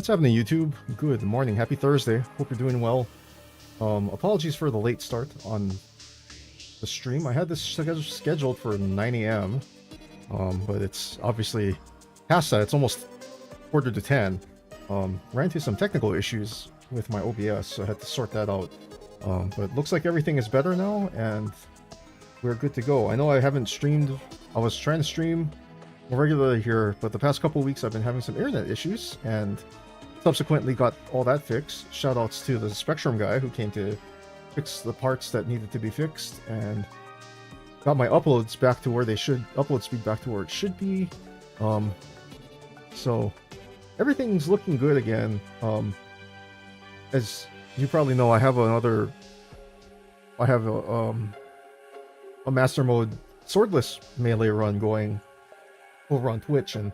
What's happening, YouTube? Good morning. Happy Thursday. Hope you're doing well. Apologies for the late start on the stream. I had this scheduled for 9 a.m., but it's obviously past that. It's almost quarter to 10. Ran into some technical issues with my OBS, so I had to sort that out. But looks like everything is better now, and we're good to go. I know I haven't streamed. I was trying to stream more regularly here, but the past couple weeks I've been having some internet issues, and subsequently got all that fixed. Shoutouts to the Spectrum guy who came to fix the parts that needed to be fixed, and got my uploads back to where they should, upload speed back to where it should be. So everything's looking good again. As you probably know, I have a master mode swordless melee run going over on Twitch, and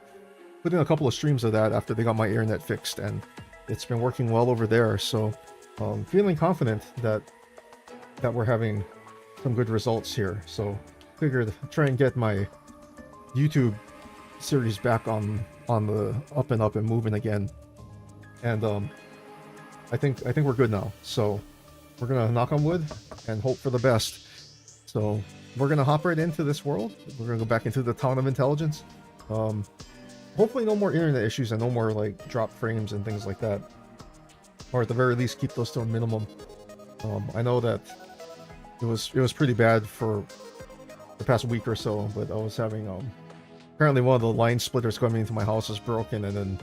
put in a couple of streams of that after they got my internet fixed, and it's been working well over there. So feeling confident that we're having some good results here. So figured try and get my YouTube series back on the up and moving again. And I think we're good now. So we're gonna knock on wood and hope for the best. So we're gonna hop right into this world. We're gonna go back into the town of intelligence. Hopefully no more internet issues and no more like drop frames and things like that, or at the very least keep those to a minimum. I know that it was pretty bad for the past week or so, but I was having apparently one of the line splitters coming into my house is broken, and then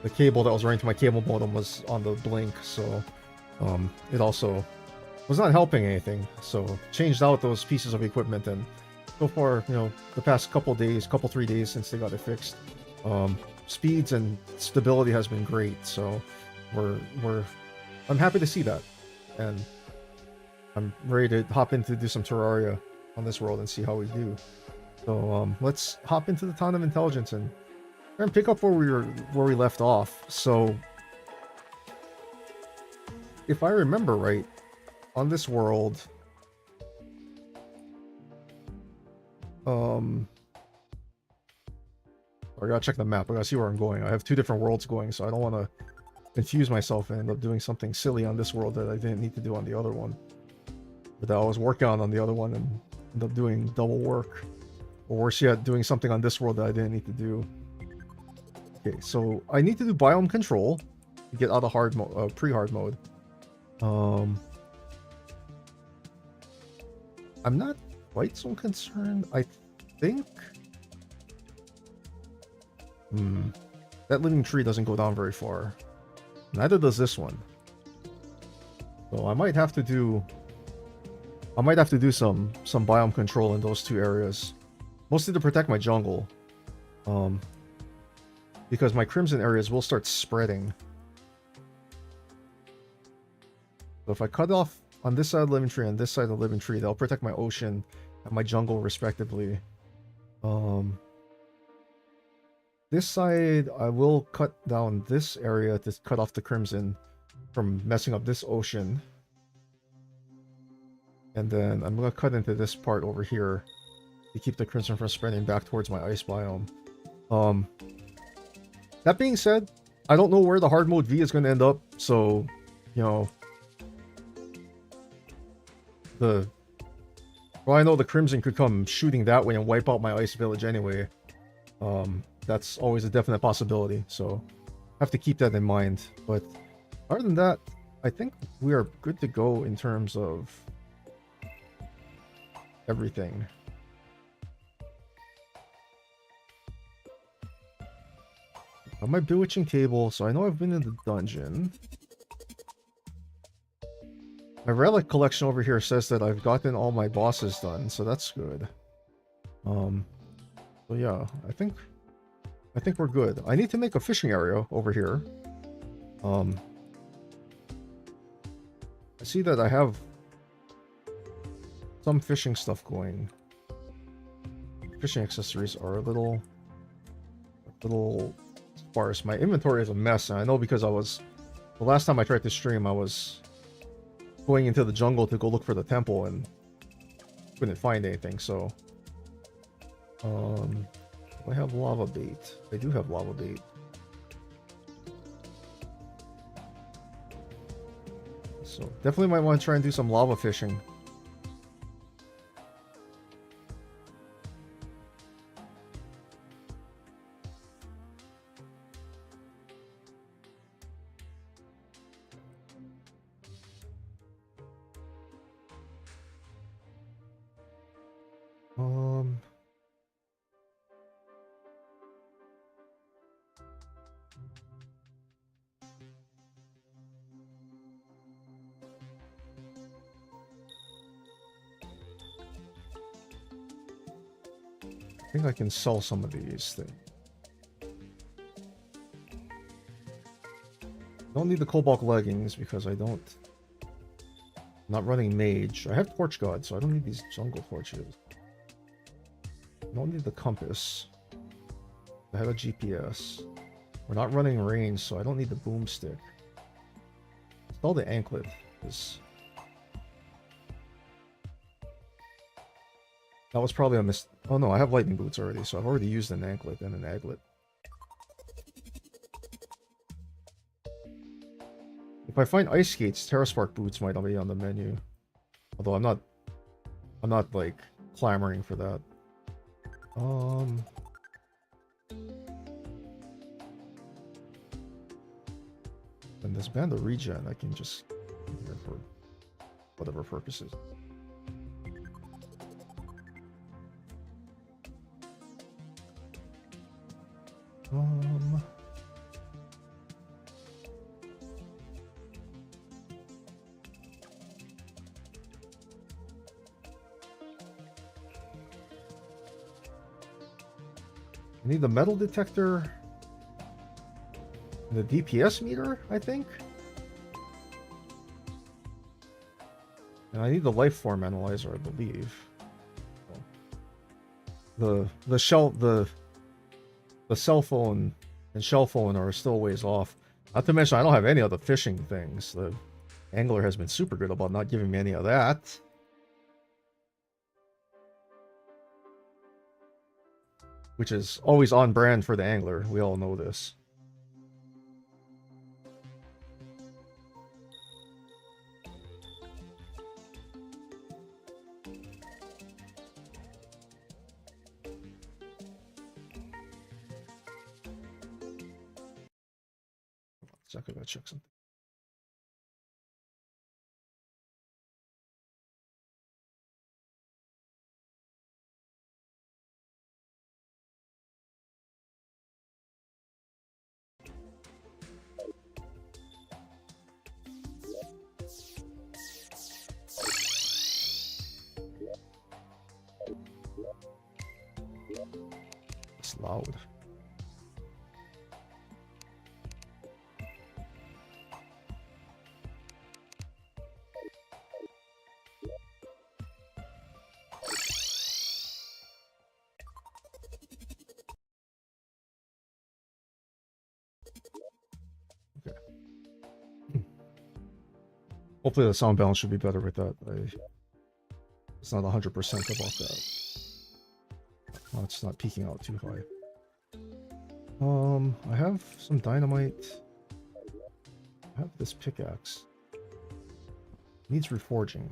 the cable that was running to my cable modem was on the blink, so it also was not helping anything. So changed out those pieces of equipment, and so far, you know, the past couple 3 days since they got it fixed, speeds and stability has been great. So I'm happy to see that, and I'm ready to hop in to do some Terraria on this world and see how we do. So let's hop into the town of intelligence and try and pick up where we left off. So if I remember right, on this world, I gotta check the map. I gotta see where I'm going. I have two different worlds going, so I don't want to confuse myself and end up doing something silly on this world that I didn't need to do on the other one, but that I was working on the other one, and end up doing double work, or worse yet, doing something on this world that I didn't need to do. Okay, so I need to do Biome Control to get out of hard mode, pre-hard mode. I'm not quite so concerned. I think that living tree doesn't go down very far. Neither does this one. So I might have to do some biome control in those two areas, mostly to protect my jungle, because my crimson areas will start spreading. So if I cut off on this side of the living tree and this side of the living tree, that'll protect my ocean and my jungle respectively. This side, I will cut down this area to cut off the crimson from messing up this ocean. And then I'm going to cut into this part over here to keep the crimson from spreading back towards my ice biome. That being said, I don't know where the hard mode V is going to end up, so, you know, well, I know the crimson could come shooting that way and wipe out my ice village anyway. That's always a definite possibility, so I have to keep that in mind. But other than that, I think we are good to go in terms of everything. On my bewitching table, so I know I've been in the dungeon. My relic collection over here says that I've gotten all my bosses done, so that's good. So yeah, I think we're good. I need to make a fishing area over here. I see that I have some fishing stuff going. Fishing accessories are a little sparse. My inventory is a mess, and I know because the last time I tried to stream, I was going into the jungle to go look for the temple and couldn't find anything. So I have lava bait. I do have lava bait. So definitely might want to try and do some lava fishing. I think I can sell some of these things. Don't need the cobalt leggings because I don't. I'm not running mage. I have torch god, so I don't need these jungle torches. I don't need the compass. I have a GPS. We're not running range, so I don't need the boomstick. Install the anklet. That was probably a mis. Oh no, I have lightning boots already, so I've already used an anklet and an aglet. If I find ice skates, Terraspark boots might be on the menu. Although I'm not like clamoring for that. And this band of regen, I can just keep here for whatever purposes. I need the metal detector, the DPS meter, I think, and I need the life form analyzer, I believe. The cell phone and shell phone are still ways off. Not to mention, I don't have any of the fishing things. The angler has been super good about not giving me any of that. Which is always on brand for the angler. We all know this. I gotta check something. It's loud. Okay. Hopefully the sound balance should be better with that. It's not 100% about that. Well, it's not peaking out too high. I have some dynamite. I have this pickaxe. Needs reforging.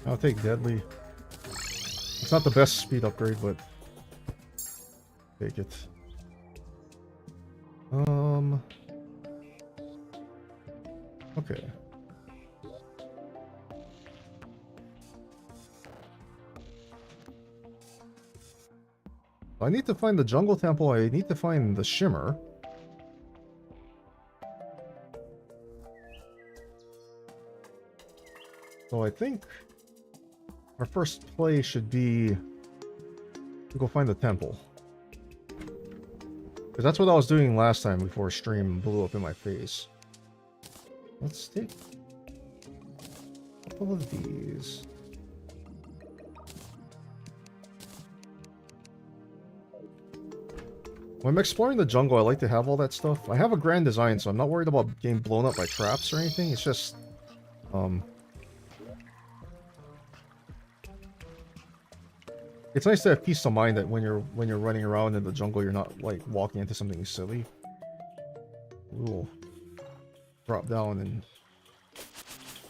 I'll take deadly. It's not the best speed upgrade, but take it. Okay. I need to find the jungle temple. I need to find the shimmer. So I think our first play should be to go find the temple. Because that's what I was doing last time before stream blew up in my face. Let's take a couple of these. When I'm exploring the jungle, I like to have all that stuff. I have a grand design, so I'm not worried about getting blown up by traps or anything. It's just, it's nice to have peace of mind that when you're running around in the jungle, you're not like walking into something silly. We'll drop down and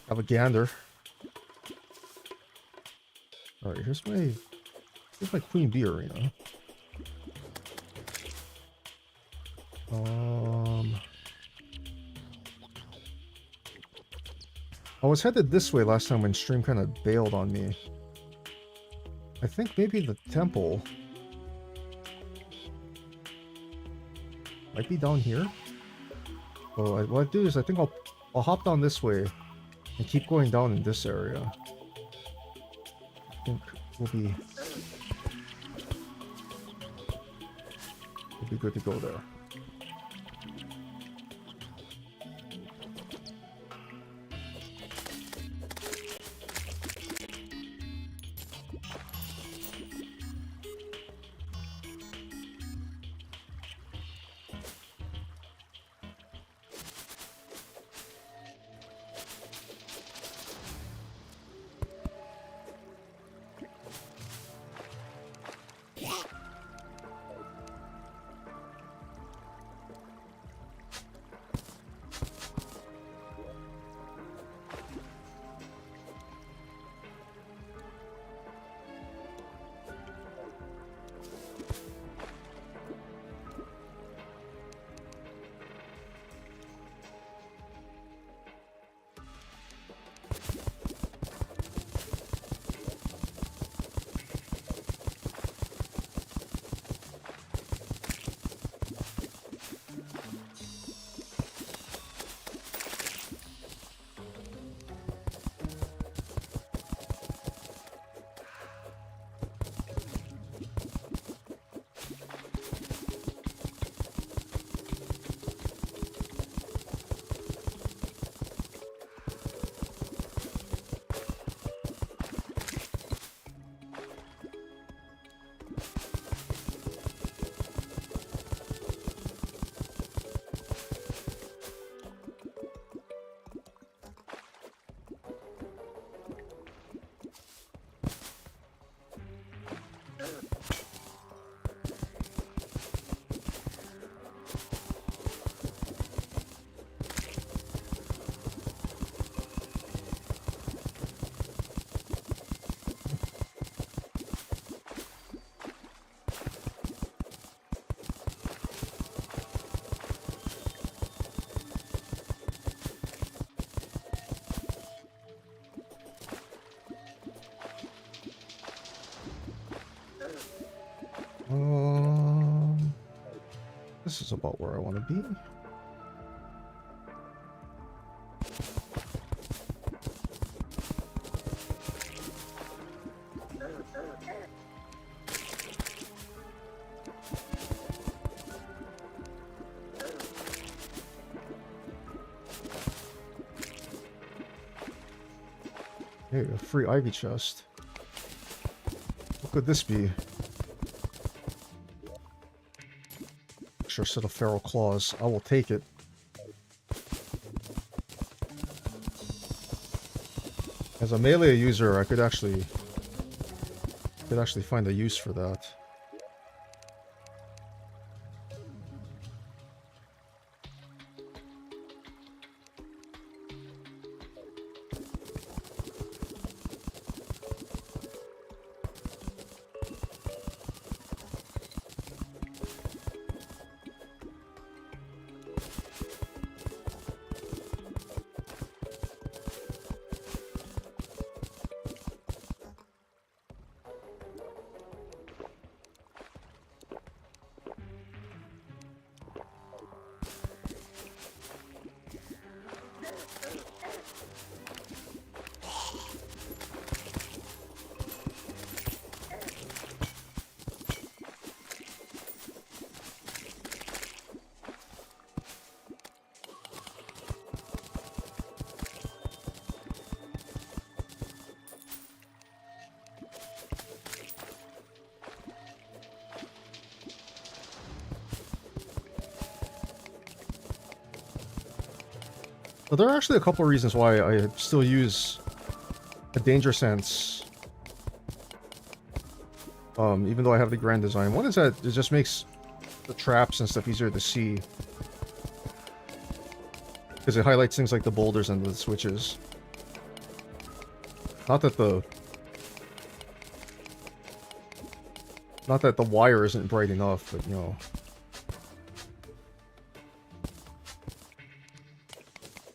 have a gander. All right, here's my queen bee arena. I was headed this way last time when stream kind of bailed on me. I think maybe the temple might be down here. So what I do is I think I'll hop down this way and keep going down in this area. I think we'll be good to go there. This is about where I want to be. Hey, a free ivy chest. What could this be? Extra set of feral claws. I will take it. As a melee user, I could actually find a use for that. But there are actually a couple of reasons why I still use a danger sense. Even though I have the grand design. One is that it just makes the traps and stuff easier to see. Because it highlights things like the boulders and the switches. Not that the wire isn't bright enough, but you know.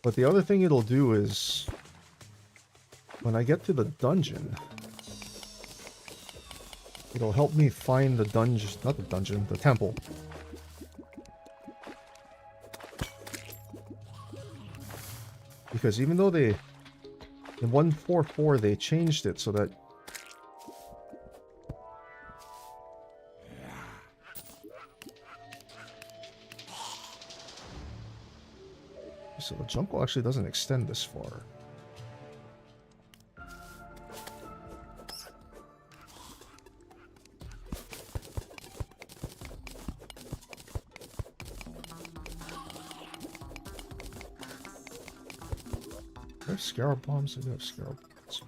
But the other thing it'll do is when I get to the dungeon, it'll help me find the dungeon, not the dungeon, the temple. Because even though they, in 1.4.4, they changed it so that so the jungle actually doesn't extend this far. Do I have scarab bombs? I do have scarab bombs.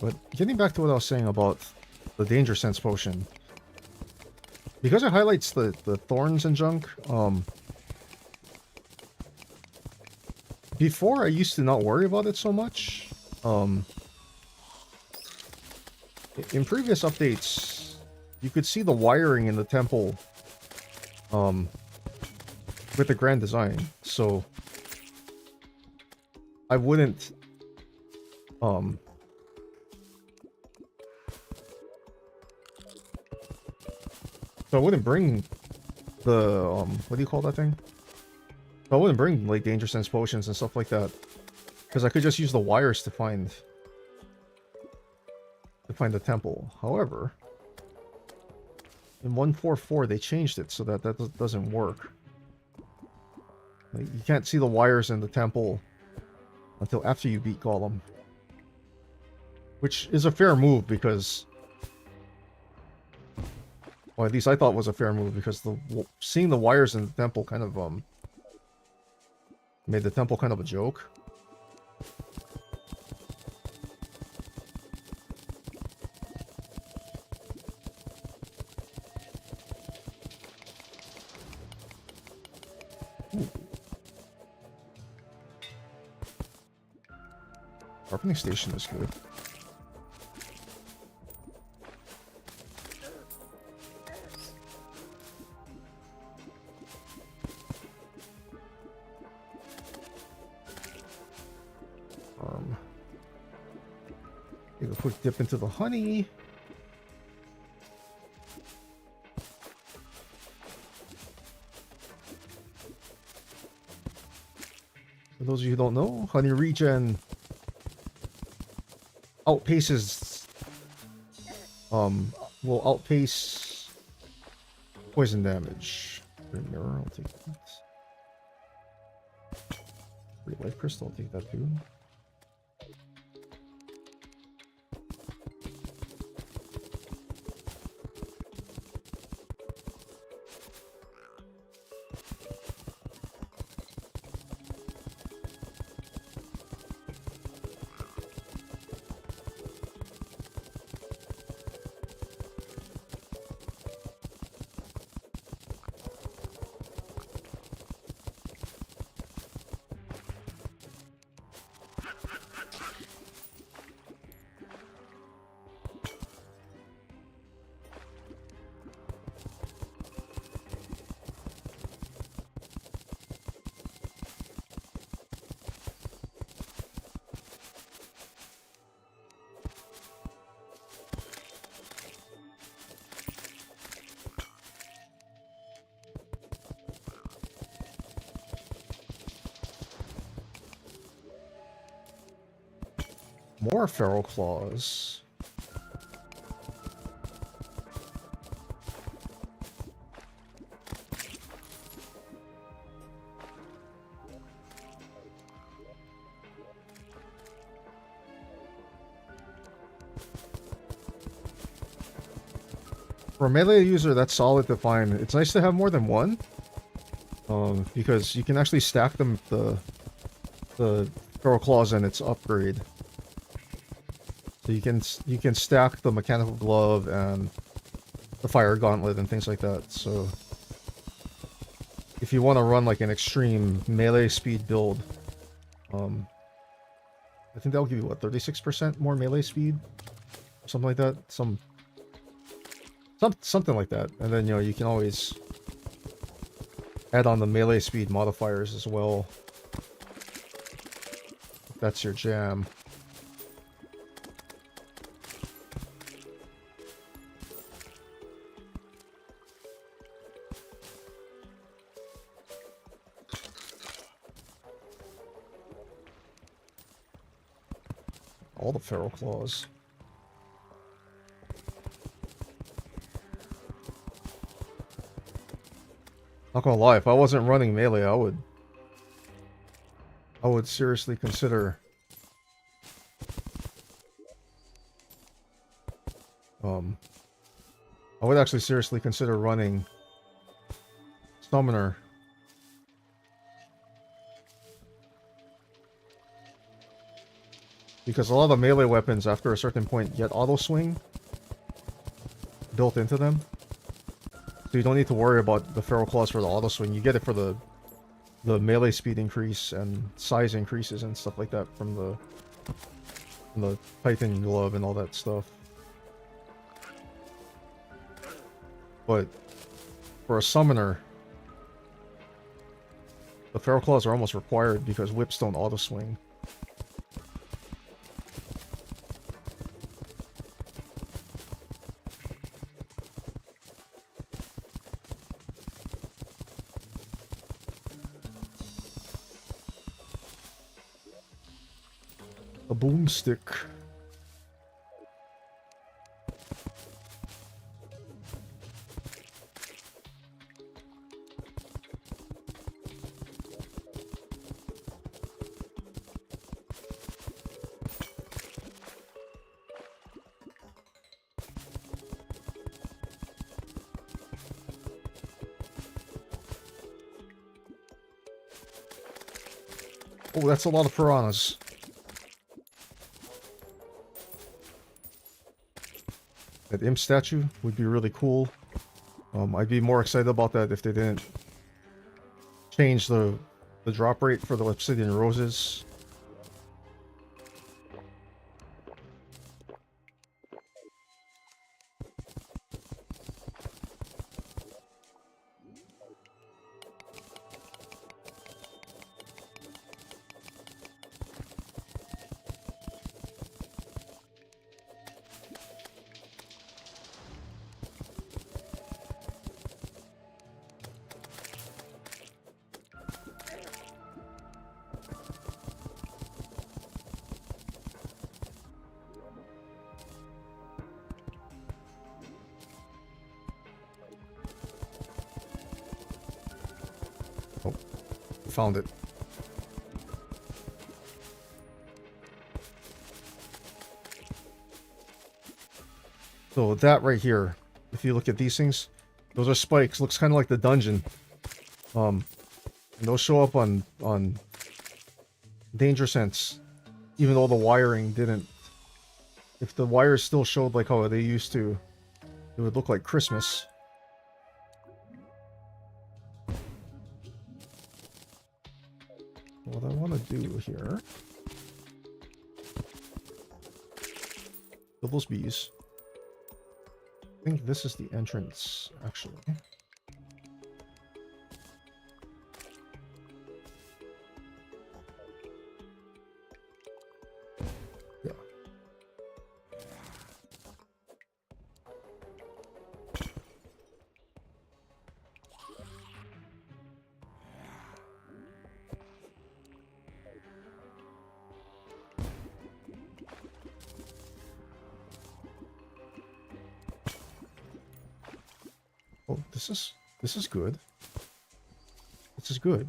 But getting back to what I was saying about the danger sense potion, because it highlights the thorns and junk, before I used to not worry about it so much. In previous updates, you could see the wiring in the temple with the grand design, so I wouldn't so I wouldn't bring the what do you call that thing? So I wouldn't bring like danger sense potions and stuff like that, because I could just use the wires to find the temple. However, in 1.4.4 they changed it so that doesn't work. Like, you can't see the wires in the temple until after you beat Golem, which is a fair move because, well, at least I thought was a fair move because seeing the wires in the temple kind of made the temple kind of a joke. Ooh. Sharpening station is good. Take a quick dip into the honey. For those of you who don't know, honey regen outpaces will outpace poison damage. Green mirror, I'll take that. Free life crystal, I'll take that too. More feral claws. For a melee user, that's solid to find. It's nice to have more than one, because you can actually stack them the feral claws and its upgrade. So you can stack the mechanical glove and the fire gauntlet and things like that. So if you want to run like an extreme melee speed build, I think that'll give you what, 36% more melee speed, something like that. Something like that. And then, you know, you can always add on the melee speed modifiers as well, if that's your jam. All the feral claws. Not gonna lie, if I wasn't running melee, I would seriously consider I would actually seriously consider running Summoner. Because a lot of the melee weapons, after a certain point, get auto swing built into them. So you don't need to worry about the feral claws for the auto swing. You get it for the melee speed increase and size increases and stuff like that from the Titan glove and all that stuff. But for a summoner, the feral claws are almost required because whips don't auto swing. A boomstick. Oh, that's a lot of piranhas. That imp statue would be really cool. I'd be more excited about that if they didn't change the drop rate for the obsidian roses. found it. So that right here, if you look at these things, those are spikes. Looks kind of like the dungeon. And those show up on Danger Sense, even though the wiring didn't. If the wires still showed like how they used to, it would look like Christmas. What I want to do here, kill those bees. I think this is the entrance, actually. Yeah. Oh, this is good. This is good.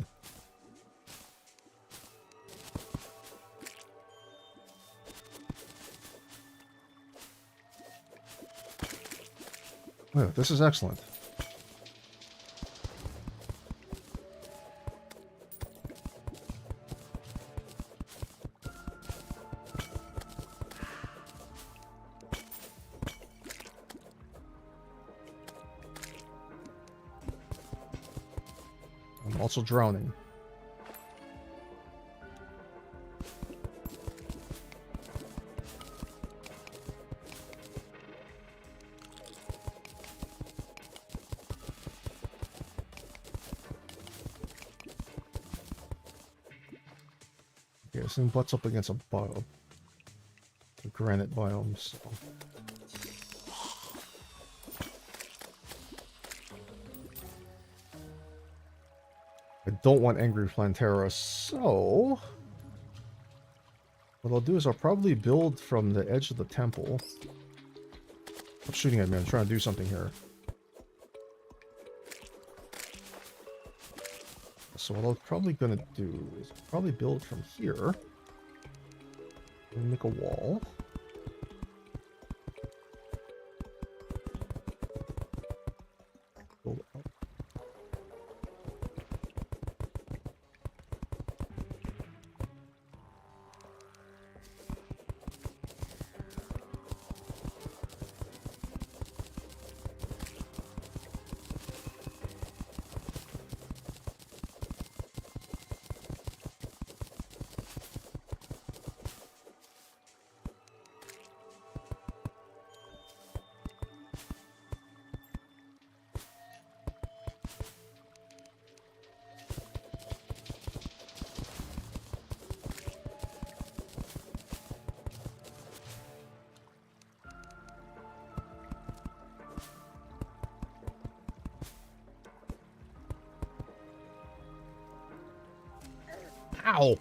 Oh, this is excellent. I'm also drowning. Okay, this thing butts up against a granite biome, so. I don't want angry Plantera, so what I'll do is I'll probably build from the edge of the temple. Stop shooting at me, I'm trying to do something here. So what I'm probably gonna do is probably build from here and make a wall. Build it up. Ow!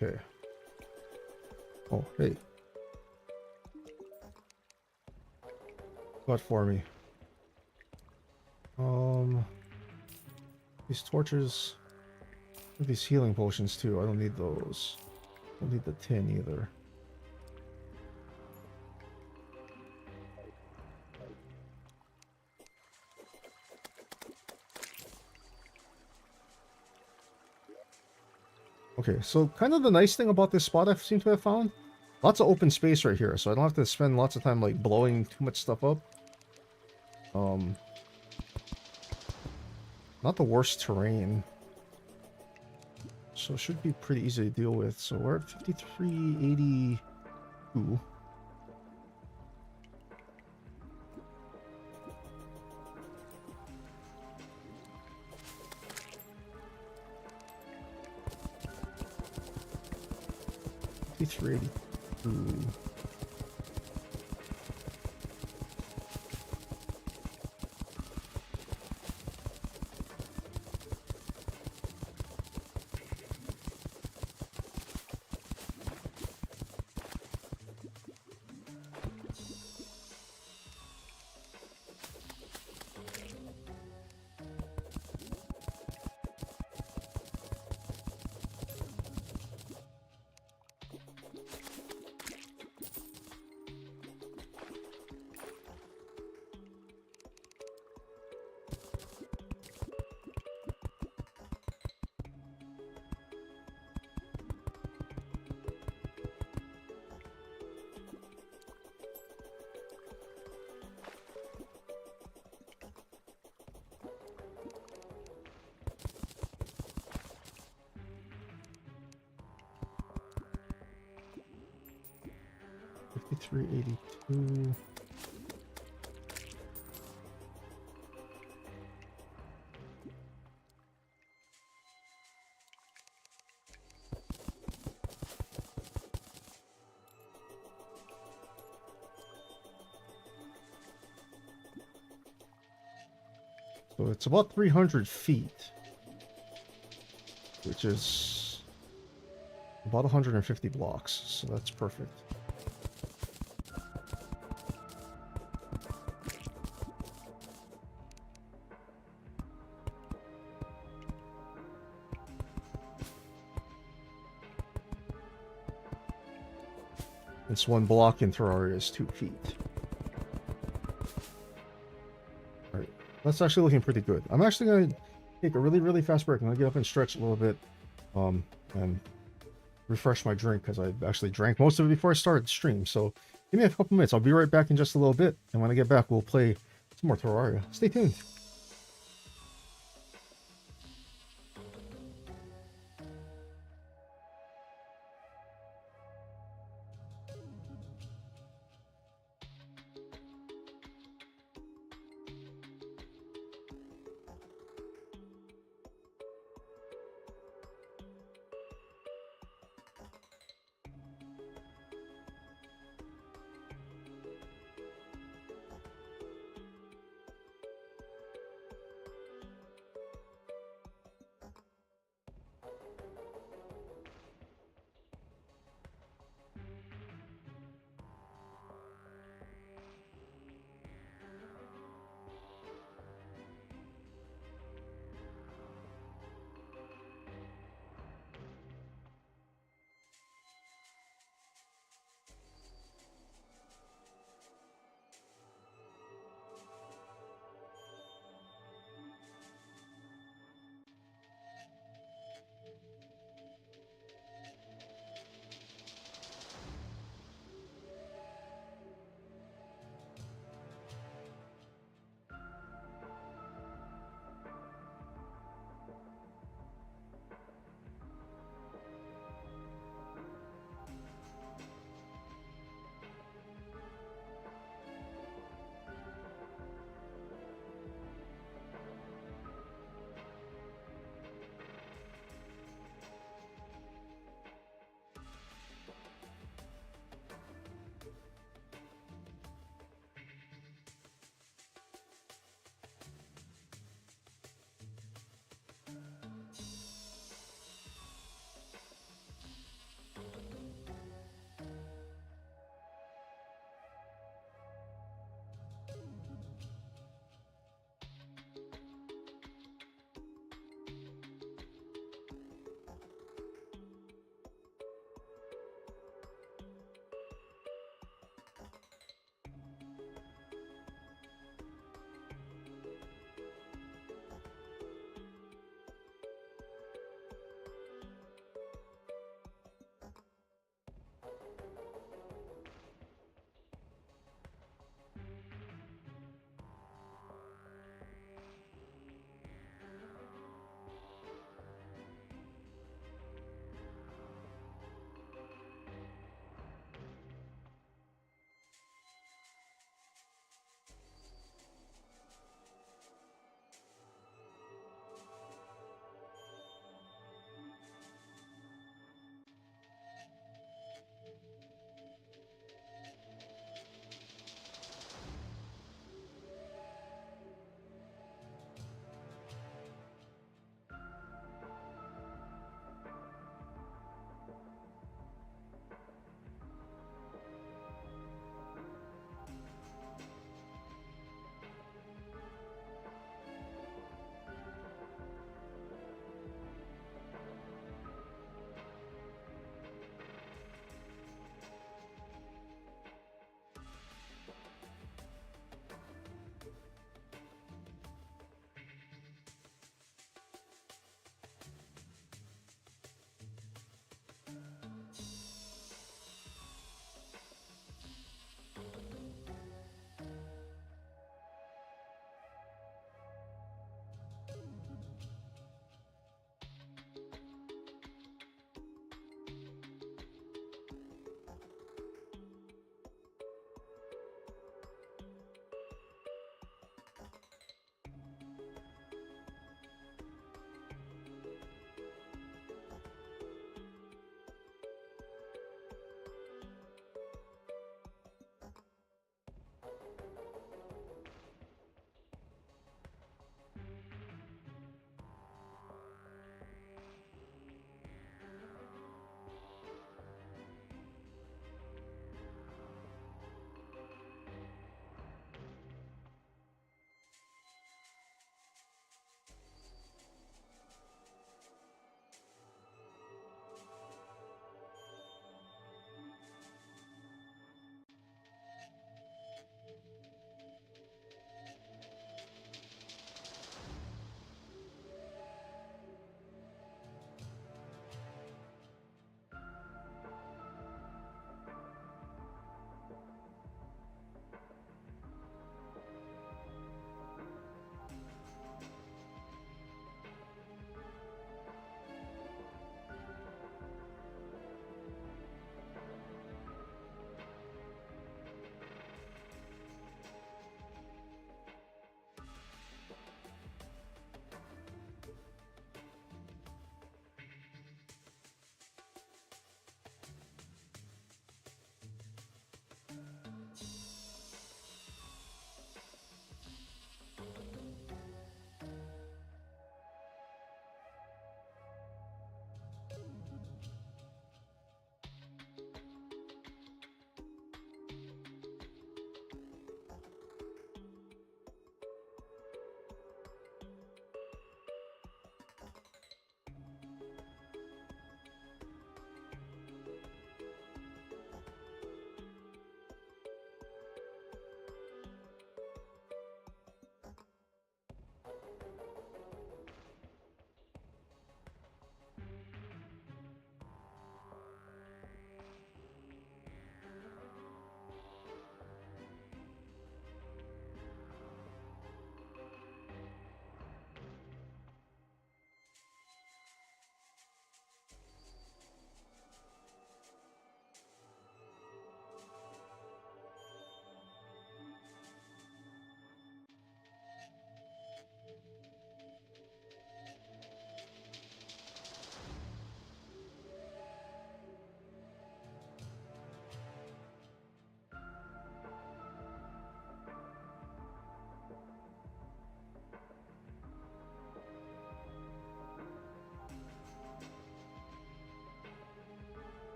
Okay. Oh, hey. What for me? These torches, these healing potions too. I don't need those. I don't need the tin either. Okay, so kind of the nice thing about this spot I seem to have found Lots of open space right here, so I don't have to spend lots of time like blowing too much stuff up. Not the worst terrain. So it should be pretty easy to deal with. So we're at 5382. Ooh. $53.82. So it's about 300 feet, which is about 150 blocks. So that's perfect. This one block in Terraria is 2 feet. Alright, that's actually looking pretty good. I'm actually going to take a really fast break. I'm going to get up and stretch a little bit and refresh my drink because I actually drank most of it before I started the stream. So give me a couple minutes. I'll be right back in just a little bit. And when I get back, we'll play some more Terraria. Stay tuned.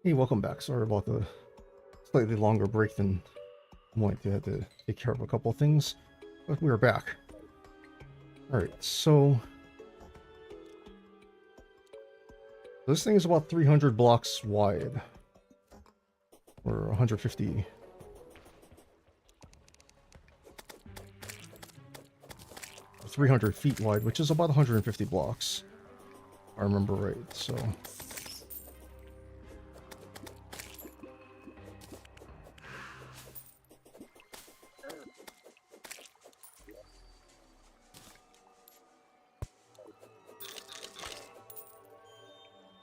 Hey, welcome back. Sorry about the slightly longer break than I wanted. I had to take care of a couple of things, but we are back. Alright, so this thing is about 300 blocks wide. Or 150. 300 feet wide, which is about 150 blocks. If I remember right, so.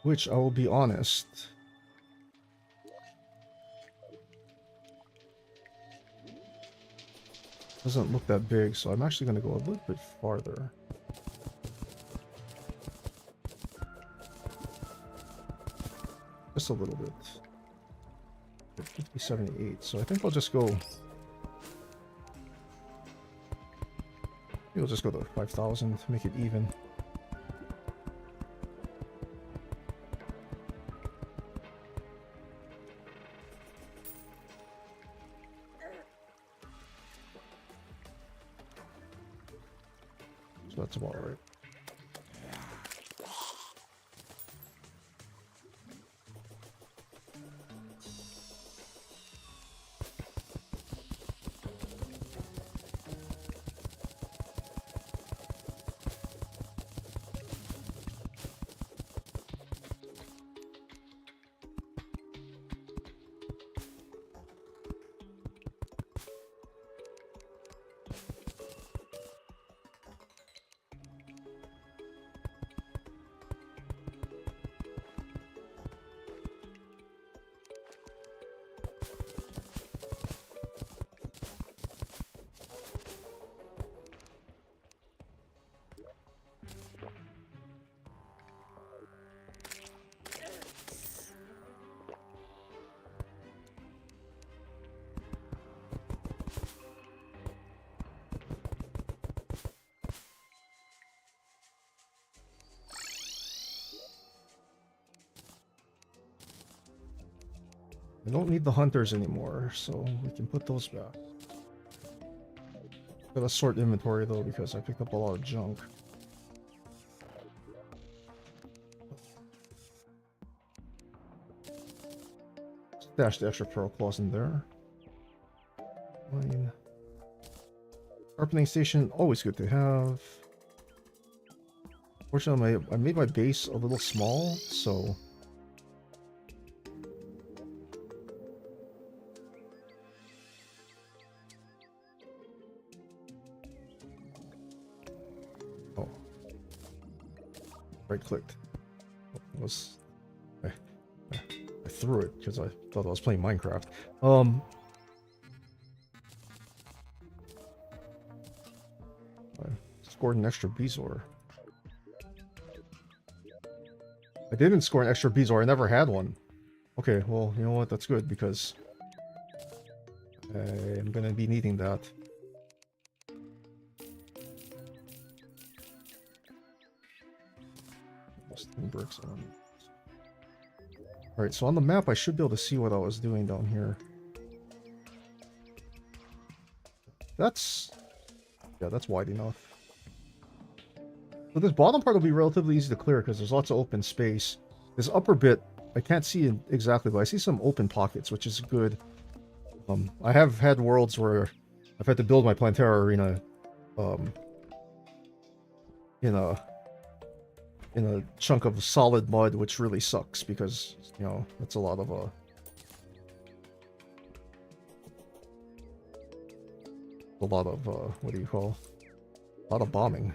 Which, I will be honest, doesn't look that big, so I'm actually going to go a little bit farther. Just a little bit. 5078, so I think I'll just go... We'll just go to 5,000 to make it even. So that's about right. I don't need the hunters anymore, so we can put those back. Gotta sort inventory though, because I picked up a lot of junk. Stash the extra pearl claws in there. Fine. Sharpening station, always good to have. Fortunately, I made my base a little small, so... Oh. Right-clicked. I threw it because I thought I was playing Minecraft. I scored an extra Bezoar. I didn't score an extra Bezoar. I never had one. Okay, well, you know what? That's good because I'm gonna be needing that. Bricks on. Alright, so on the map I should be able to see what I was doing down here. That's... yeah, that's wide enough. So this bottom part will be relatively easy to clear because there's lots of open space. This upper bit, I can't see it exactly, but I see some open pockets, which is good. I have had worlds where I've had to build my Plantera arena in a chunk of solid mud, which really sucks because, you know, it's a lot of what do you call? A lot of bombing.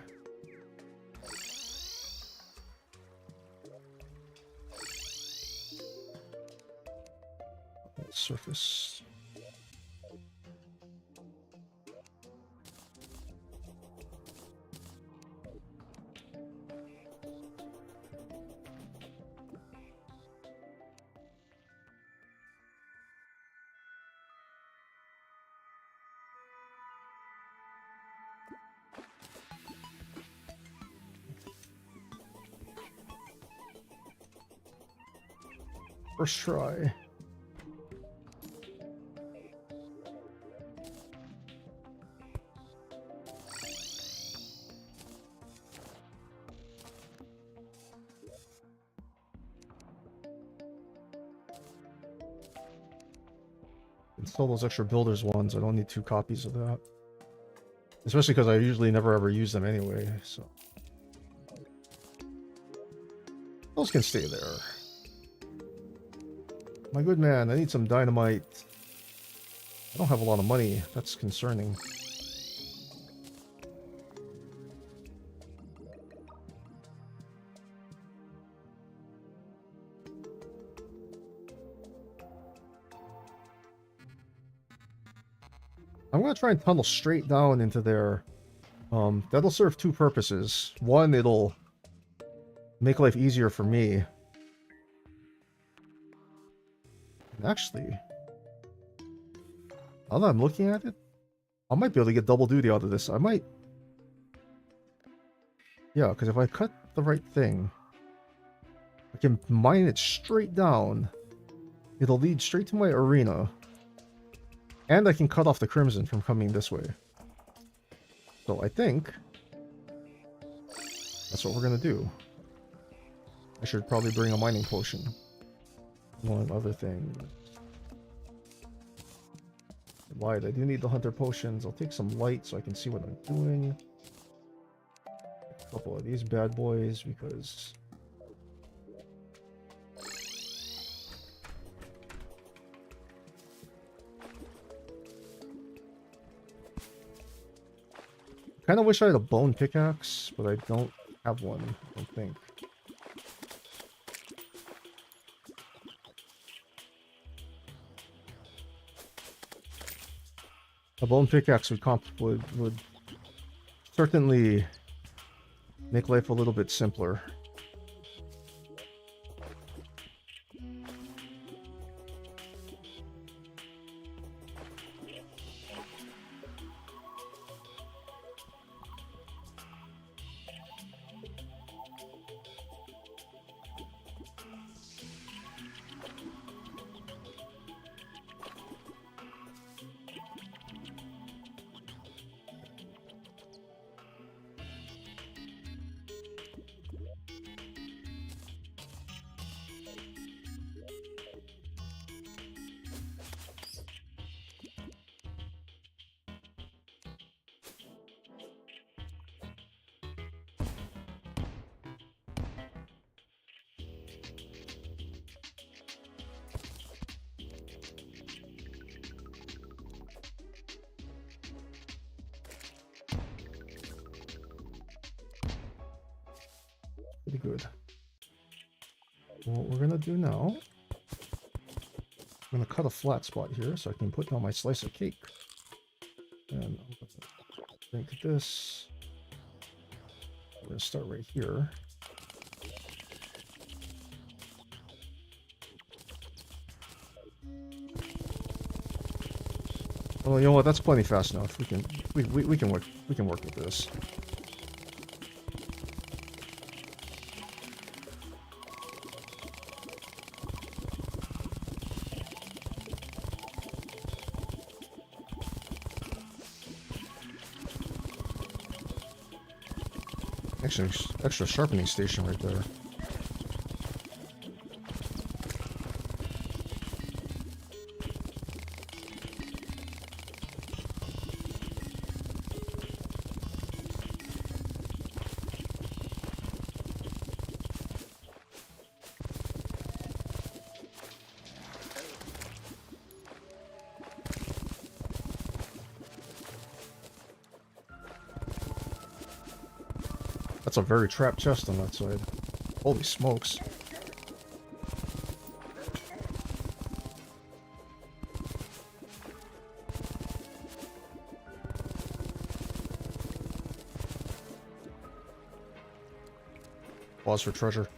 Surface. First try. Install those extra builders ones. I don't need 2 copies of that. Especially because I usually never ever use them anyway, so. Those can stay there. My good man, I need some dynamite. I don't have a lot of money. That's concerning. I'm going to try and tunnel straight down into there. That'll serve 2 purposes. One, it'll make life easier for me. And actually, now that I'm looking at it, I might be able to get double duty out of this. I might... Yeah, because if I cut the right thing, I can mine it straight down. It'll lead straight to my arena. And I can cut off the Crimson from coming this way. So I think that's what we're going to do. I should probably bring a mining potion. One other thing. Light. I do need the hunter potions. I'll take some light so I can see what I'm doing. A couple of these bad boys because... kind of wish I had a bone pickaxe, but I don't have one, I don't think. A bone pickaxe would certainly make life a little bit simpler. Pretty good. What we're gonna do now, I'm gonna cut a flat spot here so I can put down my slice of cake. And I'm gonna drink this. We're gonna start right here. Well, you know what? That's plenty fast enough. We can work with this. Actually, extra sharpening station right there. That's a very trapped chest on that side. Holy smokes. Pause for treasure.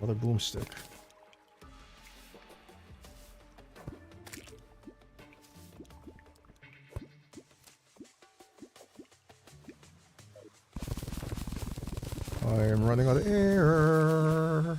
Another boomstick. I am running out of air.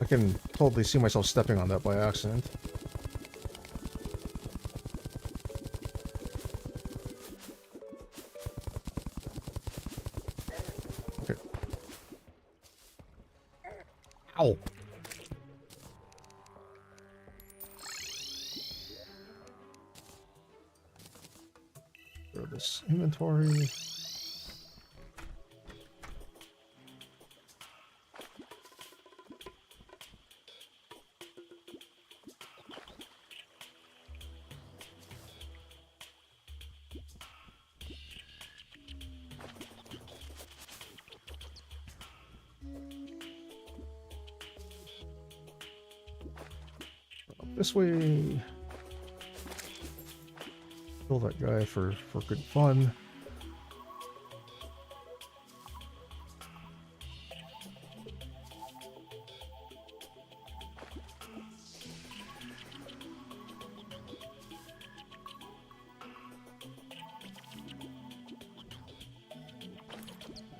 I can totally see myself stepping on that by accident. Okay. Ow! Throw this inventory. This way. Kill that guy for good fun.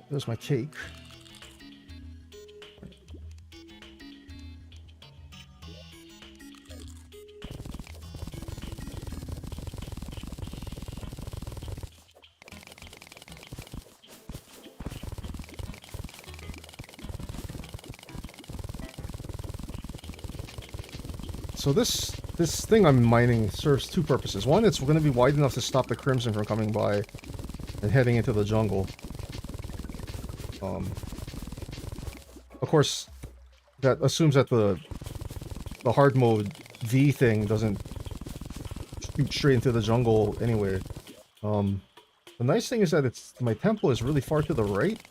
There's my cake. So this thing I'm mining serves two purposes. One, it's going to be wide enough to stop the Crimson from coming by and heading into the jungle. Of course, that assumes that the hard mode V thing doesn't shoot straight into the jungle anyway. The nice thing is that my temple is really far to the right,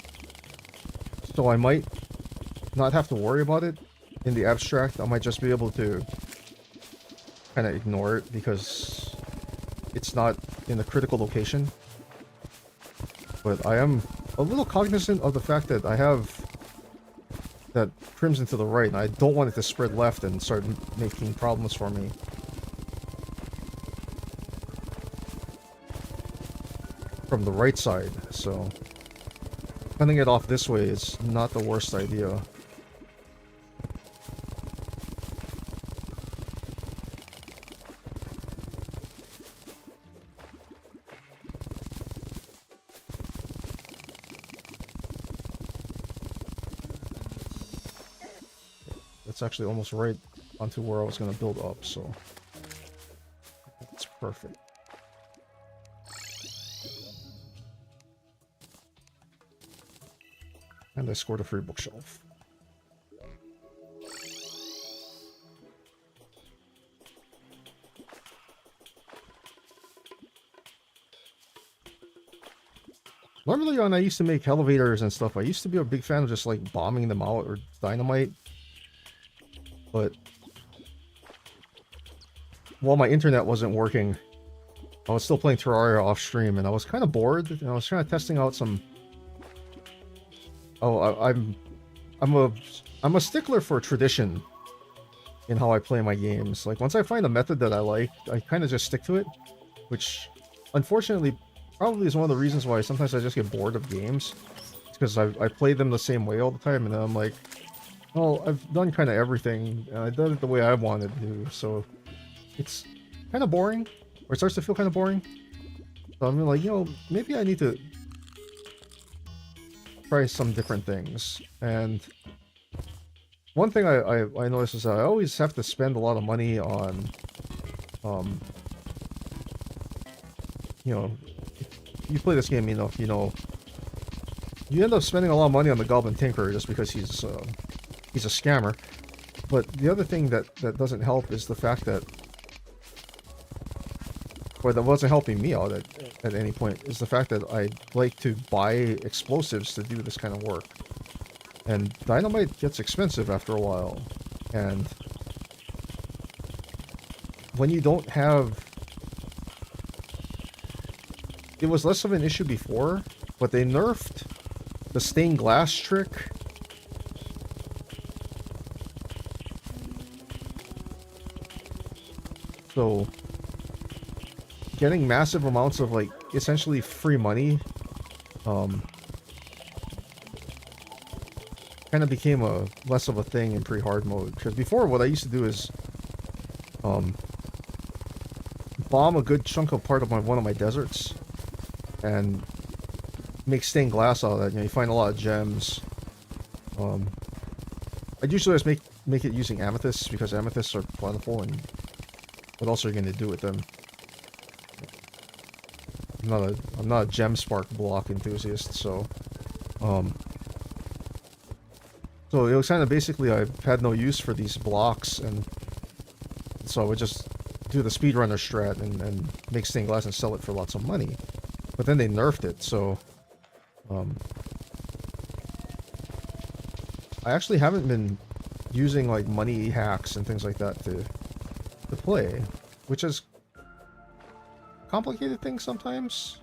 so I might not have to worry about it in the abstract. I might just be able to kind of ignore it because it's not in a critical location. But I am a little cognizant of the fact that I have that crimson to the right, and I don't want it to spread left and start making problems for me. From the right side, so cutting it off this way is not the worst idea. It's actually almost right onto where I was going to build up, so it's perfect. And I scored a free bookshelf. Normally when I used to make elevators and stuff, I used to be a big fan of just like bombing them out or dynamite. But while my internet wasn't working, I was still playing Terraria off stream, and I was kind of bored, and I was kind of testing out some. Oh, I'm a stickler for tradition in how I play my games. Like once I find a method that I like, I kind of just stick to it, which unfortunately probably is one of the reasons why sometimes I just get bored of games. It's because I play them the same way all the time, and then I'm like, well, I've done kind of everything, and I did it the way I wanted to, so it's kind of boring, or it starts to feel kind of boring. So I'm like, maybe I need to try some different things. And one thing I noticed is that I always have to spend a lot of money on, if you play this game enough, you end up spending a lot of money on the Goblin Tinkerer just because he's a scammer. But the other thing that doesn't help is the fact that, or that wasn't helping me out at any point, is the fact that I like to buy explosives to do this kind of work. And dynamite gets expensive after a while. And when you don't have... It was less of an issue before, but they nerfed the stained glass trick. So getting massive amounts of like essentially free money kind kind of became a less of a thing in pre-hard mode. Because before, what I used to do is bomb a good chunk of part of one of my deserts and make stained glass out of that. You know, you find a lot of gems. I'd usually just make it using amethysts, because amethysts are plentiful, and what else are you going to do with them? I'm not a gem spark block enthusiast, so so it was kind of basically I had no use for these blocks, and so I would just do the speedrunner strat and make stained glass and sell it for lots of money. But then they nerfed it, so I actually haven't been using like money hacks and things like that to play, which is complicated things sometimes.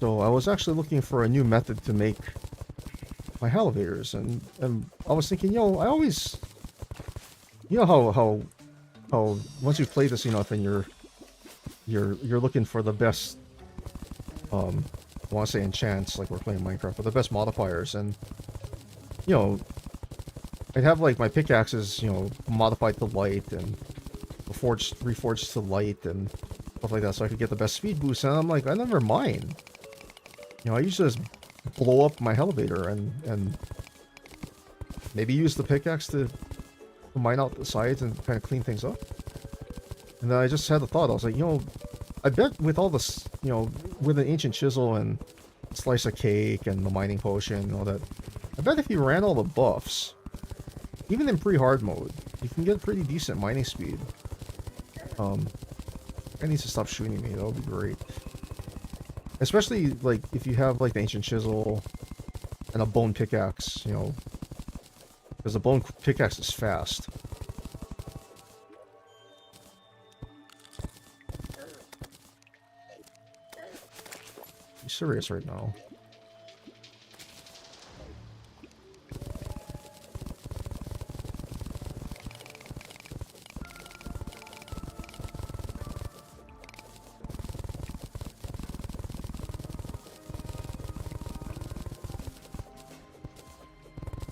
So I was actually looking for a new method to make my elevators, and I was thinking, you know, I always, you know how once you've played this enough and you're looking for the best, I want to say enchants, like we're playing Minecraft, but the best modifiers, and you know, I'd have like my pickaxes, you know, modified to light and reforged to light and stuff like that, so I could get the best speed boost. And I'm like, I never mind. You know, I used to just blow up my elevator and maybe use the pickaxe to mine out the sides and kind of clean things up. And then I just had the thought, I was like, you know, I bet with all this, you know, with an ancient chisel and a slice of cake and the mining potion and all that, I bet if you ran all the buffs, even in pre-hard mode, you can get pretty decent mining speed. I need to stop shooting me, that would be great. Especially, like, if you have, like, the ancient chisel and a bone pickaxe, you know, because the bone pickaxe is fast. I'm serious right now.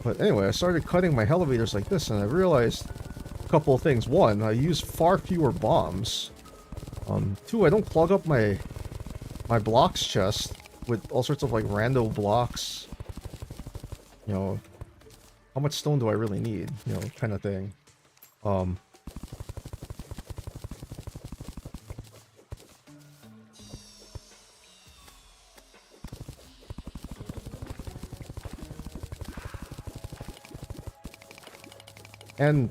But anyway, I started cutting my elevators like this, and I realized a couple of things. One, I use far fewer bombs. Two, I don't clog up my blocks chest with all sorts of like rando blocks. You know, how much stone do I really need? You know, kind of thing. And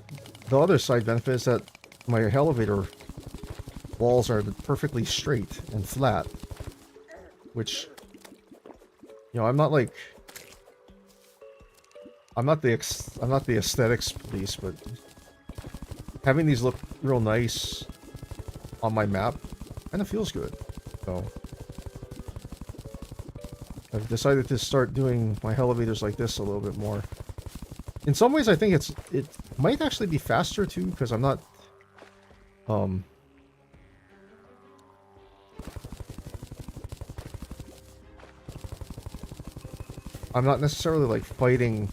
the other side benefit is that my elevator walls are perfectly straight and flat, which, you know, I'm not the aesthetics police, but having these look real nice on my map kind of feels good. So I've decided to start doing my elevators like this a little bit more. In some ways, I think it might actually be faster too, because I'm not necessarily like fighting.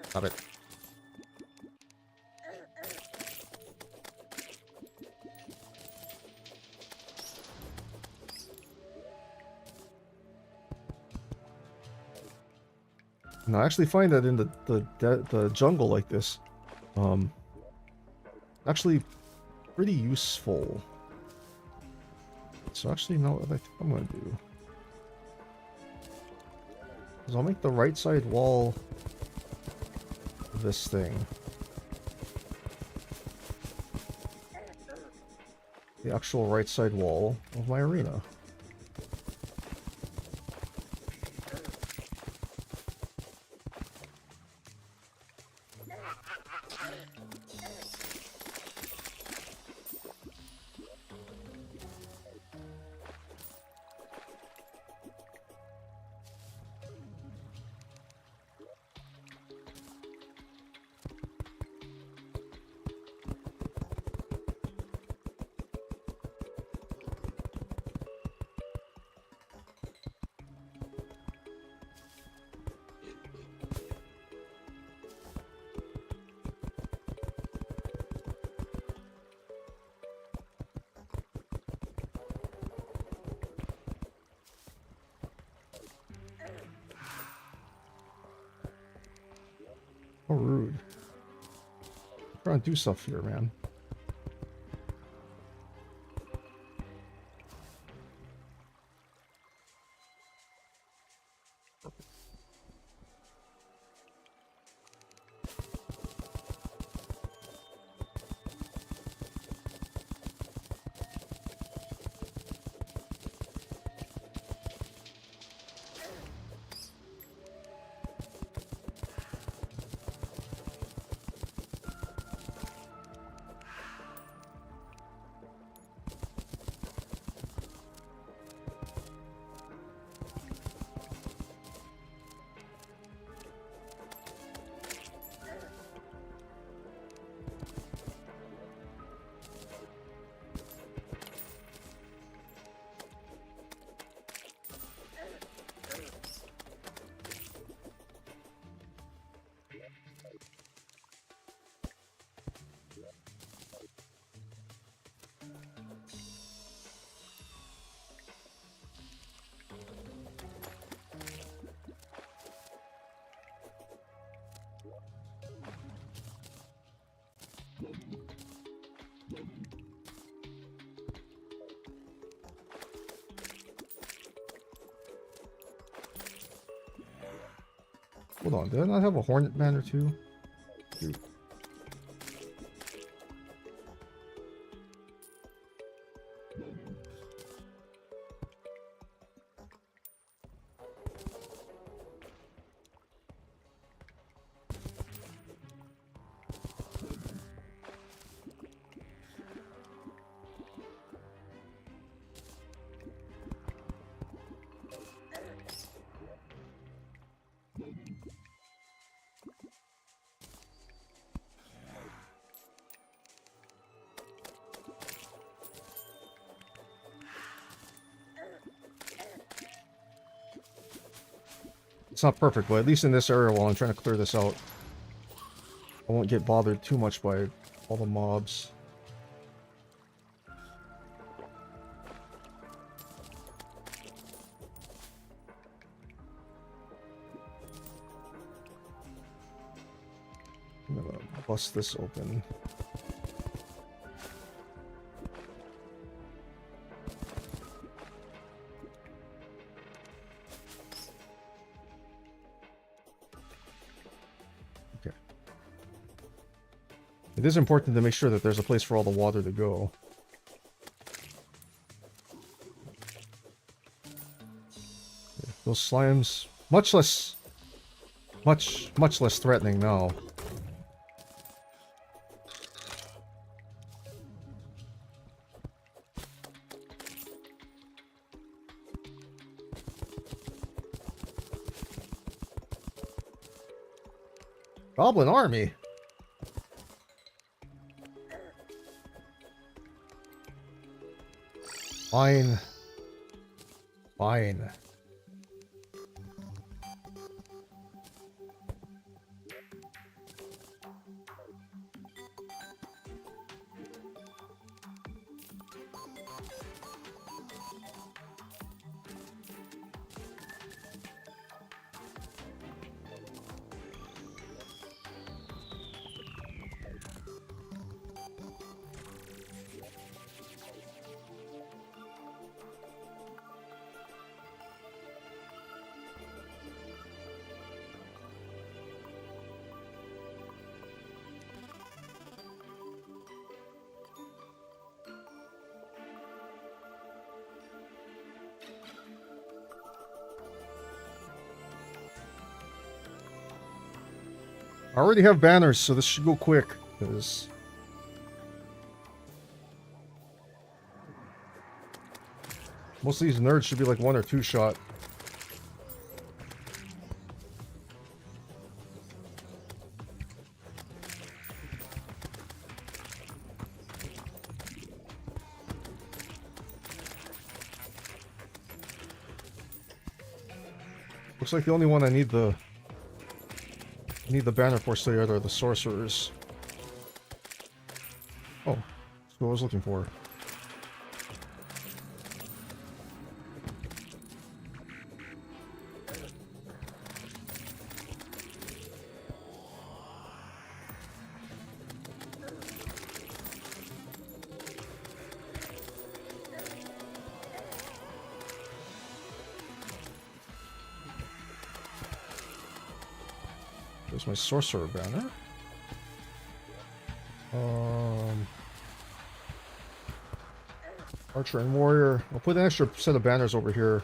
Stop it. And I actually find that in the jungle like this, actually pretty useful. So actually, no, what I think I'm gonna do is I'll make the right side wall of this thing the actual right side wall of my arena. How rude. I'm trying to do stuff here, man. Hold on, did I not have a hornet banner too? Dude. It's not perfect, but at least in this area while I'm trying to clear this out, I won't get bothered too much by all the mobs. I'm gonna bust this open. It is important to make sure that there's a place for all the water to go. Those slimes, much less threatening now. Goblin army. Fine. Fine. I already have banners, so this should go quick, because most of these nerds should be like 1 or 2 shot. Looks like the only one I need the banner for still are the sorcerers. Oh, that's what I was looking for. There's my sorcerer banner. Archer and warrior. I'll put an extra set of banners over here.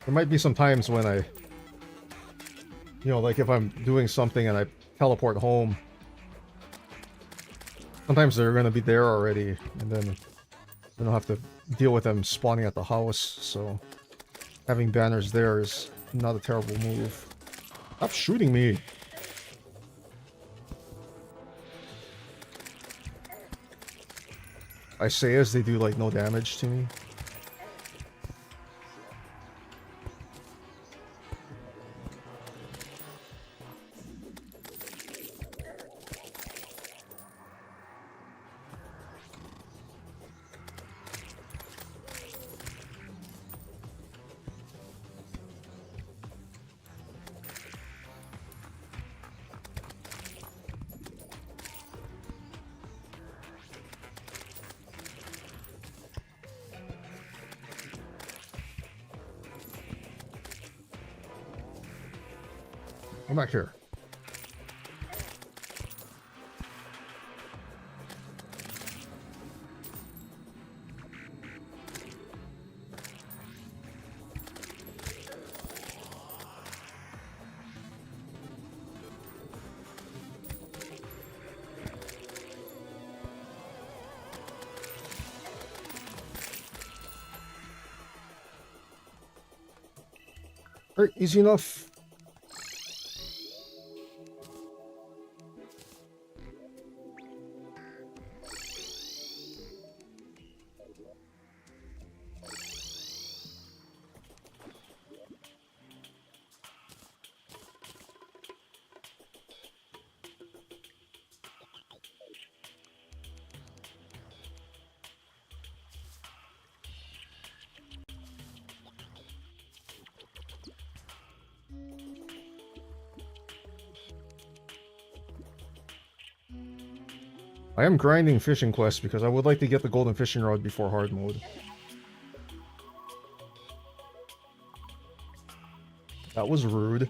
There might be some times when I, like if I'm doing something and I teleport home, sometimes they're going to be there already, and then I don't have to deal with them spawning at the house, so having banners there is not a terrible move. Stop shooting me! I say as they do like no damage to me. Come back here. Alright, easy enough. I am grinding fishing quests because I would like to get the golden fishing rod before hard mode. That was rude.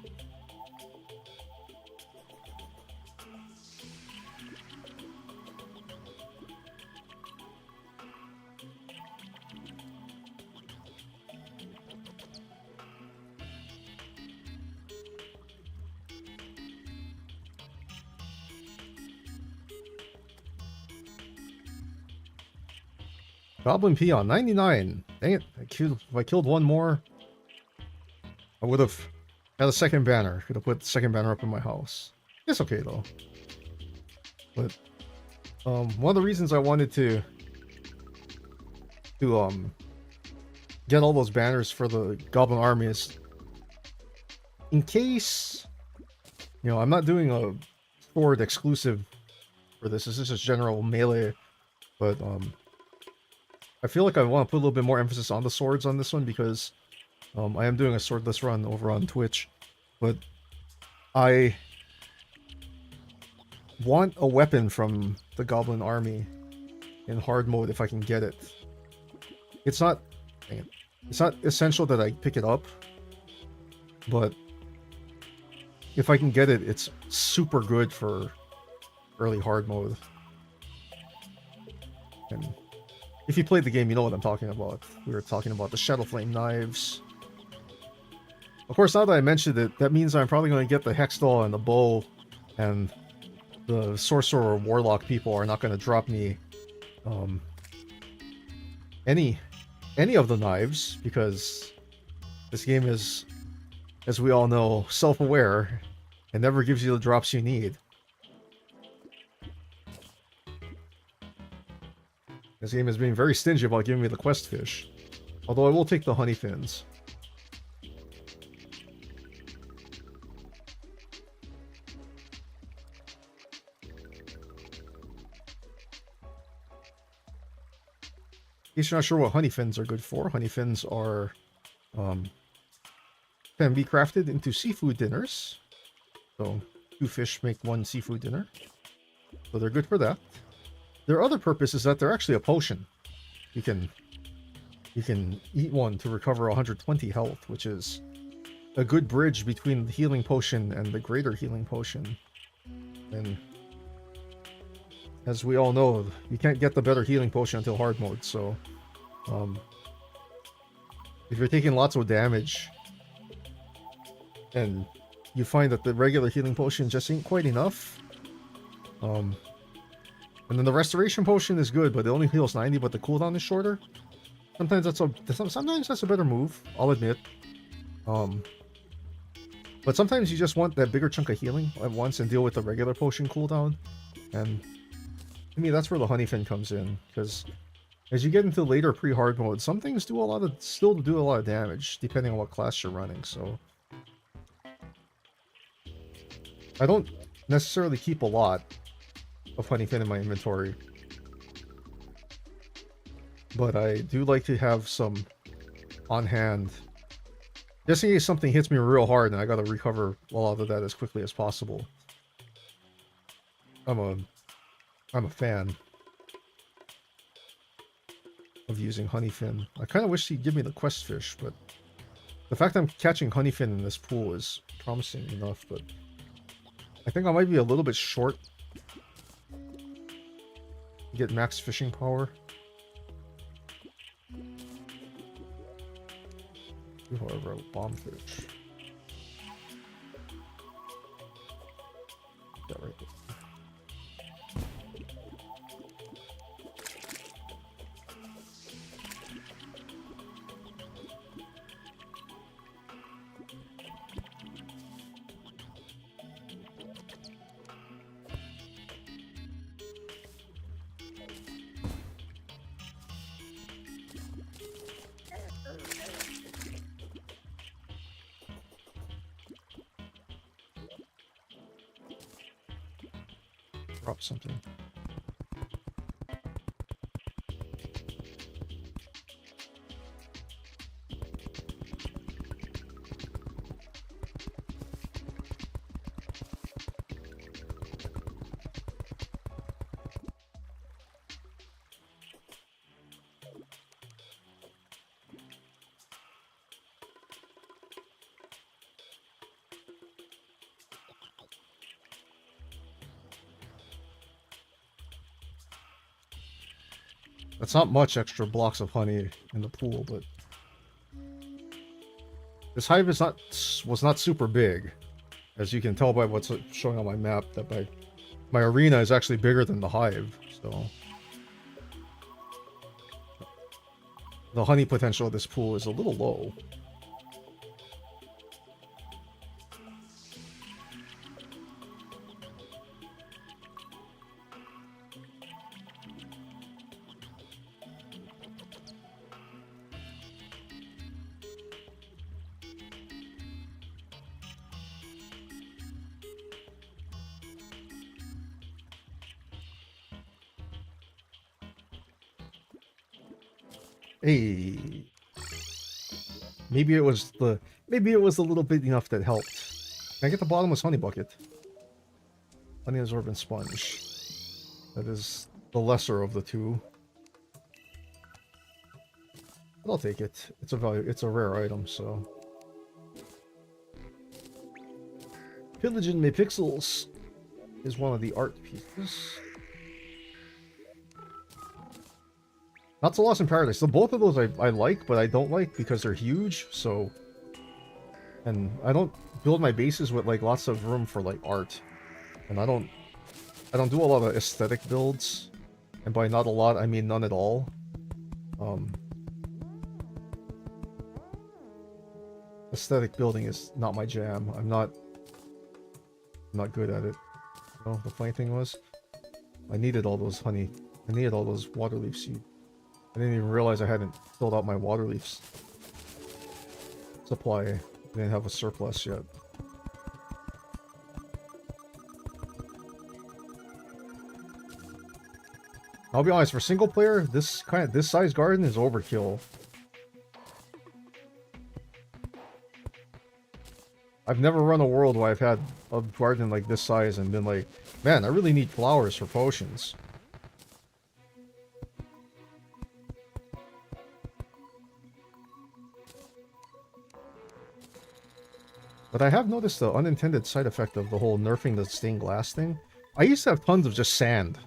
Goblin Peon, 99. Dang it. If I killed one more, I would have had a second banner. Could have put the second banner up in my house. It's okay, though. But, one of the reasons I wanted to get all those banners for the Goblin Army is in case, I'm not doing a sword exclusive for this. This is just general melee, but, I feel like I want to put a little bit more emphasis on the swords on this one because I am doing a swordless run over on Twitch, but I want a weapon from the Goblin Army in hard mode if I can get it. It's not essential that I pick it up, but if I can get it, it's super good for early hard mode. And if you played the game, you know what I'm talking about. We were talking about the Shadow Flame knives. Of course, now that I mentioned it, that means I'm probably going to get the Hextall and the bow, and the Sorcerer or Warlock people are not going to drop me any of the knives, because this game is, as we all know, self-aware and never gives you the drops you need. This game is being very stingy about giving me the quest fish. Although I will take the honey fins. In case you're not sure what honey fins are good for, honey fins are can be crafted into seafood dinners. So 2 fish make 1 seafood dinner. So they're good for that. Their other purpose is that they're actually a potion. You can you can eat one to recover 120 health, which is a good bridge between the healing potion and the greater healing potion. And as we all know, you can't get the better healing potion until hard mode, so if you're taking lots of damage and you find that the regular healing potion just ain't quite enough, and then the restoration potion is good, but it only heals 90, but the cooldown is shorter. Sometimes that's a better move, I'll admit. But sometimes you just want that bigger chunk of healing at once and deal with the regular potion cooldown. And to me, that's where the honeyfin comes in, because as you get into later pre-hard mode, some things still do a lot of damage, depending on what class you're running. So I don't necessarily keep a lot of honeyfin in my inventory, but I do like to have some on hand, just in case something hits me real hard and I gotta recover a lot of that as quickly as possible. I'm a fan of using honeyfin. I kind of wish he'd give me the quest fish, but the fact I'm catching honeyfin in this pool is promising enough. But I think I might be a little bit short to get max fishing power. However, bomb fish. That right there. Drop something. That's not much extra blocks of honey in the pool, but this hive was not super big, as you can tell by what's showing on my map. That my arena is actually bigger than the hive, so the honey potential of this pool is a little low. Hey, maybe it was the little bit enough that helped. Can I get the bottomless honey bucket? Honey absorbent sponge. That is the lesser of the two. But I'll take it. It's a rare item, so. Pillaging Me Pixels is one of the art pieces. Not so Lost in Paradise. So both of those I like, but I don't like because they're huge, so... And I don't build my bases with, like, lots of room for, like, art. And I don't do a lot of aesthetic builds. And by not a lot, I mean none at all. Aesthetic building is not my jam. I'm not good at it. You know, the funny thing was, I needed all those honey. I needed all those water leaf seeds. I didn't even realize I hadn't filled out my water leaves supply. I didn't have a surplus yet. I'll be honest, for single player, this size garden is overkill. I've never run a world where I've had a garden like this size and been like, man, I really need flowers for potions. But I have noticed the unintended side effect of the whole nerfing the stained glass thing. I used to have tons of just sand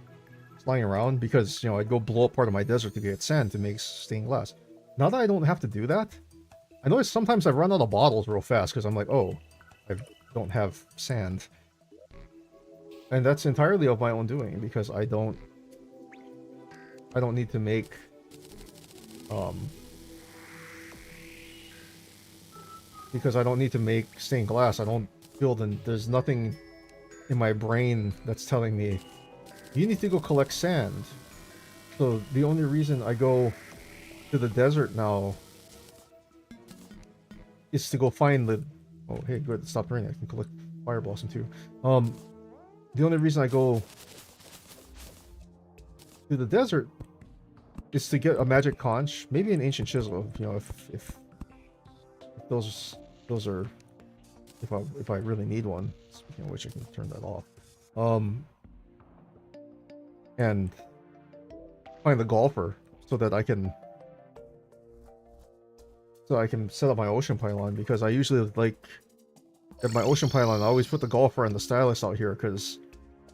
flying around because, you know, I'd go blow up part of my desert to get sand to make stained glass. Now that I don't have to do that, I notice sometimes I run out of bottles real fast because I'm like, oh, I don't have sand. And that's entirely of my own doing because I don't need to make because I don't need to make stained glass. I don't feel there's nothing in my brain that's telling me you need to go collect sand. So the only reason I go to the desert now is to go find the... Oh, hey, good, it stopped raining. I can collect fire blossom too. The only reason I go to the desert is to get a magic conch, maybe an ancient chisel. You know, if those are, if I really need one. Speaking of which, I can turn that off. And find the golfer so that I can set up my ocean pylon, because I usually like at my ocean pylon I always put the golfer and the stylist out here because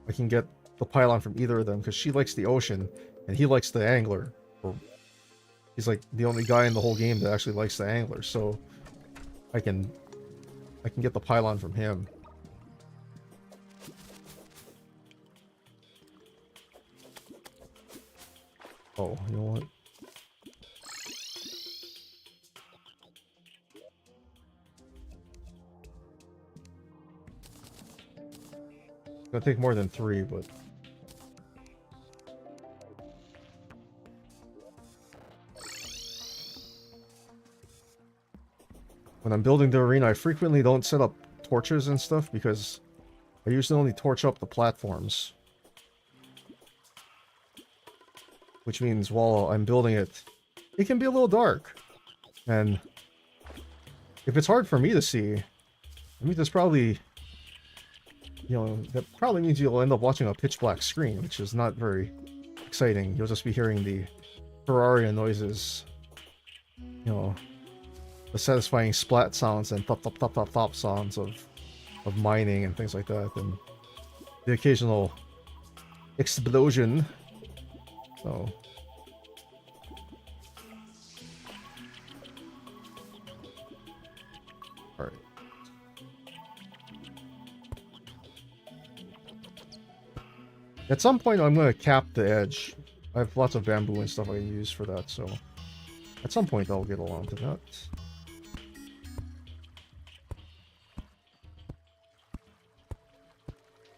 I can get the pylon from either of them, because she likes the ocean and he likes the angler. Or he's like the only guy in the whole game that actually likes the angler, so I can get the pylon from him. Oh, you know what? It's gonna take more than 3, but when I'm building the arena, I frequently don't set up torches and stuff because I usually only torch up the platforms. Which means while I'm building it, it can be a little dark. And if it's hard for me to see, I mean, there's probably, you know, that probably means you'll end up watching a pitch black screen, which is not very exciting. You'll just be hearing the Terraria noises, you know, the satisfying splat sounds and thop thop thop thop thop sounds of mining and things like that, and the occasional explosion. So all right. At some point I'm going to cap the edge. I have lots of bamboo and stuff I can use for that, so at some point I'll get along to that.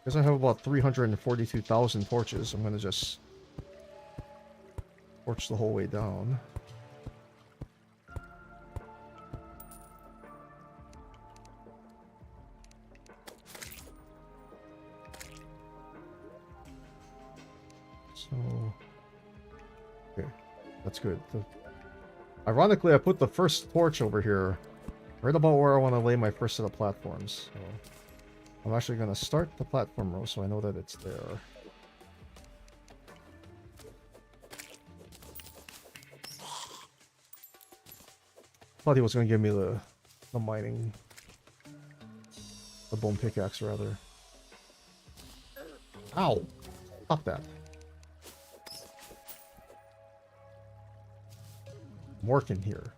Because I have about 342,000 torches, I'm going to just torch the whole way down. So, okay, that's good. Ironically, I put the first torch over here, right about where I want to lay my first set of platforms. So I'm actually going to start the platform row so I know that it's there. Thought he was going to give me the mining, the bone pickaxe rather. Ow! Stop that. I'm working here.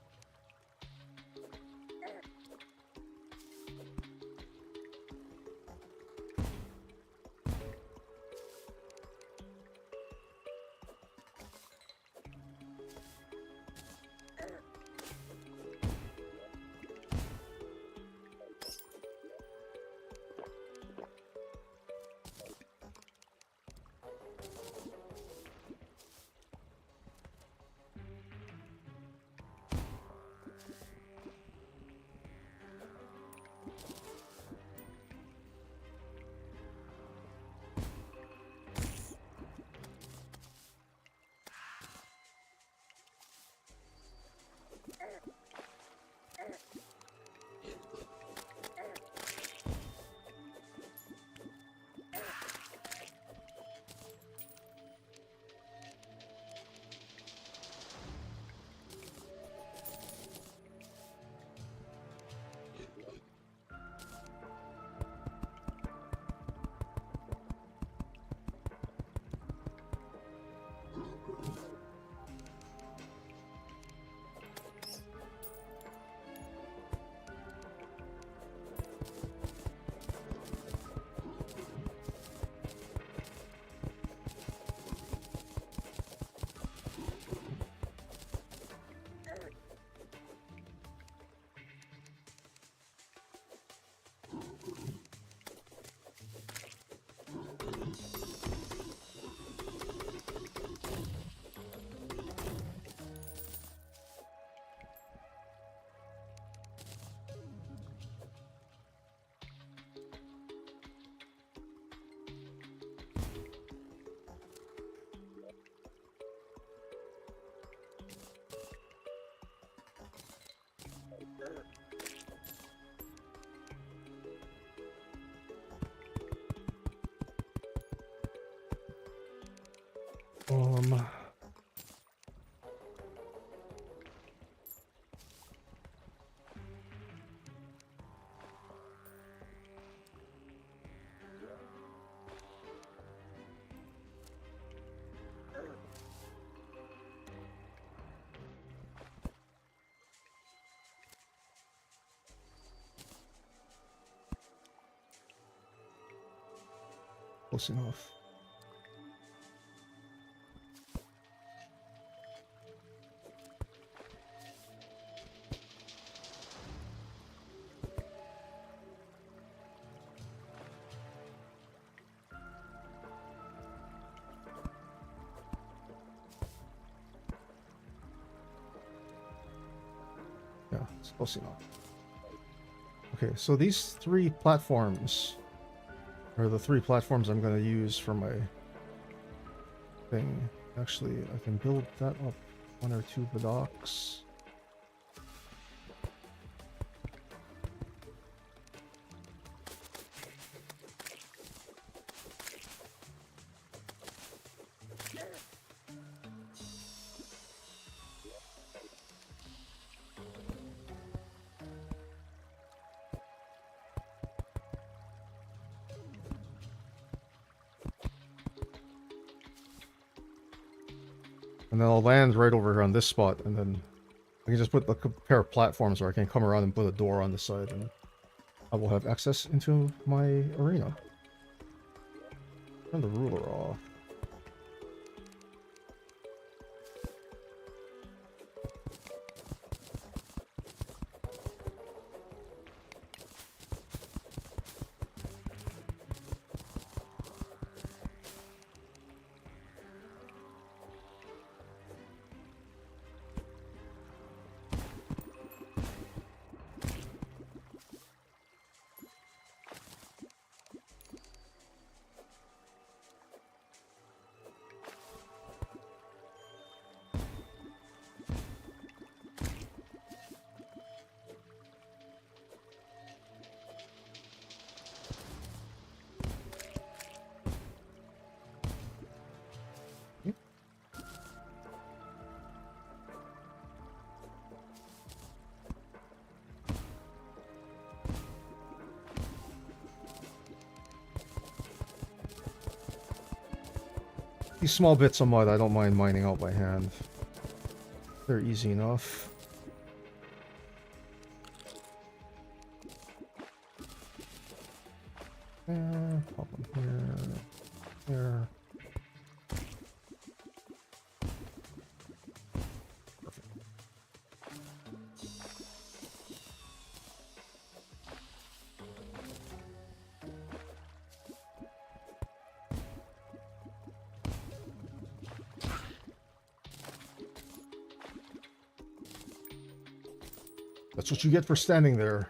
Um, close enough. Yeah, it's close enough. Okay, so these 3 platforms are the 3 platforms I'm going to use for my thing. Actually, I can build that up 1 or 2 buttocks. And then I'll land right over here on this spot, and then I can just put a pair of platforms where I can come around and put a door on the side, and I will have access into my arena. Turn the ruler off. These small bits of mud I don't mind mining out by hand. They're easy enough. Pop them here, there. Perfect. That's what you get for standing there.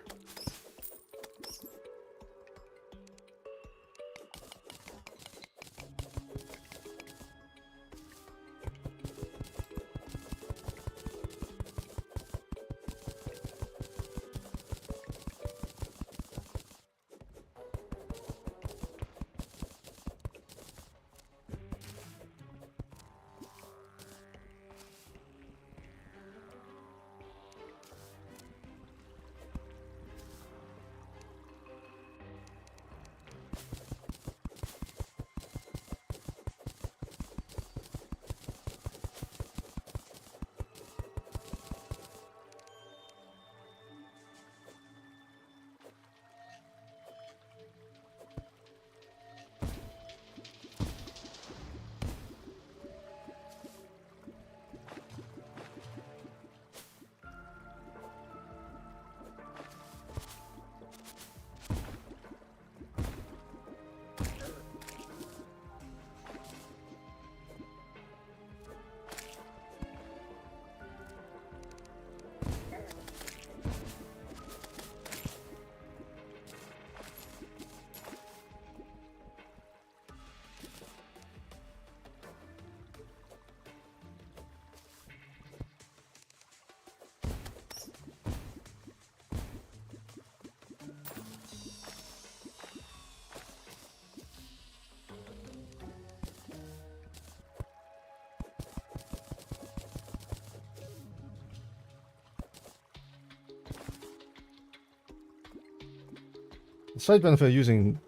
The side benefit of using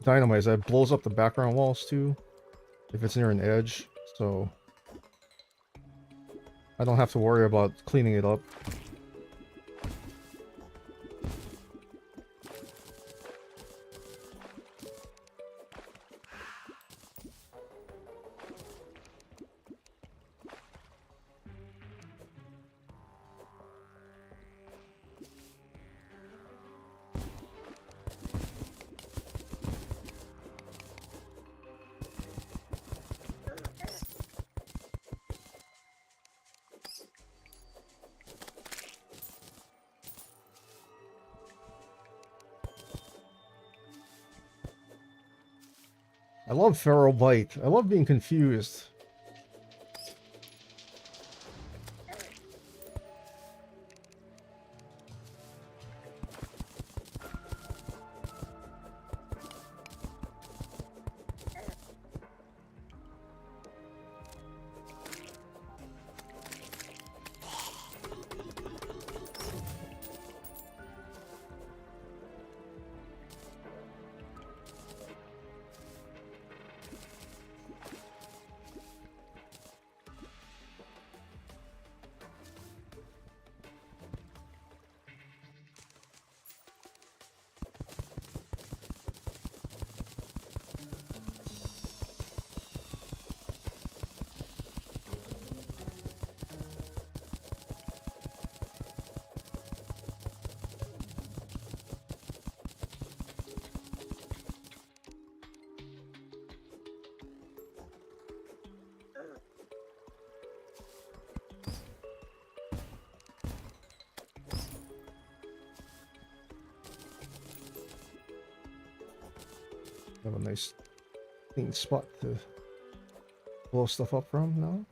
dynamite is that it blows up the background walls too, if it's near an edge, so I don't have to worry about cleaning it up. I love Feral Bite. I love being confused. Have a nice clean spot to blow stuff up from now.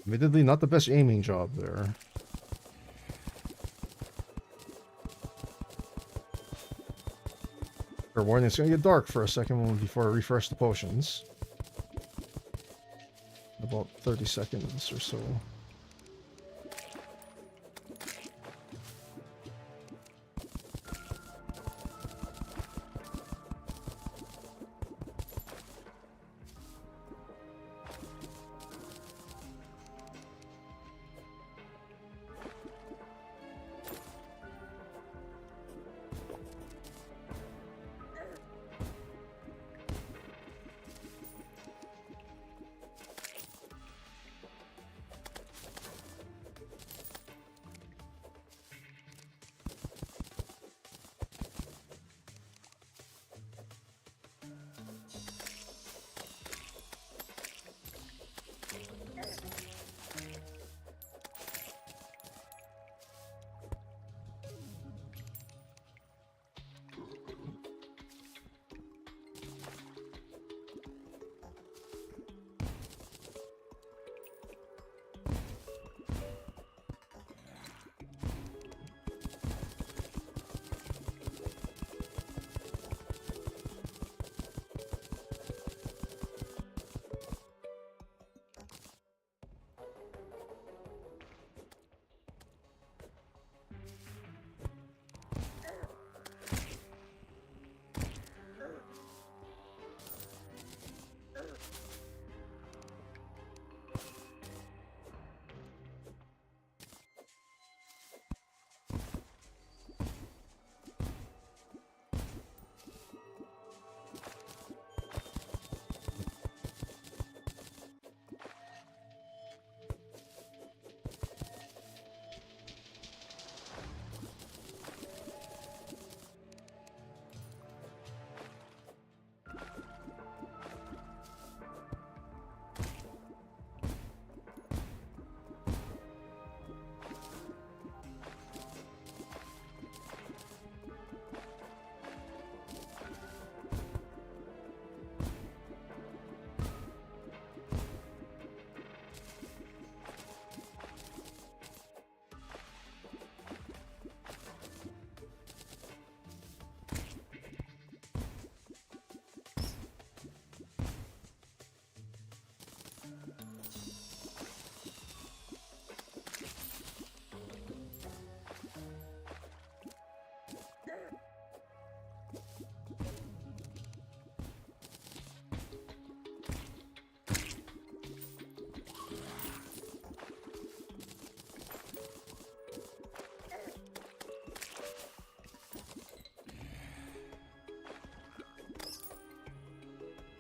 Admittedly, not the best aiming job there. Fair warning, it's gonna get dark for a second before I refresh the potions. About 30 seconds or so.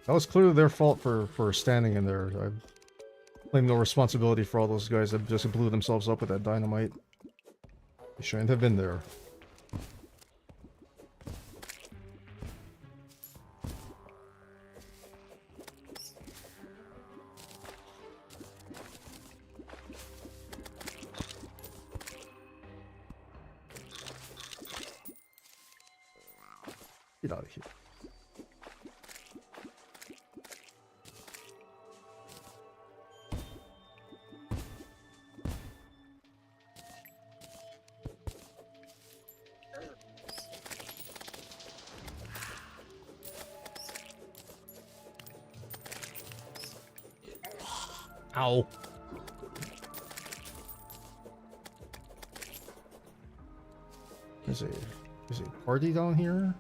That was clearly their fault for standing in there. I claim no responsibility for all those guys that just blew themselves up with that dynamite. They shouldn't have been there. Get out of here. Ow. There's a party down here?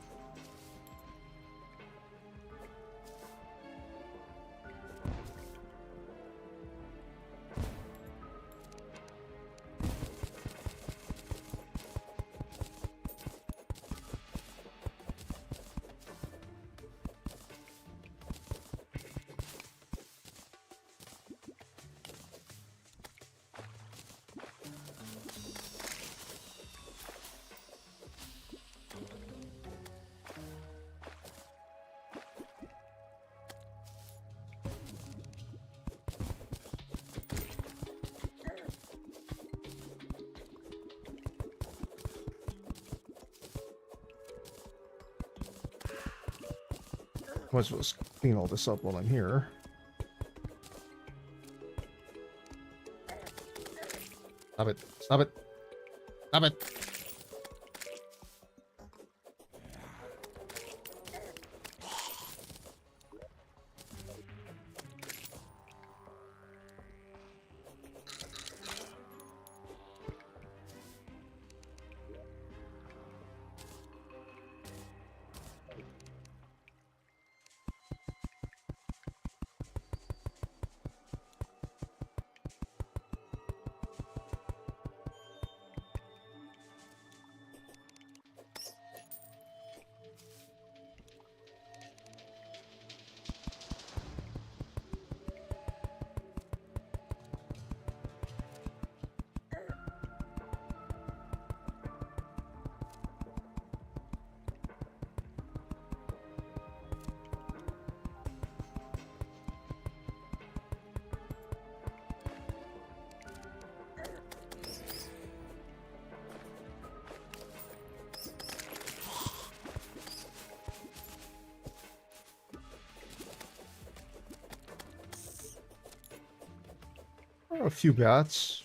Might as well clean all this up while I'm here. Stop it. Stop it. Stop it. A few bats.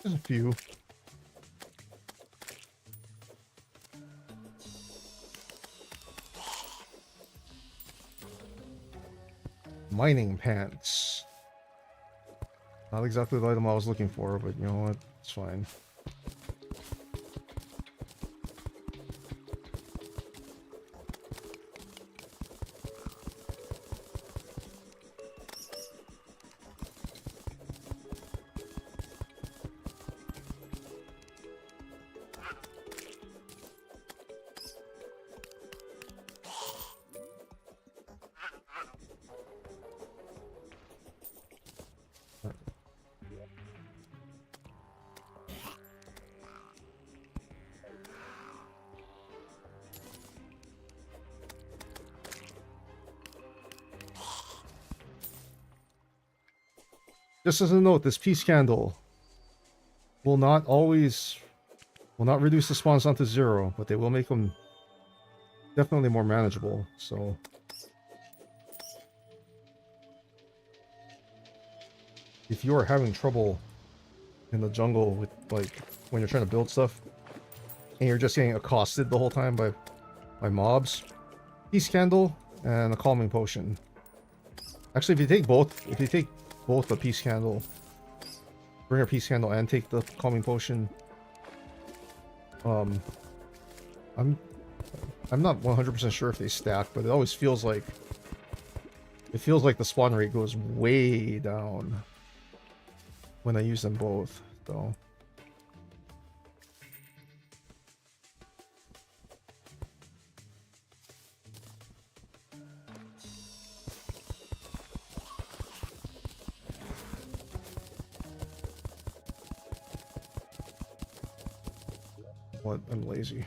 Just a few. Mining pants. Not exactly the item I was looking for, but you know what? It's fine. Just as a note, this peace candle will not reduce the spawns down to 0, but they will make them definitely more manageable. So if you are having trouble in the jungle with, like, when you're trying to build stuff and you're just getting accosted the whole time by mobs, peace candle and a calming potion. Actually, if you take both the peace candle, bring a peace candle and take the calming potion, I'm not 100% sure if they stack, but it always feels like the spawn rate goes way down when I use them both, though. What? I'm lazy.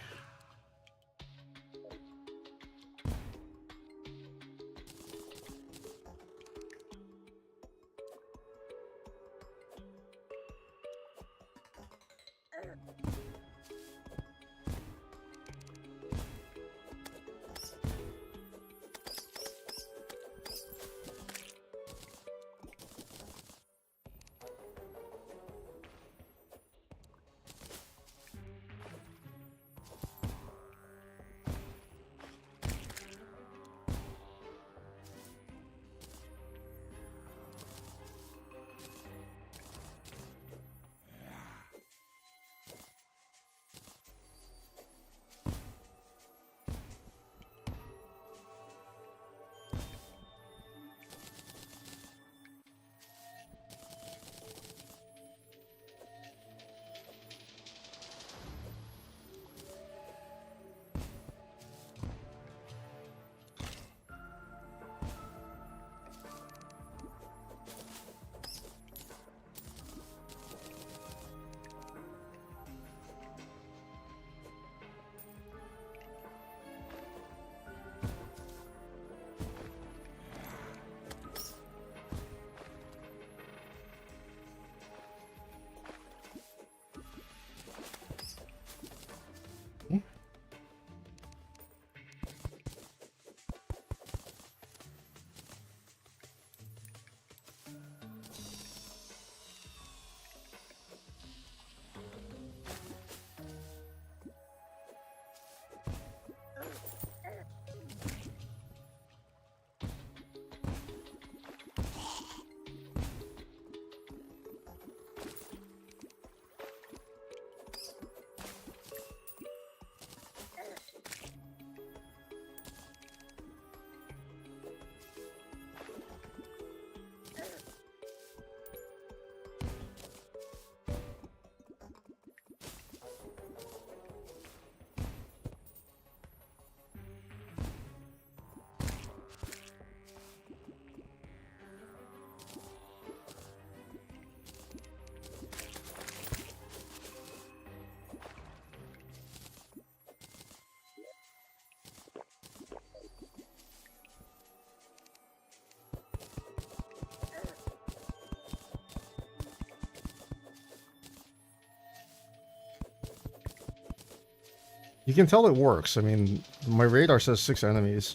You can tell it works. I mean, my radar says 6 enemies.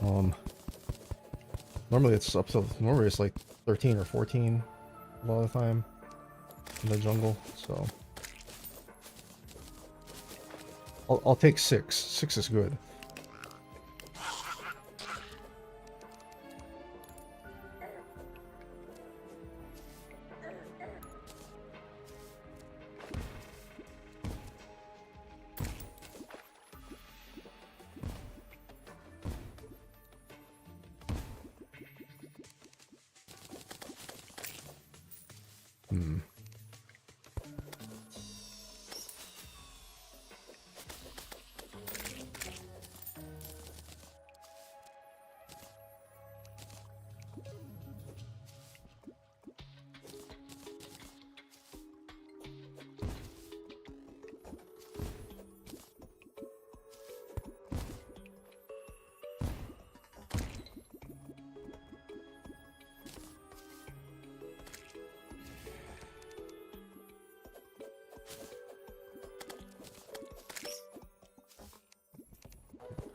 Normally it's up to, normally it's like 13 or 14 a lot of the time in the jungle, so. I'll take 6. 6 is good.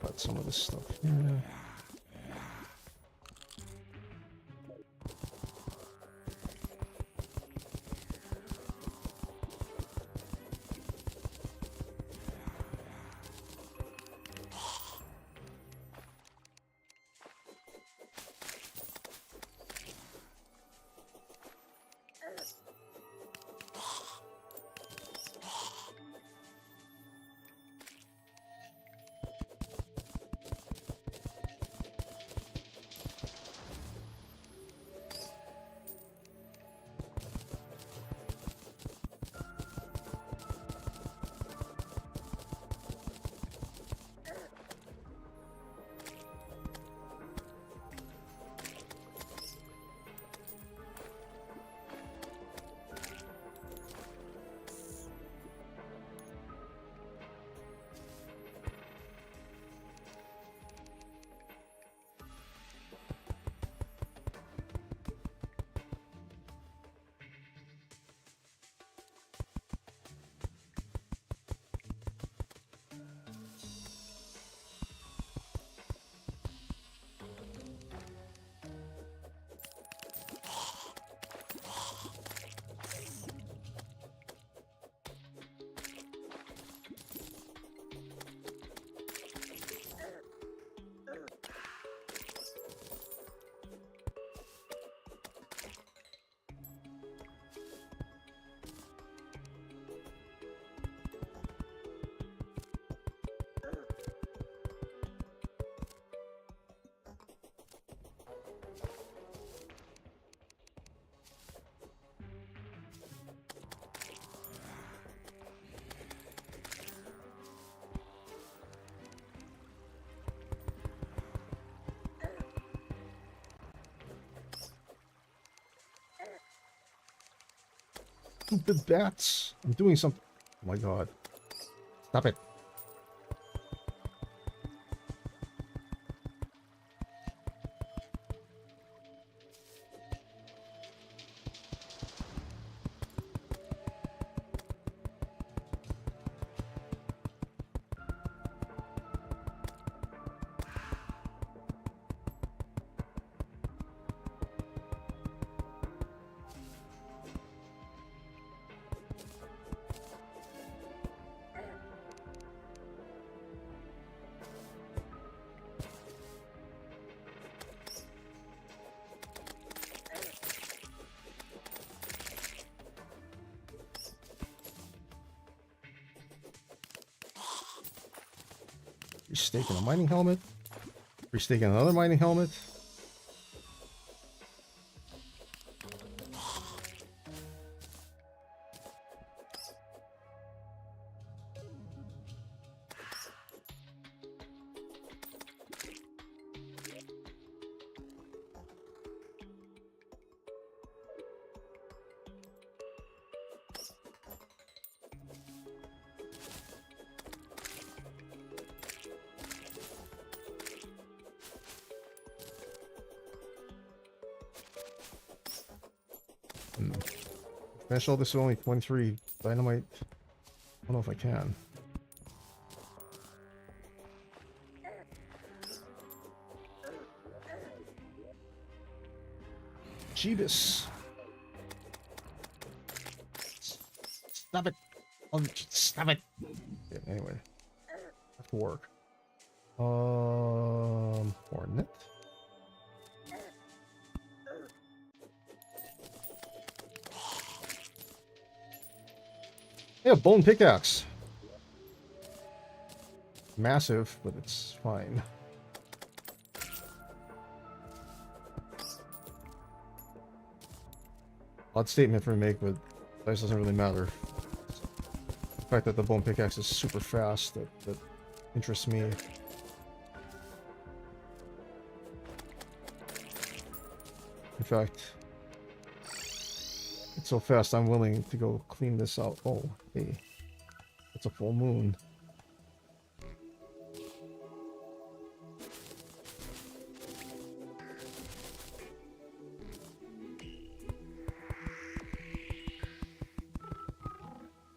Got some of this stuff here. Stupid bats. I'm doing something. Oh my god. Stop it. Restaking a mining helmet. Restaking another mining helmet. Finish all this with only 23 dynamite. I don't know if I can. Jeebus. Stop it. Oh, stop it. Yeah, anyway. Have to work. Hornet. Yeah, bone pickaxe. Massive, but it's fine. Odd statement for me to make, but size doesn't really matter. The fact that the bone pickaxe is super fast, that interests me. In fact, it's so fast I'm willing to go clean this out. Oh, hey. It's a full moon.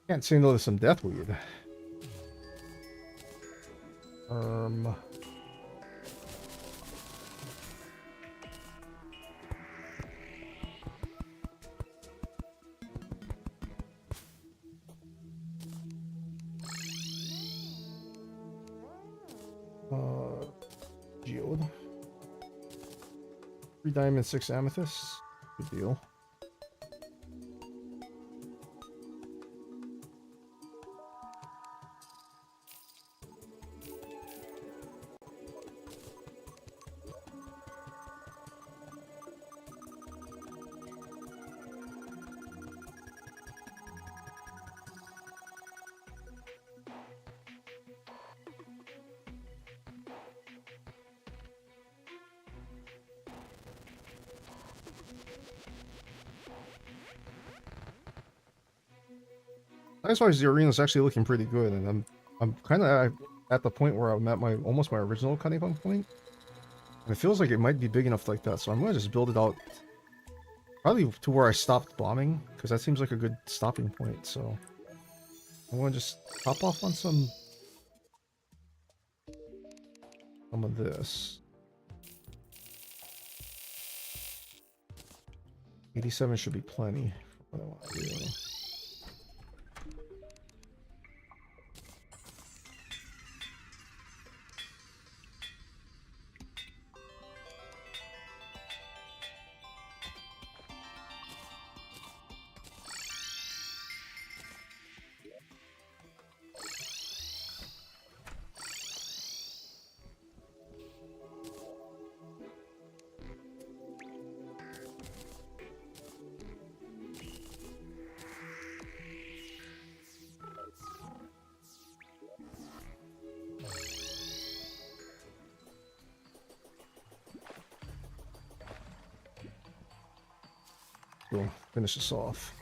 Can't say no to some deathweed. Geode. 3 diamonds, 6 amethysts. Good deal. Size-wise, the arena is actually looking pretty good, and I'm kind of at the point where I'm at my almost my original cutting point, and it feels like it might be big enough like that. So I'm gonna just build it out, probably to where I stopped bombing, because that seems like a good stopping point. So I'm gonna just top off on some of this. 87 should be plenty for what I want to do. We'll finish this off.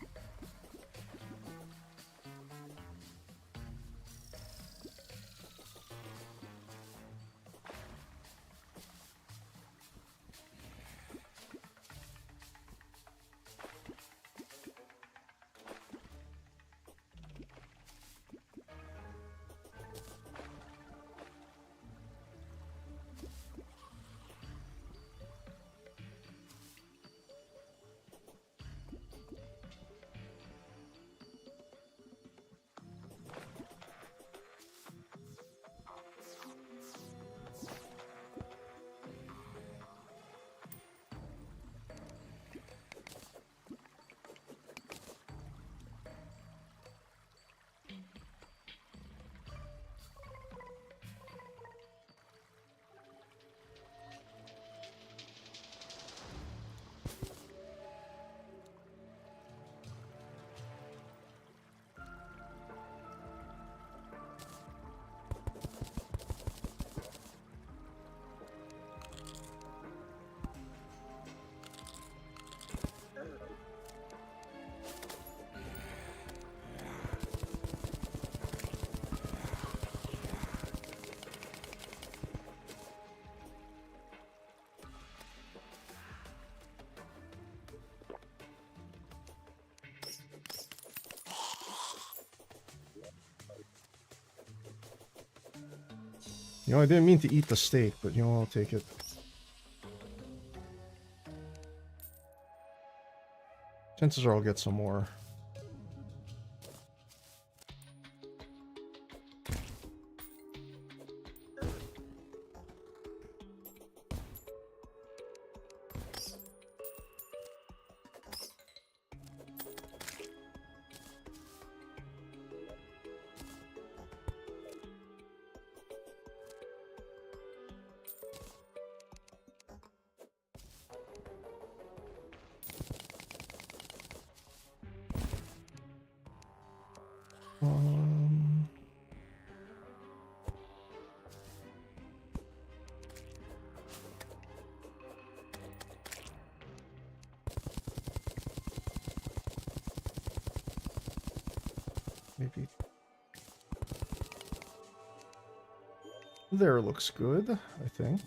You know, I didn't mean to eat the steak, but you know, I'll take it. Chances are I'll get some more. Maybe there looks good, I think.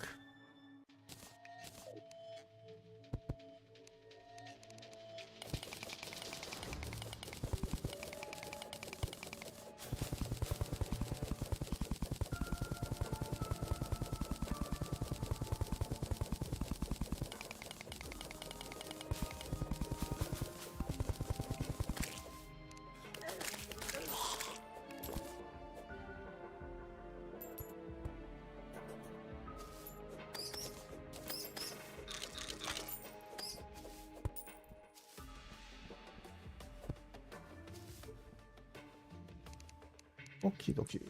Okie dokie.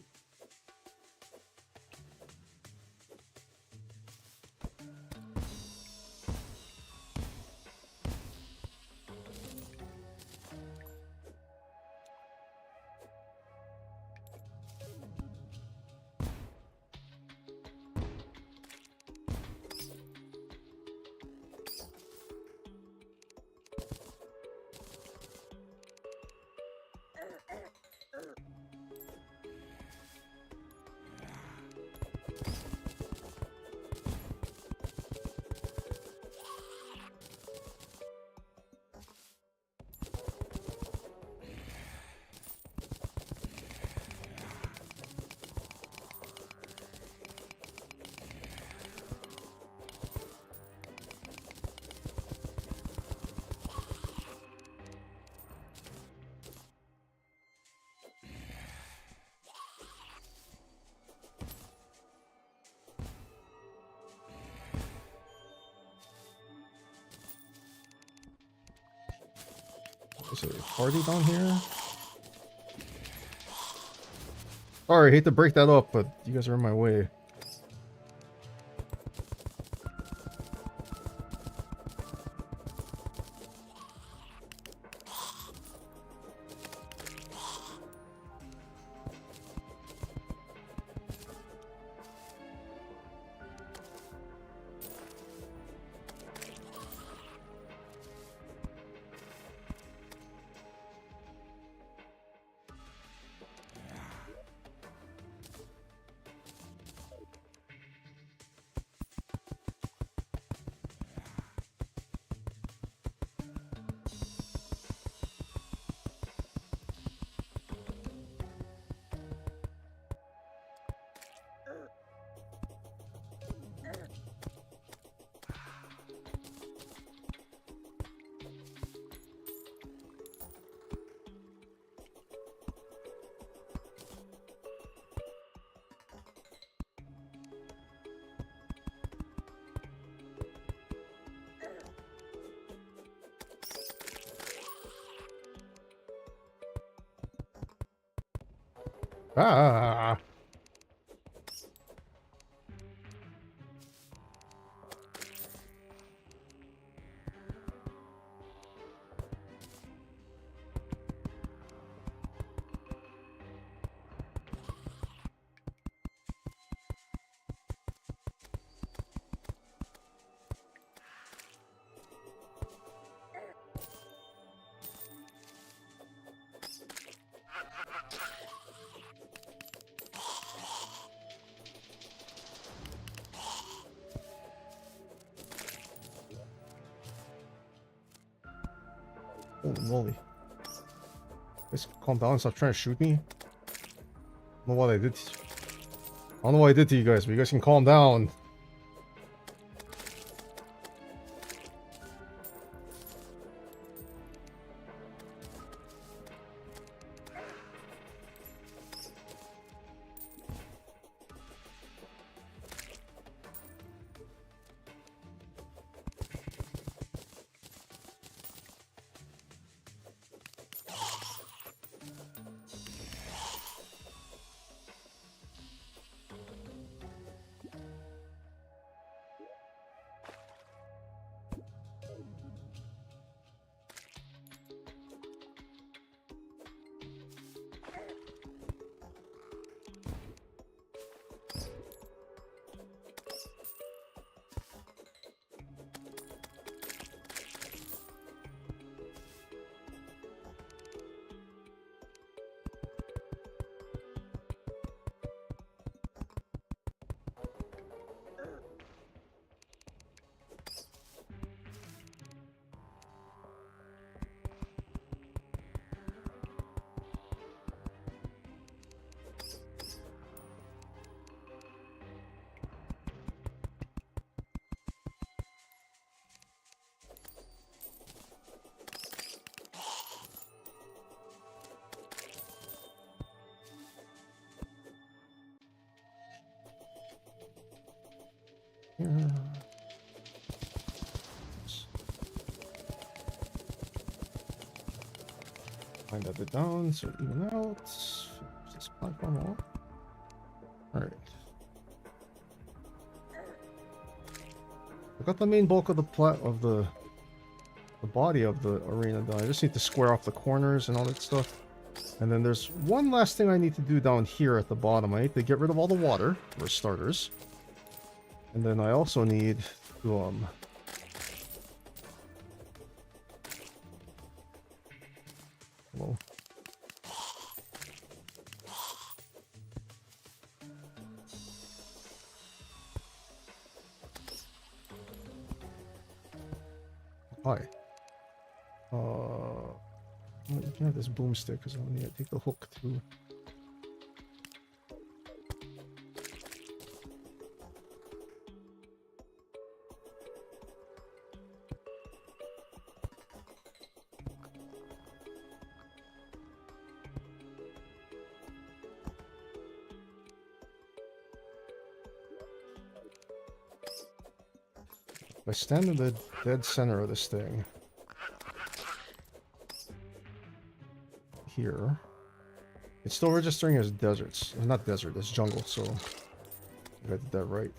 Is there a party down here? Sorry, I hate to break that up, but you guys are in my way. Ah! Holy moly. Just calm down and stop trying to shoot me. I don't know what I did. don't know what I did to you guys, but you guys can calm down. Here. Find that bit down, so even out. This platform off. Alright. I got the main bulk of the body of the arena done. I just need to square off the corners and all that stuff. And then there's one last thing I need to do down here at the bottom. I need to get rid of all the water, for starters. And then I also need to, Hello. Hi. You can have this boomstick because I need to take the hook too. If I stand in the dead center of this thing, here, it's still registering as deserts. It's not desert, it's jungle, so I did that right.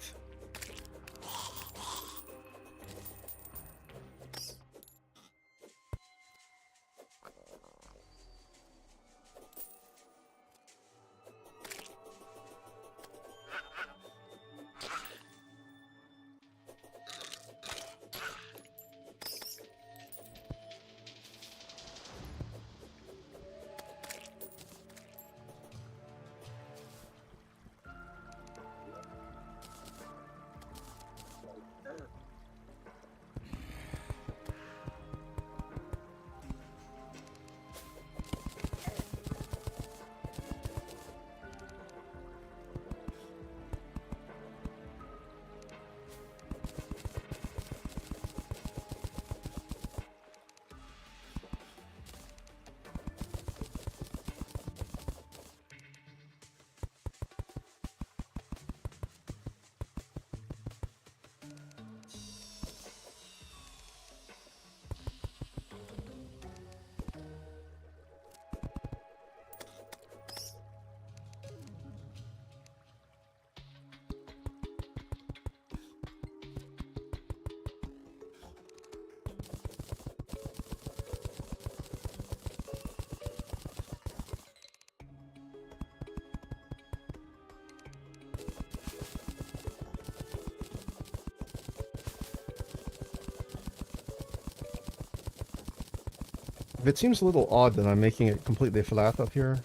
It seems a little odd that I'm making it completely flat up here.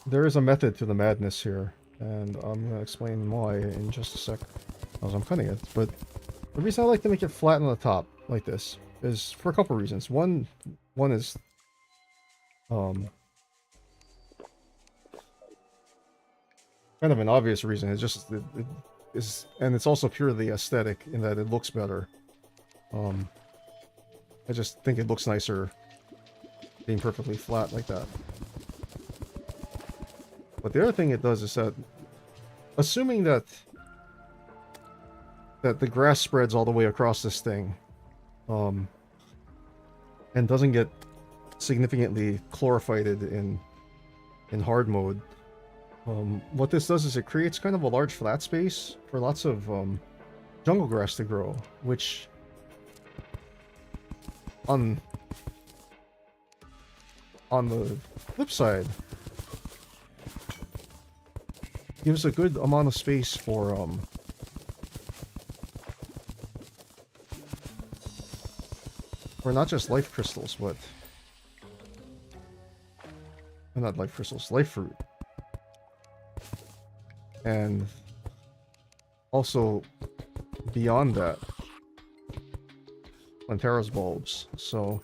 There is a method to the madness here, and I'm going to explain why in just a sec as I'm cutting it. But the reason I like to make it flat on the top, like this, is for a couple reasons. One is, kind of an obvious reason. It's just it is, and it's also purely aesthetic in that it looks better. Um, I just think it looks nicer being perfectly flat like that. But the other thing it does is that, assuming that the grass spreads all the way across this thing, and doesn't get significantly chlorophyted in hard mode, what this does is it creates kind of a large flat space for lots of jungle grass to grow, which on the flip side gives a good amount of space for not just life crystals, but not life crystals, life fruit. And also beyond that, Plantera's bulbs. So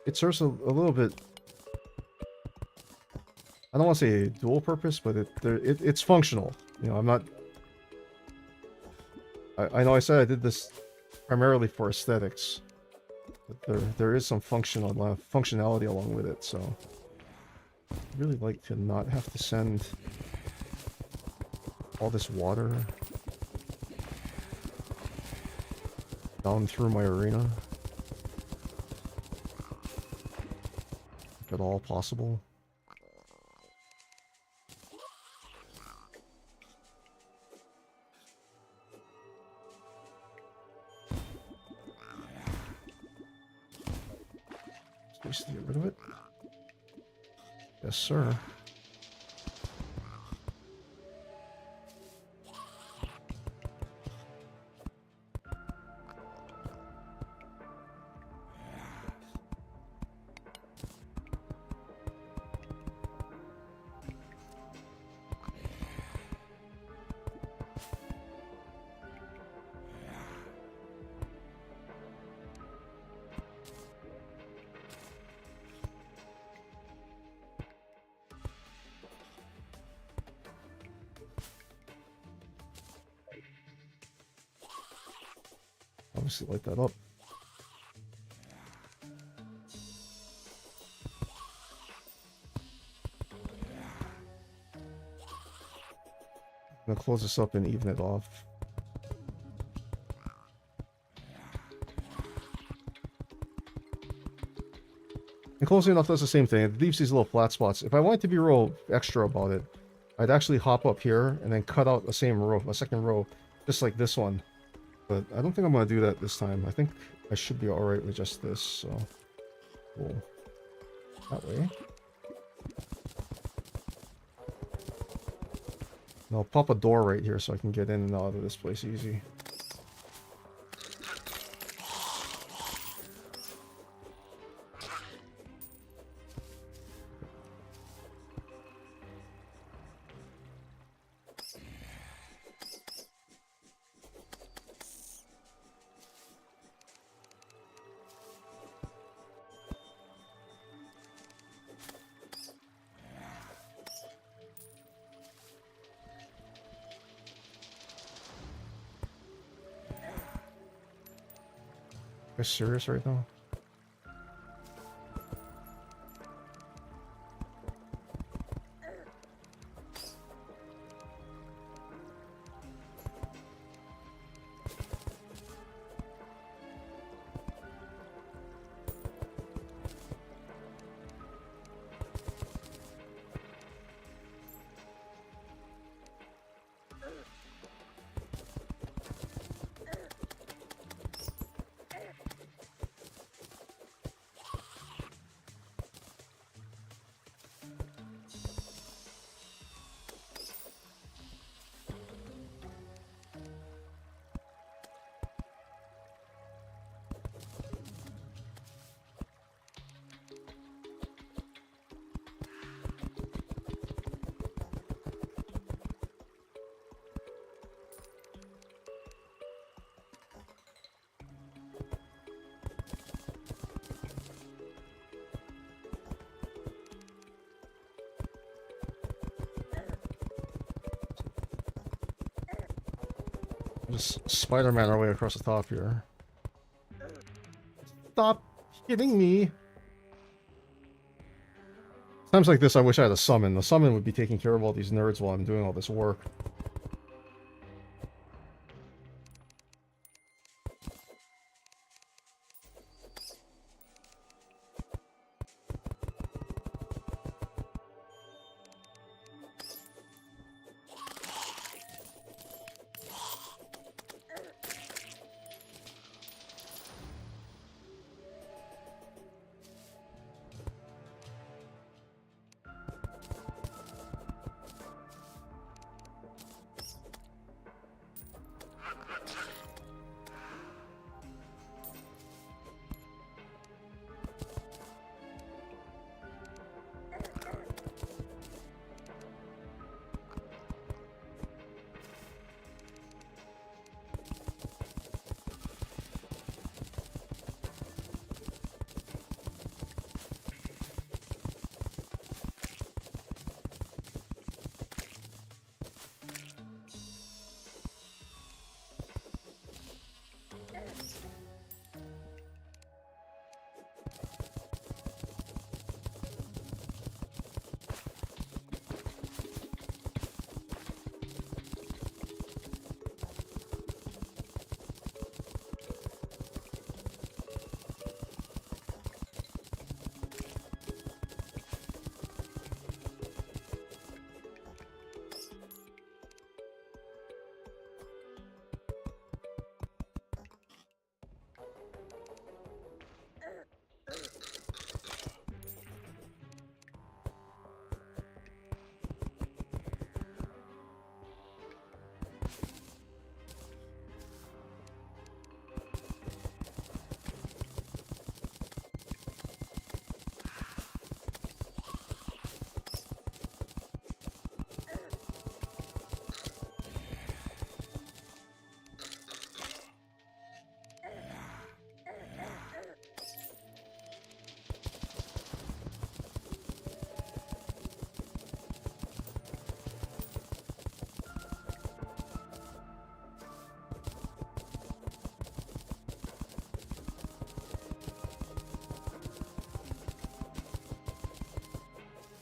it serves a little bit, I don't want to say dual purpose, but it's functional. You know, I'm not, I know I said I did this primarily for aesthetics, but there is some functionality along with it, so I'd really like to not have to send all this water down through my arena, if at all possible. Just to get rid of it. Yes, sir. Obviously light that up. I'm gonna close this up and even it off. And closing it off does the same thing. It leaves these little flat spots. If I wanted to be real extra about it, I'd actually hop up here and then cut out the same row, a second row, just like this one. But I don't think I'm going to do that this time. I think I should be alright with just this, so cool. That way. And I'll pop a door right here so I can get in and out of this place easy. Are you serious right now? Just Spider-Man our way across the top here. Stop hitting me! Times like this, I wish I had a summon. The summon would be taking care of all these nerds while I'm doing all this work.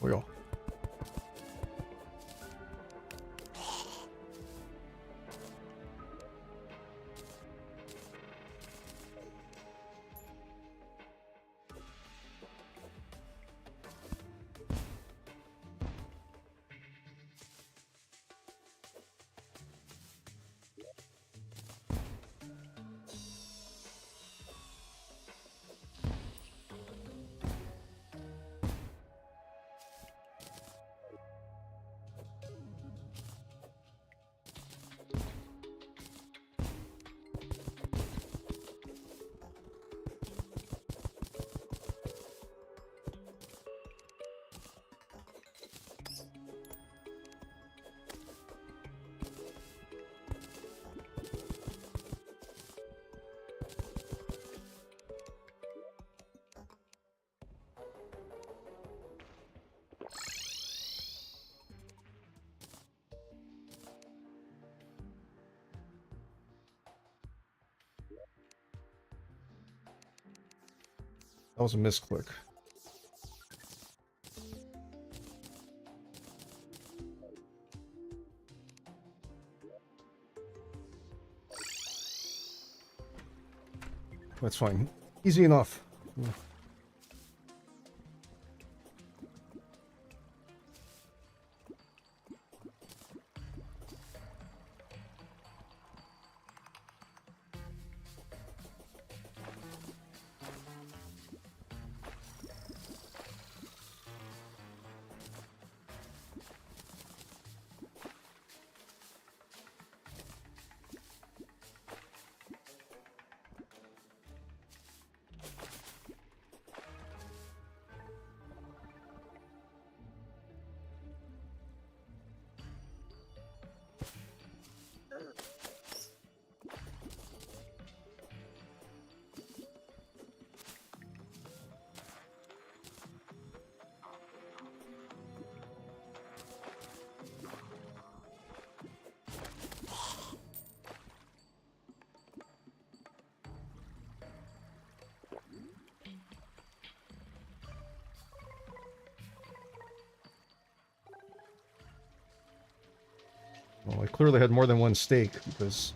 We go. That was a misclick. That's fine. Easy enough. Well, I clearly had more than one steak because...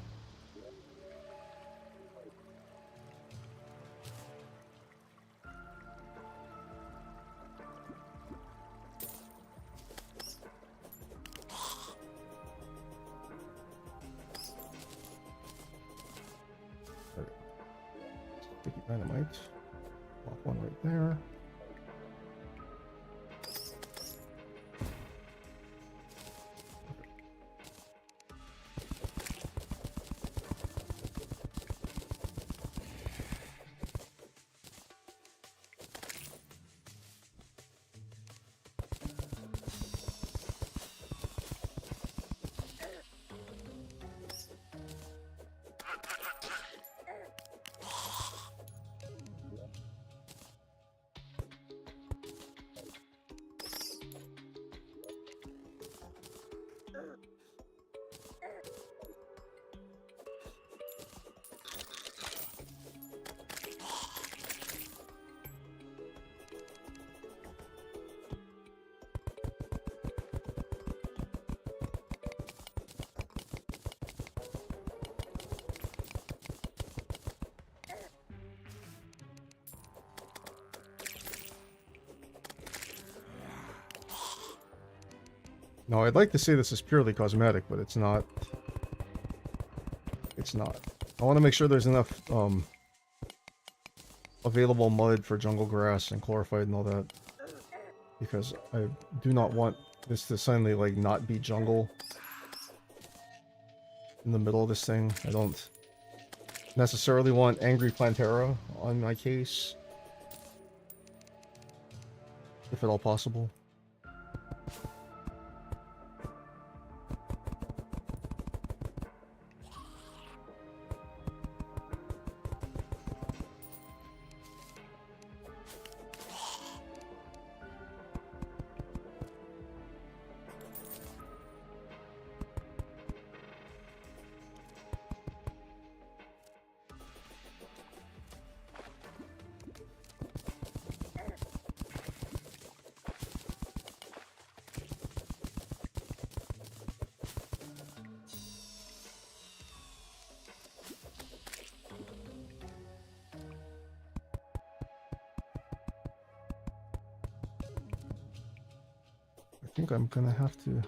Sticky dynamite. Pop one right there. No, I'd like to say this is purely cosmetic, but it's not. It's not. I want to make sure there's enough available mud for jungle grass and chlorophyte and all that. Because I do not want this to suddenly, like, not be jungle in the middle of this thing. I don't necessarily want angry Plantera on my case. If at all possible. I think I'm gonna have to...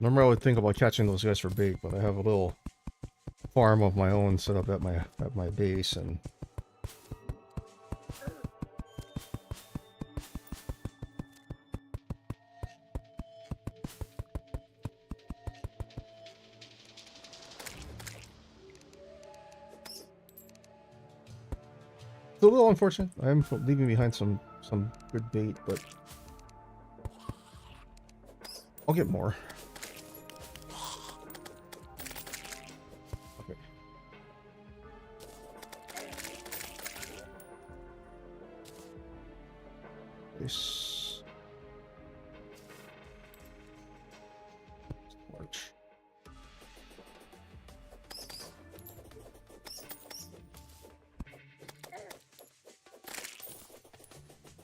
Normally I would think about catching those guys for bait, but I have a little farm of my own set up at my base, and it's a little unfortunate. I am leaving behind some good bait, but I'll get more. This torch.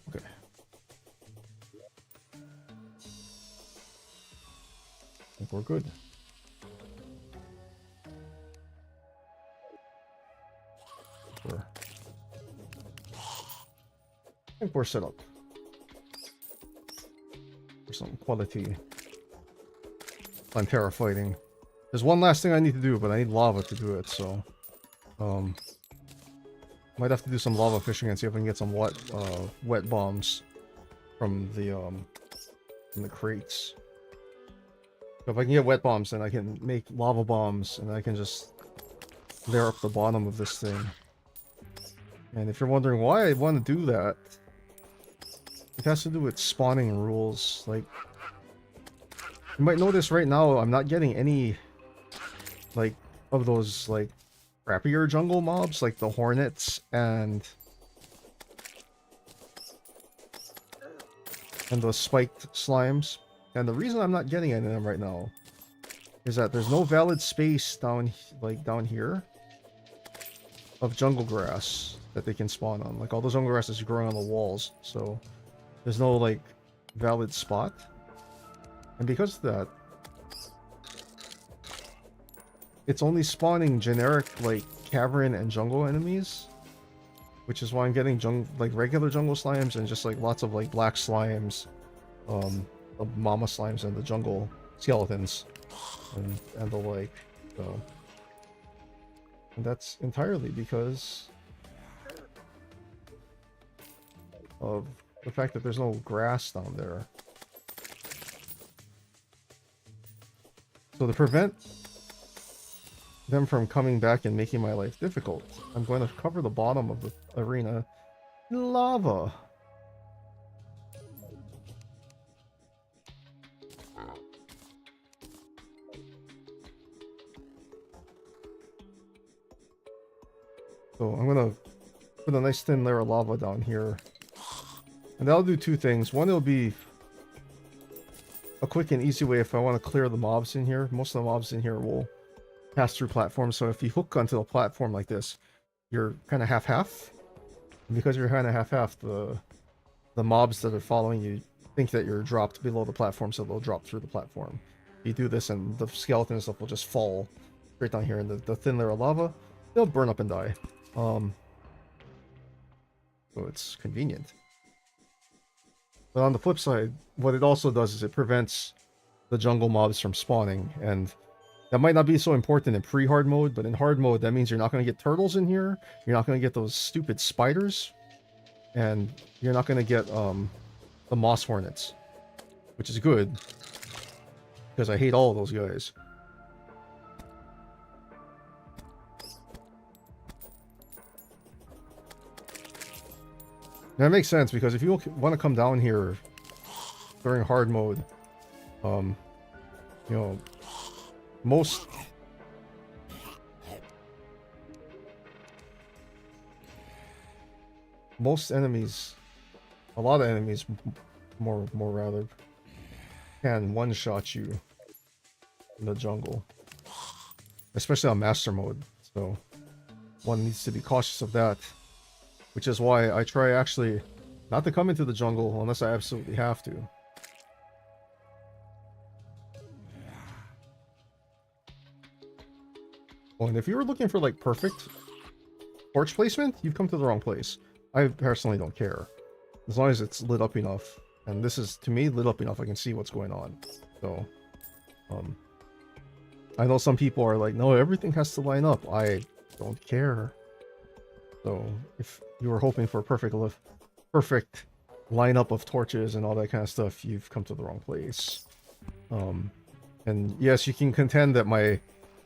Okay. I think we're good. I think we're set up. Some quality Plantera fighting. There's one last thing I need to do, but I need lava to do it, so might have to do some lava fishing and see if I can get some wet bombs from the crates. If I can get wet bombs, then I can make lava bombs, and I can just layer up the bottom of this thing. And if you're wondering why I want to do that, it has to do with spawning rules. Like, you might notice right now I'm not getting any, like, of those, like, crappier jungle mobs, like the hornets and the spiked slimes. And the reason I'm not getting any of them right now is that there's no valid space down here of jungle grass that they can spawn on. Like, all those jungle grass is growing on the walls, so there's no, like, valid spot. And because of that, it's only spawning generic, like, cavern and jungle enemies, which is why I'm getting regular jungle slimes and just, like, lots of, like, black slimes, the mama slimes and the jungle skeletons and the like. So, and that's entirely because of the fact that there's no grass down there. So to prevent them from coming back and making my life difficult, I'm going to cover the bottom of the arena in lava. So I'm going to put a nice thin layer of lava down here. And that'll do two things. One, it'll be a quick and easy way if I want to clear the mobs in here. Most of the mobs in here will pass through platforms, so if you hook onto a platform like this, you're kind of half-half. And because you're kind of half-half, the mobs that are following you think that you're dropped below the platform, so they'll drop through the platform. You do this and the skeleton and stuff will just fall straight down here in the thin layer of lava. They'll burn up and die. So it's convenient. But on the flip side, what it also does is it prevents the jungle mobs from spawning, and that might not be so important in pre-hard mode, but in hard mode, that means you're not going to get turtles in here, you're not going to get those stupid spiders, and you're not going to get the moss hornets, which is good, because I hate all of those guys. That makes sense, because if you want to come down here during hard mode, you know, most enemies, a lot of enemies, more rather, can one-shot you in the jungle, especially on master mode. So one needs to be cautious of that. Which is why I try actually not to come into the jungle unless I absolutely have to. Oh, and if you were looking for like perfect torch placement, you've come to the wrong place. I personally don't care. As long as it's lit up enough. And this is, to me, lit up enough I can see what's going on. So, I know some people are like, no, everything has to line up. I don't care. So, if you were hoping for a perfect lineup of torches and all that kind of stuff, you've come to the wrong place. And yes, you can contend that my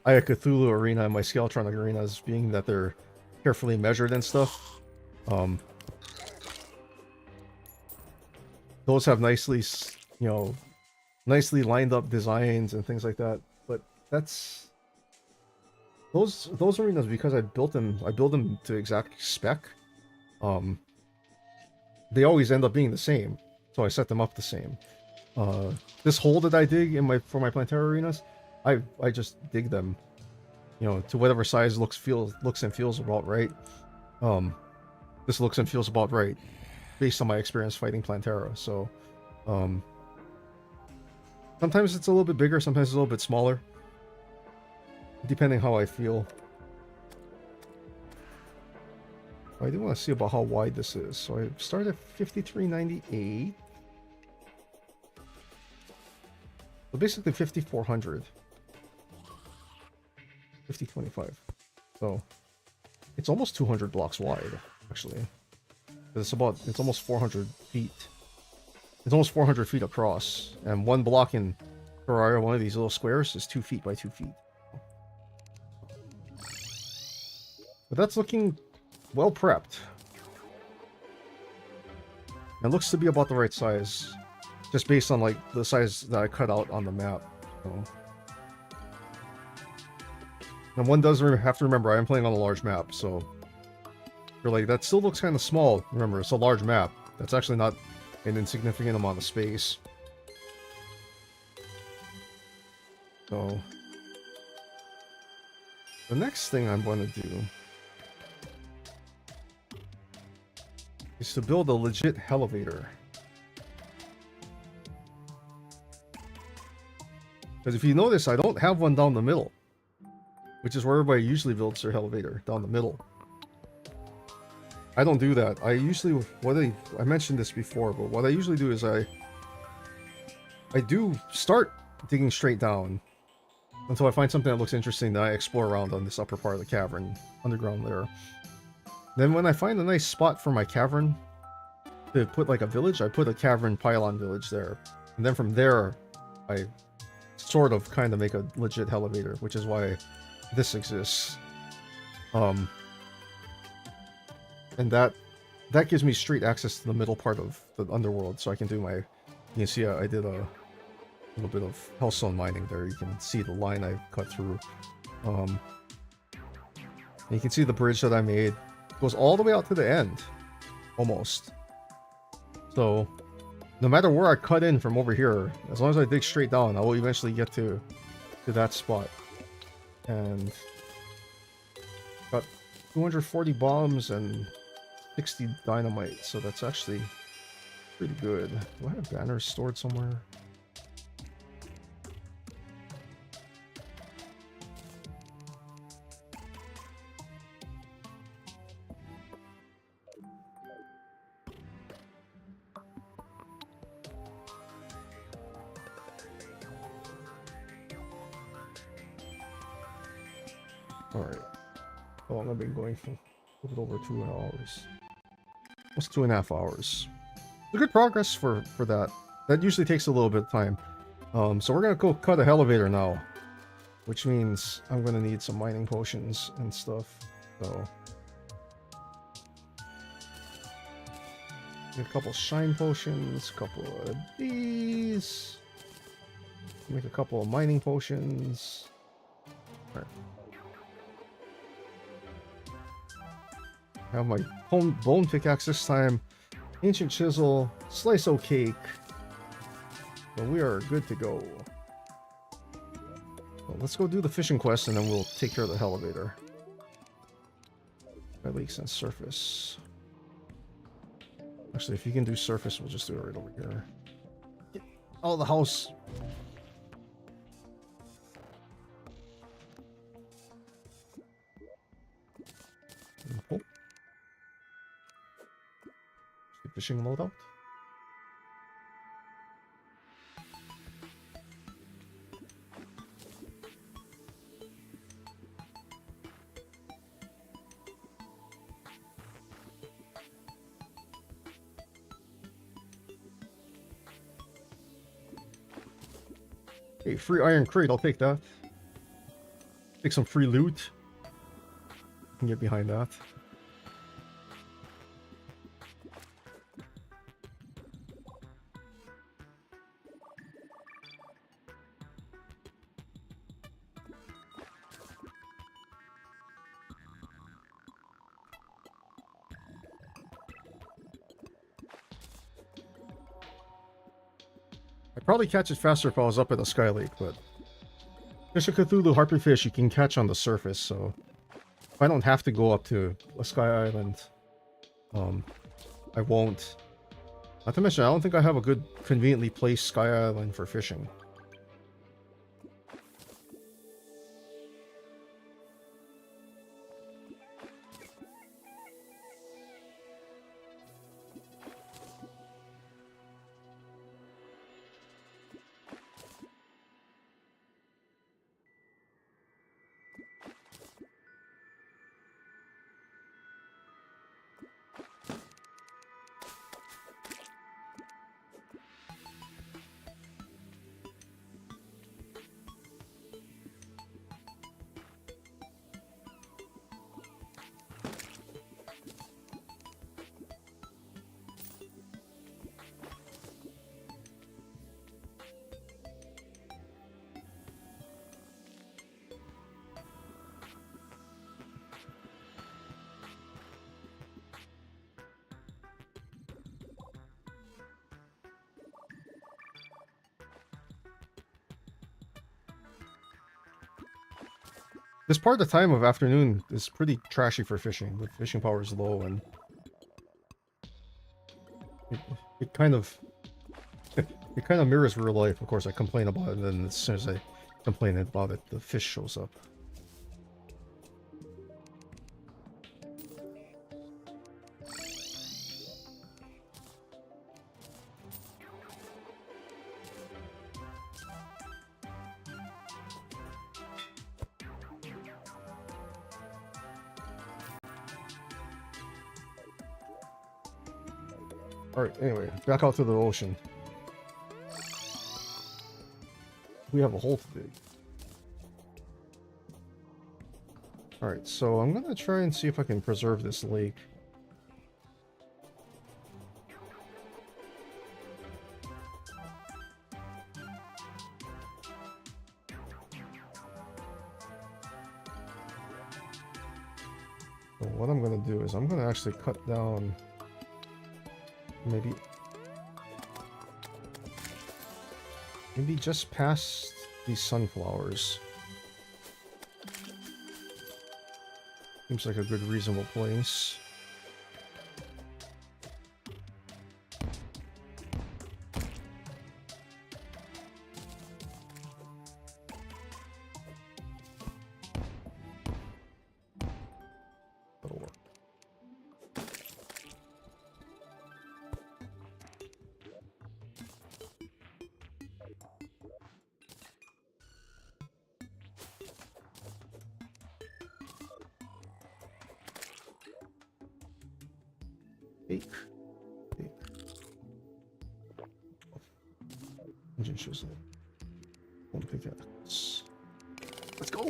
Aya Cthulhu arena and my Skeletronic arenas, being that they're carefully measured and stuff, those have nicely, you know, nicely lined up designs and things like that. But that's... Those arenas, because I build them to exact spec, they always end up being the same, so I set them up the same. This hole that I dig in for my Plantera arenas, I just dig them, you know, to whatever size looks and feels about right. This looks and feels about right, based on my experience fighting Plantera. So, sometimes it's a little bit bigger, sometimes it's a little bit smaller, depending how I feel. I do want to see about how wide this is. So I started at 5398. So basically 5400. 5025. So it's almost 200 blocks wide, actually. It's almost 400 feet. It's almost 400 feet across. And one block in Terraria, one of these little squares, is 2 feet by 2 feet. But that's looking well prepped. It looks to be about the right size, just based on like the size that I cut out on the map. So. And one does have to remember I am playing on a large map, so you're like, that still looks kind of small. Remember, it's a large map. That's actually not an insignificant amount of space. So the next thing I'm going to do is to build a legit elevator. Because if you notice, I don't have one down the middle, which is where everybody usually builds their elevator, down the middle. I don't do that. I usually, I mentioned this before, but what I usually do is I do start digging straight down until I find something that looks interesting that I explore around on this upper part of the cavern, underground there. Then when I find a nice spot for my cavern to put like a village, I put a cavern pylon village there. And then from there, I sort of kind of make a legit elevator, which is why this exists. And that gives me street access to the middle part of the underworld, so I can do my... You can see I did a little bit of hellstone mining there. You can see the line I cut through. You can see the bridge that I made. It goes all the way out to the end. Almost. So, no matter where I cut in from over here, as long as I dig straight down, I will eventually get to that spot. And got 240 bombs and 60 dynamite, so that's actually pretty good. Do I have banners stored somewhere? Alright. How long have I been going for? A little bit over 2 hours. Almost 2.5 hours. Good progress for that. That usually takes a little bit of time. So we're gonna go cut a elevator now, which means I'm gonna need some mining potions and stuff. So get a couple shine potions, a couple of these. Make a couple of mining potions. All right. Have my bone pickaxe this time. Ancient chisel, slice o' cake. So we are good to go. Well, let's go do the fishing quest and then we'll take care of the elevator. At least on surface. Actually, if you can do surface, we'll just do it right over here. Oh, the house. Oh. Fishing loadout. Hey, free iron crate, I'll take that. Take some free loot. I can get behind that. Probably catch it faster if I was up at the Sky Lake, but Fish of Cthulhu Harpy Fish you can catch on the surface, so if I don't have to go up to a Sky Island, I won't. Not to mention, I don't think I have a good, conveniently placed Sky Island for fishing. This part of the time of afternoon is pretty trashy for fishing. The fishing power is low, and it, it kind of it kind of mirrors real life. Of course, I complain about it, and then as soon as I complain about it, the fish shows up. Alright, anyway, back out to the ocean. We have a hole to dig. Alright, so I'm gonna try and see if I can preserve this lake. So what I'm gonna do is I'm gonna actually cut down maybe just past these sunflowers. Seems like a good reasonable place. That'll work. Cake. Engine chisel. One pickaxe. Let's go!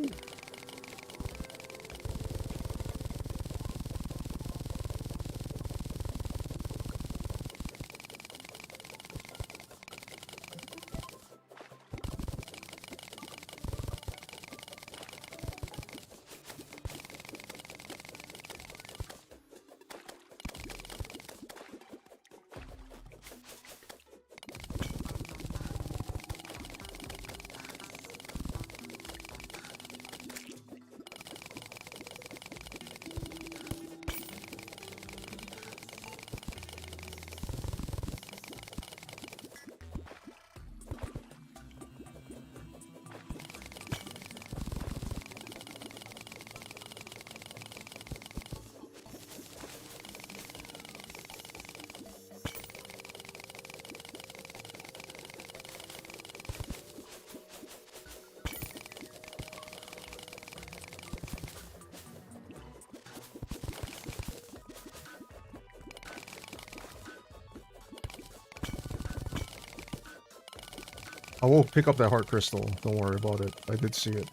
I will pick up that heart crystal. Don't worry about it. I did see it.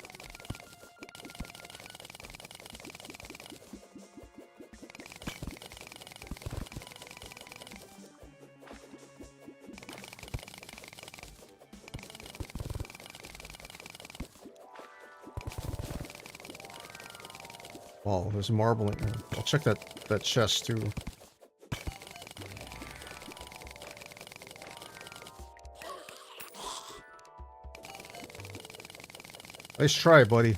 Wow, there's marble in there. I'll check that chest too. Nice try, buddy.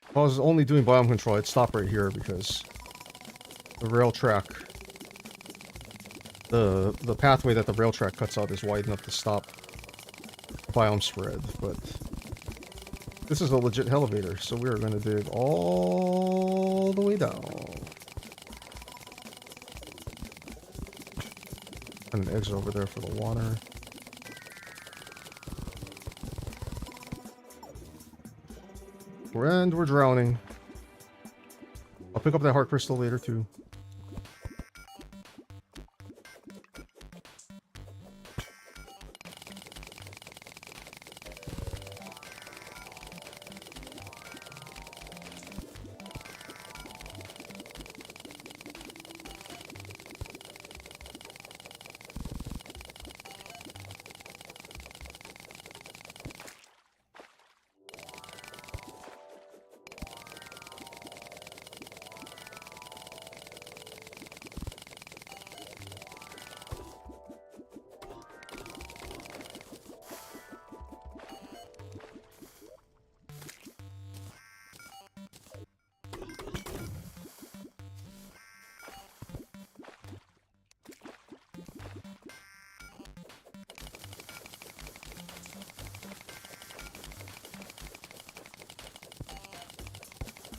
If I was only doing biome control, I'd stop right here because the rail track, the pathway that the rail track cuts out is wide enough to stop biome spread, but this is a legit elevator, so we are going to dig all the way down. And an exit over there for the water. And we're drowning. I'll pick up that heart crystal later too.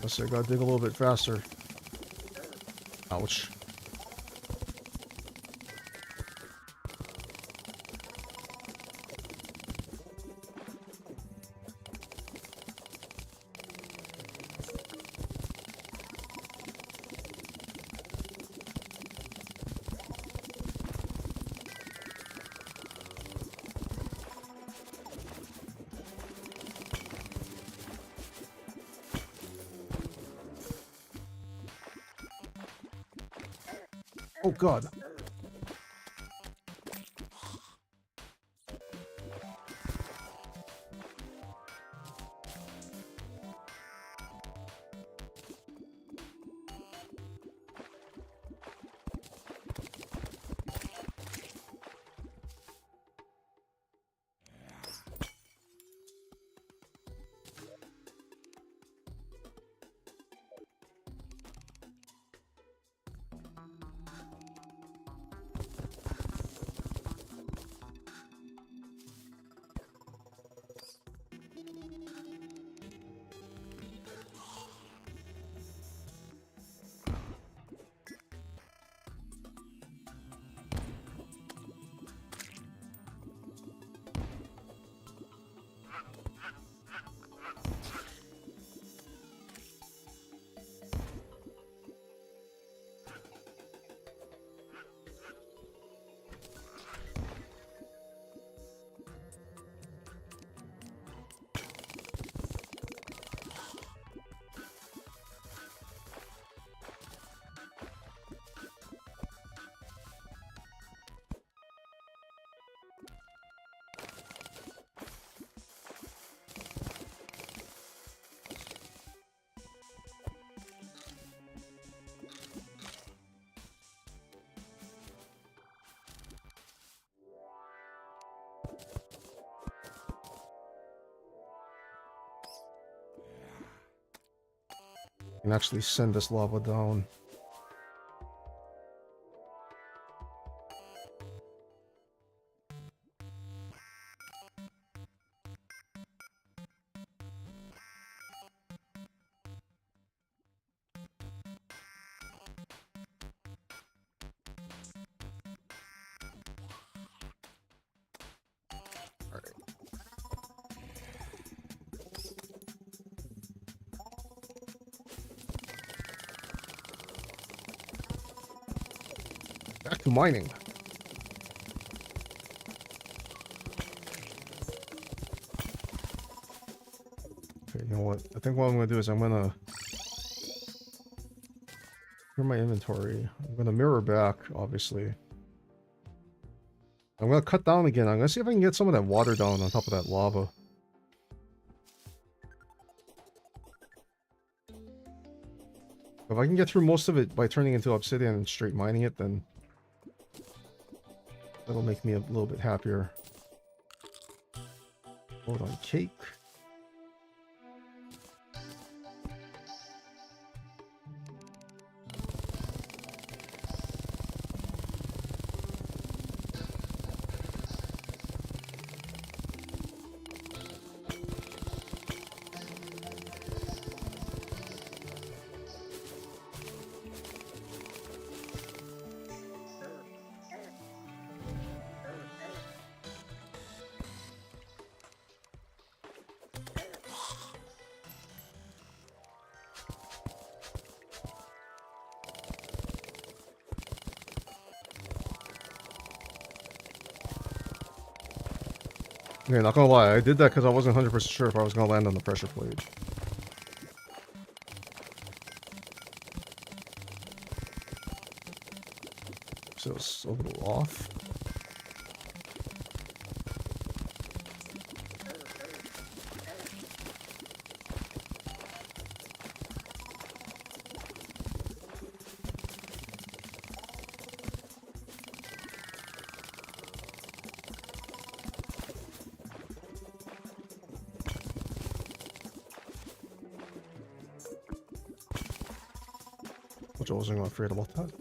Let's say I gotta dig a little bit faster. Ouch. Oh god. Can actually send this lava down. Back to mining. Okay, you know what? I think what I'm going to do is I'm going to clear my inventory. I'm going to mirror back, obviously. I'm going to cut down again. I'm going to see if I can get some of that water down on top of that lava. If I can get through most of it by turning into obsidian and straight mining it, then that'll make me a little bit happier. Hold on, cake. Okay, not gonna lie, I did that because I wasn't 100% sure if I was gonna land on the pressure plate. So it's a little off. Which I wasn't afraid about that.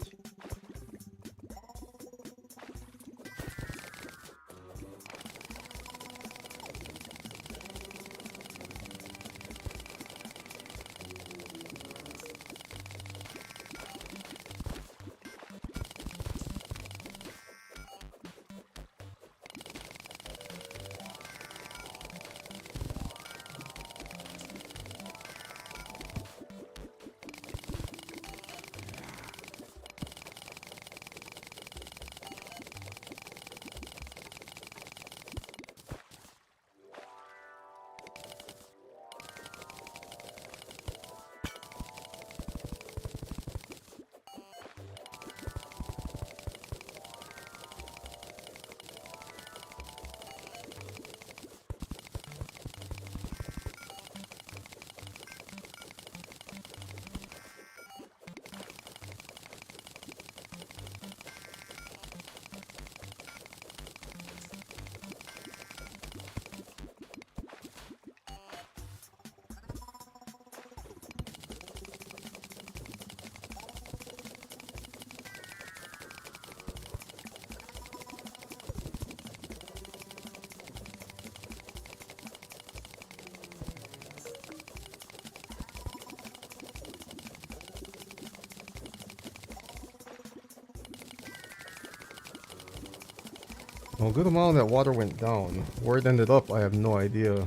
Well, a good amount of that water went down. Where it ended up, I have no idea.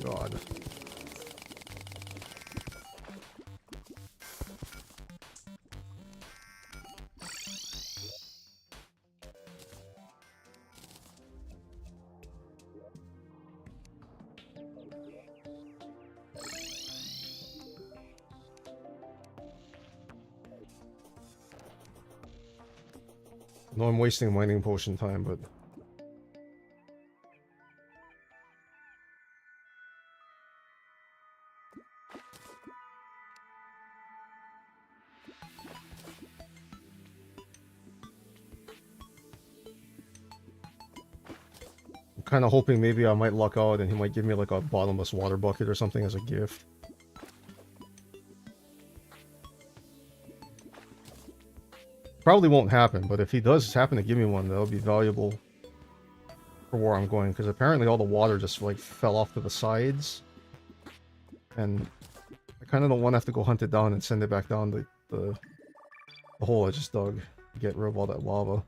God. No, I'm wasting mining potion time, but I'm kind of hoping maybe I might luck out and he might give me like a bottomless water bucket or something as a gift. Probably won't happen, but if he does happen to give me one, that'll be valuable for where I'm going, because apparently all the water just like fell off to the sides, and I kind of don't want to have to go hunt it down and send it back down the hole I just dug to get rid of all that lava.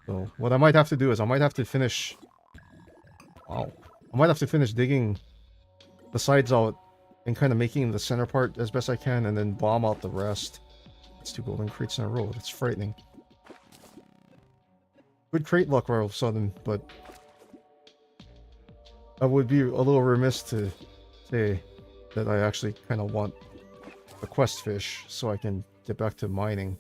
So what I might have to do is I might have to finish... Wow. I might have to finish digging the sides out and kind of making the center part as best I can, and then bomb out the rest. That's 2 golden crates in a row. That's frightening. Good crate luck all of a sudden, but I would be a little remiss to say that I actually kind of want a quest fish so I can get back to mining.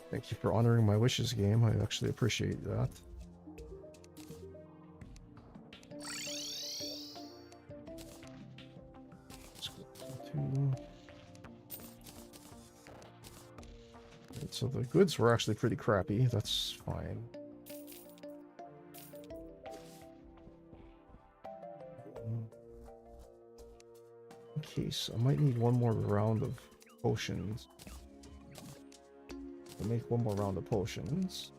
Thank you for honoring my wishes, game. I actually appreciate that. Right, so the goods were actually pretty crappy. That's fine. In case, I might need one more round of potions. I'll make one more round of potions.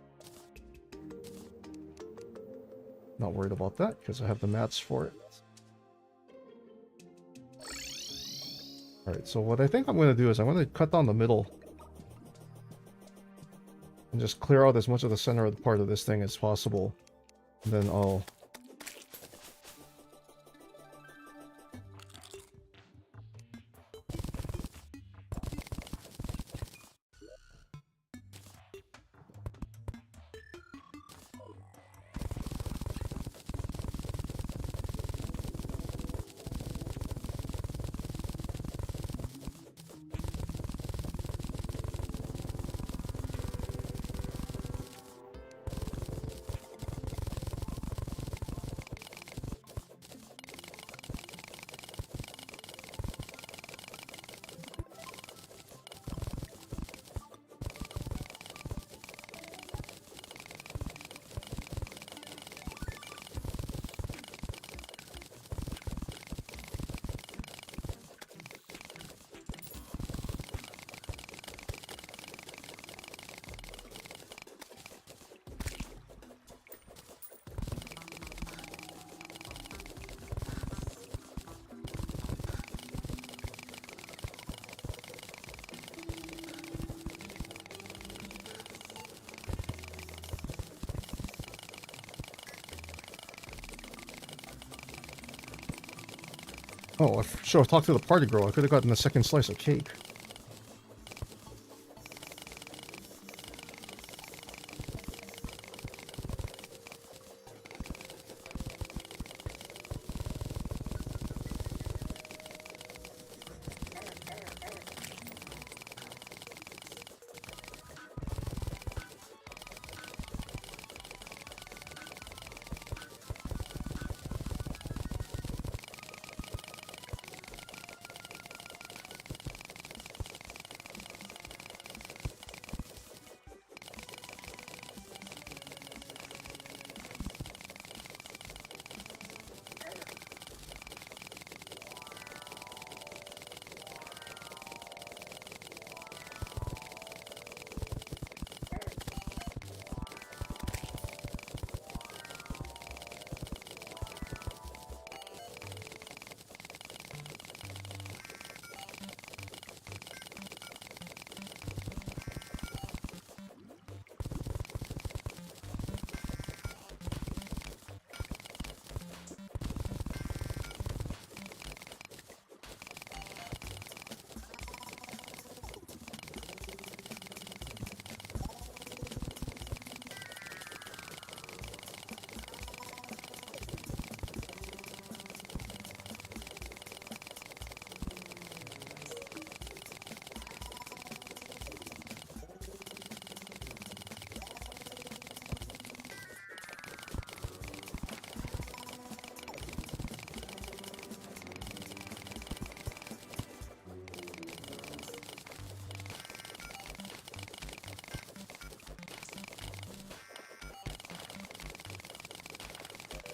Not worried about that because I have the mats for it. Alright, so what I think I'm going to do is I'm going to cut down the middle and just clear out as much of the center of the part of this thing as possible. And then I'll... Oh, I should have talked to the party girl. I could have gotten the second slice of cake.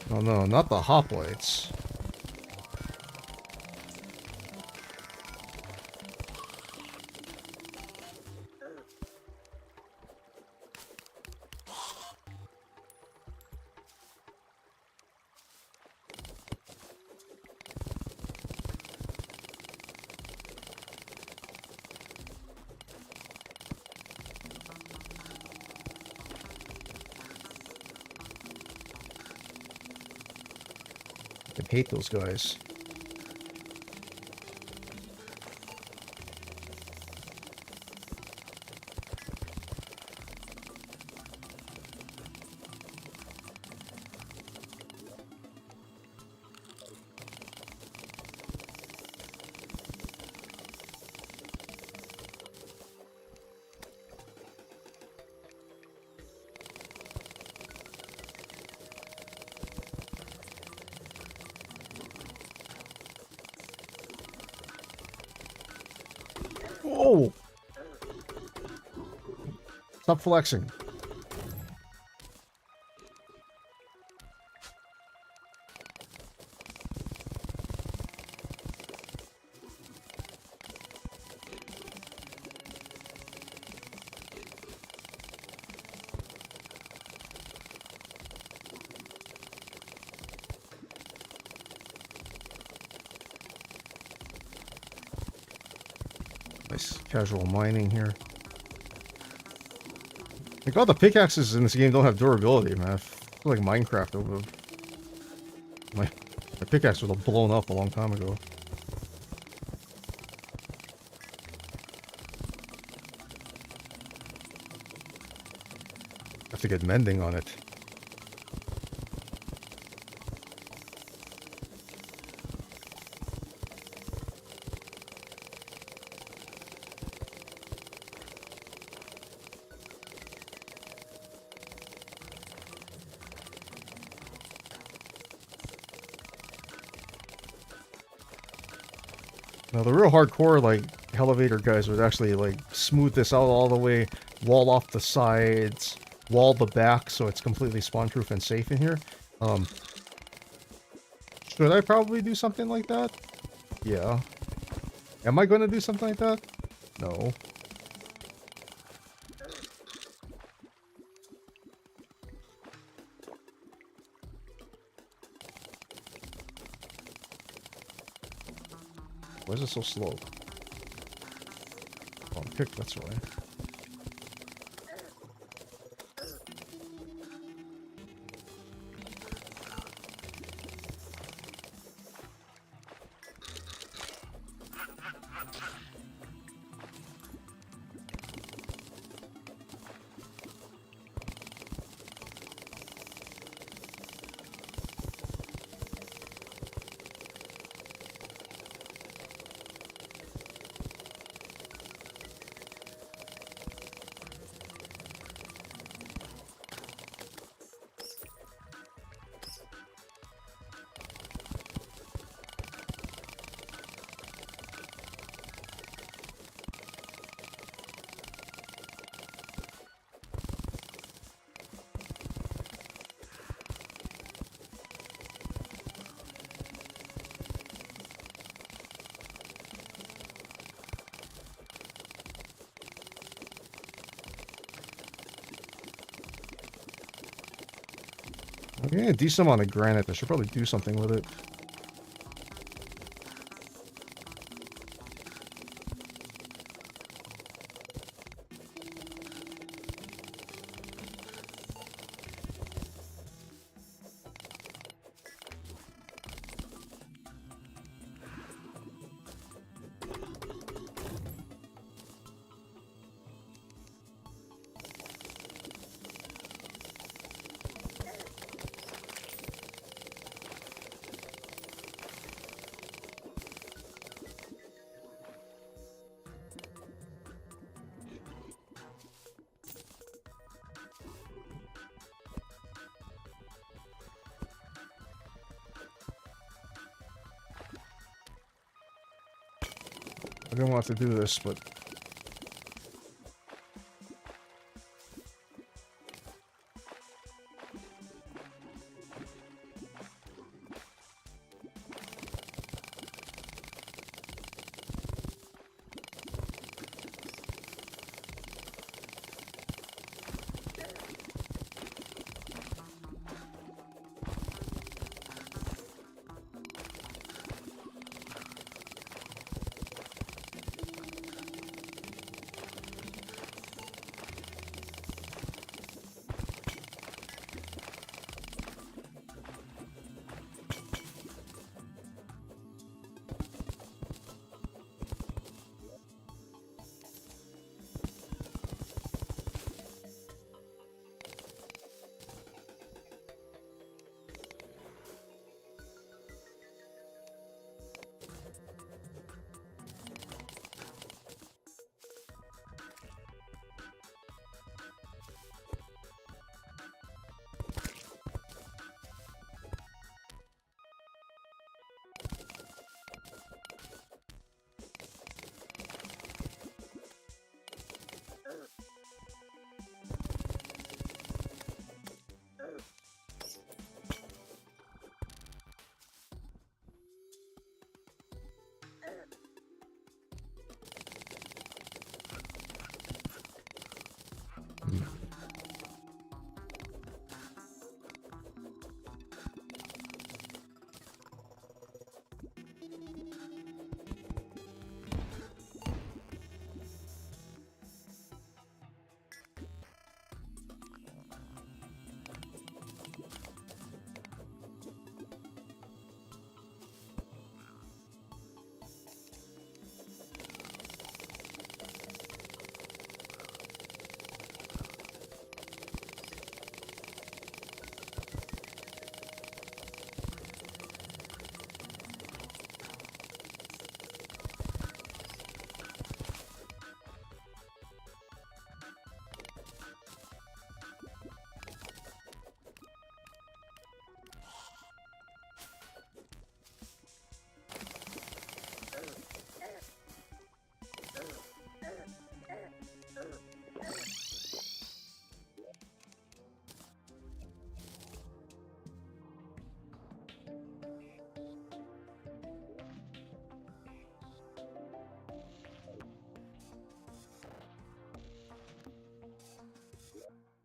Oh no, not the hoplites. I hate those guys. Whoa! Stop flexing. Nice casual mining here. Like, all the pickaxes in this game don't have durability, man. I feel like Minecraft over. My pickaxe would have blown up a long time ago. I have to get mending on it. Now, the real hardcore, like, elevator guys would actually, like, smooth this out all the way, wall off the sides, wall the back so it's completely spawn-proof and safe in here. Should I probably do something like that? Yeah. Am I going to do something like that? No. Why is it so slow? Oh, pick, that's right. Yeah, a decent amount of granite. I should probably do something with it. I don't want to do this, but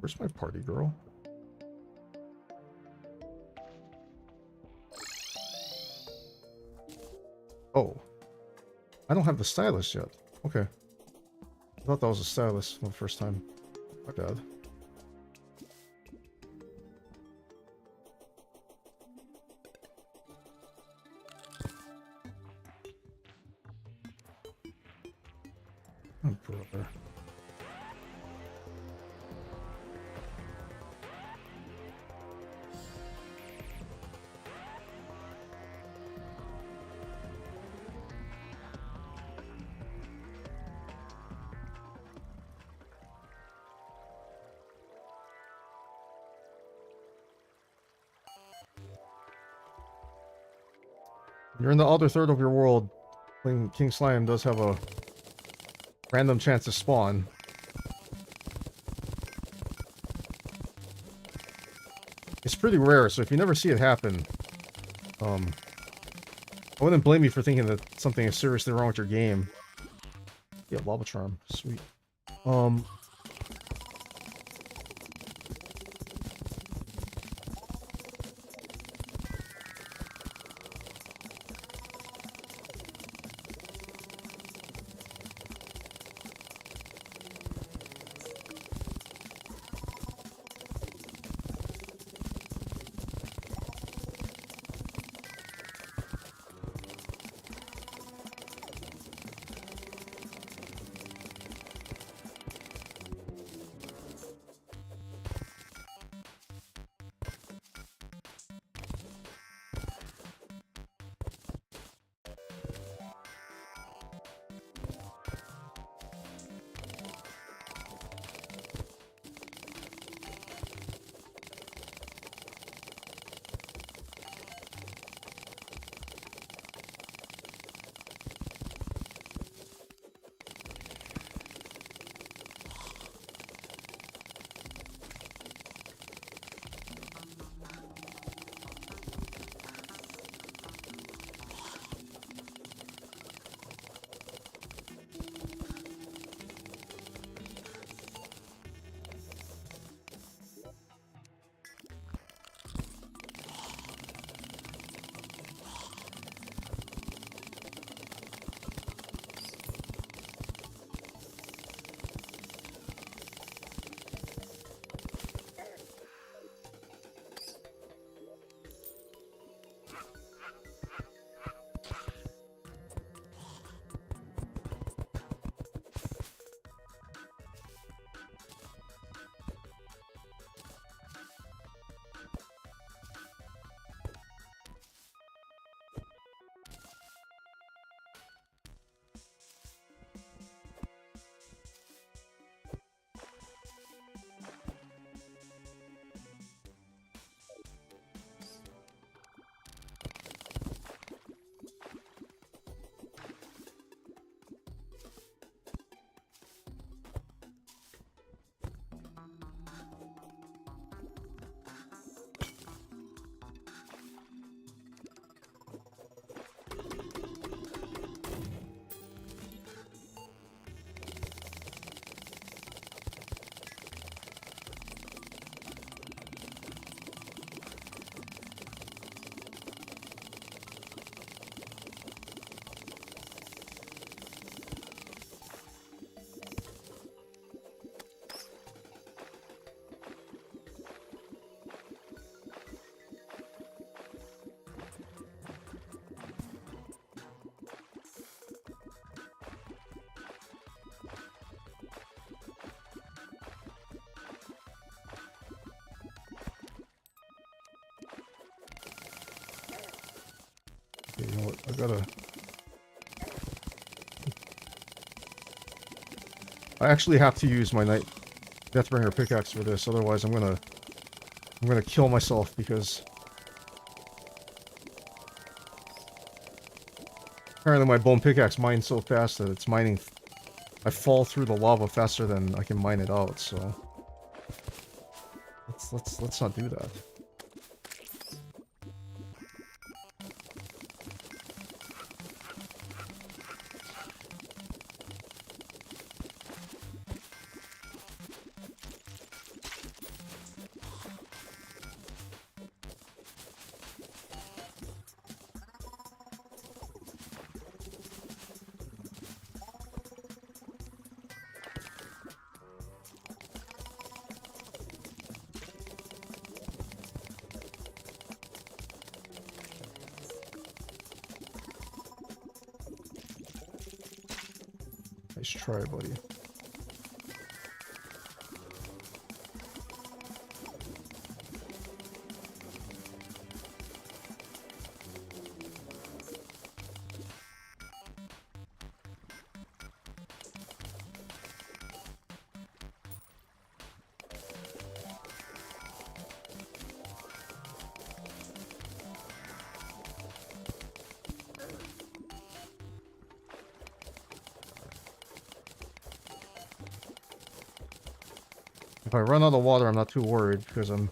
where's my party girl? Oh. I don't have the stylus yet. Okay. I thought that was a stylus for the first time. My bad. Oh, brother. You're in the other third of your world. King Slime does have a random chance to spawn. It's pretty rare, so if you never see it happen, I wouldn't blame you for thinking that something is seriously wrong with your game. Yeah, Lava Charm. Sweet. Okay, you know what? I actually have to use my Night Deathbringer pickaxe for this, otherwise I'm gonna kill myself because apparently my bone pickaxe mines so fast that it's mining. I fall through the lava faster than I can mine it out, so let's not do that. Nice try, buddy. If I run out of water, I'm not too worried because I'm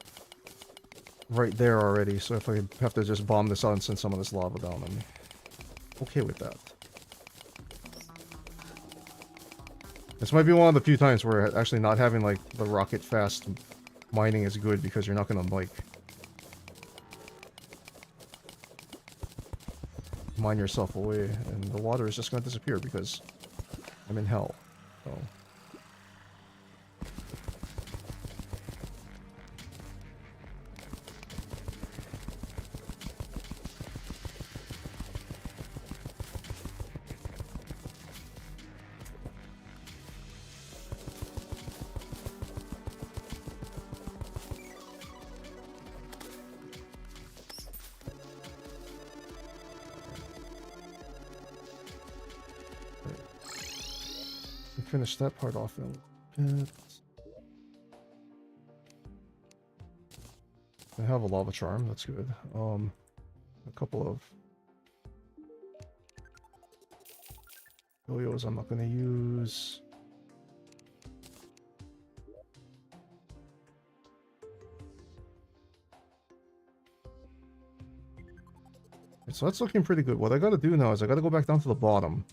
right there already. So if I have to just bomb this out and send some of this lava down, I'm okay with that. This might be one of the few times where actually not having like the rocket fast mining is good because you're not gonna like mine yourself away and the water is just gonna disappear because I'm in hell. So. Finish that part off in a bit. I have a lava charm, that's good. A couple of yo-yos I'm not gonna use. So that's looking pretty good. What I gotta do now is I gotta go back down to the bottom.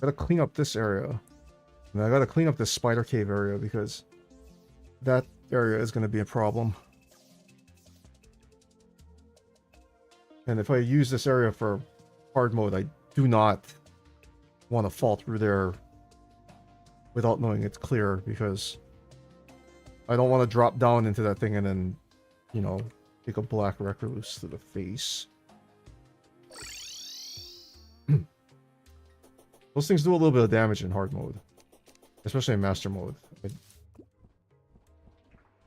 Gotta clean up this area. And I gotta clean up this spider cave area because that area is gonna be a problem. And if I use this area for hard mode, I do not want to fall through there without knowing it's clear because I don't want to drop down into that thing and then, you know, take a black recluse to the face. Those things do a little bit of damage in hard mode. Especially in master mode.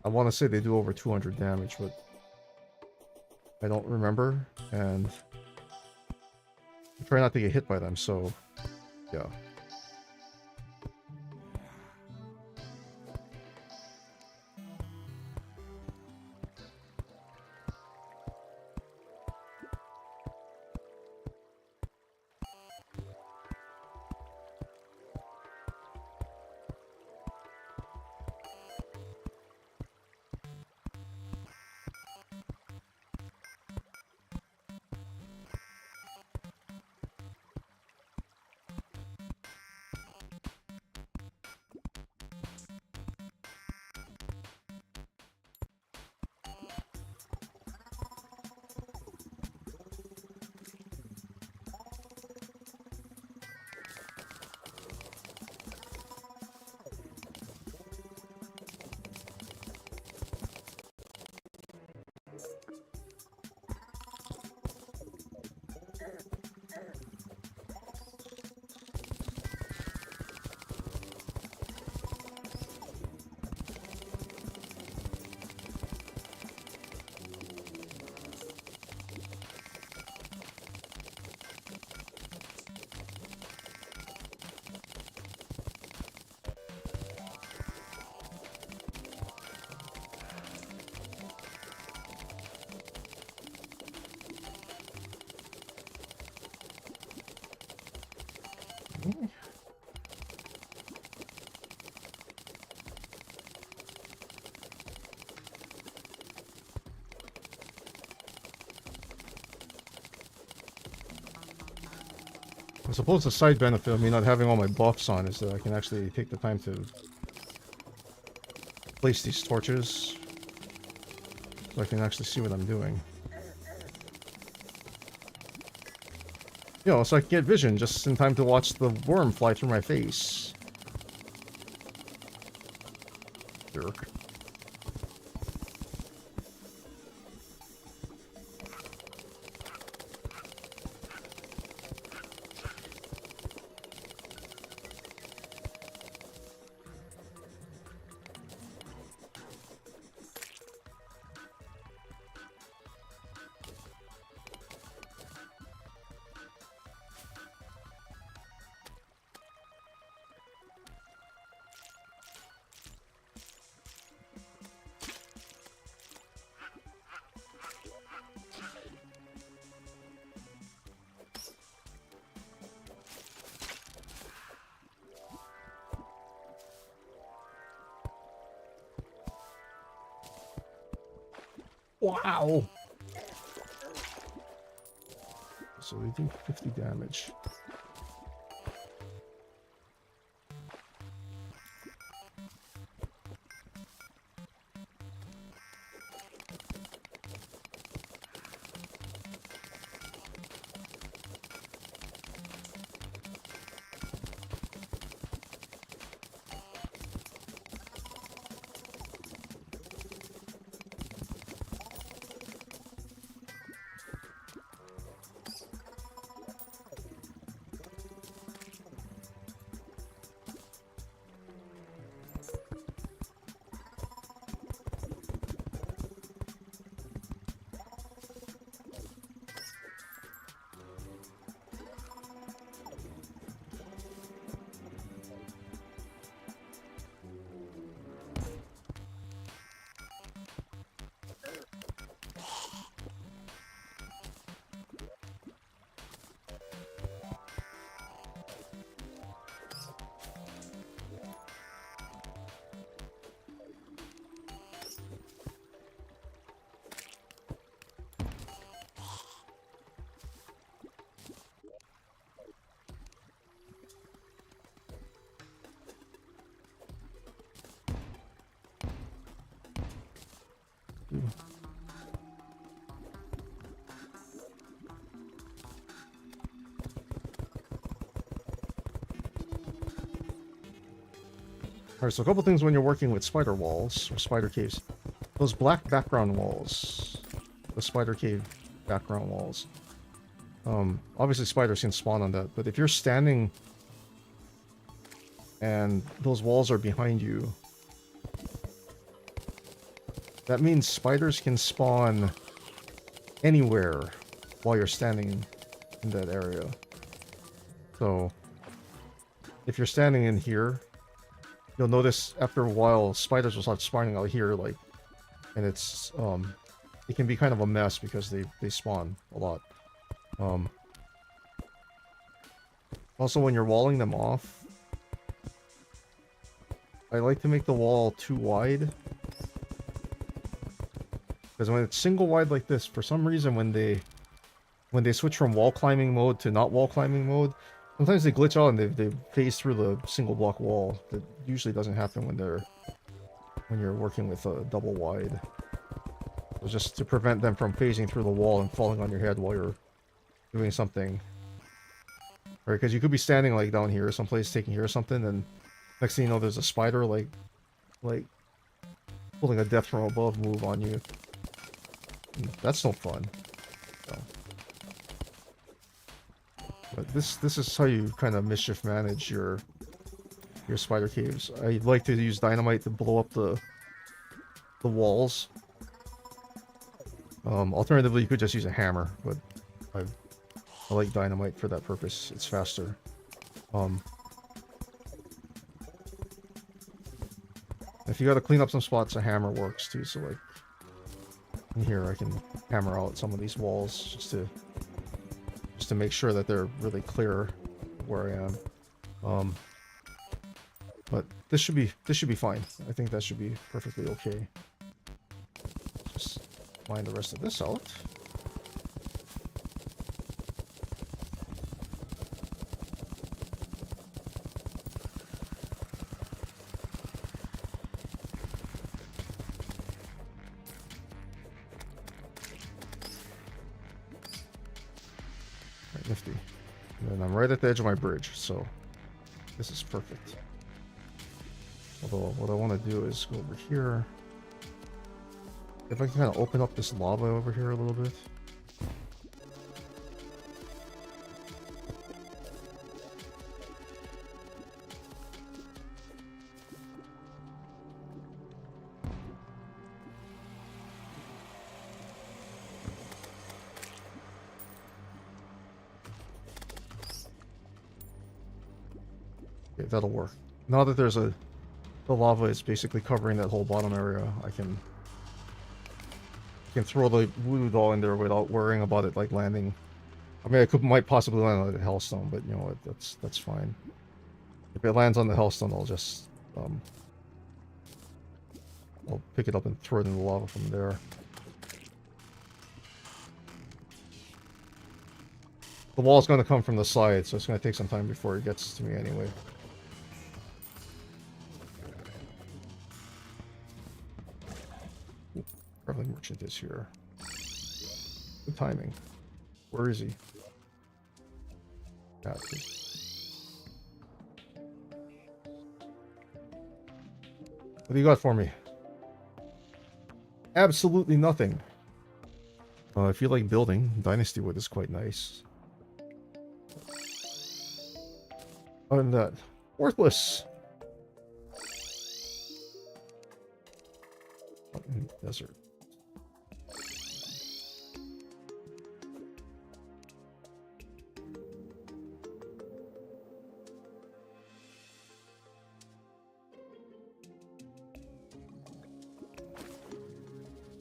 I want to say they do over 200 damage, but I don't remember, and I try not to get hit by them, so yeah. I suppose the side benefit of me not having all my buffs on is that I can actually take the time to place these torches so I can actually see what I'm doing. You know, so I can get vision just in time to watch the worm fly through my face. Jerk. Wow! So they do 50 damage. Alright, so a couple things when you're working with spider walls, or spider caves. Those black background walls, the spider cave background walls. Obviously spiders can spawn on that, but if you're standing and those walls are behind you, that means spiders can spawn anywhere while you're standing in that area. So, if you're standing in here, you'll notice after a while spiders will start spawning out here, like, and it's it can be kind of a mess because they spawn a lot. Also, when you're walling them off, I like to make the wall too wide, because when it's single wide like this, for some reason when they switch from wall climbing mode to not wall climbing mode, sometimes they glitch out and they phase through the single block wall. That usually doesn't happen when you're working with a double wide. So just to prevent them from phasing through the wall and falling on your head while you're doing something. Right, because you could be standing like down here, someplace taking here or something, and next thing you know, there's a spider like pulling a death from above move on you. And that's no fun. So. But this is how you kind of mischief manage your spider caves. I like to use dynamite to blow up the walls. Alternatively, you could just use a hammer, but I like dynamite for that purpose. It's faster. If you gotta clean up some spots, a hammer works too. So like in here, I can hammer out some of these walls just to make sure that they're really clear where I am. But this should be fine. I think that should be perfectly okay. Just line the rest of this out. Nifty. And then I'm right at the edge of my bridge, so this is perfect. Although what I want to do is go over here. If I can kind of open up this lava over here a little bit. Okay, that'll work. Now that the lava is basically covering that whole bottom area, I can throw the voodoo doll in there without worrying about it like landing. I mean, might possibly land on the hellstone, but you know what, that's fine. If it lands on the hellstone, I'll just I'll pick it up and throw it in the lava from there. The wall's going to come from the side, so it's going to take some time before it gets to me anyway. Traveling merchant is here. Good timing. Where is he? What do you got for me? Absolutely nothing. If you like building, Dynasty Wood is quite nice. Other than that, worthless. Desert.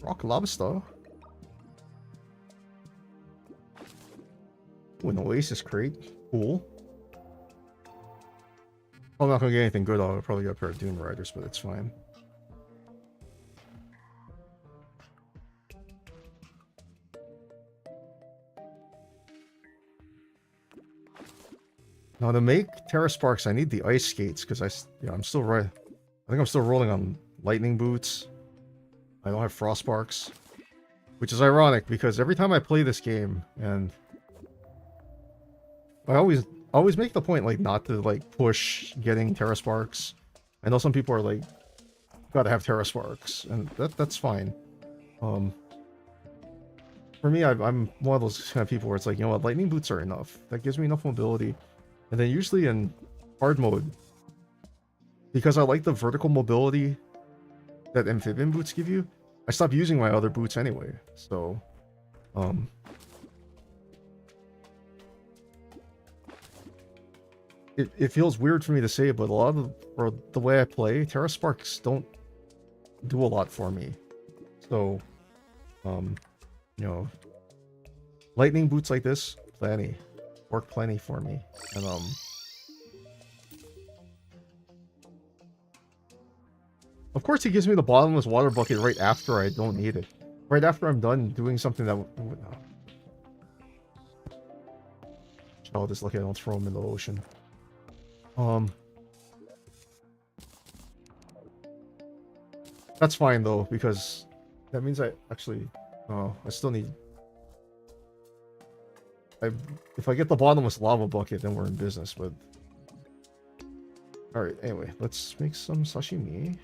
Rock lobster. Ooh, an Oasis crate. Cool. I'm not gonna get anything good. I'll probably get a pair of Doom Riders, but it's fine. Now to make Terra Sparks, I need the ice skates because I'm still right. I think I'm still rolling on lightning boots. I don't have frost sparks, which is ironic because every time I play this game, and I always make the point like not to like push getting Terra Sparks. I know some people are like, gotta have Terra Sparks, and that's fine. For me, I'm one of those kind of people where it's like, you know what, lightning boots are enough. That gives me enough mobility. And then usually in hard mode, because I like the vertical mobility that amphibian boots give you, I stop using my other boots anyway. So, it feels weird for me to say, but a lot of the way I play, Terra Sparks don't do a lot for me. So, you know, lightning boots like this, plenty. Work plenty for me. And of course he gives me the bottomless water bucket right after I don't need it. Right after I'm done doing something that would... Oh, just lucky I don't throw him in the ocean. That's fine though, because that means I actually... Oh, I still need... If I get the bottomless lava bucket, then we're in business, but... Alright, anyway, let's make some sashimi.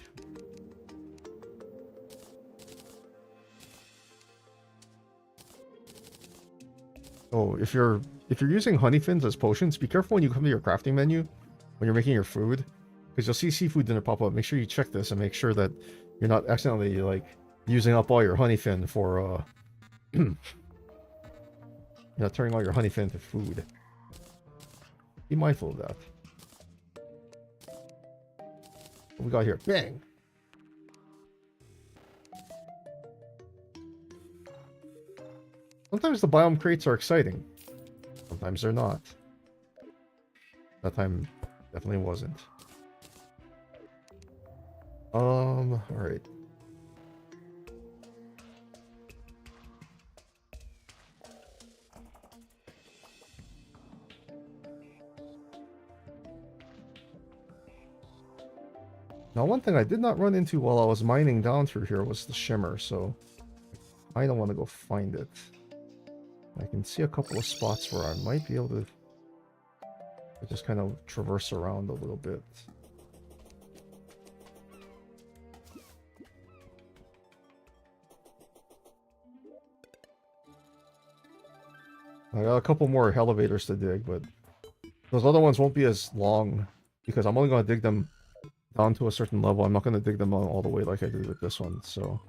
Oh, if you're using honey fins as potions, be careful when you come to your crafting menu, when you're making your food, because you'll see seafood dinner pop up. Make sure you check this and make sure that you're not accidentally, like, using up all your honey fin for, You're not turning all your honey fin into food. Be mindful of that. What we got here? Bang! Sometimes the biome crates are exciting. Sometimes they're not. That time definitely wasn't. Alright. Now, one thing I did not run into while I was mining down through here was the shimmer, so I don't want to go find it. I can see a couple of spots where I might be able to just kind of traverse around a little bit. I got a couple more elevators to dig, but those other ones won't be as long because I'm only going to dig them down to a certain level. I'm not going to dig them all the way like I did with this one, so...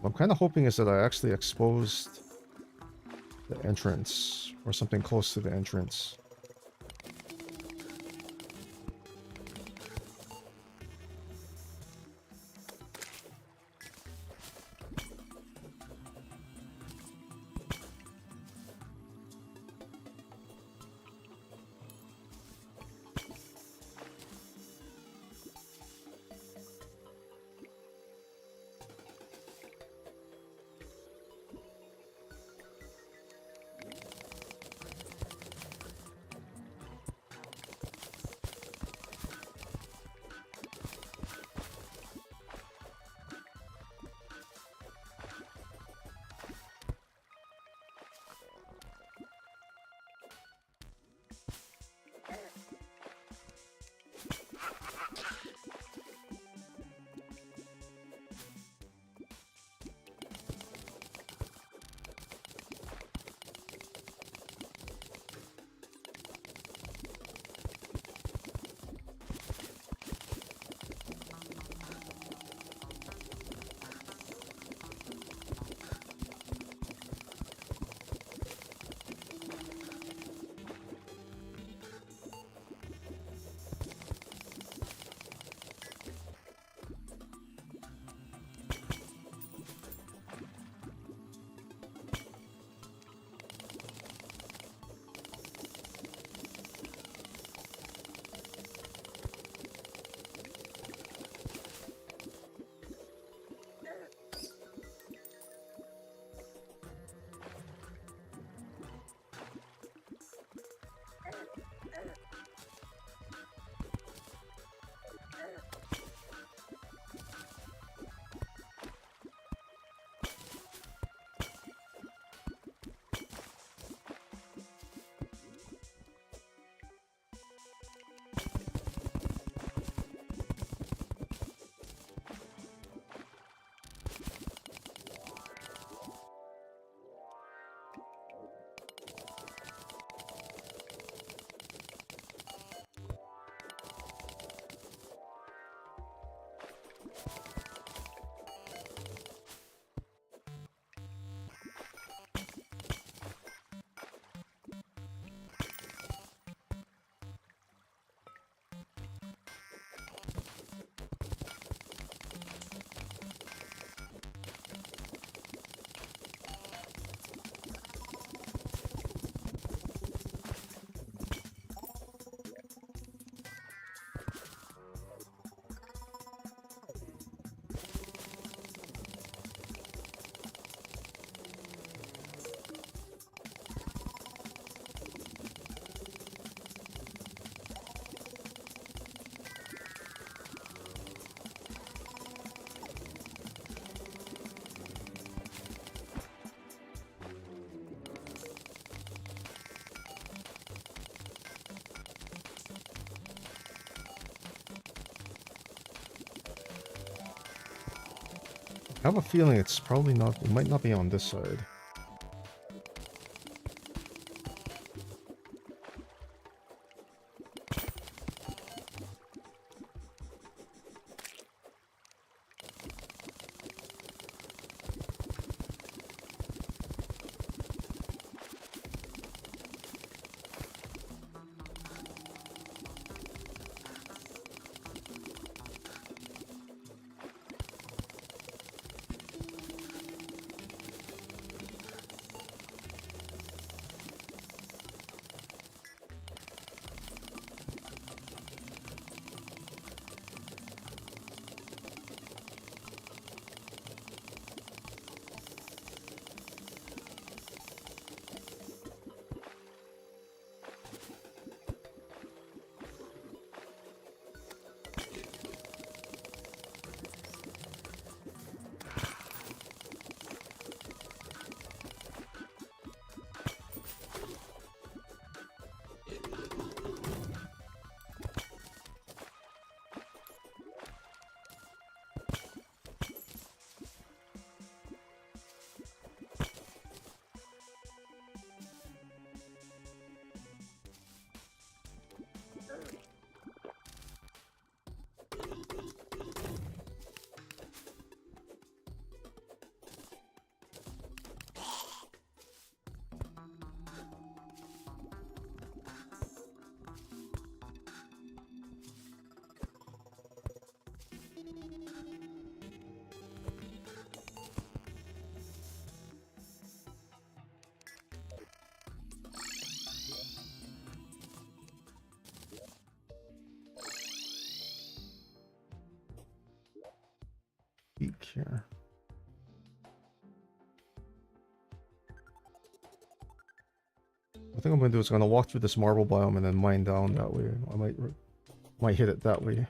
I'm kind of hoping is that I actually exposed the entrance, or something close to the entrance. I have a feeling it's probably not, it might not be on this side. Peek here. I think I'm gonna do is I'm gonna walk through this marble biome and then mine down that way. I might hit it that way.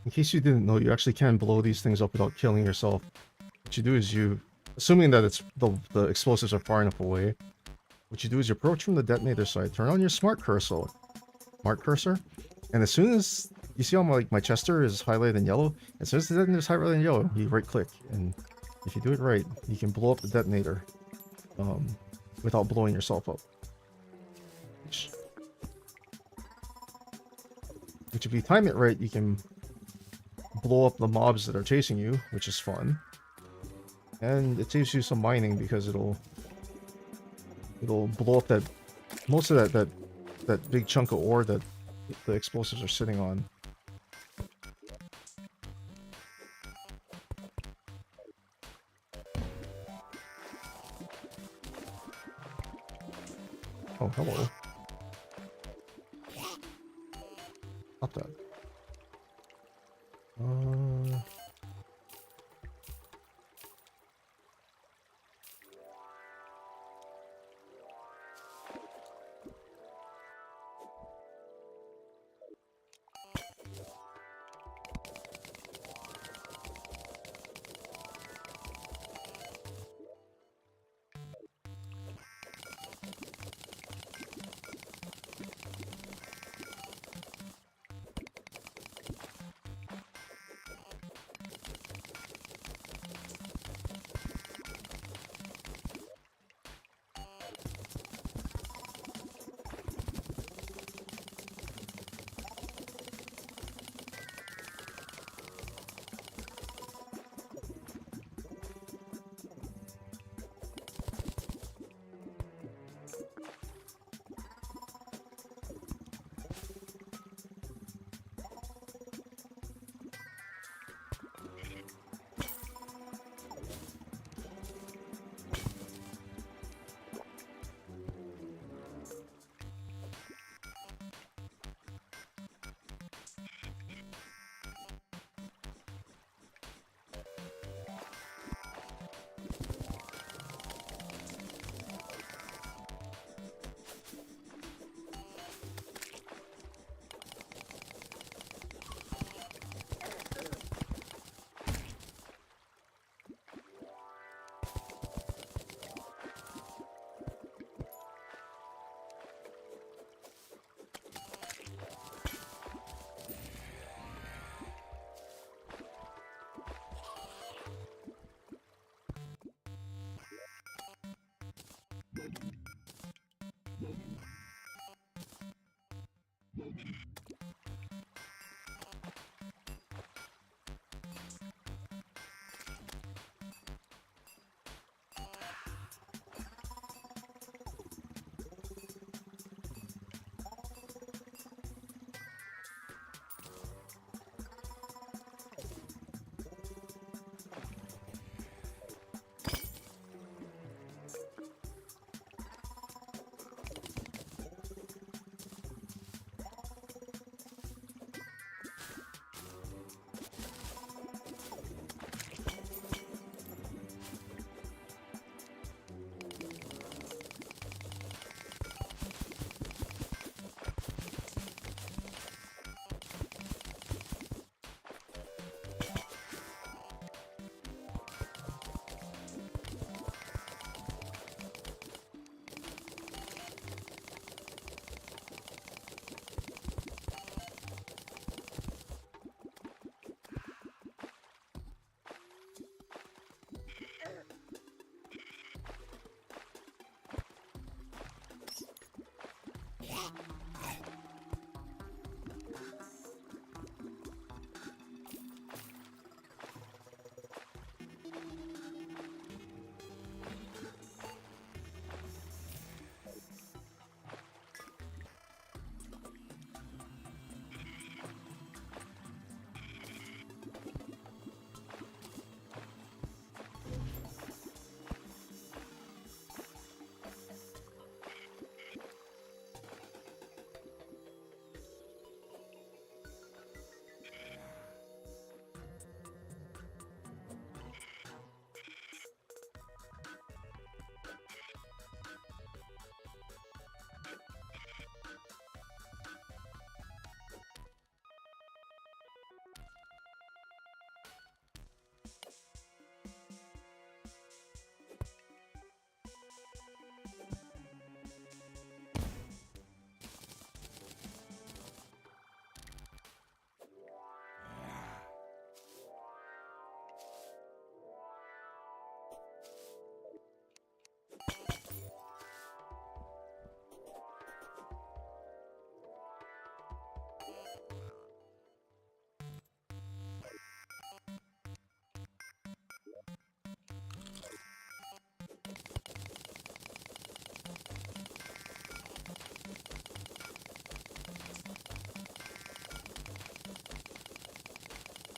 In case you didn't know, you actually can blow these things up without killing yourself. What you do is you, assuming that the explosives are far enough away, what you do is you approach from the detonator side, turn on your smart cursor, and as soon as you see how my Chester is highlighted in yellow, as soon as the detonator is highlighted in yellow, you right click, and if you do it right, you can blow up the detonator without blowing yourself up. Which if you time it right, you can blow up the mobs that are chasing you, which is fun. And it saves you some mining because it'll blow up most of that big chunk of ore that the explosives are sitting on. Oh, hello. Stop that.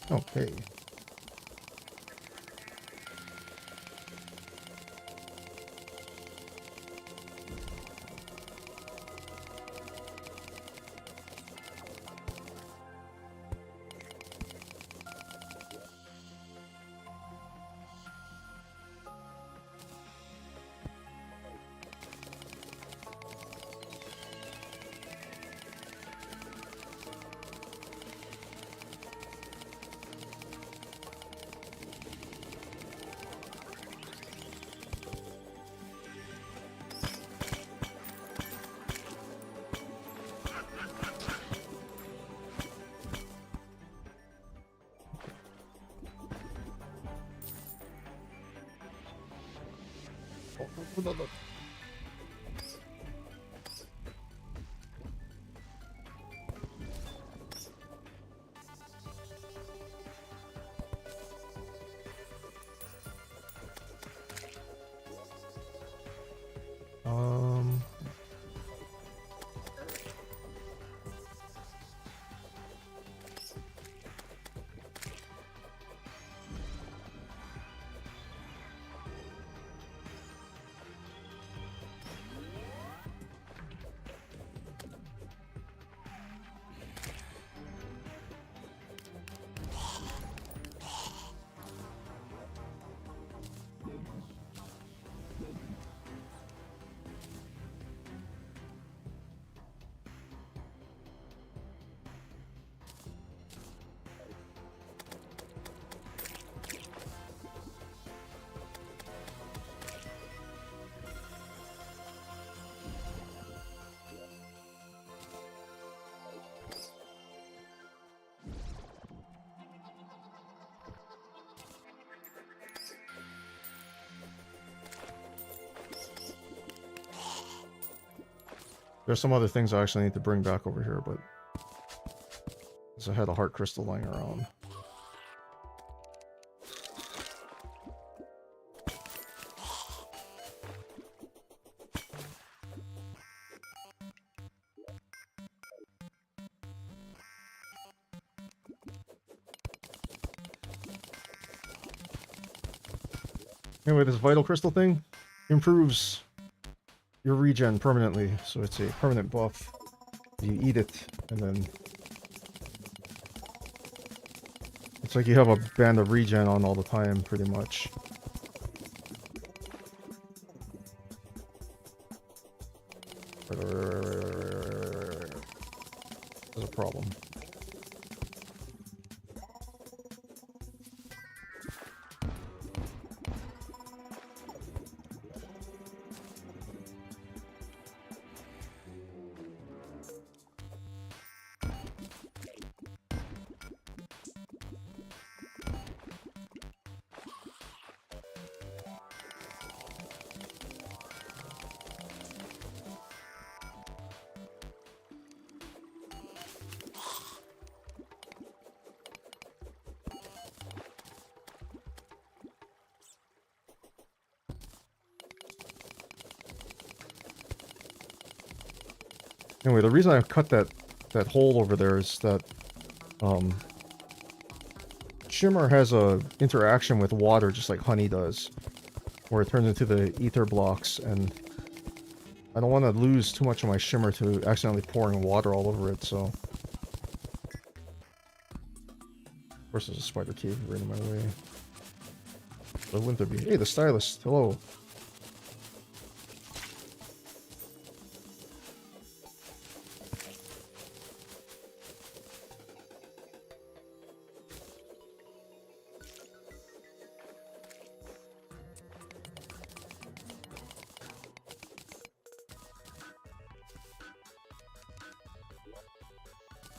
Okay. Oh, no, no. Um, there's some other things I actually need to bring back over here, but I had a heart crystal lying around. Anyway, this vital crystal thing improves your regen permanently, so it's a permanent buff. You eat it, and then it's like you have a band of regen on all the time, pretty much. There's a problem. Anyway, the reason I cut that hole over there is that shimmer has a interaction with water just like honey does, where it turns into the ether blocks, and I don't want to lose too much of my shimmer to accidentally pouring water all over it, so... Of course there's a spider cave right in my way. But wouldn't there be? Hey, the stylist, hello.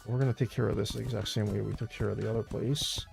We're gonna take care of this the exact same way we took care of the other place.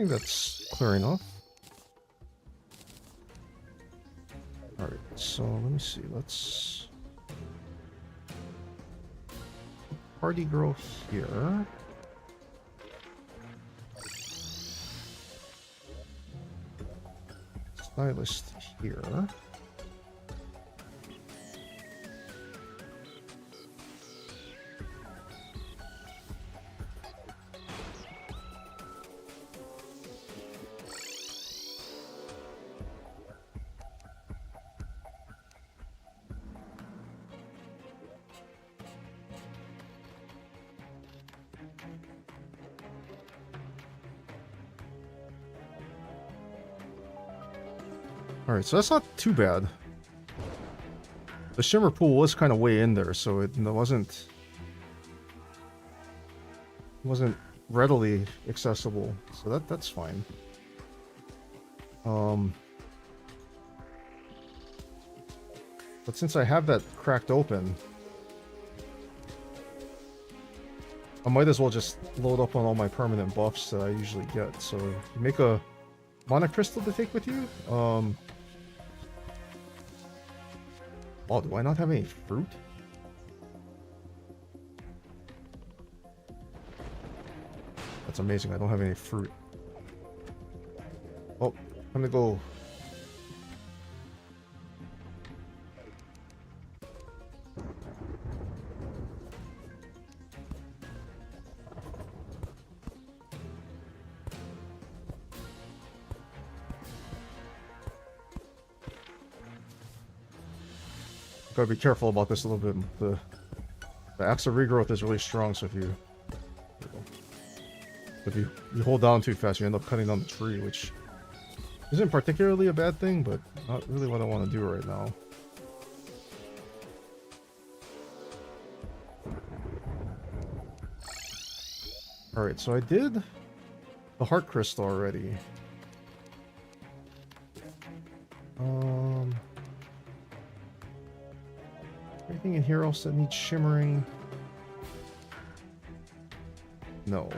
think that's clear enough. Alright, so let me see. Let's party girl here. Stylist here. Alright, so that's not too bad. The shimmer pool was kind of way in there, so it wasn't readily accessible. So that's fine. But since I have that cracked open, I might as well just load up on all my permanent buffs that I usually get. So you make a mana crystal to take with you. Oh, do I not have any fruit? That's amazing. I don't have any fruit. Oh, I'm gonna go. Gotta be careful about this a little bit. The axe of regrowth is really strong, so if you hold down too fast, you end up cutting down the tree, which isn't particularly a bad thing, but not really what I want to do right now. Alright, so I did the heart crystal already. Anything in here else that needs shimmering? No.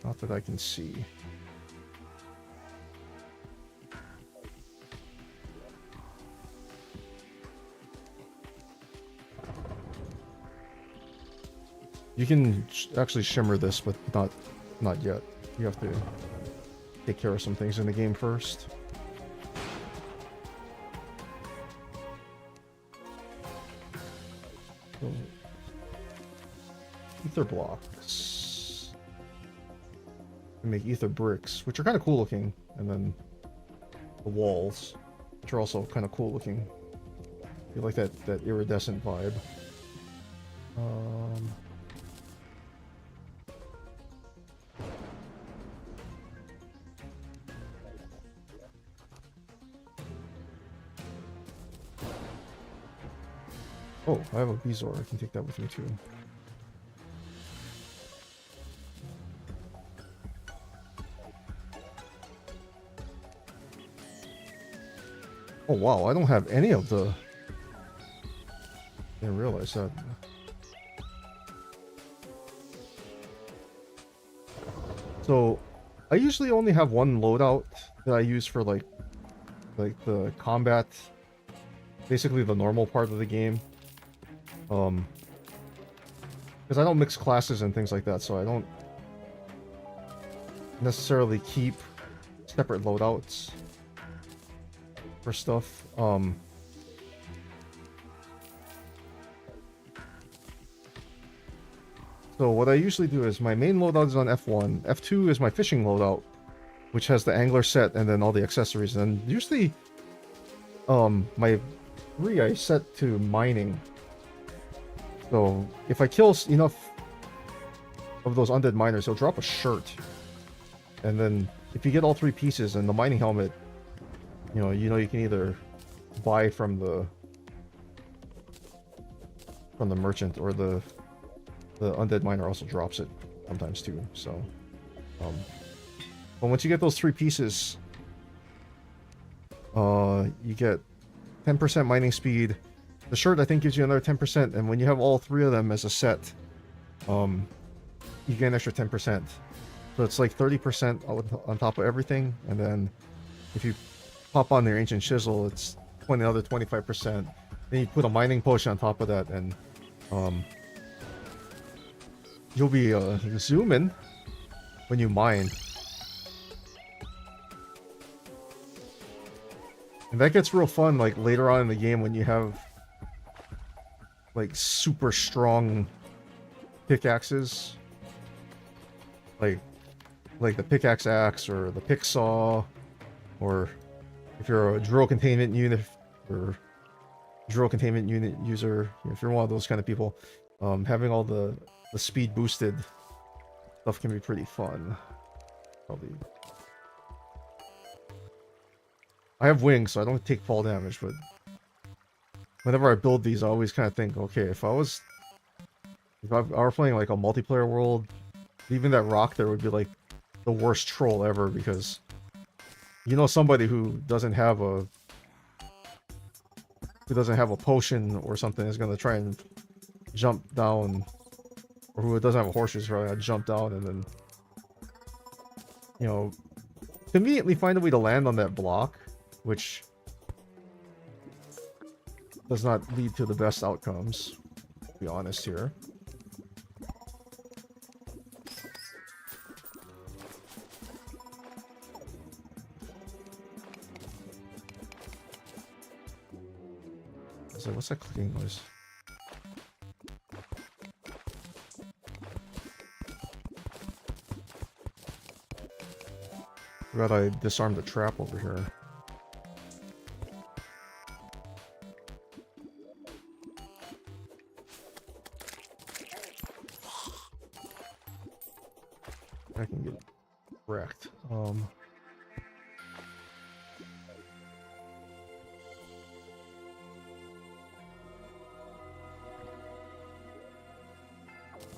Not that I can see. You can actually shimmer this, but not yet. You have to take care of some things in the game first. Ether blocks. And make ether bricks, which are kind of cool looking, and then the walls, which are also kind of cool looking. You like that iridescent vibe. Oh, I have a Bezoar. I can take that with me too. Oh wow, I don't have any of the... I didn't realize that. So, I usually only have one loadout that I use for like the combat, basically the normal part of the game. Because I don't mix classes and things like that, so I don't necessarily keep separate loadouts for stuff. So what I usually do is my main loadout is on F1. F2 is my fishing loadout, which has the angler set and then all the accessories. And usually, my 3 I set to mining. So if I kill enough of those undead miners, he'll drop a shirt. And then if you get all 3 pieces and the mining helmet, you know you can either buy from the merchant, or the undead miner also drops it sometimes too. So, but once you get those 3 pieces, you get 10% mining speed. The shirt, I think, gives you another 10%, and when you have all 3 of them as a set, you get an extra 10%. So it's like 30% on top of everything, and then if you pop on their ancient chisel, it's another 25%. Then you put a mining potion on top of that, and you'll be zooming when you mine. And that gets real fun, like, later on in the game when you have, like, super strong pickaxes. Like the pickaxe axe, or the pick saw, or if you're a drill containment unit, or drill containment unit user, if you're one of those kind of people, having all the speed boosted stuff can be pretty fun. Probably. I have wings, so I don't take fall damage, but whenever I build these, I always kind of think, okay, if I were playing like a multiplayer world, even that rock there would be like the worst troll ever, because you know somebody who doesn't have a potion or something is gonna try and jump down, or who doesn't have a horseshoe is probably gonna jump down and then, you know, conveniently find a way to land on that block, which does not lead to the best outcomes, to be honest here. So what's that clicking noise? Forgot I disarmed the trap over here. I can get wrecked.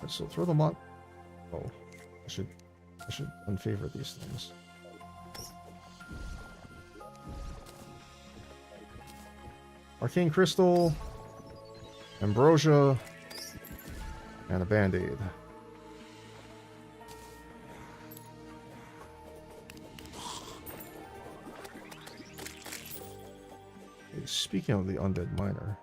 So throw them on. Oh, I should unfavor these things. Arcane crystal, ambrosia, and a band-aid. Speaking of the undead miner,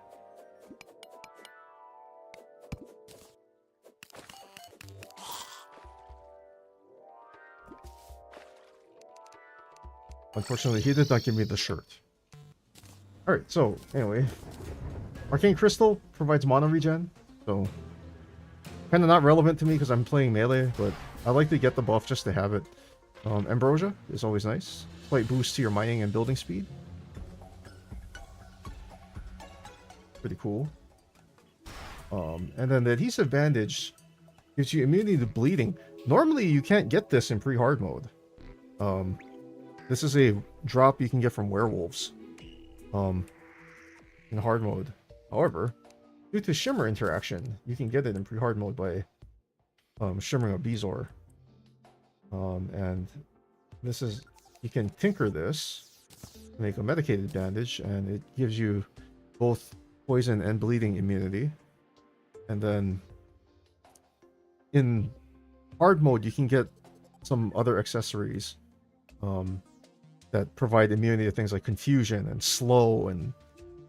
unfortunately, he did not give me the shirt. Alright, so, anyway. Arcane Crystal provides mana regen, so kind of not relevant to me because I'm playing melee, but I like to get the buff just to have it. Ambrosia is always nice. Slight boost to your mining and building speed. Pretty cool. And then the Adhesive Bandage gives you immunity to bleeding. Normally, you can't get this in pre-hard mode. This is a drop you can get from werewolves in hard mode. However, due to shimmer interaction, you can get it in pre-hard mode by shimmering a Bezoar. And this is, you can tinker this to make a medicated bandage, and it gives you both poison and bleeding immunity. And then in hard mode, you can get some other accessories that provide immunity to things like confusion and slow and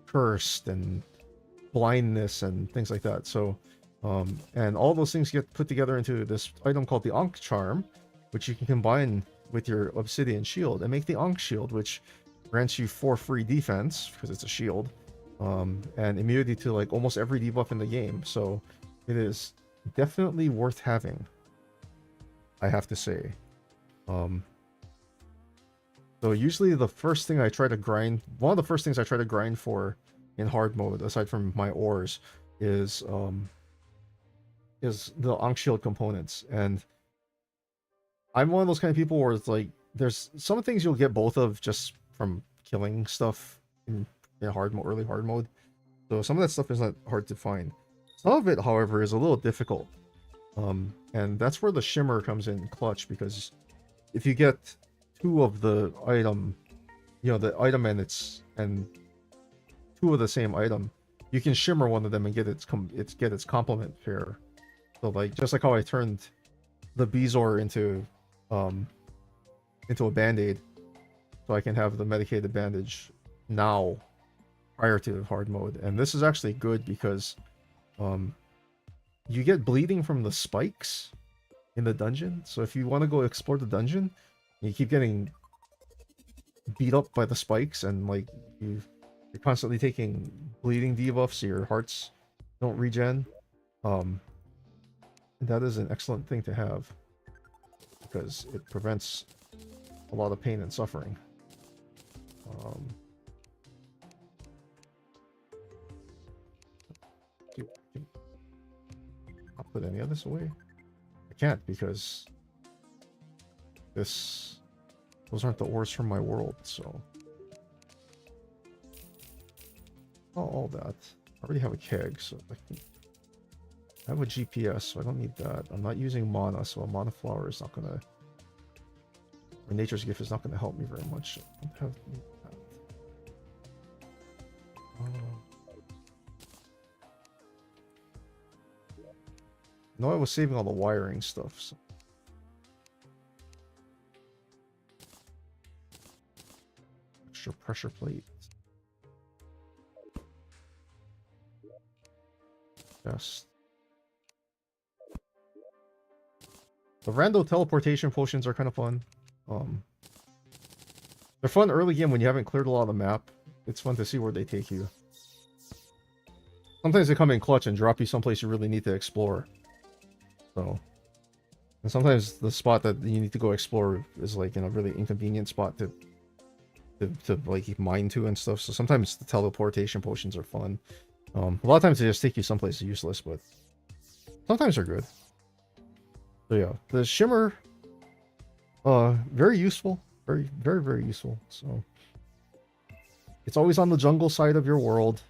cursed and blindness and things like that. So, and all those things get put together into this item called the Ankh Charm, which you can combine with your Obsidian Shield and make the Ankh Shield, which grants you 4 free defense because it's a shield, and immunity to like almost every debuff in the game. So it is definitely worth having, I have to say. So usually the first thing I try to grind, one of the first things I try to grind for in hard mode, aside from my ores, is the Ankh Shield components. And I'm one of those kind of people where it's like, there's some things you'll get both of just from killing stuff in hard mode, early hard mode. So some of that stuff is not hard to find. Some of it, however, is a little difficult. And that's where the shimmer comes in clutch, because if you get 2 of the item, you know, the item and 2 of the same item, you can shimmer one of them and get its complement pair. So like, just like how I turned the Bezoar into into a band-aid, so I can have the medicated bandage now prior to hard mode. And this is actually good because you get bleeding from the spikes in the dungeon. So if you want to go explore the dungeon, you keep getting beat up by the spikes, and like you're constantly taking bleeding debuffs, so your hearts don't regen. That is an excellent thing to have because it prevents a lot of pain and suffering. I'll put any of this away. I can't because those aren't the ores from my world, so all that. I already have a keg, so I have a GPS, so I don't need that. I'm not using mana, so a mana flower is not gonna, or nature's gift is not gonna help me very much. I don't have that. No, I was saving all the wiring stuff. So. Extra pressure plate. Yes. The rando teleportation potions are kind of fun. They're fun early game when you haven't cleared a lot of the map. It's fun to see where they take you. Sometimes they come in clutch and drop you someplace you really need to explore. So, and sometimes the spot that you need to go explore is like in a really inconvenient spot to like mine to and stuff. So sometimes the teleportation potions are fun. A lot of times they just take you someplace useless, but sometimes they're good. So yeah, the shimmer, very useful, very useful. So it's always on the jungle side of your world,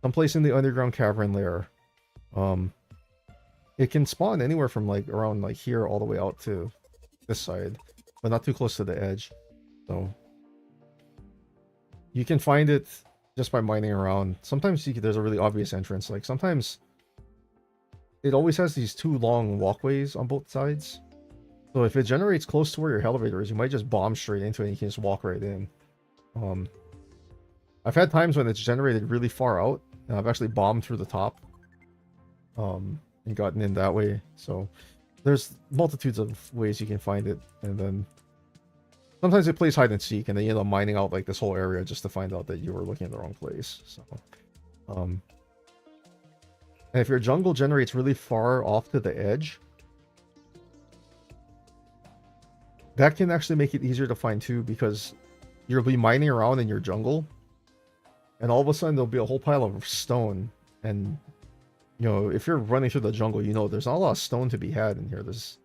someplace in the underground cavern lair. It can spawn anywhere from like around like here all the way out to this side, but not too close to the edge. So you can find it just by mining around. Sometimes there's a really obvious entrance. Like sometimes it always has these two long walkways on both sides. So if it generates close to where your elevator is, you might just bomb straight into it and you can just walk right in. I've had times when it's generated really far out, and I've actually bombed through the top. And gotten in that way. So there's multitudes of ways you can find it, and then sometimes it plays hide and seek, and then you end up mining out like this whole area just to find out that you were looking at the wrong place. So and if your jungle generates really far off to the edge, that can actually make it easier to find too, because you'll be mining around in your jungle and all of a sudden there'll be a whole pile of stone, and you know, if you're running through the jungle, you know there's not a lot of stone to be had in here. There's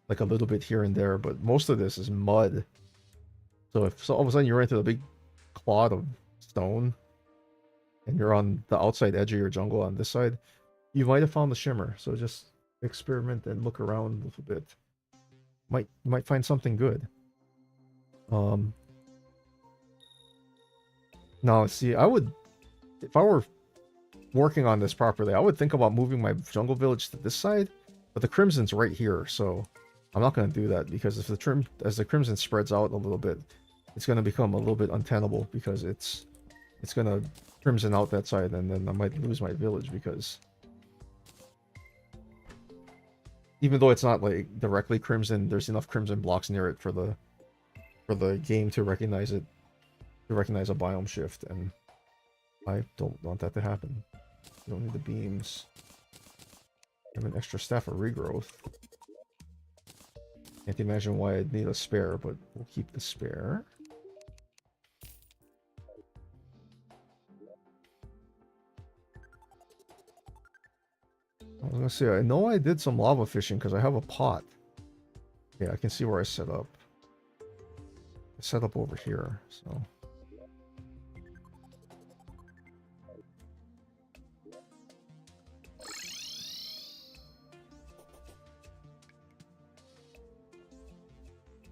like a little bit here and there, but most of this is mud. So if all of a sudden you're into a big clod of stone and you're on the outside edge of your jungle on this side, you might have found the shimmer. So just experiment and look around a little bit. You might find something good. Now see, I would, if I were working on this properly, I would think about moving my jungle village to this side, but the crimson's right here, so I'm not going to do that, because if as the crimson spreads out a little bit, it's going to become a little bit untenable, because it's going to crimson out that side, and then I might lose my village, because even though it's not like directly crimson, there's enough crimson blocks near it for the game to recognize it, to recognize a biome shift, and I don't want that to happen. You don't need the beams. I have an extra staff of regrowth. Can't imagine why I'd need a spare, but we'll keep the spare. I was gonna say, I know I did some lava fishing because I have a pot. Yeah, I can see where I set up. I set up over here, so.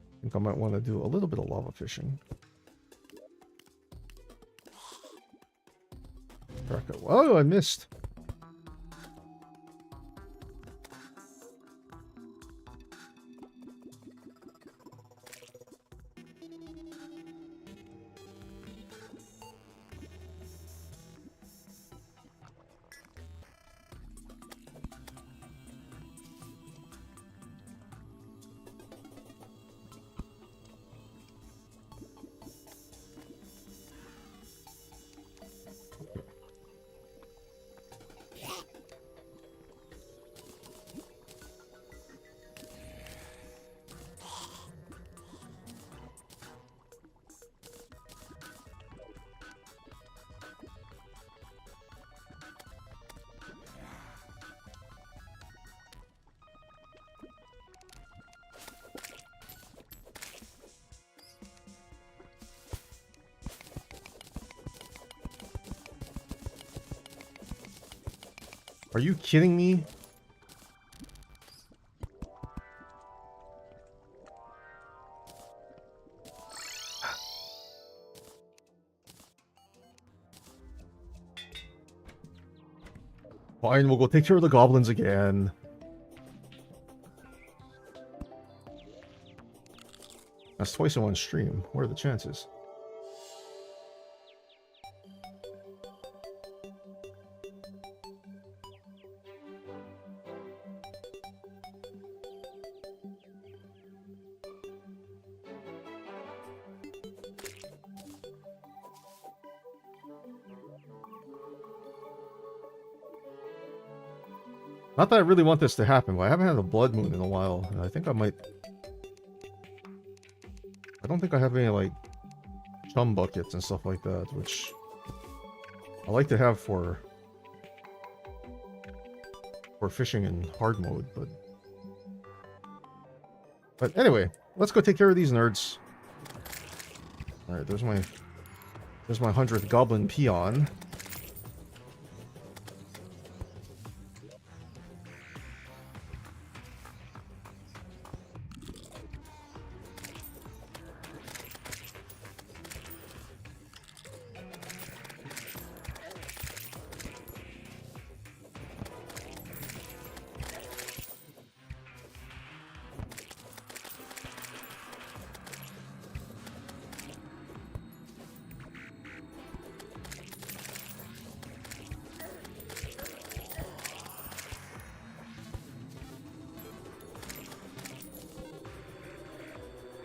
I think I might want to do a little bit of lava fishing. Oh, I missed. Are you kidding me? Fine, we'll go take care of the goblins again. That's twice in one stream. What are the chances? Not that I really want this to happen, but I haven't had a blood moon in a while, and I think I might... I don't think I have any, like, chum buckets and stuff like that, which I like to have for fishing in hard mode, but... But anyway, let's go take care of these nerds. Alright, there's my 100th goblin peon.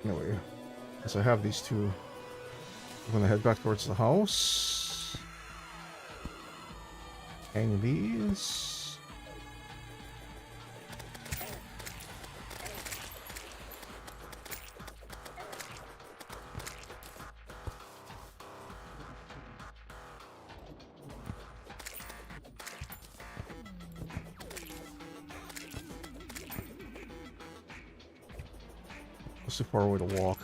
Anyway, as I have these two, I'm gonna head back towards the house. Hang these. It's too far away to walk.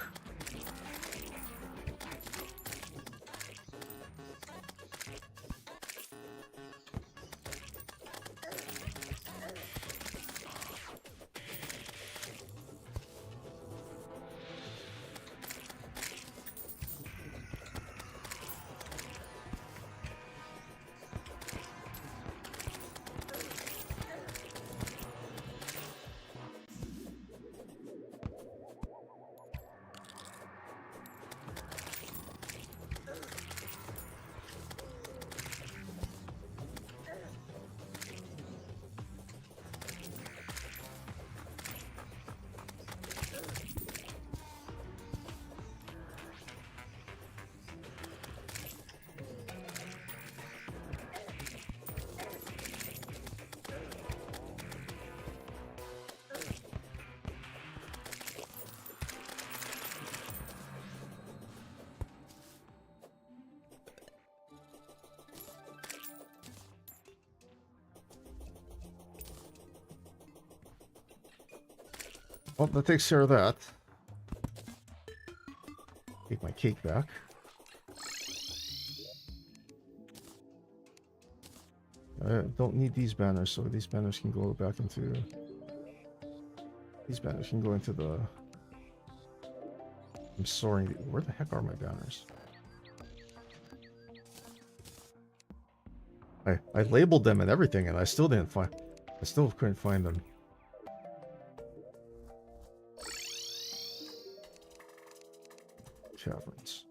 Well, that takes care of that. Take my cake back. I don't need these banners, so these banners can go back into... These banners can go into the... I'm soaring... Where the heck are my banners? I labeled them and everything, and I still didn't find... I still couldn't find them. Caverns.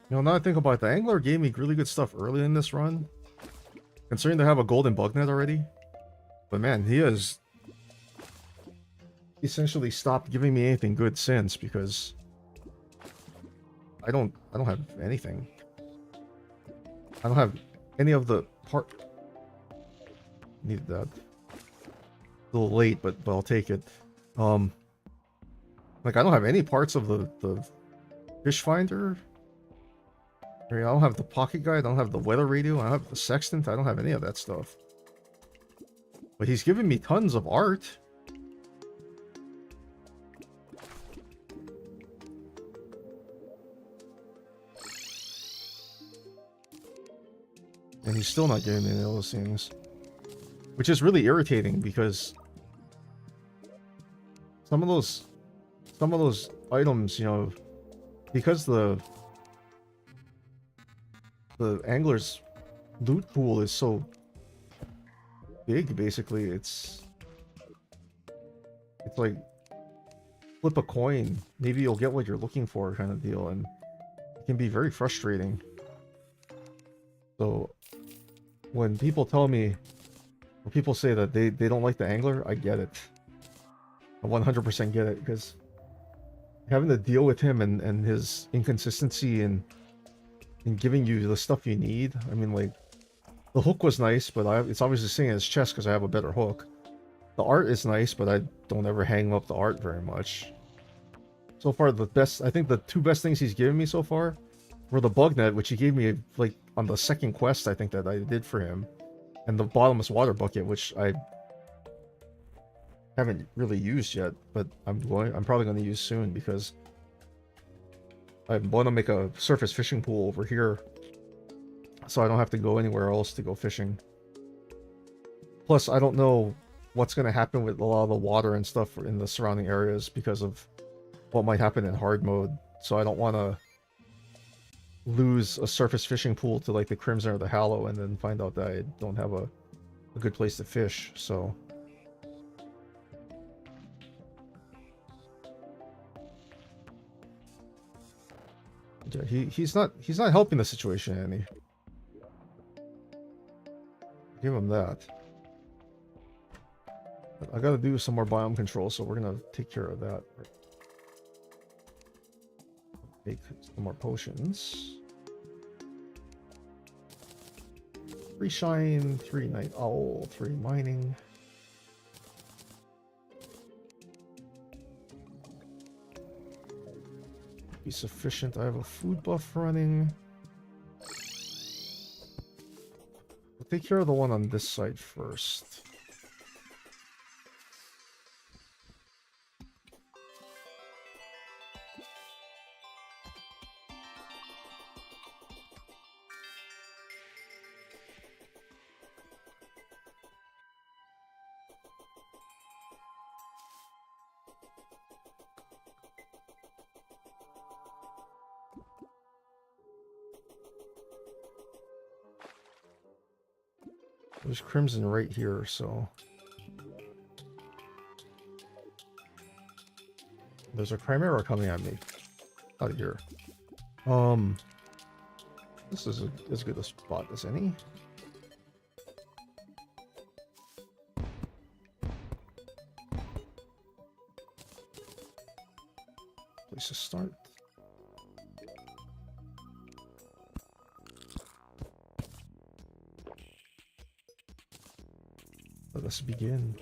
You know, now I think about it, the angler gave me really good stuff early in this run. Considering they have a golden bug net already. But man, he has essentially stopped giving me anything good since, because I don't have anything. I don't have any of the part. Needed that. A little late, but I'll take it. Like I don't have any parts of the fish finder. I don't have the pocket guide, I don't have the weather radio, I don't have the sextant, I don't have any of that stuff. But he's giving me tons of art. And he's still not giving me any of those things. Which is really irritating because some of those items, you know, because the angler's loot pool is so big, basically, it's like flip a coin, maybe you'll get what you're looking for kind of deal, and it can be very frustrating. So when people tell me, or people say that they don't like the angler, I get it. I 100% get it, because having to deal with him and his inconsistency in giving you the stuff you need. I mean, like, the hook was nice, but it's obviously sitting in his chest because I have a better hook. The art is nice, but I don't ever hang up the art very much. So far, I think the two best things he's given me so far were the bug net, which he gave me, like, on the second quest, I think, that I did for him, and the bottomless water bucket, which I haven't really used yet, but I'm probably going to use soon, because I want to make a surface fishing pool over here so I don't have to go anywhere else to go fishing. Plus, I don't know what's going to happen with a lot of the water and stuff in the surrounding areas because of what might happen in hard mode, so I don't want to lose a surface fishing pool to like the Crimson or the Hallow and then find out that I don't have a good place to fish. So yeah, he's not helping the situation any. Give him that. I gotta do some more biome control, so we're gonna take care of that. Make some more potions. 3 shine, 3 night owl, 3 mining. Be sufficient. I have a food buff running. We'll take care of the one on this side first. There's Crimson right here, so there's a Chimera coming at me out of here. This is as good a spot as any. Place to start. Let us begin.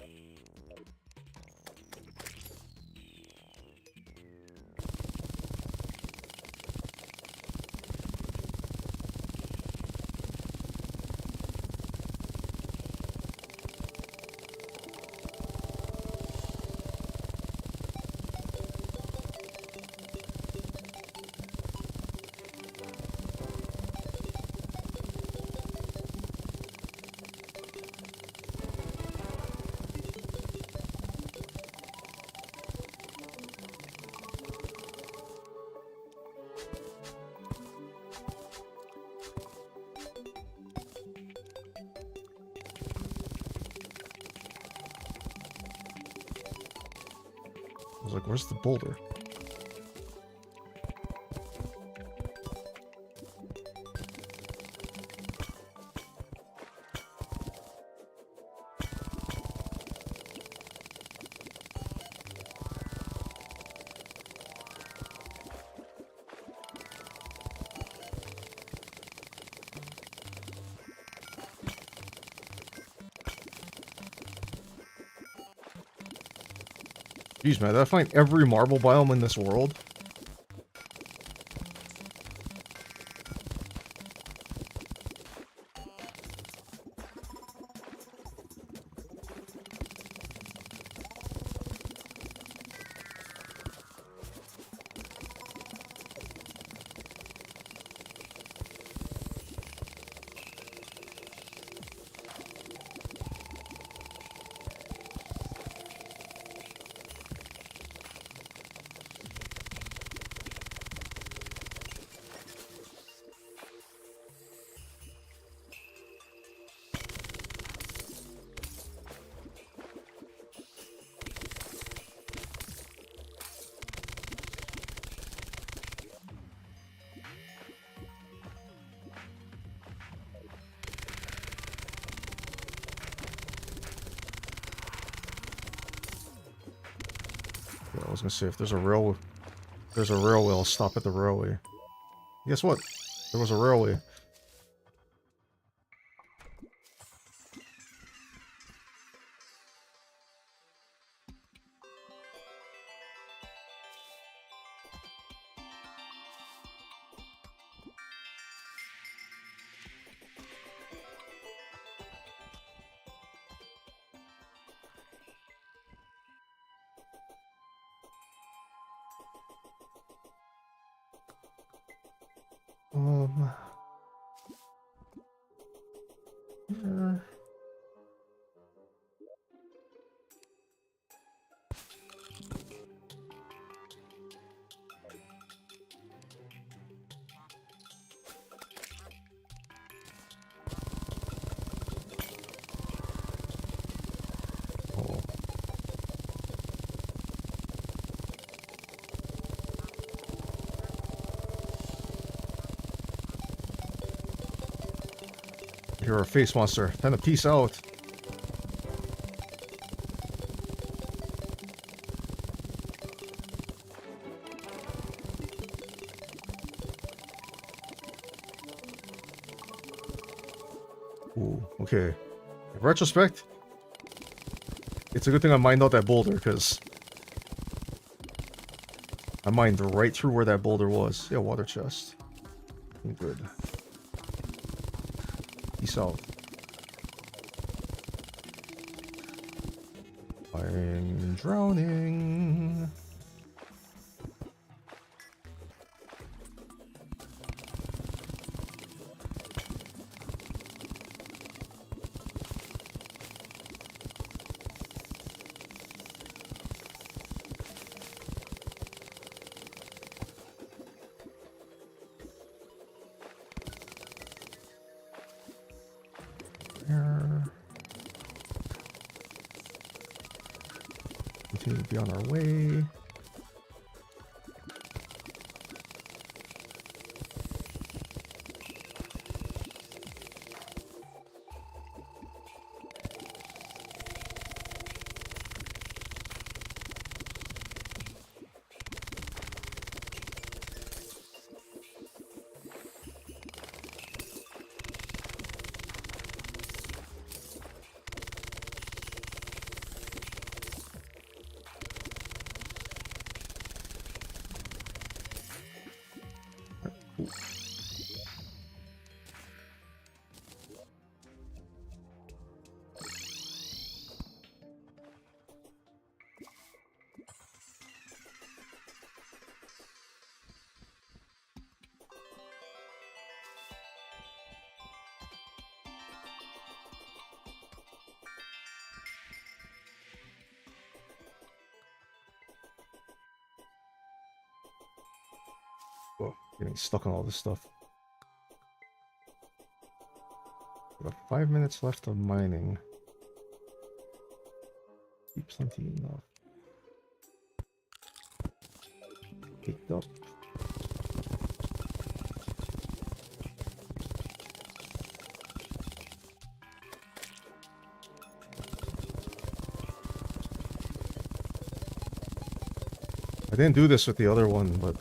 I was like, where's the boulder? Jeez, man, did I find every marble biome in this world? I was gonna say, if there's a railway, I'll stop at the railway. Guess what? There was a railway. Here. Oh. You're a face monster. Time to peace out. Ooh, okay. In retrospect, it's a good thing I mined out that boulder, because I mined right through where that boulder was. Yeah, water chest. Good. Peace out. I'm drowning. Continue to be on our way. Oh, getting stuck on all this stuff. We have 5 minutes left of mining. Keep plenty enough. Picked up. I didn't do this with the other one, but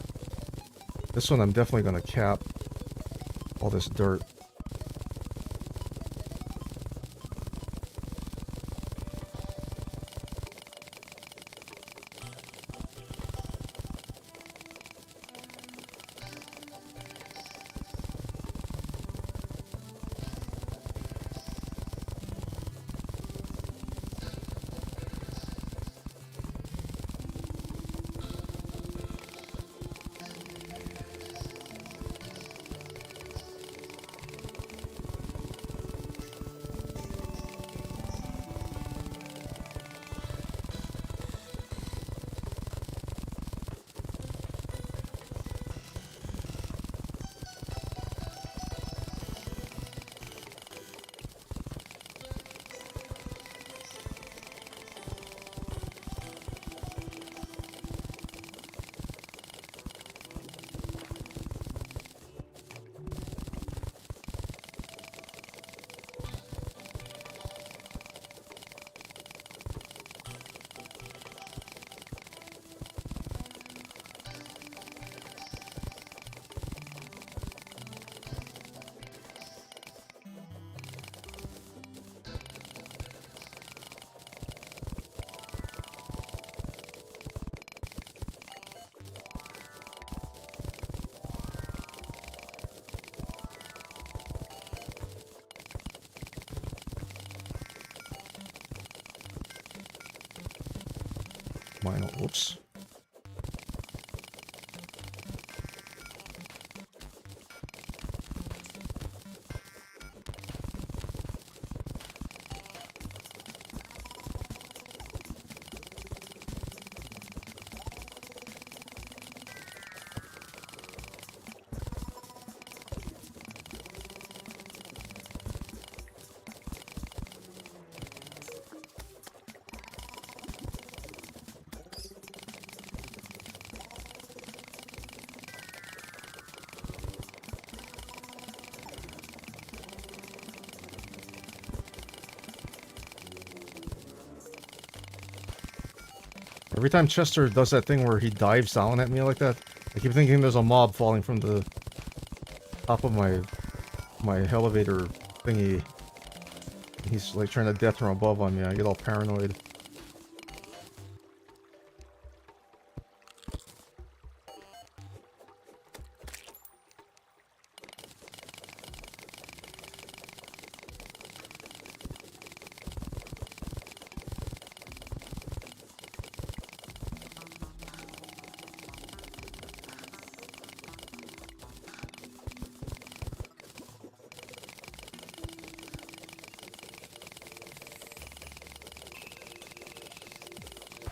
this one I'm definitely going to cap all this dirt. mine. Whoops. Every time Chester does that thing where he dives down at me like that, I keep thinking there's a mob falling from the top of my elevator thingy. He's like trying to death from above on me. I get all paranoid.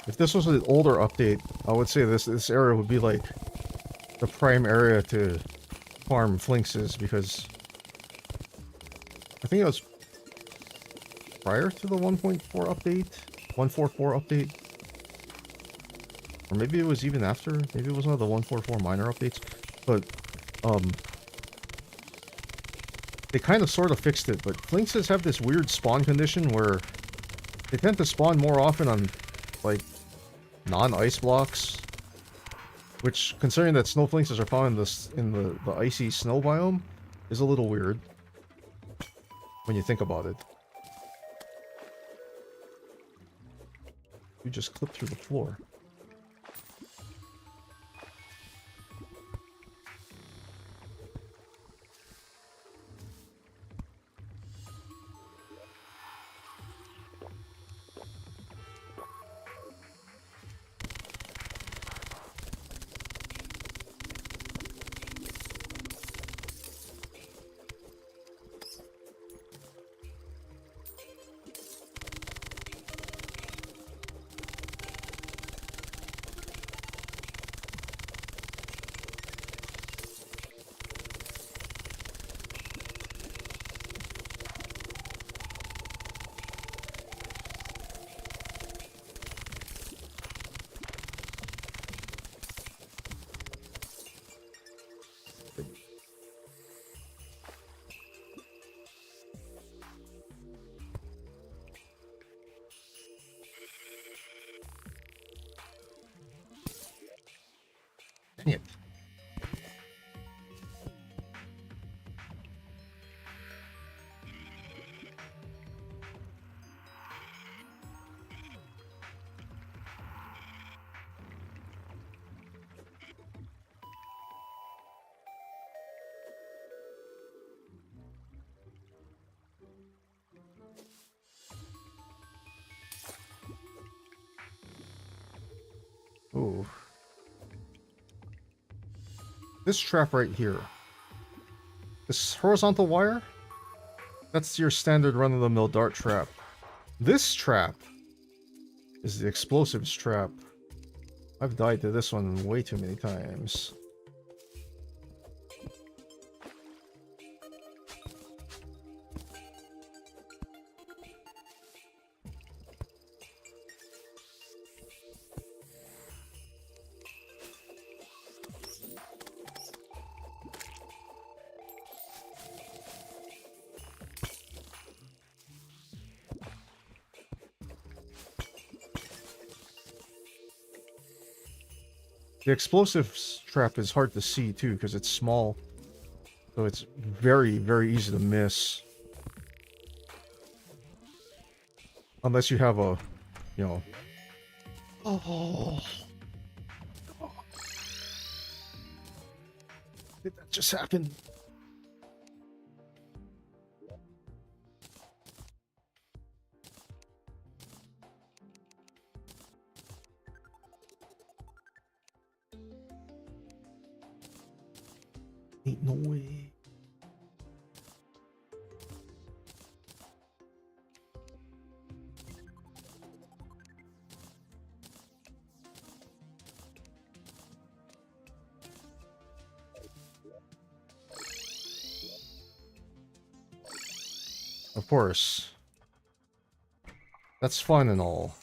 If this was an older update, I would say this area would be like the prime area to farm flinxes, because I think it was prior to the 1.4 update, 144 update, or maybe it was even after. Maybe it was one of the 144 minor updates, but they kind of sort of fixed it. But flinxes have this weird spawn condition where they tend to spawn more often on like non-ice blocks, which, considering that snow flinxes are found in the icy snow biome, is a little weird when you think about it. You just clip through the floor. Dang it. Ooh. This trap right here. This horizontal wire? That's your standard run-of-the-mill dart trap. This trap is the explosives trap. I've died to this one way too many times. The explosives trap is hard to see too because it's small. So it's very, very easy to miss. Unless you have a, you know... Oh. Did that just happen? Ain't no way. Of course. That's fun and all.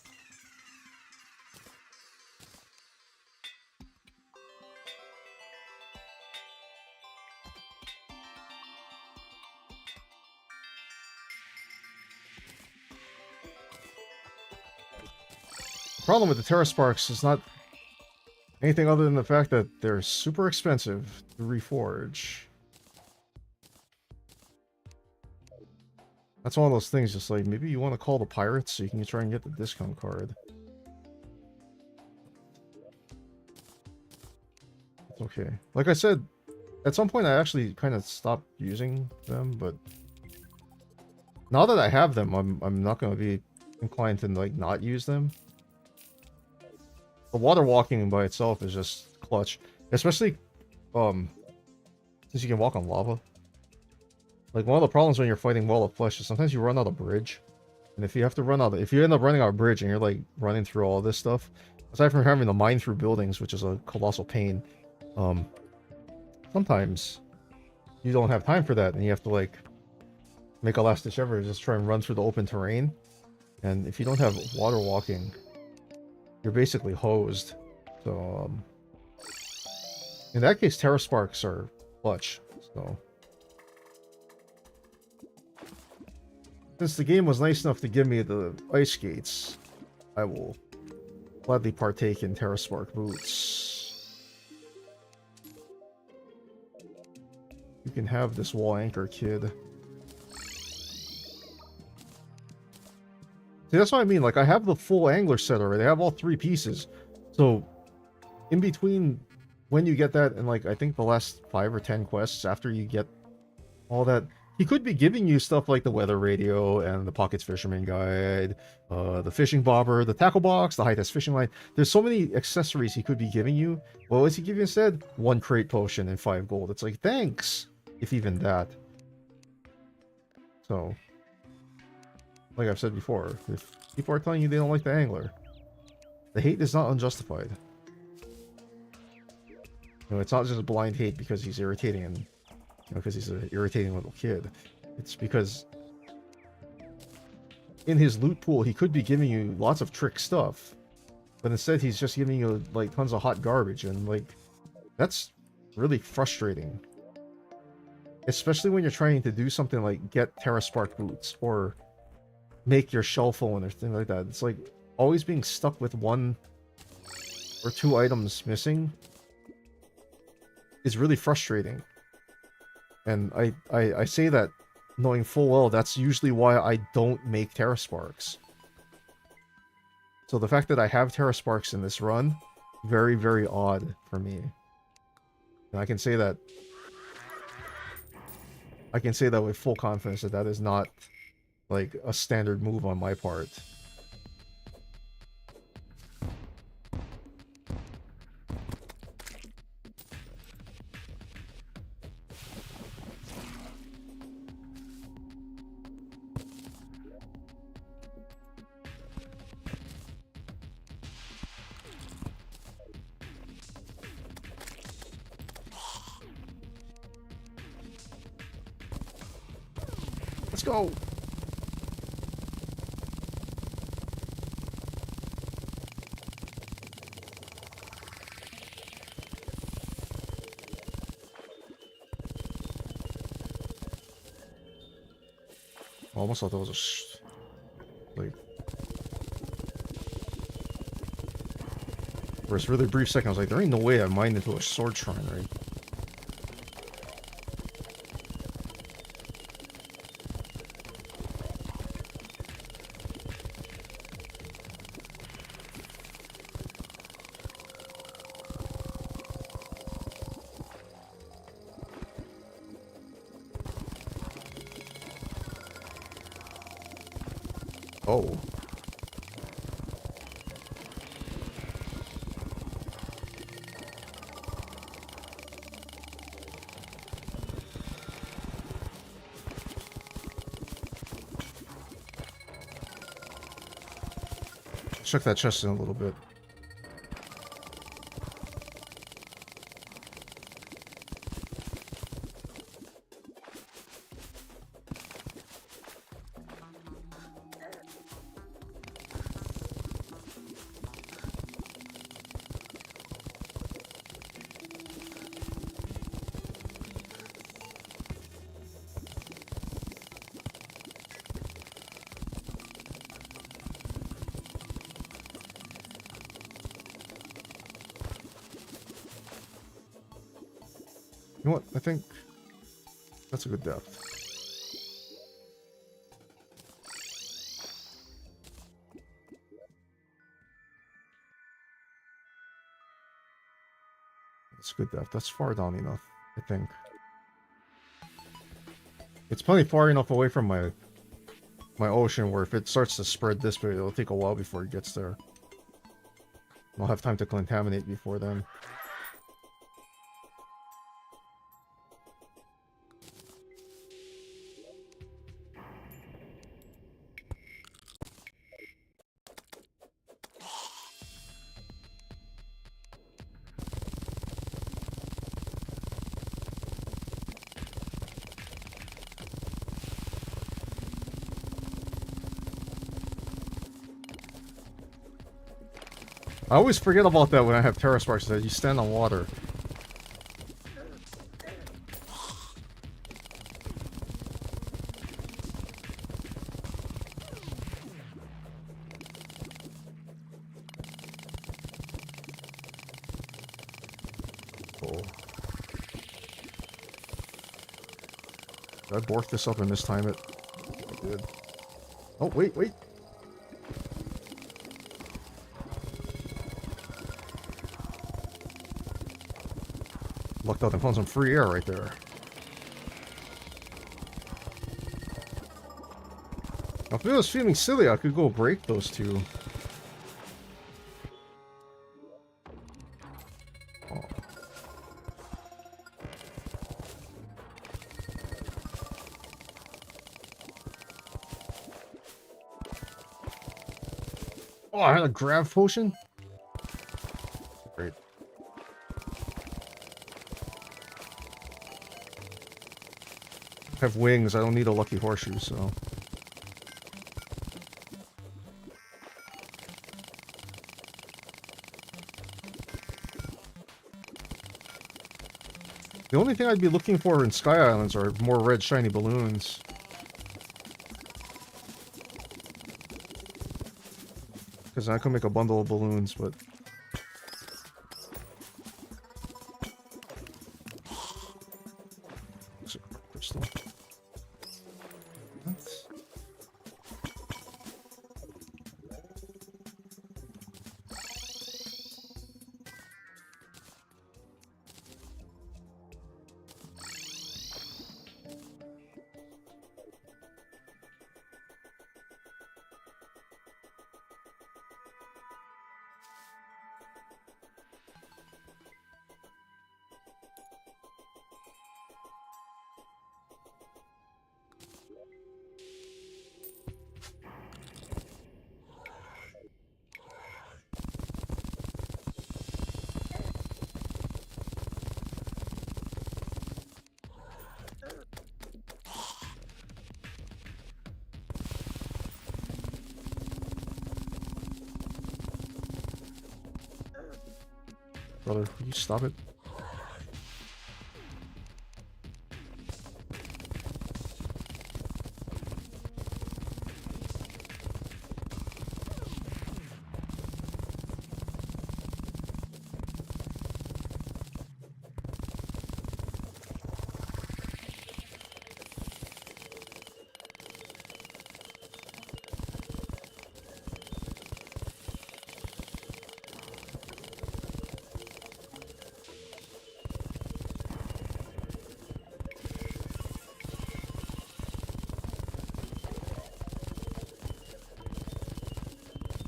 The problem with the Terra Sparks is not anything other than the fact that they're super expensive to reforge. That's one of those things, just like, maybe you want to call the pirates so you can try and get the discount card. It's okay. Like I said, at some point I actually kind of stopped using them, but now that I have them, I'm not going to be inclined to, like, not use them. The water walking by itself is just clutch. Especially, since you can walk on lava. Like, one of the problems when you're fighting Wall of Flesh is sometimes you run out of bridge. And if you have to run out of, if you end up running out of bridge and you're, like, running through all this stuff, aside from having to mine through buildings, which is a colossal pain, sometimes you don't have time for that, and you have to, like, make a last-ditch effort, just try and run through the open terrain. And if you don't have water walking, you're basically hosed. So, in that case, Terra Sparks are clutch. So, since the game was nice enough to give me the ice skates, I will gladly partake in Terra Spark boots. You can have this wall anchor, kid. See, that's what I mean. Like, I have the full angler set already. I have all 3 pieces. So, in between when you get that and, like, I think the last 5 or 10 quests after you get all that, he could be giving you stuff like the weather radio and the Pockets Fisherman Guide, the fishing bobber, the tackle box, the high-test fishing line. There's so many accessories he could be giving you. What was he giving you instead? 1 crate potion and 5 gold. It's like, thanks! If even that. So, like I've said before, if people are telling you they don't like the angler, the hate is not unjustified. You know, it's not just blind hate because he's irritating and, you know, because he's an irritating little kid. It's because in his loot pool, he could be giving you lots of trick stuff, but instead he's just giving you, like, tons of hot garbage, and, like, that's really frustrating. Especially when you're trying to do something like get Terra Spark boots, or make your shell phone or things like that. It's like always being stuck with 1 or 2 items missing is really frustrating. And I say that knowing full well that's usually why I don't make Terra Sparks. So the fact that I have Terra Sparks in this run, very, very odd for me. And I can say that with full confidence that that is not, like, a standard move on my part. Let's go! I almost thought that was a like, for a really brief second I was like, there ain't no way I mined into a sword shrine, right? Oh. check that chest in a little bit. You know what? I think that's a good depth. That's a good depth. That's far down enough, I think. It's plenty far enough away from my ocean where if it starts to spread this way, it'll take a while before it gets there. I'll have time to contaminate before then. I always forget about that when I have Terra Sparks, that you stand on water. Oh. Did I bork this up and mistime it? I did. Oh, wait, wait. Lucked out and found some free air right there. Now, if it was feeling silly, I could go break those two. Oh. Oh, I had a grav potion? Great. I have wings, I don't need a lucky horseshoe, so... The only thing I'd be looking for in Sky Islands are more red shiny balloons. Because I could make a bundle of balloons, but... Crystal. What? Brother, will you stop it?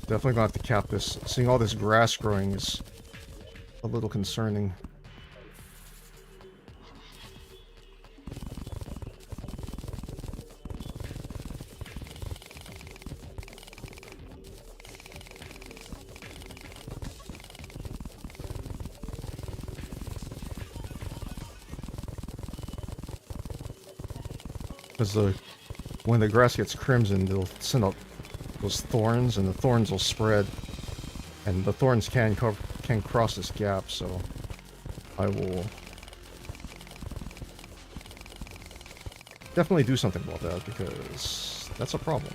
Definitely gonna have to cap this. Seeing all this grass growing is a little concerning. Because when the grass gets crimson, they'll send out those thorns, and the thorns will spread, and the thorns can cross this gap. So I will definitely do something about that, because that's a problem.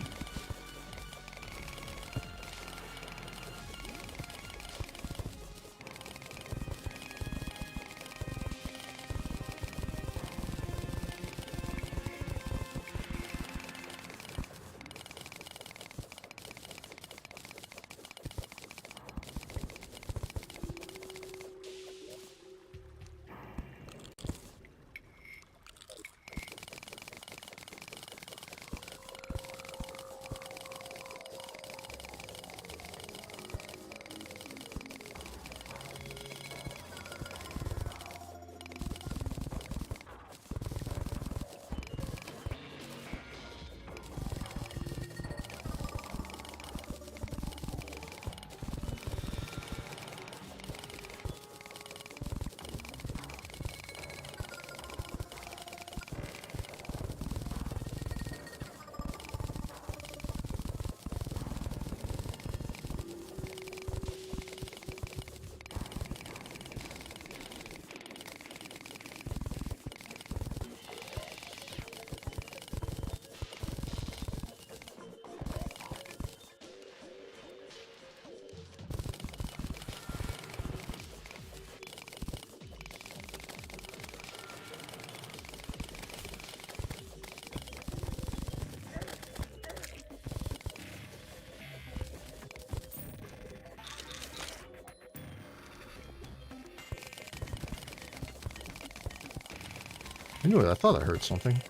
I knew it. I thought I heard something.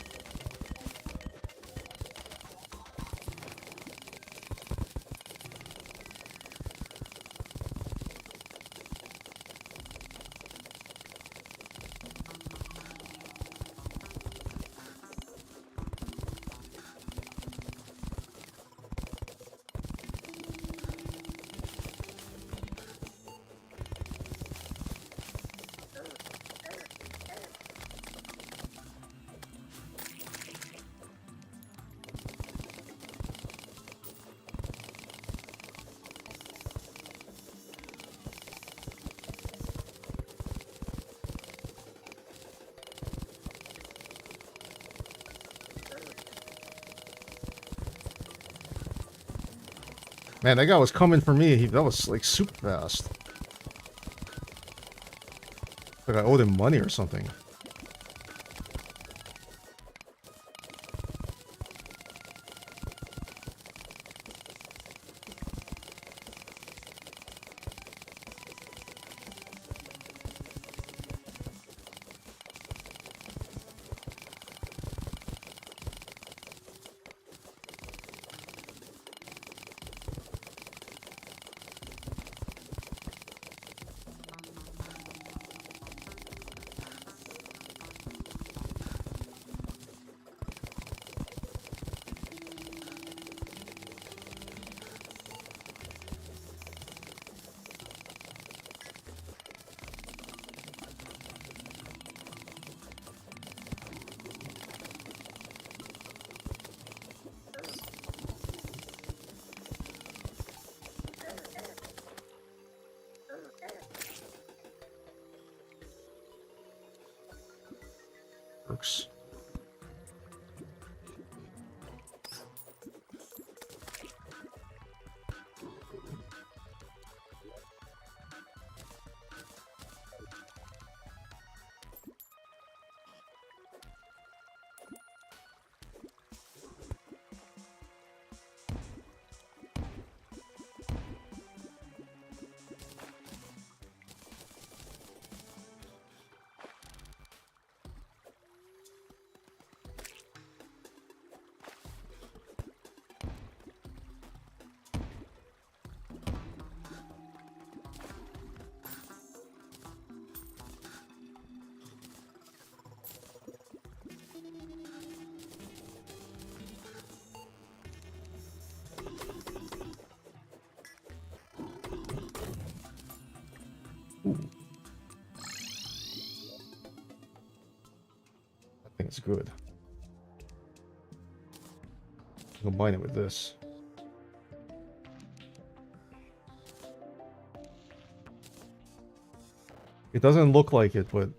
Man, that guy was coming for me. That was like super fast. Like I owed him money or something. Works. I think it's good. Combine it with this. It doesn't look like it, but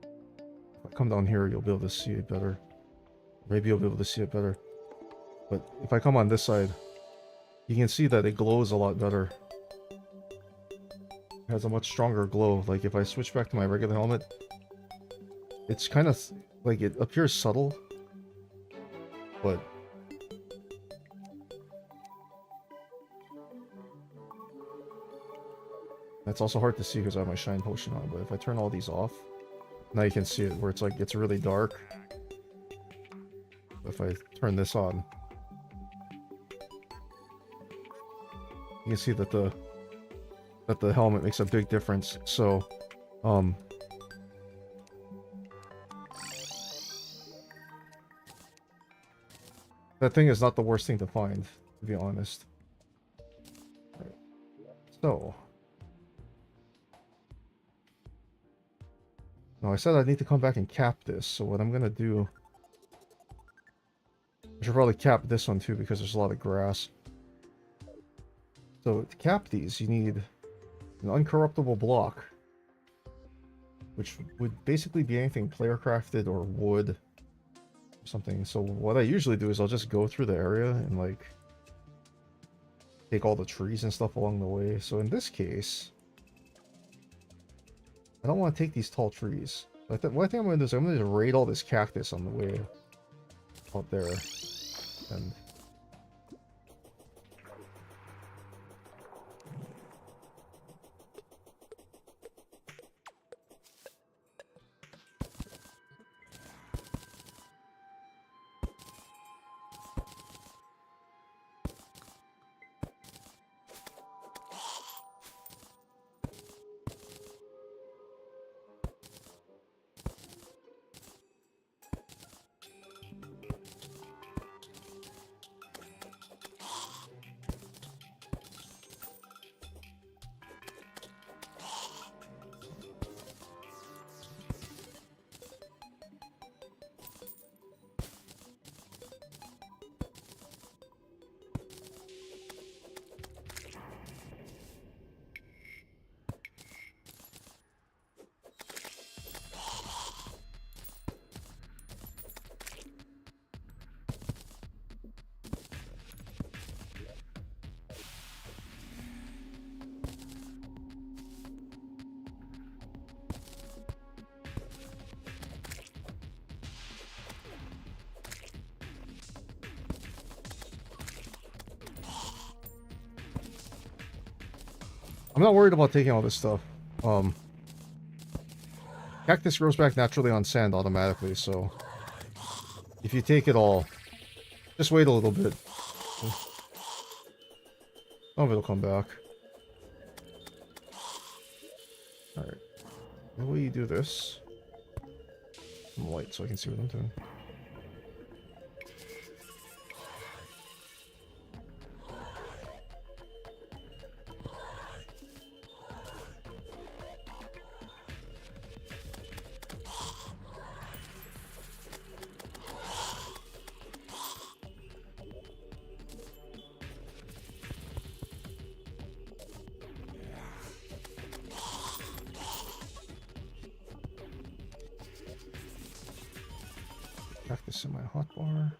if I come down here, you'll be able to see it better. Maybe you'll be able to see it better. But if I come on this side, you can see that it glows a lot better. It has a much stronger glow. Like if I switch back to my regular helmet, it's kind of like it appears subtle, but that's also hard to see because I have my shine potion on. But if I turn all these off, now you can see it where it's like it's really dark. If I turn this on, you can see that the helmet makes a big difference. So, that thing is not the worst thing to find, to be honest. Right. So, now I said I need to come back and cap this. So what I'm gonna do, I should probably cap this one too because there's a lot of grass. So to cap these, you need an uncorruptible block, which would basically be anything player crafted or wood or something. So what I usually do is I'll just go through the area and like take all the trees and stuff along the way. So in this case, I don't want to take these tall trees. What I think I'm going to do is I'm going to raid all this cactus on the way out there. And I'm not worried about taking all this stuff. Cactus grows back naturally on sand automatically, so if you take it all, just wait a little bit. Some of it'll come back. Alright. Maybe you do this. Some light so I can see what I'm doing. Cactus in my hotbar.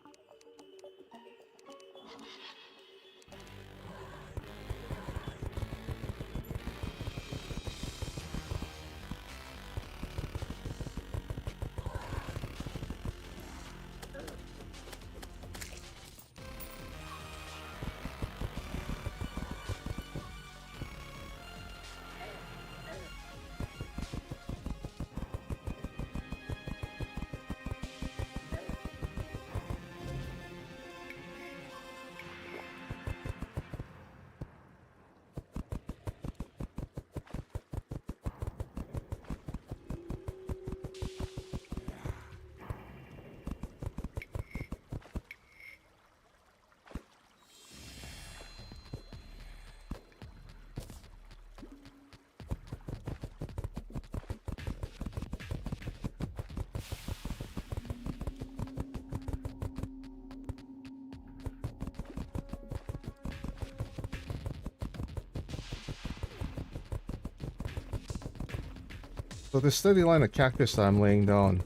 So this steady line of cactus that I'm laying down,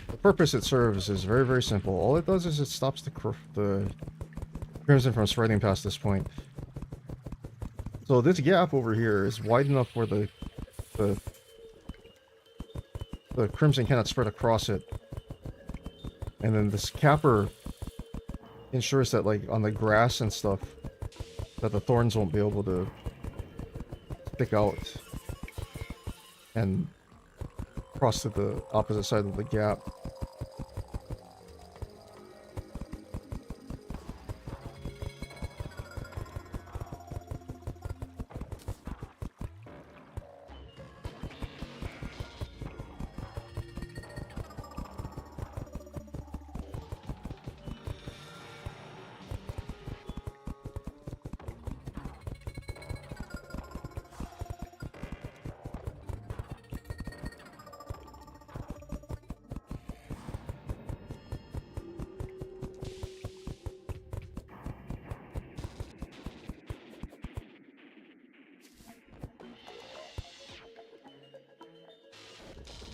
the purpose it serves is very, very simple. All it does is it stops the crimson from spreading past this point. So this gap over here is wide enough where the crimson cannot spread across it. And then this capper ensures that, like, on the grass and stuff, that the thorns won't be able to stick out and cross to the opposite side of the gap.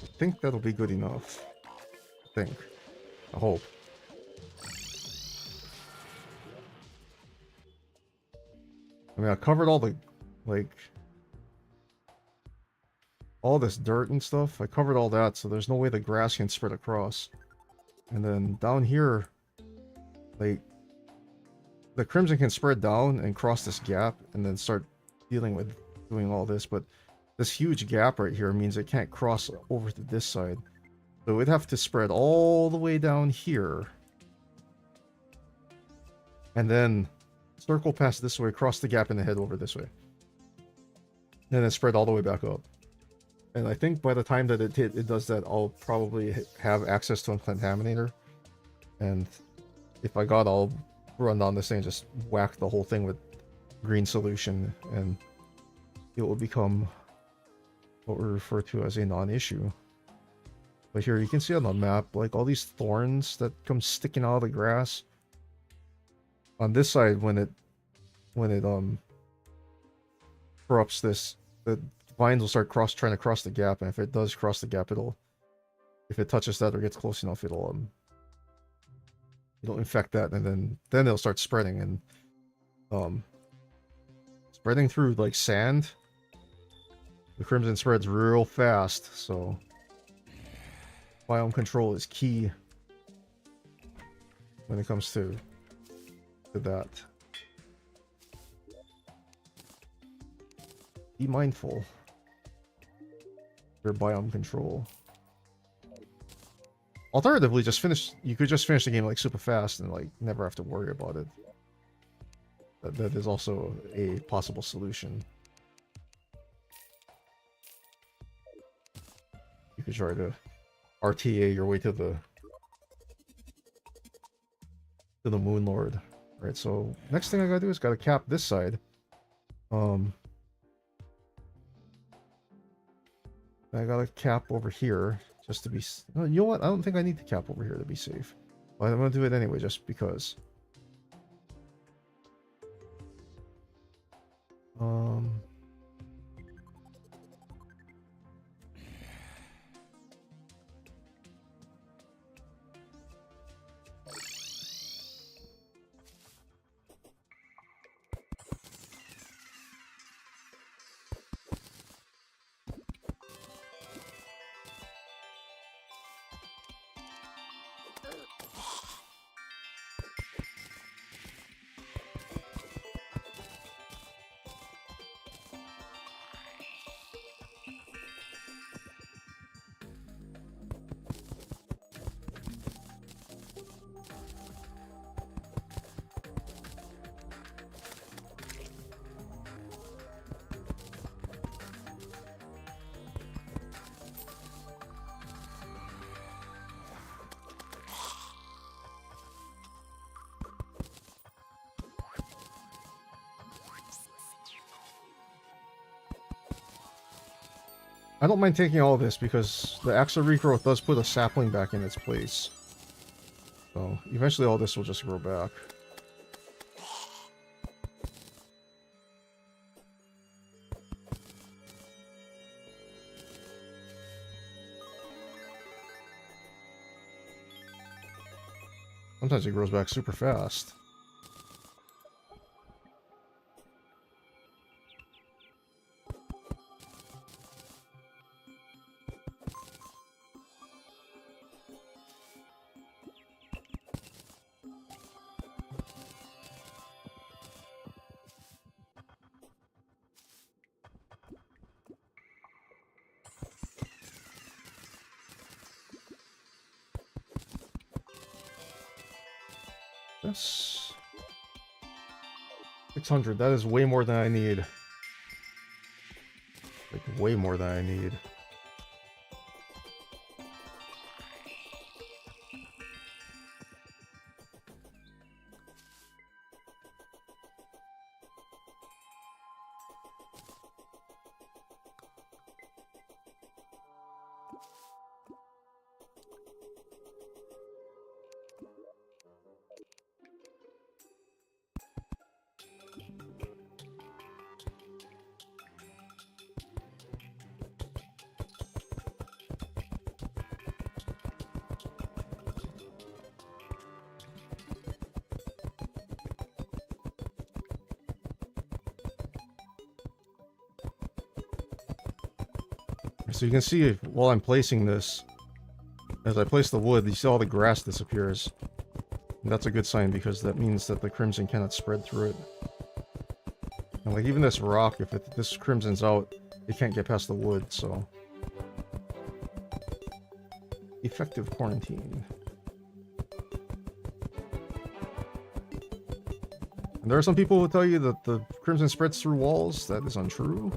I think that'll be good enough. I think. I hope. I mean, I covered all the, like, all this dirt and stuff. I covered all that, so there's no way the grass can spread across. And then down here, like, the crimson can spread down and cross this gap and then start dealing with doing all this, but this huge gap right here means it can't cross over to this side. So it'd have to spread all the way down here. And then circle past this way, cross the gap, and then head over this way. And then spread all the way back up. And I think by the time that it does that, I'll probably have access to a contaminator. And if I got, I'll run down this thing and just whack the whole thing with green solution, and it will become what we refer to as a non-issue. But here you can see on the map, like, all these thorns that come sticking out of the grass. On this side, when it corrupts this, the vines will start trying to cross the gap, and if it does cross the gap, if it touches that or gets close enough, it'll infect that, and then it'll start spreading, and spreading through, like, sand. The crimson spreads real fast, so biome control is key when it comes to that. Be mindful of your biome control. Alternatively, you could just finish the game, like, super fast and, like, never have to worry about it. That is also a possible solution. You could try to RTA your way to the Moon Lord. Right, so next thing I gotta do is gotta cap this side. I gotta cap over here just to be... You know what? I don't think I need to cap over here to be safe. But I'm gonna do it anyway just because. I don't mind taking all this because the axle regrowth does put a sapling back in its place. So eventually all this will just grow back. Sometimes it grows back super fast. Yes. 600, that is way more than I need. Like, way more than I need. So you can see while I'm placing this, as I place the wood, you see all the grass disappears. And that's a good sign because that means that the crimson cannot spread through it. And like even this rock, if this crimson's out, it can't get past the wood, so... Effective quarantine. And there are some people who tell you that the crimson spreads through walls. That is untrue.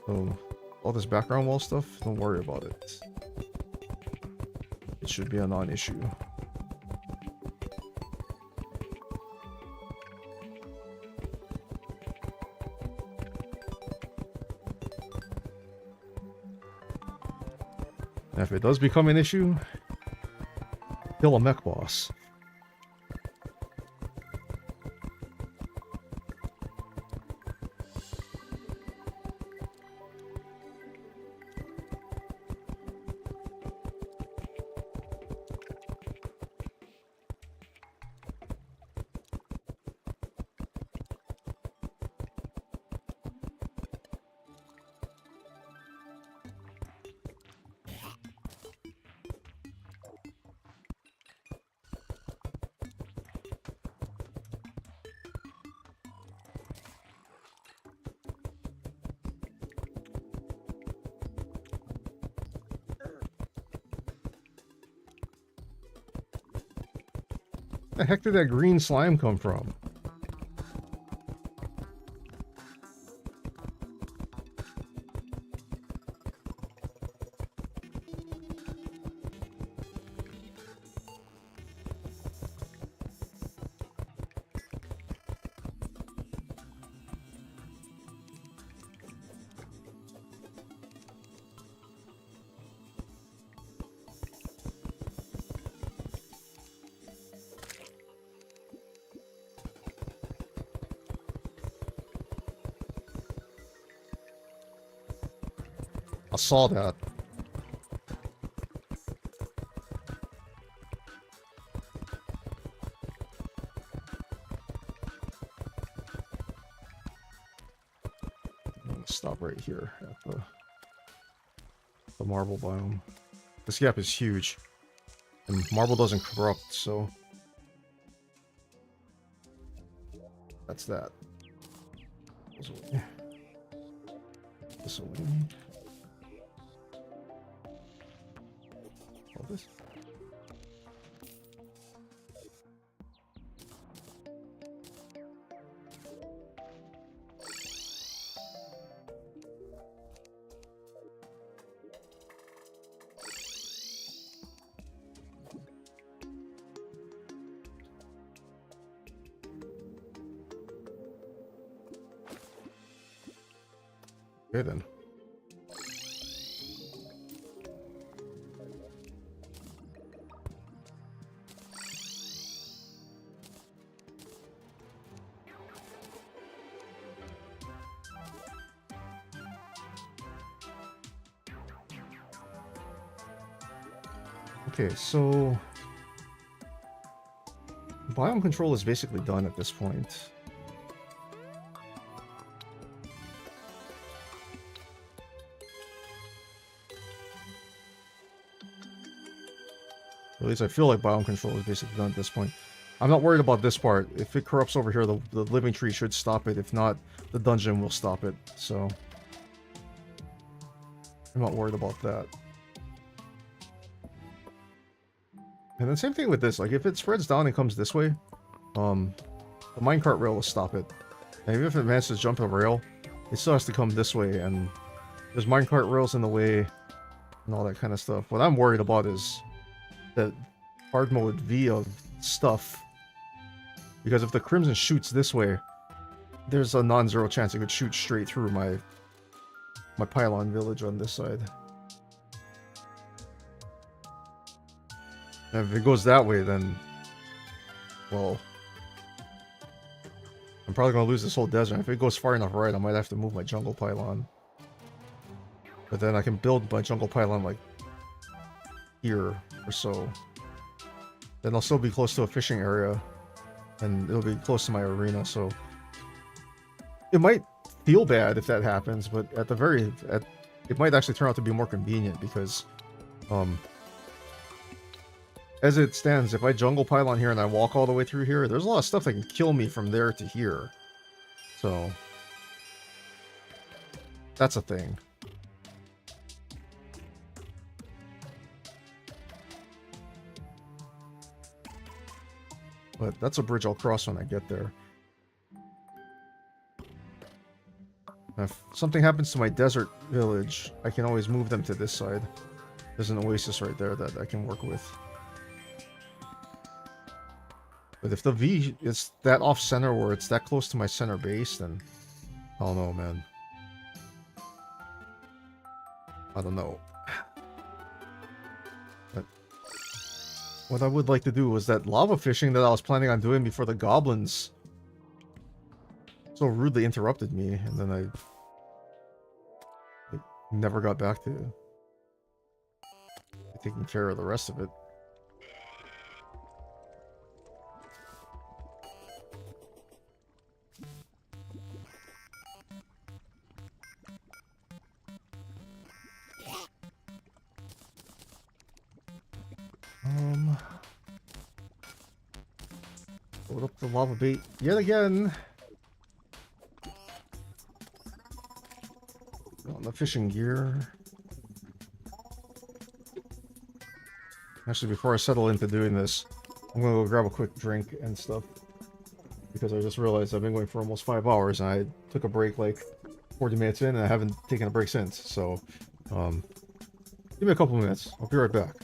So, all this background wall stuff, don't worry about it. It should be a non-issue. And if it does become an issue, kill a mech boss. Where the heck did that green slime come from? I saw that. Stop right here at the marble biome. This gap is huge. And marble doesn't corrupt, so... That's that. This away. This away. All this. Okay then. Okay, so Biome Control is basically done at this point. At least I feel like Biome Control is basically done at this point. I'm not worried about this part. If it corrupts over here, the living tree should stop it. If not, the dungeon will stop it. So I'm not worried about that. And then same thing with this. Like, if it spreads down and comes this way, the minecart rail will stop it. And even if it manages to jump a rail, it still has to come this way. And there's minecart rails in the way and all that kind of stuff. What I'm worried about is that hard mode V of stuff. Because if the Crimson shoots this way, there's a non-zero chance it could shoot straight through my pylon village on this side. And if it goes that way, then, well, I'm probably going to lose this whole desert. If it goes far enough right, I might have to move my jungle pylon. But then I can build my jungle pylon, like, here or so. Then I'll still be close to a fishing area. And it'll be close to my arena, so... It might feel bad if that happens, but at the very... it might actually turn out to be more convenient, because... as it stands, if I jungle pylon here and I walk all the way through here, there's a lot of stuff that can kill me from there to here. So... that's a thing. But that's a bridge I'll cross when I get there. If something happens to my desert village, I can always move them to this side. There's an oasis right there that I can work with. But if the V is that off-center where it's that close to my center base, then... I don't know, man. I don't know. But what I would like to do was that lava fishing that I was planning on doing before the goblins so rudely interrupted me, and then I never got back to taking care of the rest of it. Load up the lava bait yet again. On the fishing gear. Actually, before I settle into doing this, I'm gonna go grab a quick drink and stuff. Because I just realized I've been going for almost 5 hours and I took a break like 40 minutes in and I haven't taken a break since. So, give me a couple minutes. I'll be right back.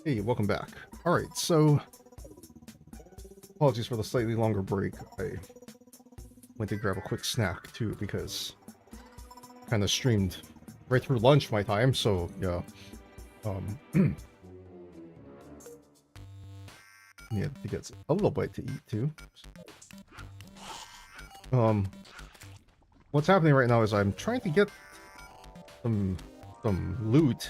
Hey, welcome back. Alright, so apologies for the slightly longer break. I went to grab a quick snack too because I kind of streamed right through lunch my time, so yeah. Need to get a little bite to eat too. What's happening right now is I'm trying to get some loot.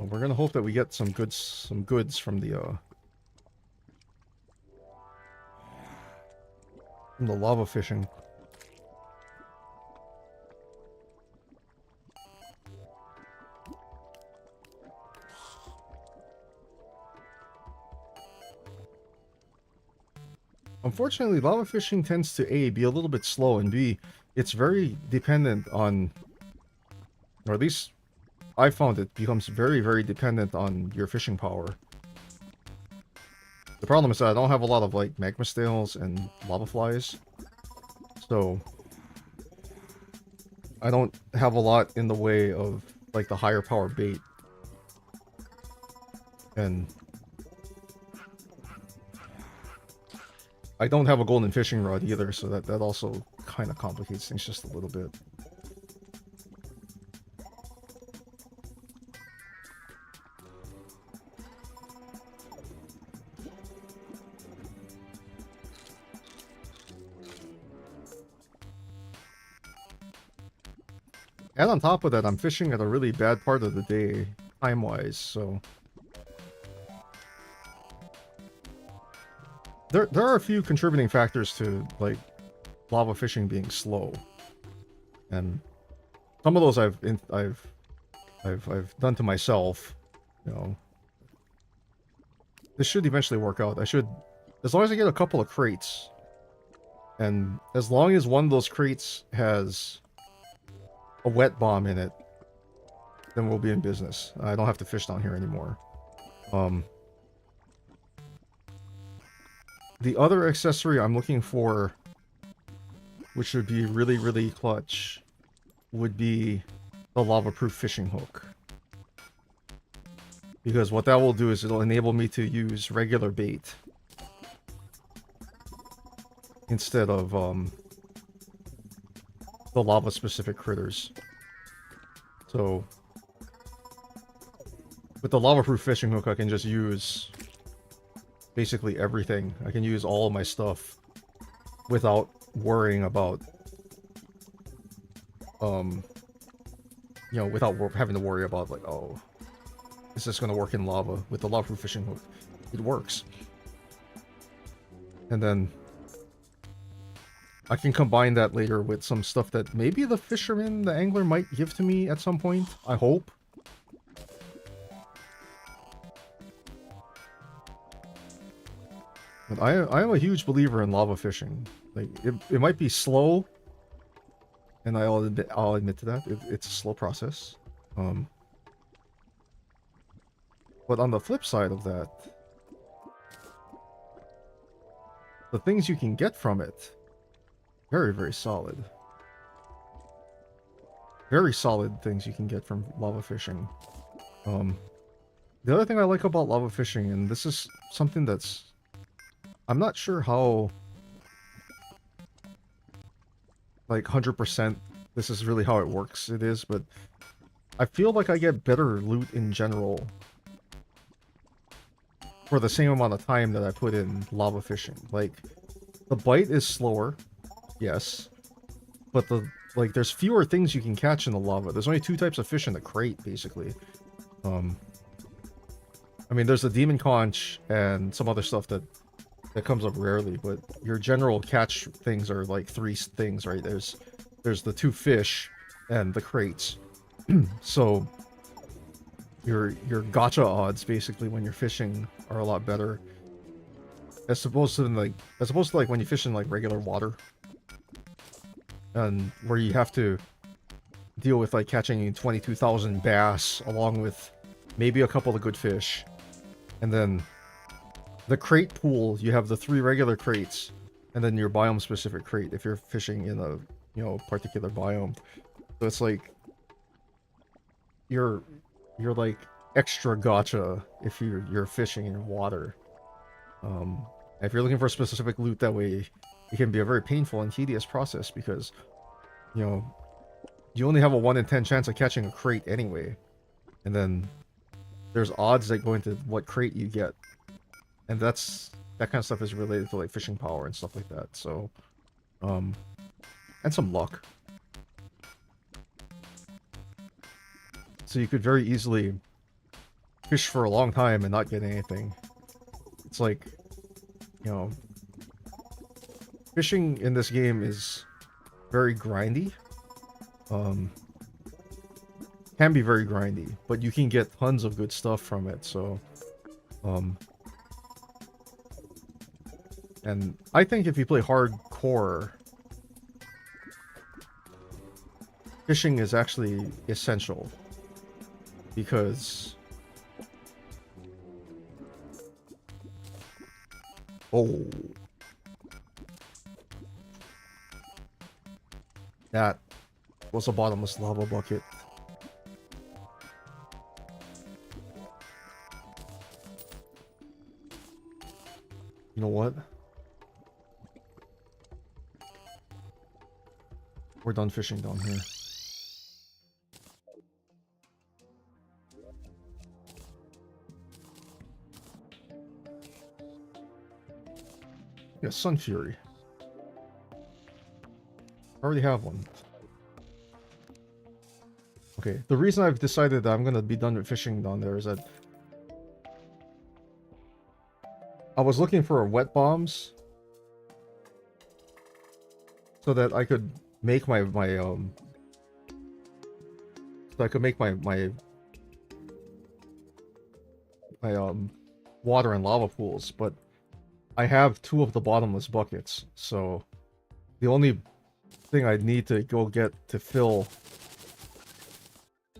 We're gonna hope that we get some goods from the lava fishing. Unfortunately, lava fishing tends to A, be a little bit slow, and B, it's very dependent on, or at least I found it becomes very, very dependent on your fishing power. The problem is that I don't have a lot of, like, magma snails and lava flies, so I don't have a lot in the way of, like, the higher power bait. And I don't have a golden fishing rod either, so that also kind of complicates things just a little bit. And on top of that, I'm fishing at a really bad part of the day, time-wise, so there are a few contributing factors to, like, lava fishing being slow, and some of those I've done to myself. You know, this should eventually work out. I should, as long as I get a couple of crates, and as long as one of those crates has a wet bomb in it, then we'll be in business. I don't have to fish down here anymore. The other accessory I'm looking for, which would be really, really clutch, would be the lava-proof fishing hook. Because what that will do is it'll enable me to use regular bait instead of the lava-specific critters. So with the lava-proof fishing hook, I can just use basically everything. I can use all of my stuff without worrying about, you know, without having to worry about, like, oh, is this going to work in lava? With the lava-proof fishing hook, it works. And then I can combine that later with some stuff that maybe the fisherman, the angler, might give to me at some point. I hope. But I am a huge believer in lava fishing. Like, it might be slow, and I'll admit to that. It's a slow process. But on the flip side of that, the things you can get from it, very, very solid. Very solid things you can get from lava fishing. The other thing I like about lava fishing, and this is something that's, I'm not sure how, like, 100% this is really how it works, it is, but I feel like I get better loot in general for the same amount of time that I put in lava fishing. Like, the bite is slower, yes, but there's fewer things you can catch in the lava. There's only 2 types of fish in the crate, basically. I mean, there's the demon conch and some other stuff that comes up rarely, but your general catch things are like 3 things, right? There's the 2 fish and the crates. So your gotcha odds, basically, when you're fishing are a lot better. As opposed to like when you fish in, like, regular water. And where you have to deal with, like, catching 22,000 bass along with maybe a couple of good fish. And then the crate pool, you have the 3 regular crates and then your biome specific crate if you're fishing in a you know, particular biome. So it's like you're like extra gotcha if you're fishing in water. If you're looking for a specific loot that way, it can be a very painful and tedious process because, you know, you only have a 1 in 10 chance of catching a crate anyway. And then there's odds that go into what crate you get. And that kind of stuff is related to like fishing power and stuff like that. So, and some luck. So you could very easily fish for a long time and not get anything. It's like, you know, fishing in this game is very grindy. Can be very grindy, but you can get tons of good stuff from it. So, and I think if you play hardcore, fishing is actually essential because that was a bottomless lava bucket. You know what? We're done fishing down here. Yeah, Sun Fury. I already have one. Okay, the reason I've decided that I'm gonna be done with fishing down there is that I was looking for wet bombs so that I could make my water and lava pools, but I have 2 of the bottomless buckets, so the only thing I need to go get to fill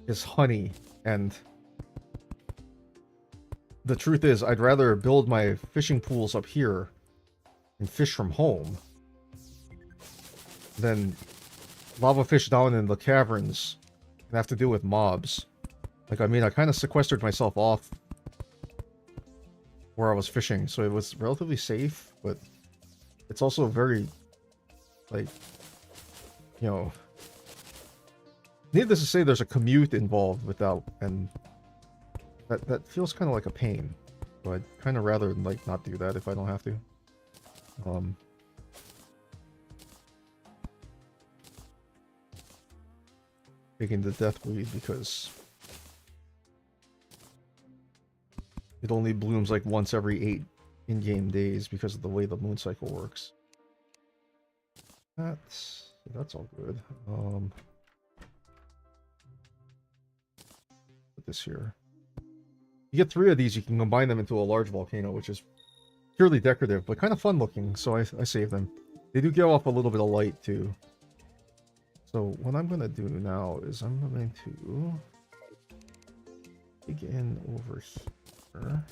is honey, and the truth is I'd rather build my fishing pools up here and fish from home than lava fish down in the caverns and have to deal with mobs. Like, I mean, I kind of sequestered myself off where I was fishing, so it was relatively safe, but it's also very, like, you know, needless to say, there's a commute involved with that, and that feels kind of like a pain. So I'd kind of rather, like, not do that if I don't have to. Taking the deathweed because it only blooms like once every 8 in-game days because of the way the moon cycle works. That's all good. Put this here. You get 3 of these, you can combine them into a large volcano, which is purely decorative, but kind of fun looking, so I saved them. They do give off a little bit of light, too. So what I'm going to do now is I'm going to dig in over here.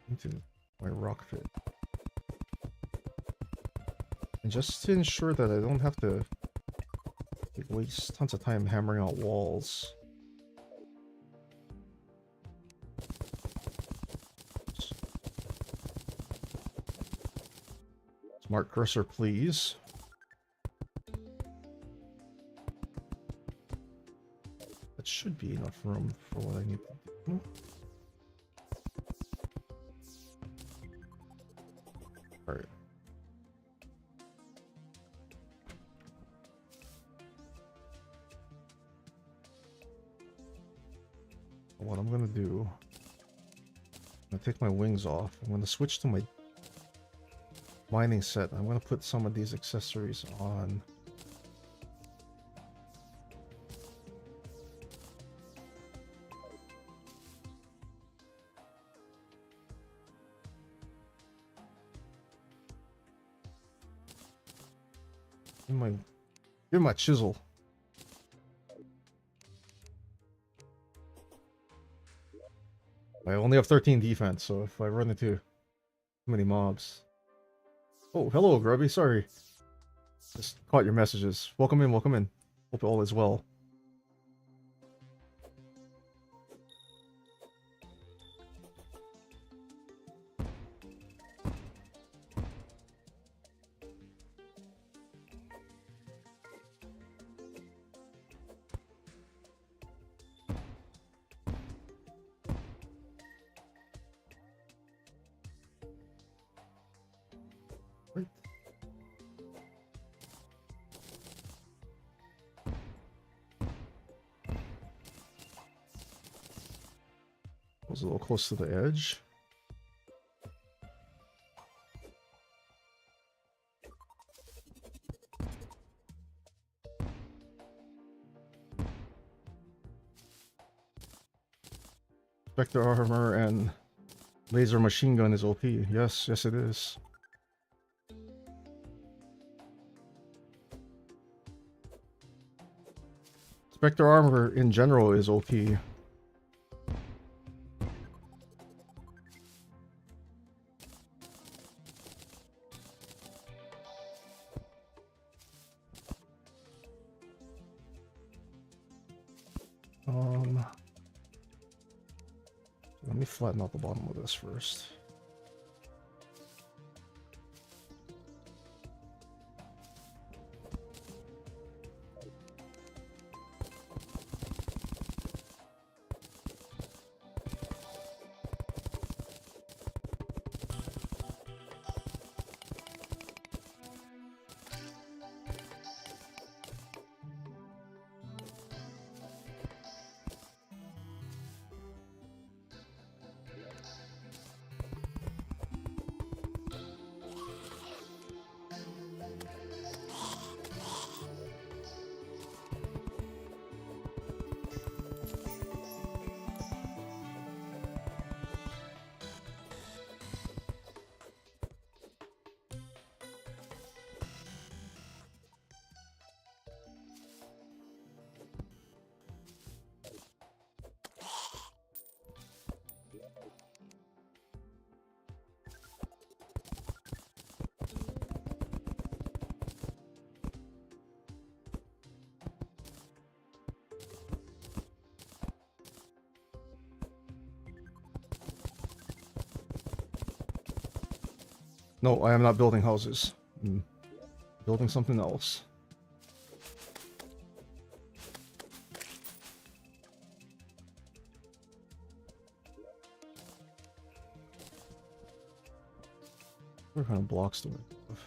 Into my rock fit. And just to ensure that I don't have to waste tons of time hammering out walls. Smart cursor, please. That should be enough room for what I need to do. Alright. What I'm gonna do, I'm gonna take my wings off. I'm gonna switch to my mining set. I'm gonna put some of these accessories on. Give my chisel. I only have 13 defense, so if I run into too many mobs. Oh, hello, Grubby. Sorry. Just caught your messages. Welcome in, welcome in. Hope all is well. Right. Was a little close to the edge. Spectre armor and laser machine gun is OP. Yes, yes it is. Spectre armor in general is OP. Let me flatten out the bottom of this first. No, I am not building houses. I'm building something else. What kind of blocks do I have?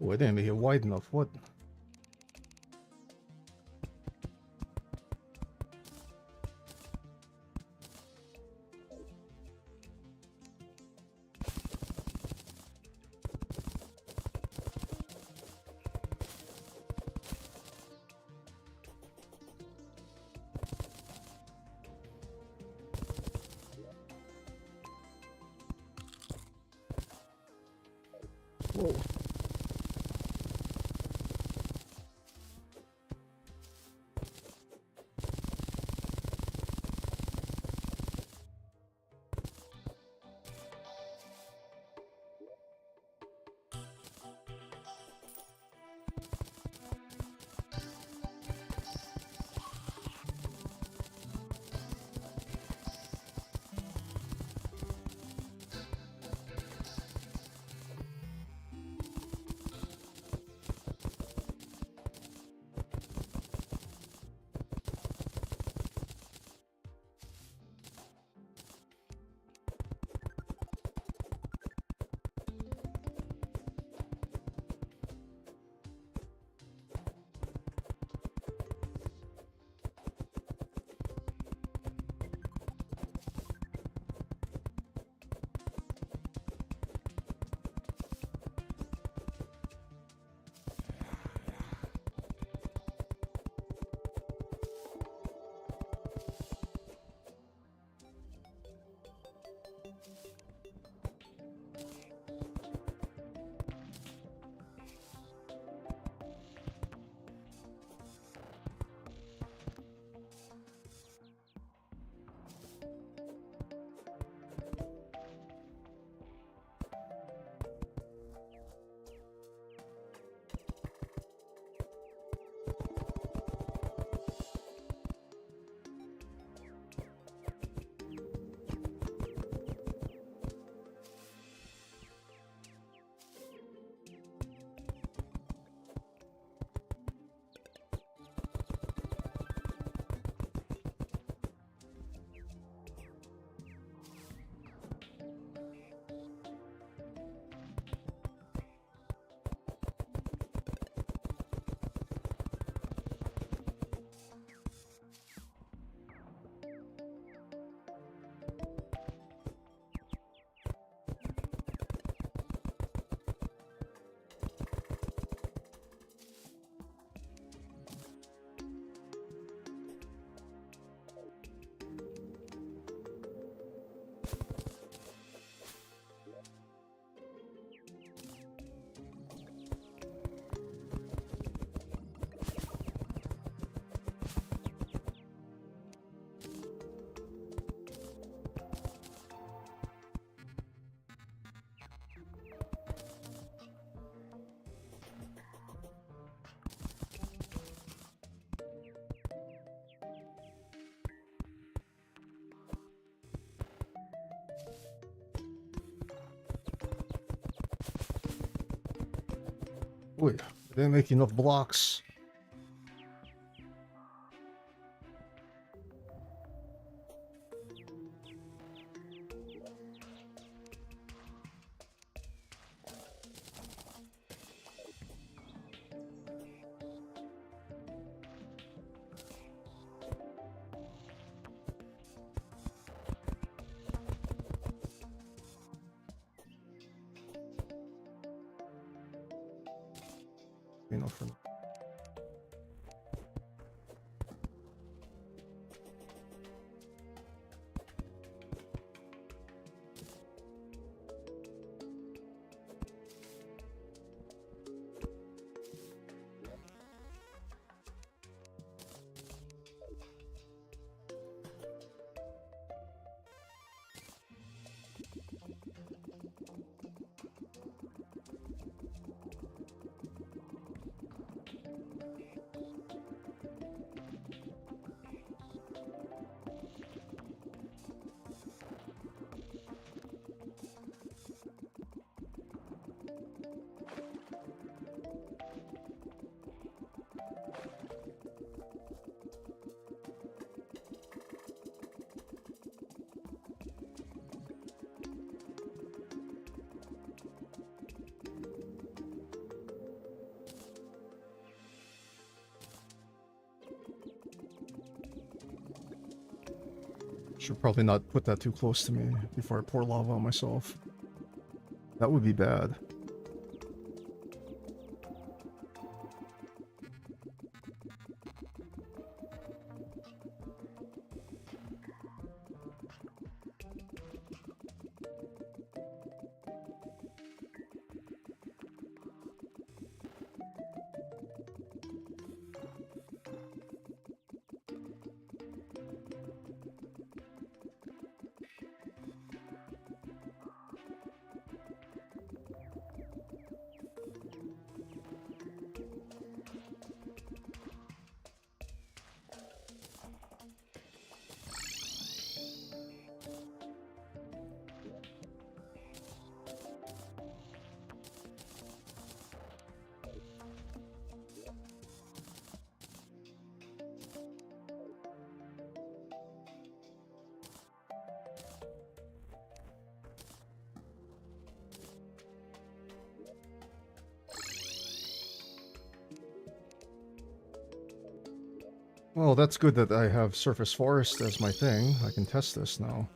Oh, I didn't make it wide enough. What? Whoa. Wait, I didn't make enough blocks. Enough for Should probably not put that too close to me before I pour lava on myself. That would be bad. Well, that's good that I have surface forest as my thing. I can test this now.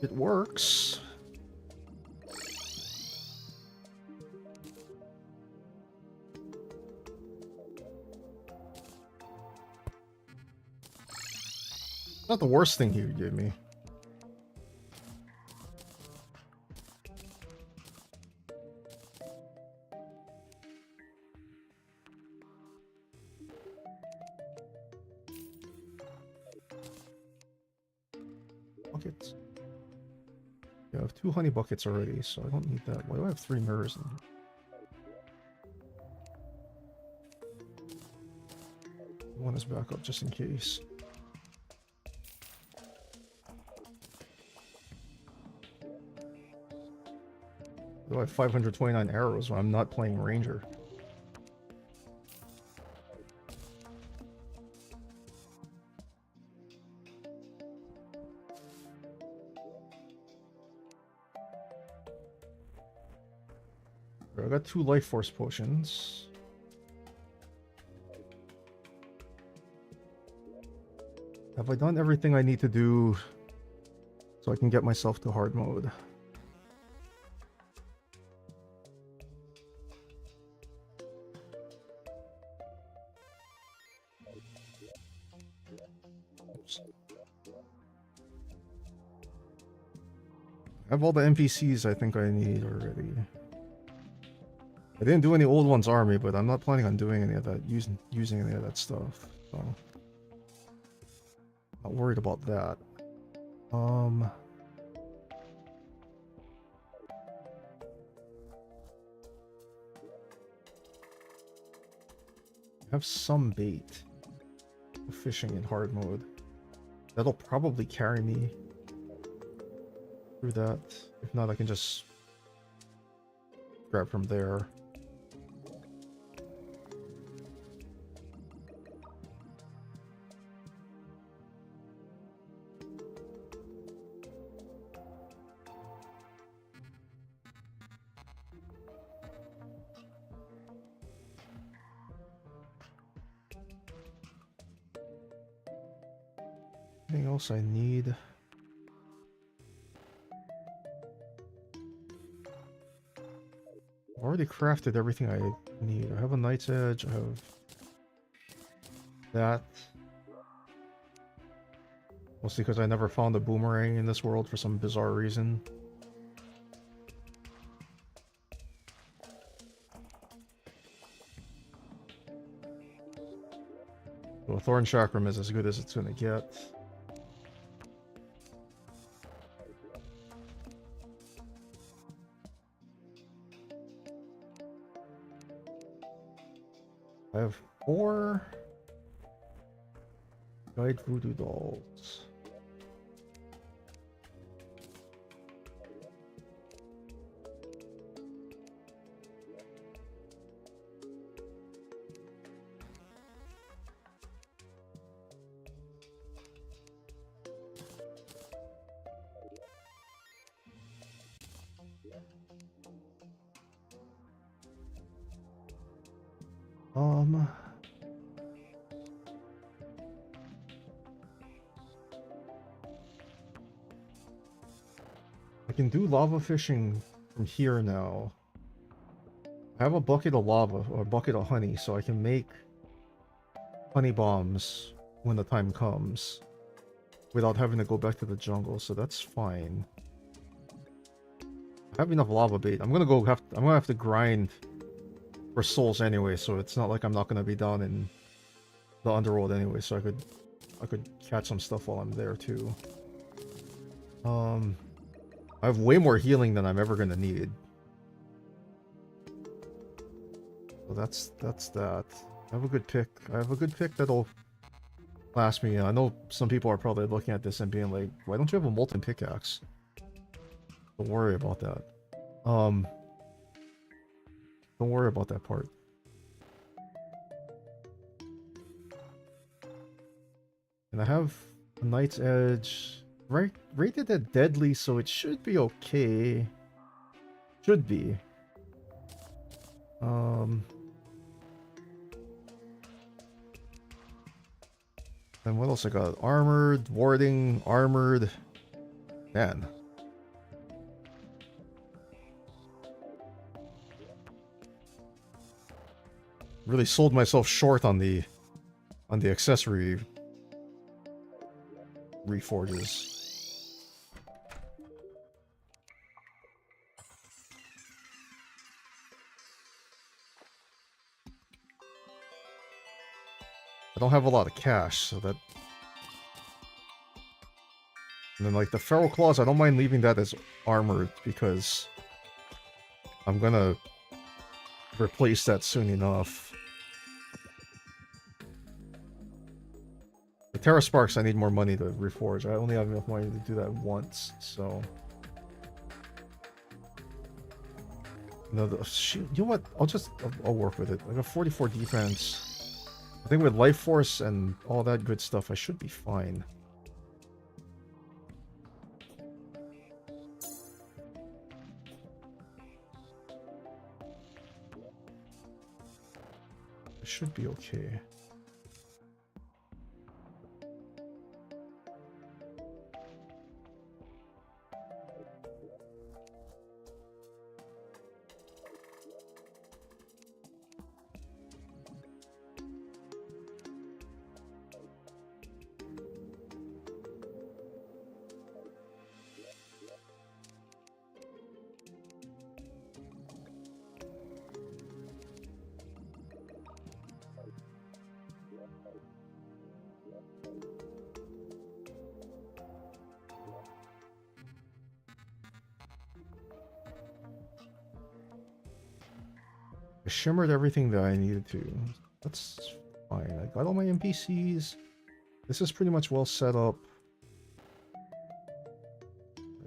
It works. Not the worst thing he gave me. Buckets. Yeah, I have 2 honey buckets already, so I don't need that. Why do I have 3 mirrors in here? One is back up just in case. I have 529 arrows when I'm not playing Ranger. I got 2 life force potions. Have I done everything I need to do so I can get myself to hard mode? Oops. I have all the NPCs I think I need already. I didn't do any old ones army, but I'm not planning on doing any of that, using any of that stuff. So not worried about that. I have some bait for fishing in hard mode. That'll probably carry me through that. If not, I can just grab from there. Anything else I need? I've already crafted everything I need. I have a Night's Edge, I have that. Mostly because I never found a boomerang in this world for some bizarre reason. So a Thorn Chakram is as good as it's gonna get. I have 4 Guide Voodoo Dolls. I can do lava fishing from here now. I have a bucket of lava, or a bucket of honey, so I can make honey bombs when the time comes without having to go back to the jungle, so that's fine. I have enough lava bait. I'm gonna have to grind for souls anyway, so it's not like I'm not gonna be down in the underworld anyway, so I could catch some stuff while I'm there too. I have way more healing than I'm ever gonna need. So that's that. I have a good pick. I have a good pick that'll last me. I know some people are probably looking at this and being like, why don't you have a molten pickaxe? Don't worry about that. Don't worry about that part. And I have a Knight's Edge rated at deadly, so it should be okay. Should be. And what else I got? Armored, warding, armored. Man. Really sold myself short on the accessory reforges. I don't have a lot of cash, so that... And then, like, the Feral Claws, I don't mind leaving that as armored, because I'm gonna replace that soon enough. The Terra Sparks, I need more money to reforge. I only have enough money to do that once, so... No, shoot, you know what? I'll work with it. I got 44 defense. I think with Life Force and all that good stuff, I should be fine. I should be okay. I shimmered everything that I needed to. That's fine. I got all my NPCs. This is pretty much well set up.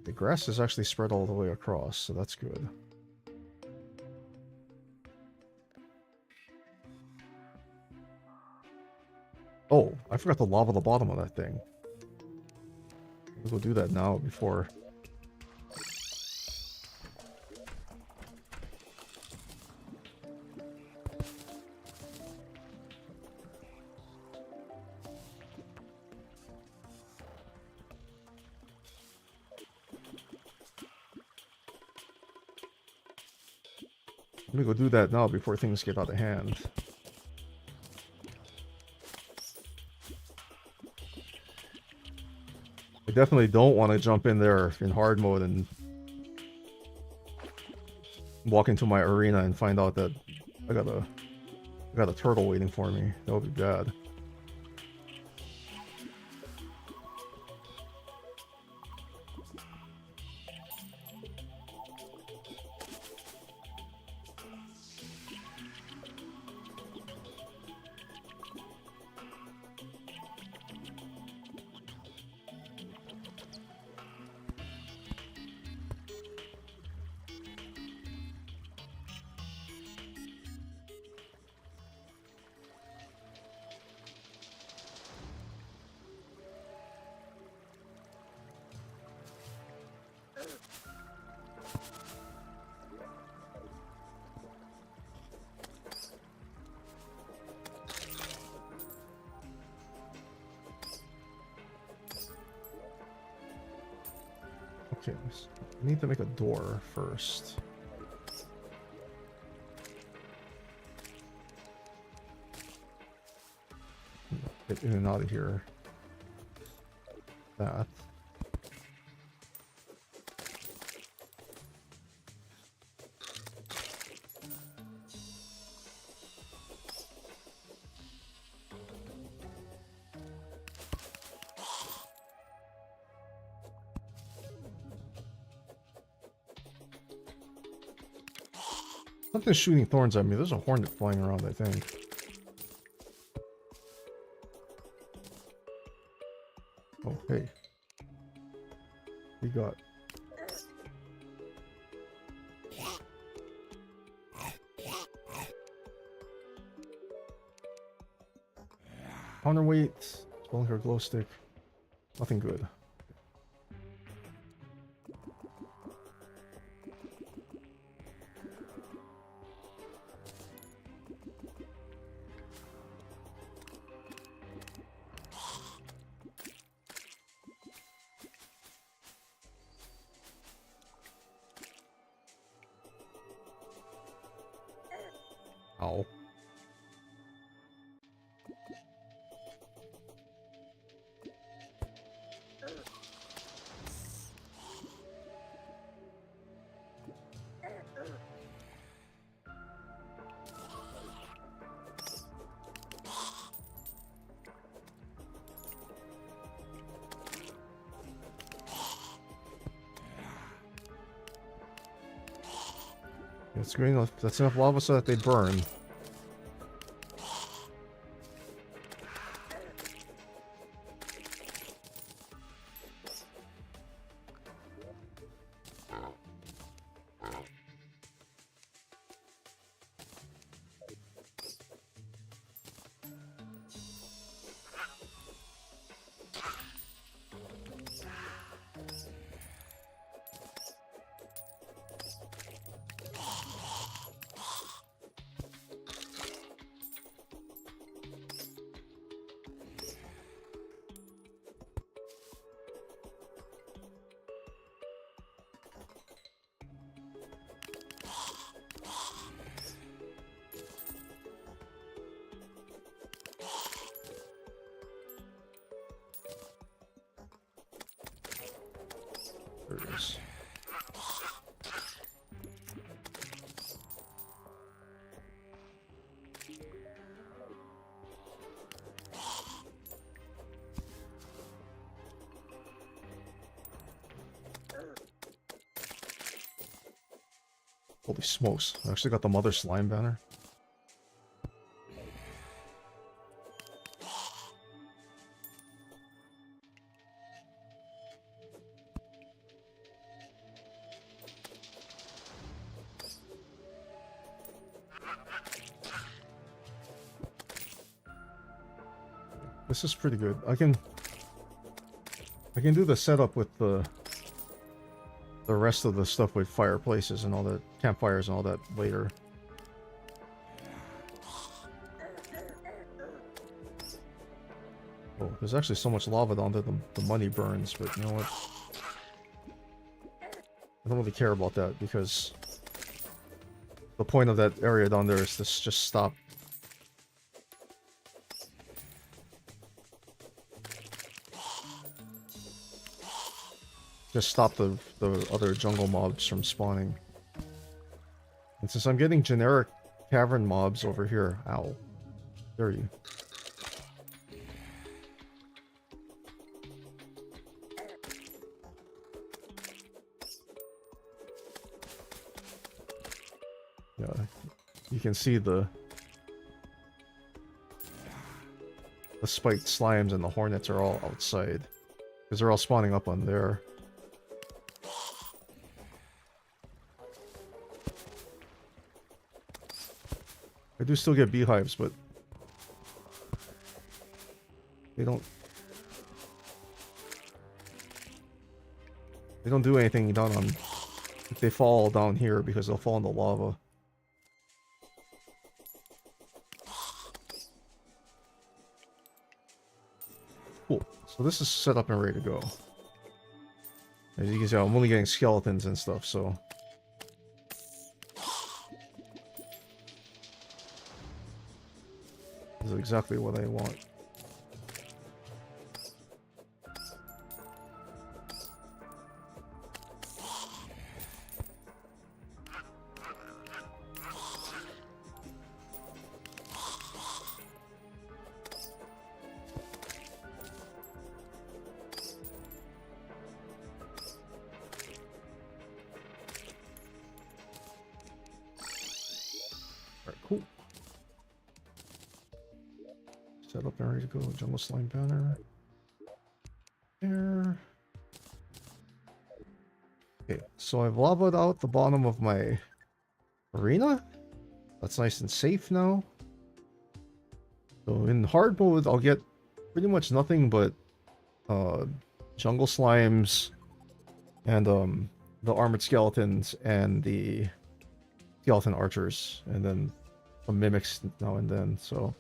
The grass is actually spread all the way across, so that's good. Oh, I forgot to lava the bottom of that thing. We'll go do that now before... Let me go do that now before things get out of hand. I definitely don't want to jump in there in hard mode and walk into my arena and find out that I got a turtle waiting for me. That would be bad. Okay, I need to make a door first. Get in and out of here. That. Something's shooting thorns at me. There's a hornet flying around, I think. Oh, hey. We got... Counterweight, Spelunker glow stick. Nothing good. Ow. It's green enough. That's enough lava so that they burn. There it is. Holy smokes, I actually got the mother slime banner. This is pretty good. I can do the setup with the rest of the stuff with fireplaces and all that, campfires and all that later. Oh, there's actually so much lava down there the money burns, but you know what? I don't really care about that because the point of that area down there is to just stop. Just stop the other jungle mobs from spawning. And since I'm getting generic cavern mobs over here, ow, there you. Yeah, you can see the spiked slimes and the hornets are all outside because they're all spawning up on there. I do still get beehives, but they don't do anything down on if they fall down here because they'll fall in the lava. Cool. So this is set up and ready to go. As you can see, I'm only getting skeletons and stuff, so this is exactly what I want. Set up and ready to go. Jungle Slime banner. There. Okay, so I've lavaed out the bottom of my arena. That's nice and safe now. So in hard mode, I'll get pretty much nothing but jungle slimes and the armored skeletons and the skeleton archers, and then some mimics now and then. So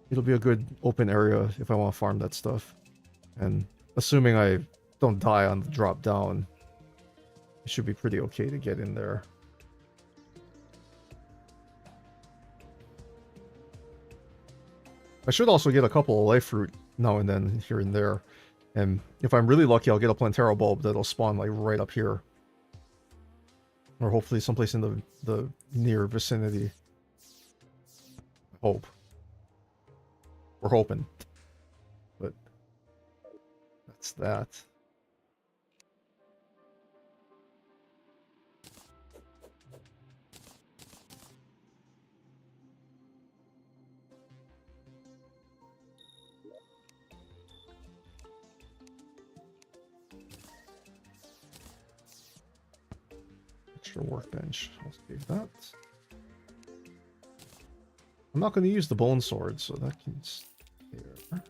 it'll be a good open area if I want to farm that stuff. And assuming I don't die on the drop down, it should be pretty okay to get in there. I should also get a couple of life fruit now and then here and there. And if I'm really lucky, I'll get a Plantera bulb that'll spawn like right up here. Or hopefully someplace in the near vicinity. I hope. We're hoping. But that's that. Extra workbench. I'll save that. I'm not going to use the bone sword, so that can stay there.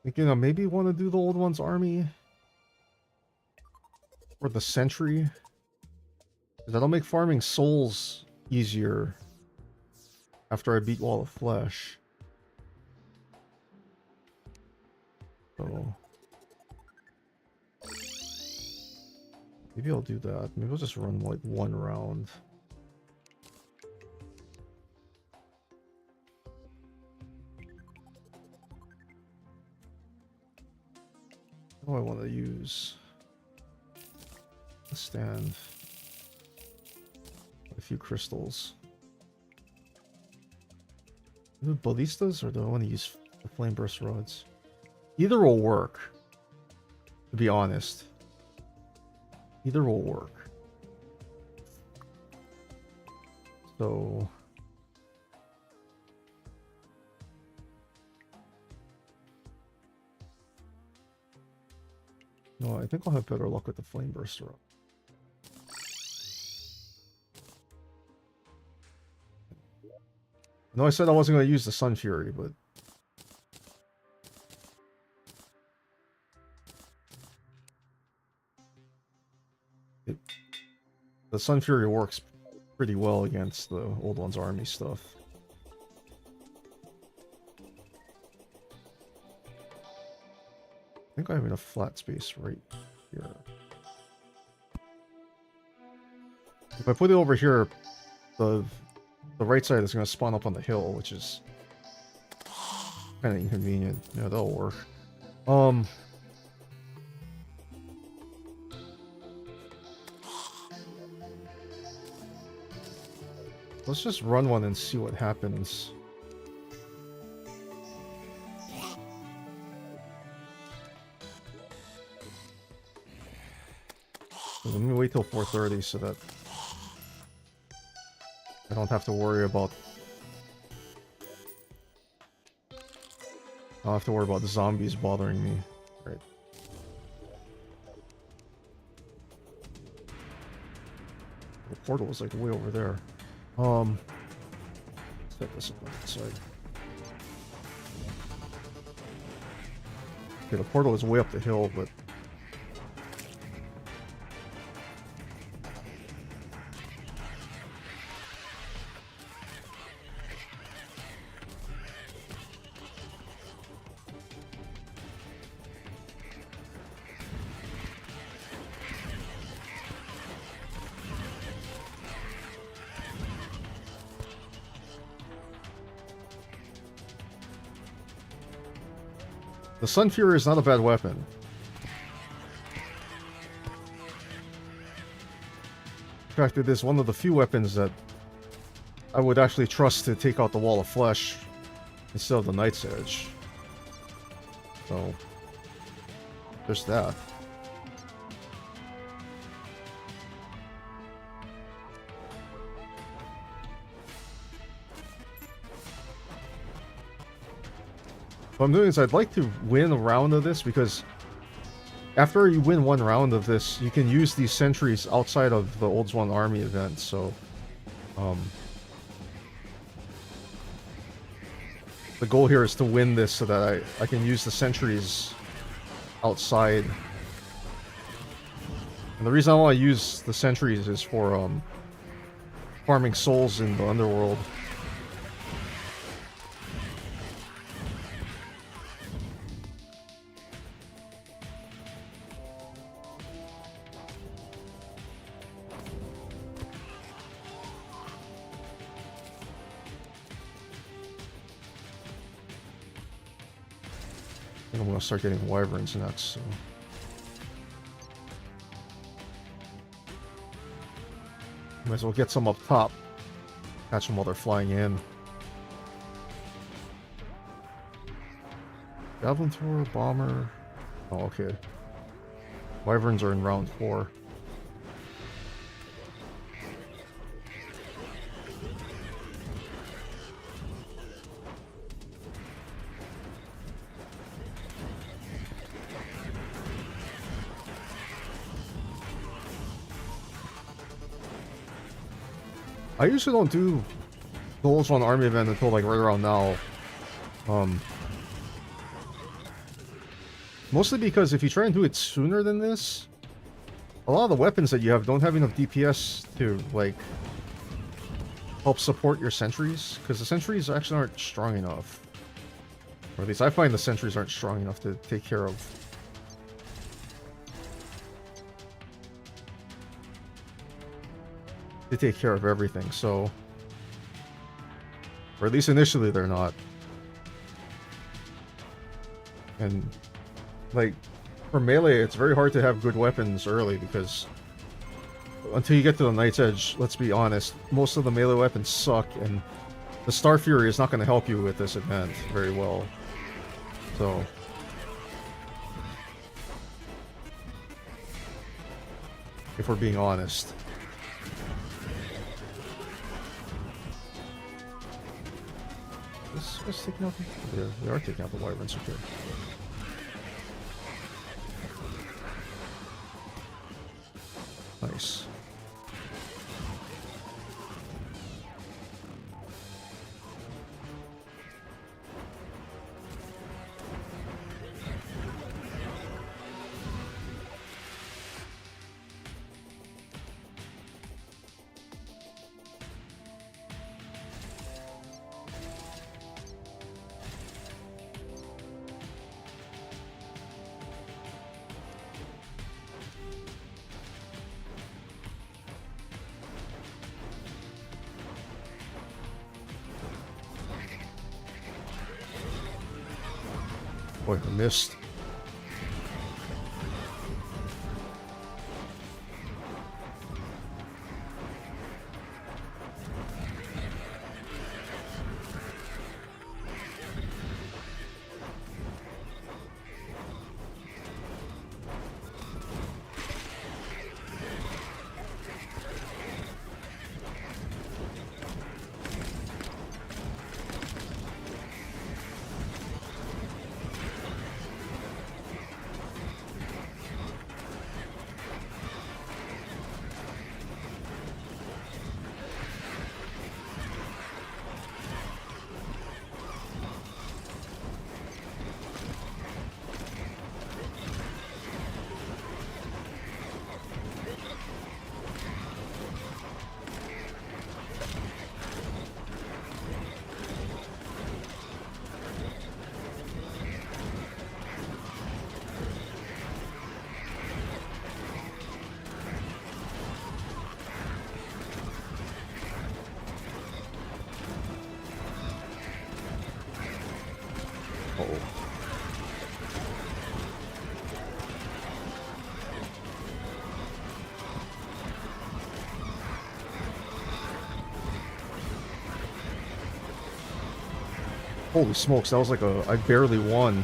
Thinking I maybe want to do the old one's army. Or the sentry. Because that'll make farming souls easier after I beat Wall of Flesh. So maybe I'll do that. Maybe I'll just run like one round. What do I want to use? Stand a few crystals. The ballistas, or do I want to use the flame burst rods? Either will work, to be honest. Either will work. So no, I think I'll have better luck with the flame burst rod. No, I said I wasn't going to use the Sun Fury, but the Sun Fury works pretty well against the old one's army stuff. I think I have enough flat space right here. If I put it over here, the right side is going to spawn up on the hill, which is kind of inconvenient. Yeah, that'll work. Let's just run one and see what happens. So let me wait till 4:30 so that I don't have to worry about the zombies bothering me. Right. The portal is like way over there. Set this up on the side. Okay, the portal is way up the hill, but the Sun Fury is not a bad weapon. In fact, it is one of the few weapons that I would actually trust to take out the wall of flesh instead of the Night's Edge. So, there's that. What I'm doing is I'd like to win a round of this, because after you win one round of this, you can use these sentries outside of the Olds One Army event, so the goal here is to win this so that I can use the sentries outside. And the reason I want to use the sentries is for farming souls in the underworld. I'm going to start getting wyverns next, so. Might as well get some up top. Catch them while they're flying in. Javelin thrower, bomber. Oh, okay. Wyverns are in round 4. I usually don't do the Olds One Army event until like right around now. Mostly because if you try and do it sooner than this, a lot of the weapons that you have don't have enough DPS to like help support your sentries, because the sentries actually aren't strong enough. Or at least I find the sentries aren't strong enough to take care of everything, so, or at least initially they're not. And like for melee, it's very hard to have good weapons early, because until you get to the Night's Edge, let's be honest, most of the melee weapons suck, and the Star Fury is not going to help you with this event very well. So if we're being honest. This is taking out the... They are taking out the wyverns, okay. Nice. Boy, I missed. Holy smokes, that was like a... I barely won.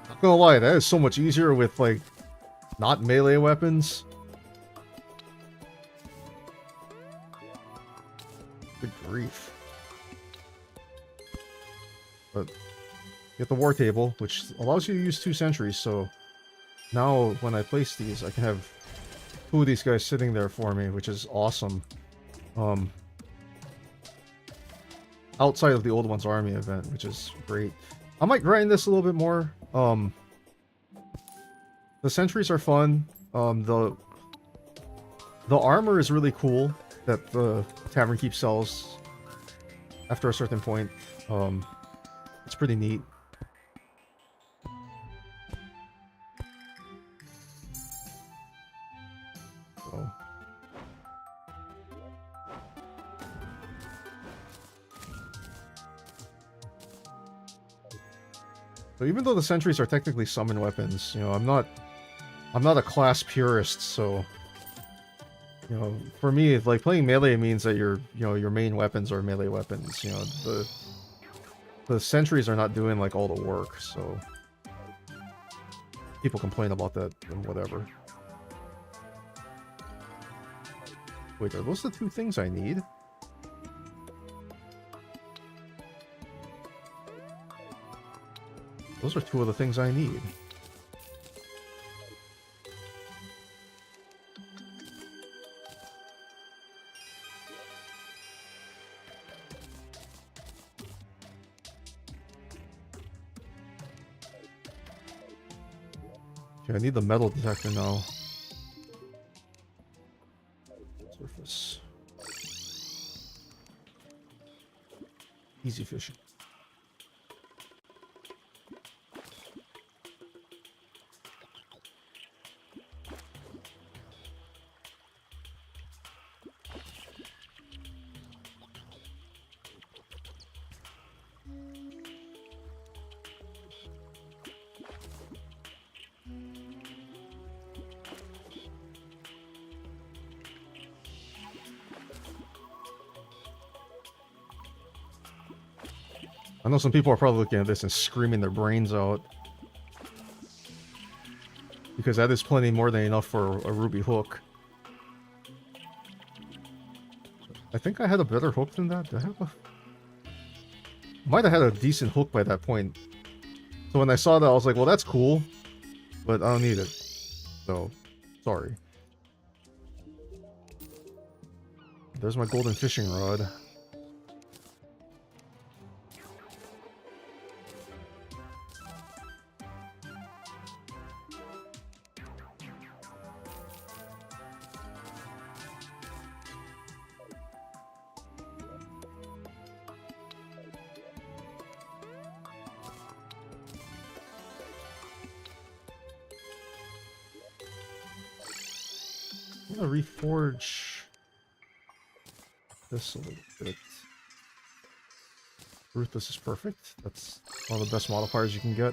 Not gonna lie, that is so much easier with, like, not melee weapons. Good grief. But get the war table, which allows you to use 2 sentries, so now when I place these, I can have 2 of these guys sitting there for me, which is awesome. Outside of the old one's army event, which is great. I might grind this a little bit more. The sentries are fun. The armor is really cool that the Tavern Keep sells after a certain point. It's pretty neat. So even though the sentries are technically summon weapons, you know, I'm not a class purist, so you know, for me, like, playing melee means that your main weapons are melee weapons. You know, the sentries are not doing like all the work, so people complain about that and whatever. Wait, are those the 2 things I need? Those are 2 of the things I need. Okay, I need the metal detector now. Surface. Easy fishing. I know some people are probably looking at this and screaming their brains out, because that is plenty more than enough for a ruby hook. I think I had a better hook than that. Did I have a... Might have had a decent hook by that point. So when I saw that, I was like, well, that's cool, but I don't need it. So, sorry. There's my golden fishing rod. I'm gonna reforge this a little bit. Ruthless is perfect. That's one of the best modifiers you can get.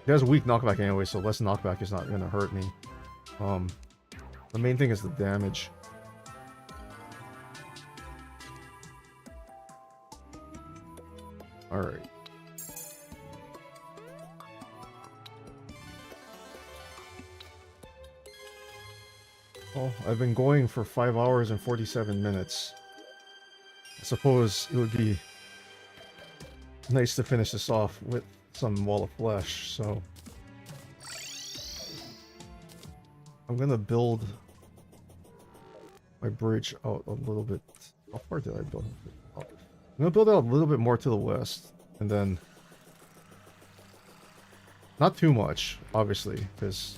He has a weak knockback anyway, so less knockback is not gonna hurt me. The main thing is the damage. Alright. Well, I've been going for 5 hours and 47 minutes. I suppose it would be nice to finish this off with some Wall of Flesh, so I'm gonna build my bridge out a little bit. How far did I build it? I'm gonna build out a little bit more to the west, and then not too much, obviously, because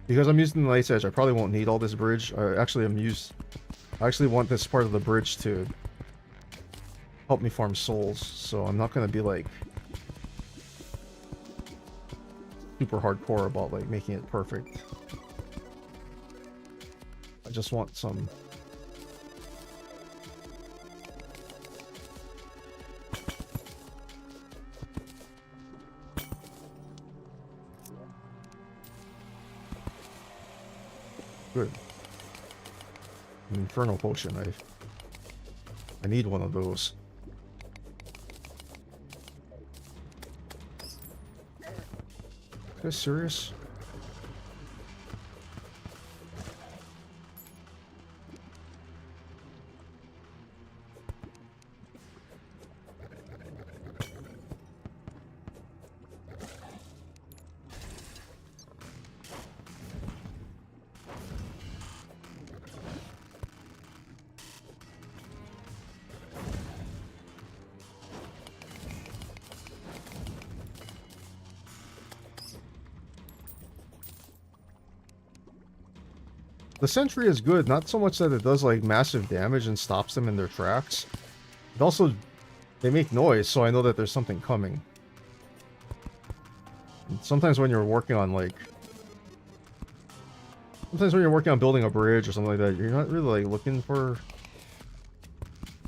I'm using the Night's Edge. I probably won't need all this bridge. I actually want this part of the bridge to help me farm souls, so I'm not gonna be like super hardcore about like making it perfect. I just want some Good. An Inferno Potion. I need one of those. Is this serious? The sentry is good, not so much that it does like massive damage and stops them in their tracks. It also, they make noise, so I know that there's something coming. And sometimes when you're working on like, building a bridge or something like that, you're not really like looking for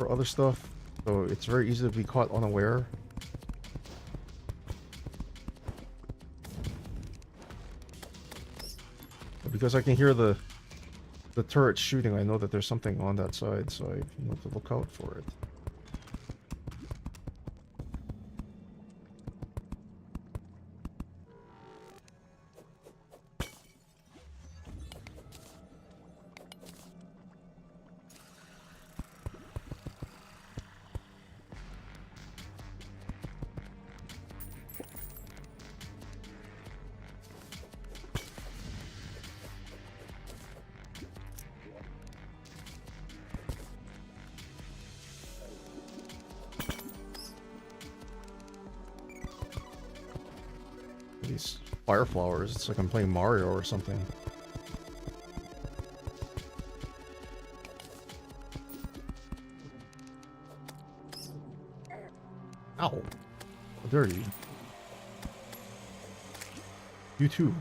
other stuff, so it's very easy to be caught unaware. But because I can hear the turret shooting, I know that there's something on that side, so I know to look out for it. These fire flowers, it's like I'm playing Mario or something. Ow! How dare you? You too.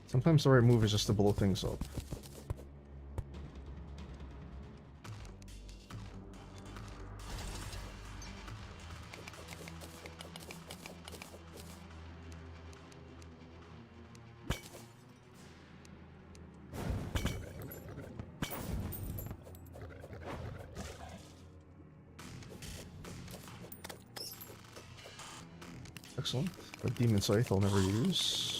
Sometimes the right move is just to blow things up. Excellent. A demon scythe I'll never use.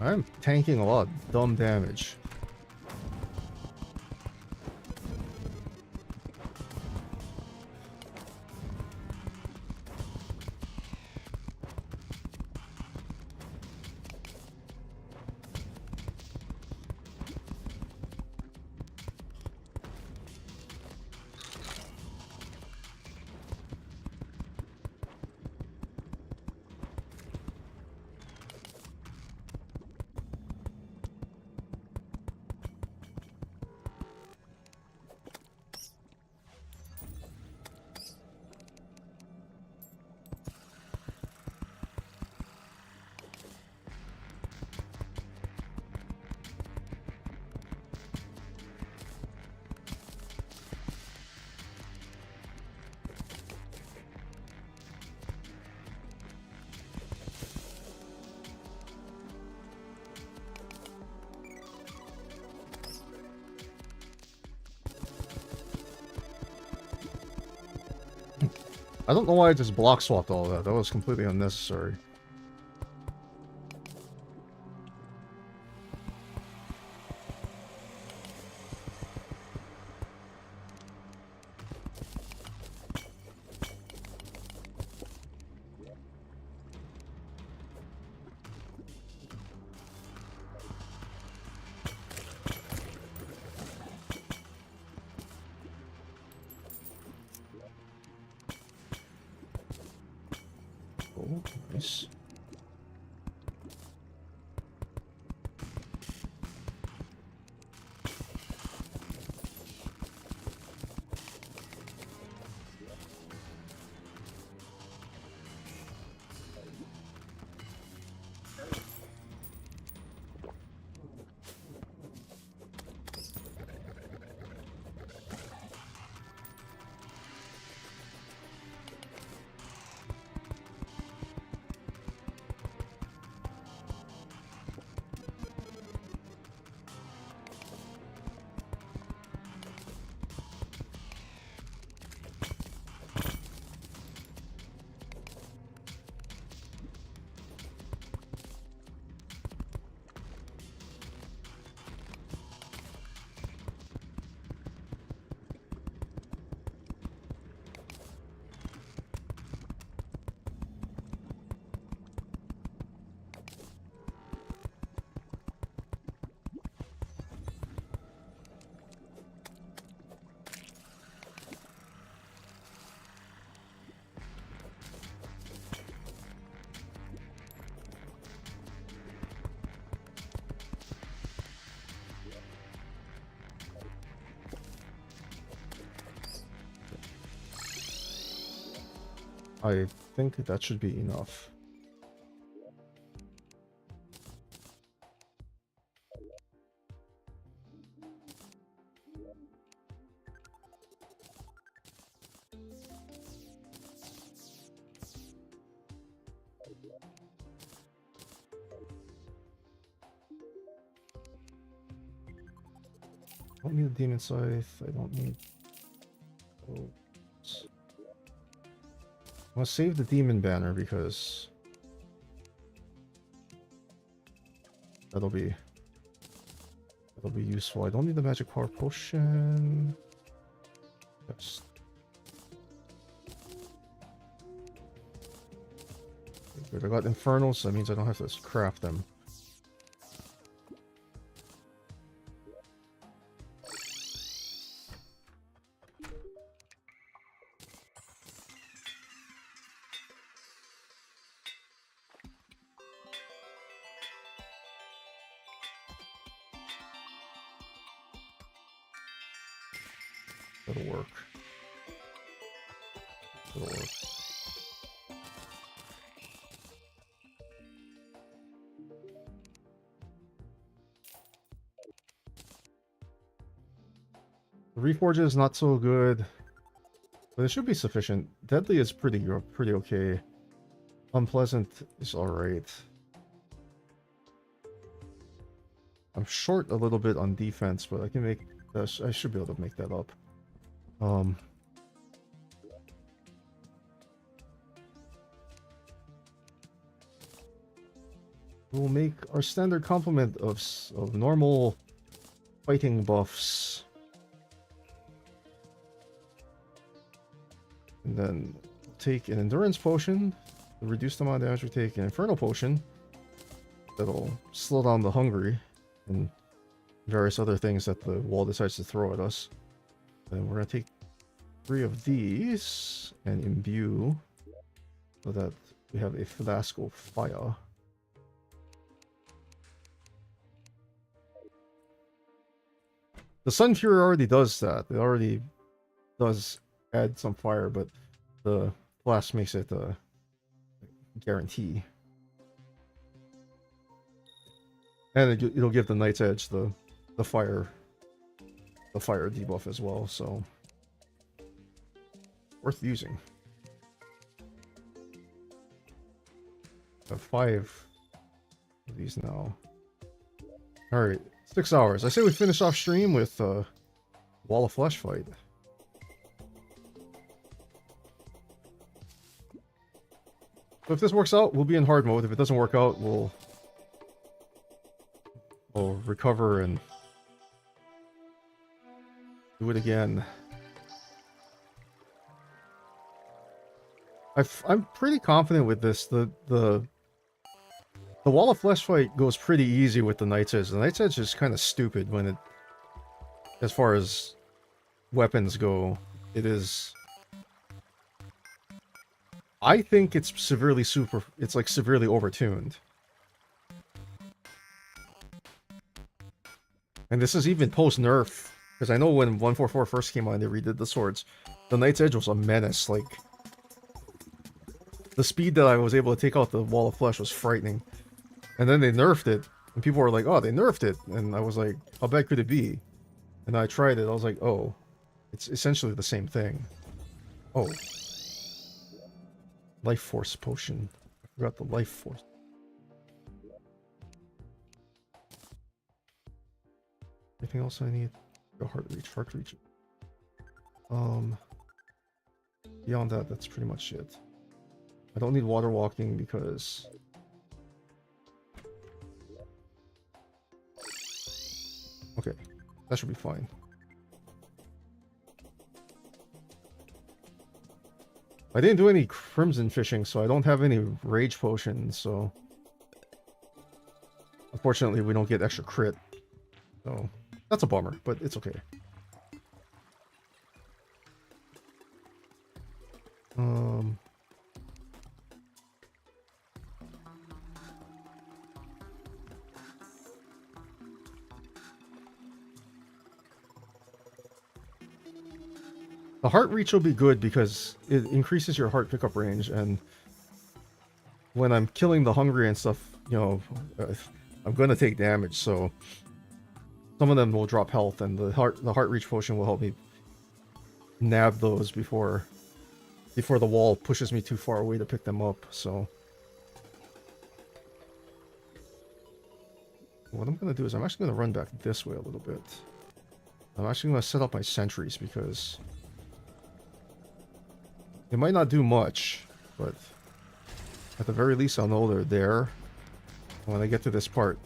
I'm tanking a lot of dumb damage. I don't know why I just block swapped all that. That was completely unnecessary. Oh, nice. I think that should be enough. I don't need a demon scythe. I don't need... Oh. I'm gonna save the demon banner because that'll be useful. I don't need the magic power potion. Yes. Good. I got infernals, so that means I don't have to craft them. That'll work. That'll work. The Reforge is not so good, but it should be sufficient. Deadly is pretty okay. Unpleasant is alright. I'm short a little bit on defense, but I can make that. I should be able to make that up. we'll make our standard complement of normal fighting buffs. And then take an endurance potion to reduce the amount of damage we take, an infernal potion that'll slow down the hungry, and various other things that the wall decides to throw at us. And we're going to take 3 of these and imbue so that we have a flask of fire. The Sun Fury already does that. It already does add some fire, but the flask makes it a guarantee. And it'll give the Knight's Edge the fire debuff as well, so worth using. I have 5 of these now. Alright, 6 hours. I say we finish off stream with Wall of Flesh fight. So if this works out, we'll be in hard mode. If it doesn't work out, we'll recover and do it again. I'm pretty confident with this. The Wall of Flesh fight goes pretty easy with the Knight's Edge. The Knight's Edge is kind of stupid when it, as far as weapons go, it is. I think it's severely overtuned. And this is even post-nerf, because I know when 144 first came out and they redid the swords, the Knight's Edge was a menace. Like, the speed that I was able to take out the Wall of Flesh was frightening. And then they nerfed it, and people were like, oh, they nerfed it. And I was like, how bad could it be? And I tried it, I was like, oh, it's essentially the same thing. Oh. Life Force Potion. I forgot the Life Force. Anything else I need? Go Heart Reach. Beyond that, that's pretty much it. I don't need Water Walking because okay, that should be fine. I didn't do any Crimson Fishing, so I don't have any Rage Potions, so unfortunately we don't get extra crit. So that's a bummer, but it's okay. The Heart Reach will be good because it increases your heart pickup range, and when I'm killing the hungry and stuff, you know, I'm gonna take damage, so some of them will drop health, and the heart reach potion will help me nab those before the wall pushes me too far away to pick them up. So what I'm gonna do is I'm actually gonna run back this way a little bit. I'm actually gonna set up my sentries because it might not do much, but at the very least I'll know they're there when I get to this part.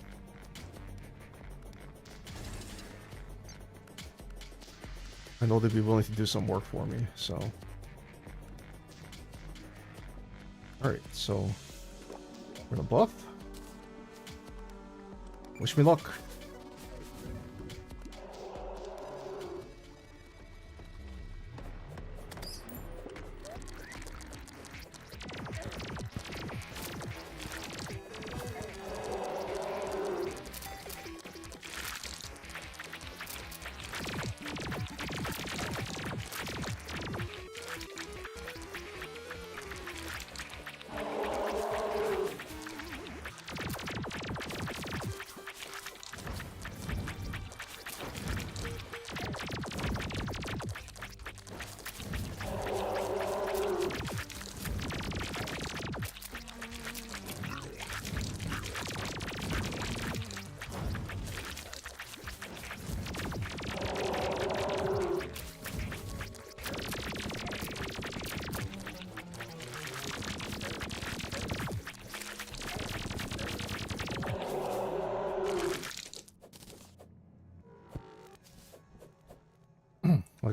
I know they'd be willing to do some work for me, so. Alright, so we're gonna buff. Wish me luck.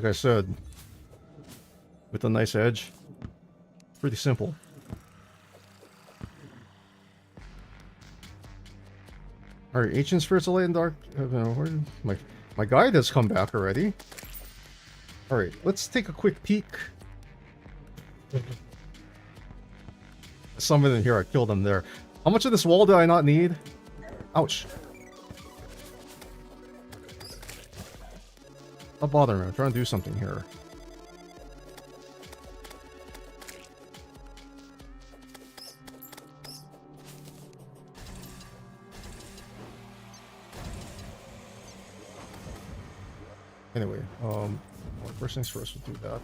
Like I said, with a nice edge. Pretty simple. Alright, ancient spirits of light and dark. My guide has come back already. Alright, let's take a quick peek. Someone in here, I killed him there. How much of this wall do I not need? Ouch. Don't bother me, I'm trying to do something here. Anyway, first things first, we'll do that.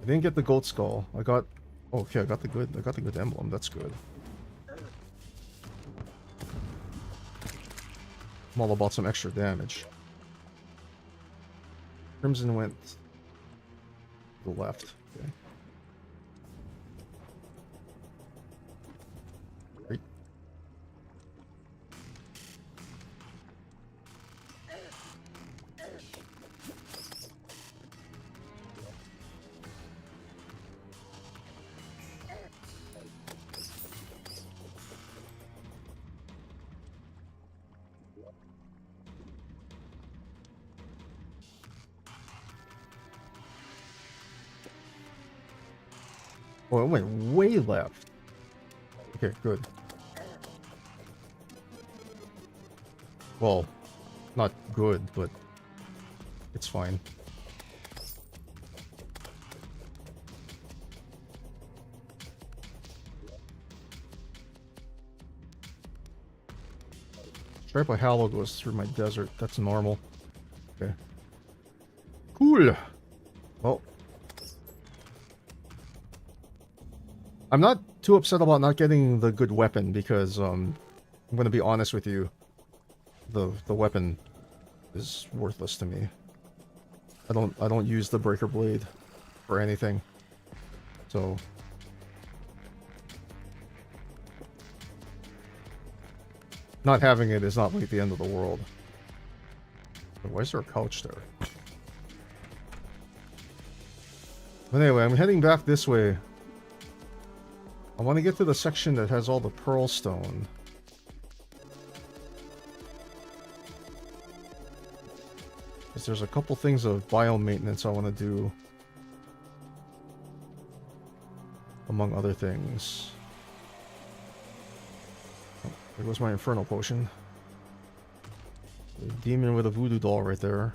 I didn't get the goat skull. I got, oh, okay, I got the good emblem. That's good. I'm all about some extra damage. Crimson went to the left. Okay. Right. Oh, it went way left. Okay, good. Well, not good, but it's fine. Stripe of Hallow goes through my desert. That's normal. Okay. Cool. Well, I'm not too upset about not getting the good weapon because I'm going to be honest with you. The weapon is worthless to me. I don't use the breaker blade for anything. So not having it is not like the end of the world. But why is there a couch there? But anyway, I'm heading back this way. I want to get to the section that has all the pearl stone. Because there's a couple things of biome maintenance I want to do. Among other things. Oh, there goes my infernal potion. The demon with a voodoo doll right there.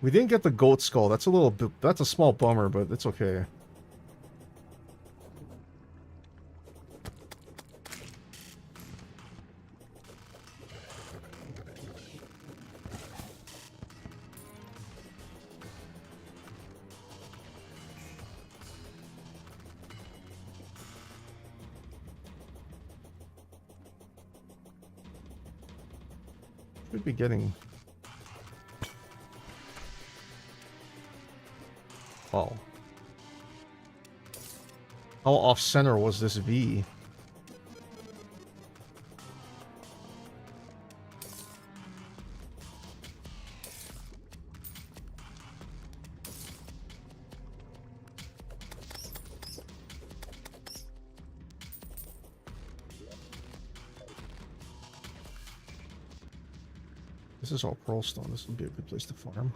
We didn't get the goat skull. That's a little bit, that's a small bummer, but it's okay. Should be getting... Oh. How off-center was this V? This is all pearl stone. This would be a good place to farm.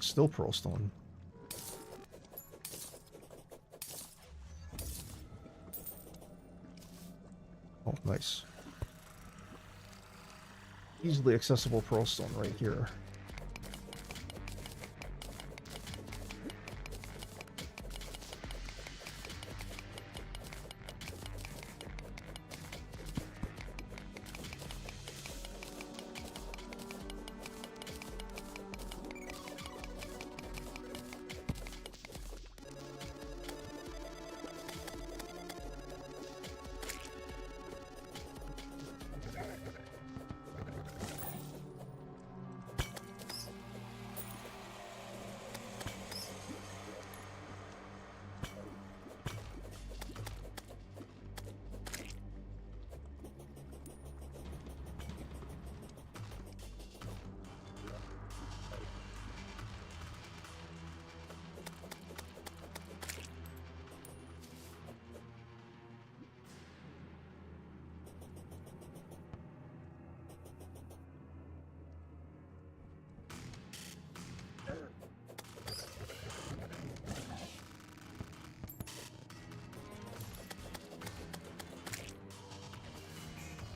Still pearl stone. Oh, nice. Easily accessible pearl stone right here.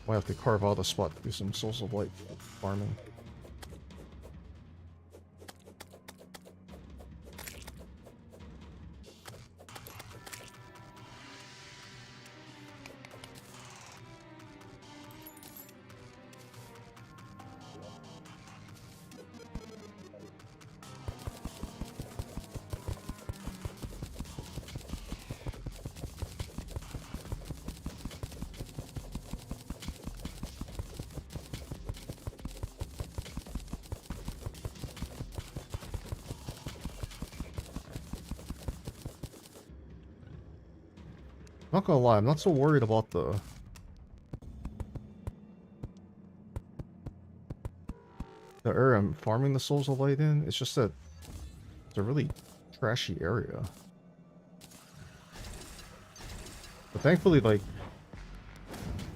Might have to carve out a spot to do some Souls of Light farming. Not gonna lie, I'm not so worried about the area I'm farming the Souls of Light in. It's just that it's a really trashy area. But thankfully, like,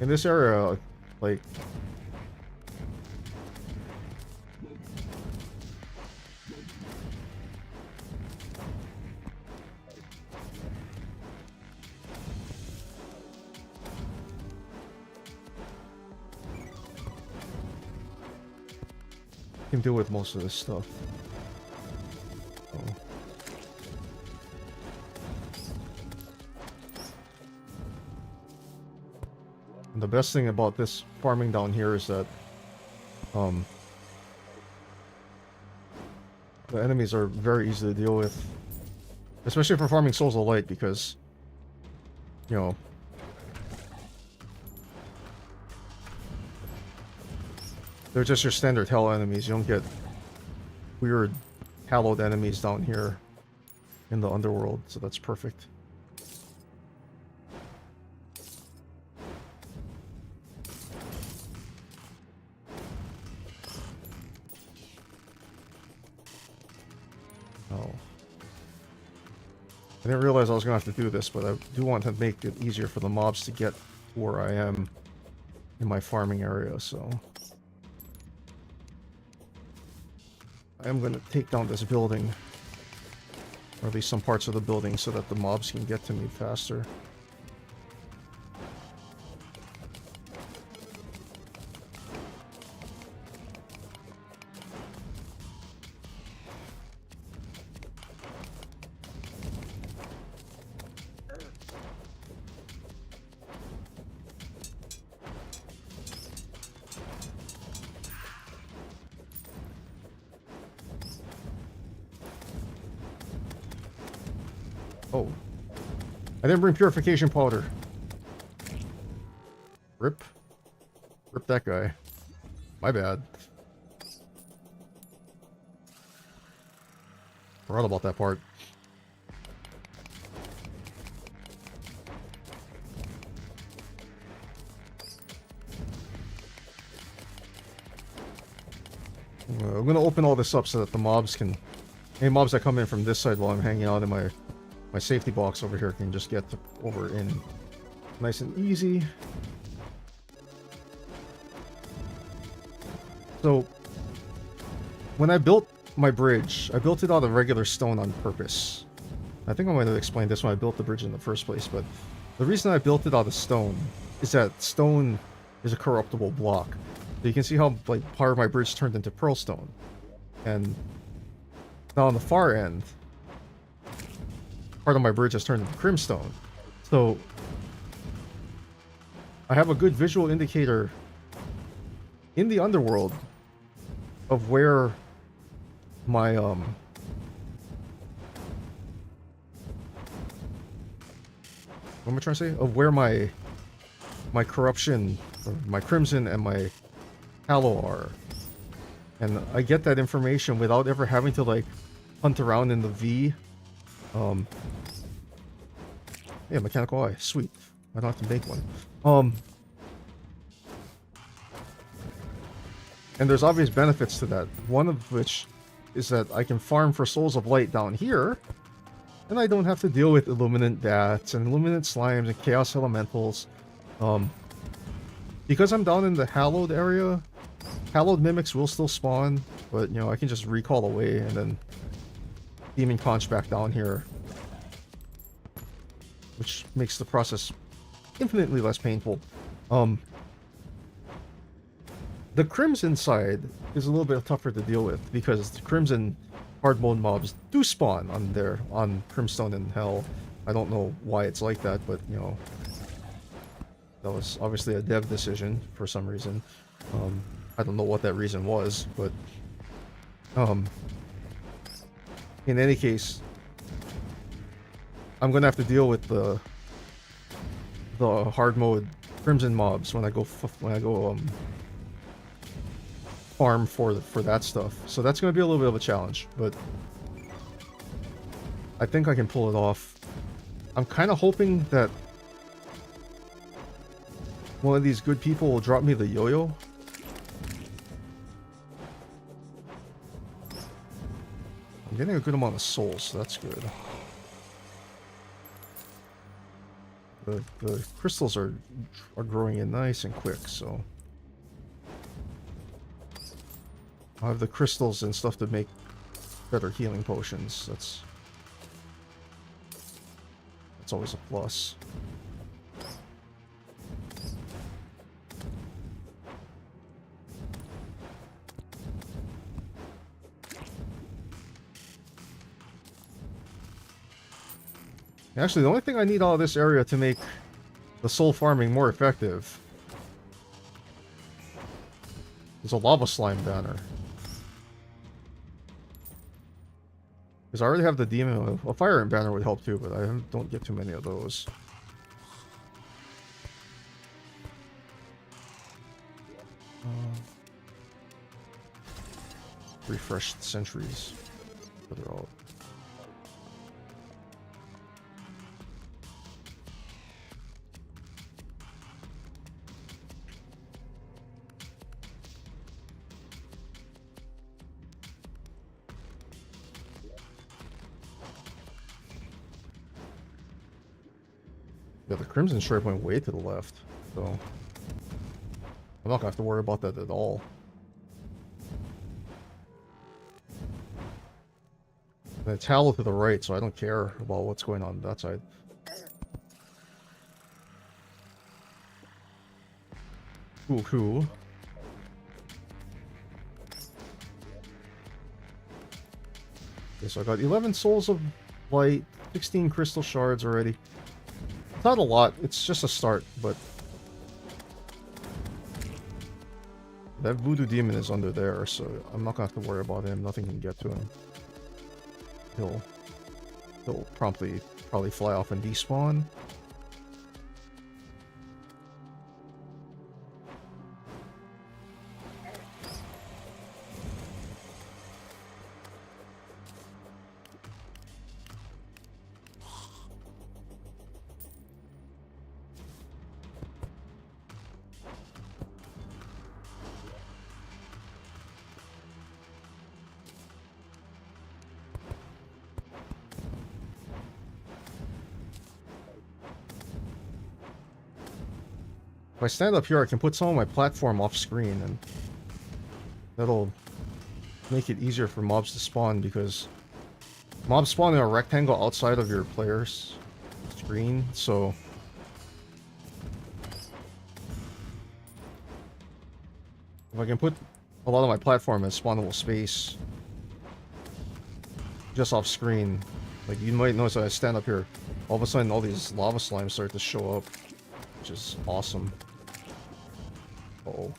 in this area, like, can deal with most of this stuff. So. And the best thing about this farming down here is that the enemies are very easy to deal with, especially for farming Souls of Light, because, you know, they're just your standard hell enemies. You don't get weird hallowed enemies down here in the underworld, so that's perfect. Oh. I didn't realize I was going to have to do this, but I do want to make it easier for the mobs to get to where I am in my farming area, so I am going to take down this building, or at least some parts of the building, so that the mobs can get to me faster. Oh. I didn't bring purification powder. Rip. Rip that guy. My bad. Forgot about that part. I'm gonna open all this up so that the mobs can... Any mobs that come in from this side while I'm hanging out in my safety box over here can just get over in nice and easy. So, when I built my bridge, I built it out of regular stone on purpose. I think I might have explained this when I built the bridge in the first place, but the reason I built it out of stone is that stone is a corruptible block. So you can see how, like, part of my bridge turned into pearl stone. And now on the far end, part of my bridge has turned into crimstone. So I have a good visual indicator in the underworld of where my what am I trying to say? Of where my corruption, or my crimson and my hallow are. And I get that information without ever having to, like, hunt around in the V. Yeah, mechanical eye. Sweet. I don't have to make one. And there's obvious benefits to that. One of which is that I can farm for Souls of Light down here, and I don't have to deal with Illuminant Bats and Illuminant Slimes and Chaos Elementals. Because I'm down in the Hallowed area, Hallowed Mimics will still spawn, but, you know, I can just recall away and then Demon Conch back down here, which makes the process infinitely less painful. The Crimson side is a little bit tougher to deal with because the Crimson hard mode mobs do spawn on Crimstone and Hell. I don't know why it's like that, but you know, that was obviously a dev decision for some reason. I don't know what that reason was, but in any case, I'm gonna have to deal with the hard mode Crimson mobs when I go farm for that stuff. So that's gonna be a little bit of a challenge, but I think I can pull it off. I'm kind of hoping that one of these good people will drop me the yo-yo. I'm getting a good amount of souls, so that's good. The crystals are growing in nice and quick, so I have the crystals and stuff to make better healing potions. That's always a plus. Actually, the only thing I need out of this area to make the soul farming more effective is a lava slime banner. Because I already have the demon. A fire ant banner would help too, but I don't get too many of those. Refresh the sentries. They're all. Yeah, the Crimson Stripe went way to the left, so I'm not gonna have to worry about that at all. And it's Hallow to the right, so I don't care about what's going on that side. Cool, cool. Okay, so I got 11 Souls of Light, 16 Crystal Shards already. It's not a lot, it's just a start, but that Voodoo Demon is under there, so I'm not gonna have to worry about him. Nothing can get to him. He'll probably fly off and despawn. If I stand up here, I can put some of my platform off screen, and that'll make it easier for mobs to spawn, because mobs spawn in a rectangle outside of your player's screen, so if I can put a lot of my platform in spawnable space just off screen, like you might notice that I stand up here, all of a sudden all these lava slimes start to show up, which is awesome. Uh-oh.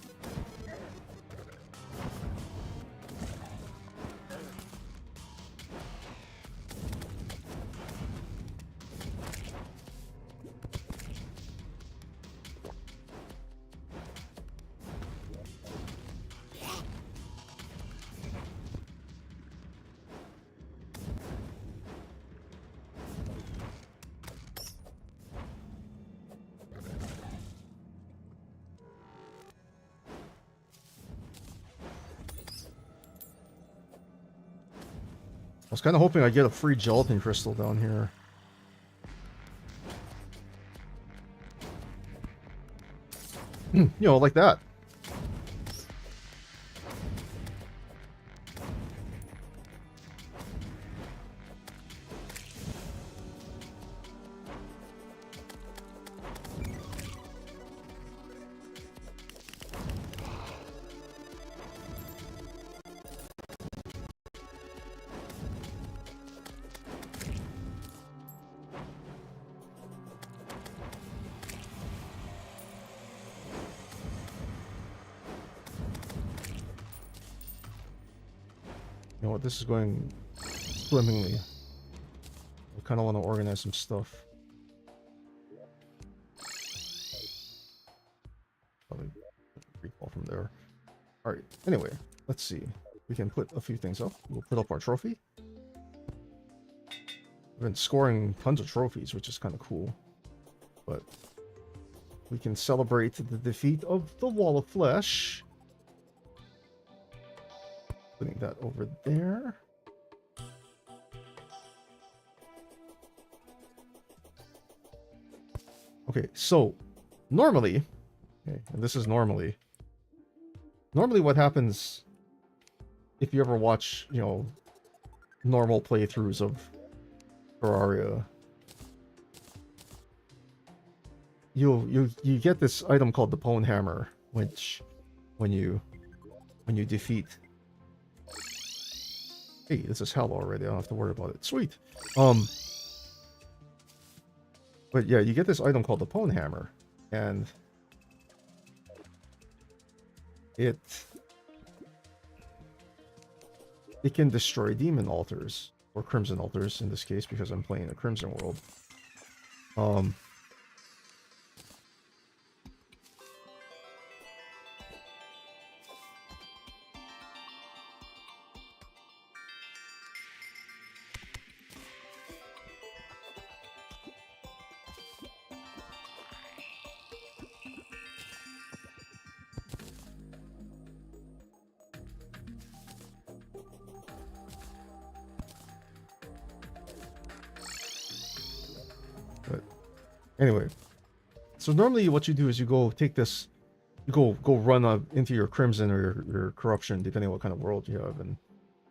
I was kind of hoping I'd get a free gelatin crystal down here. You know, like that. know what, this is going swimmingly. I kind of want to organize some stuff. Probably recall from there. Alright, anyway, let's see. We can put a few things up. We'll put up our trophy. We've been scoring tons of trophies, which is kind of cool. But we can celebrate the defeat of the Wall of Flesh. Putting that over there. Okay, so normally, okay, and this is normally what happens if you ever watch, you know, normal playthroughs of Terraria. You get this item called the Pwn Hammer, which when you defeat. Hey, this is hell already. I don't have to worry about it. Sweet. But yeah, you get this item called the Pwn Hammer, and it can destroy demon altars, or crimson altars in this case, because I'm playing a crimson world. But anyway, so normally what you do is you go take this, you go run up into your crimson or your corruption, depending on what kind of world you have, and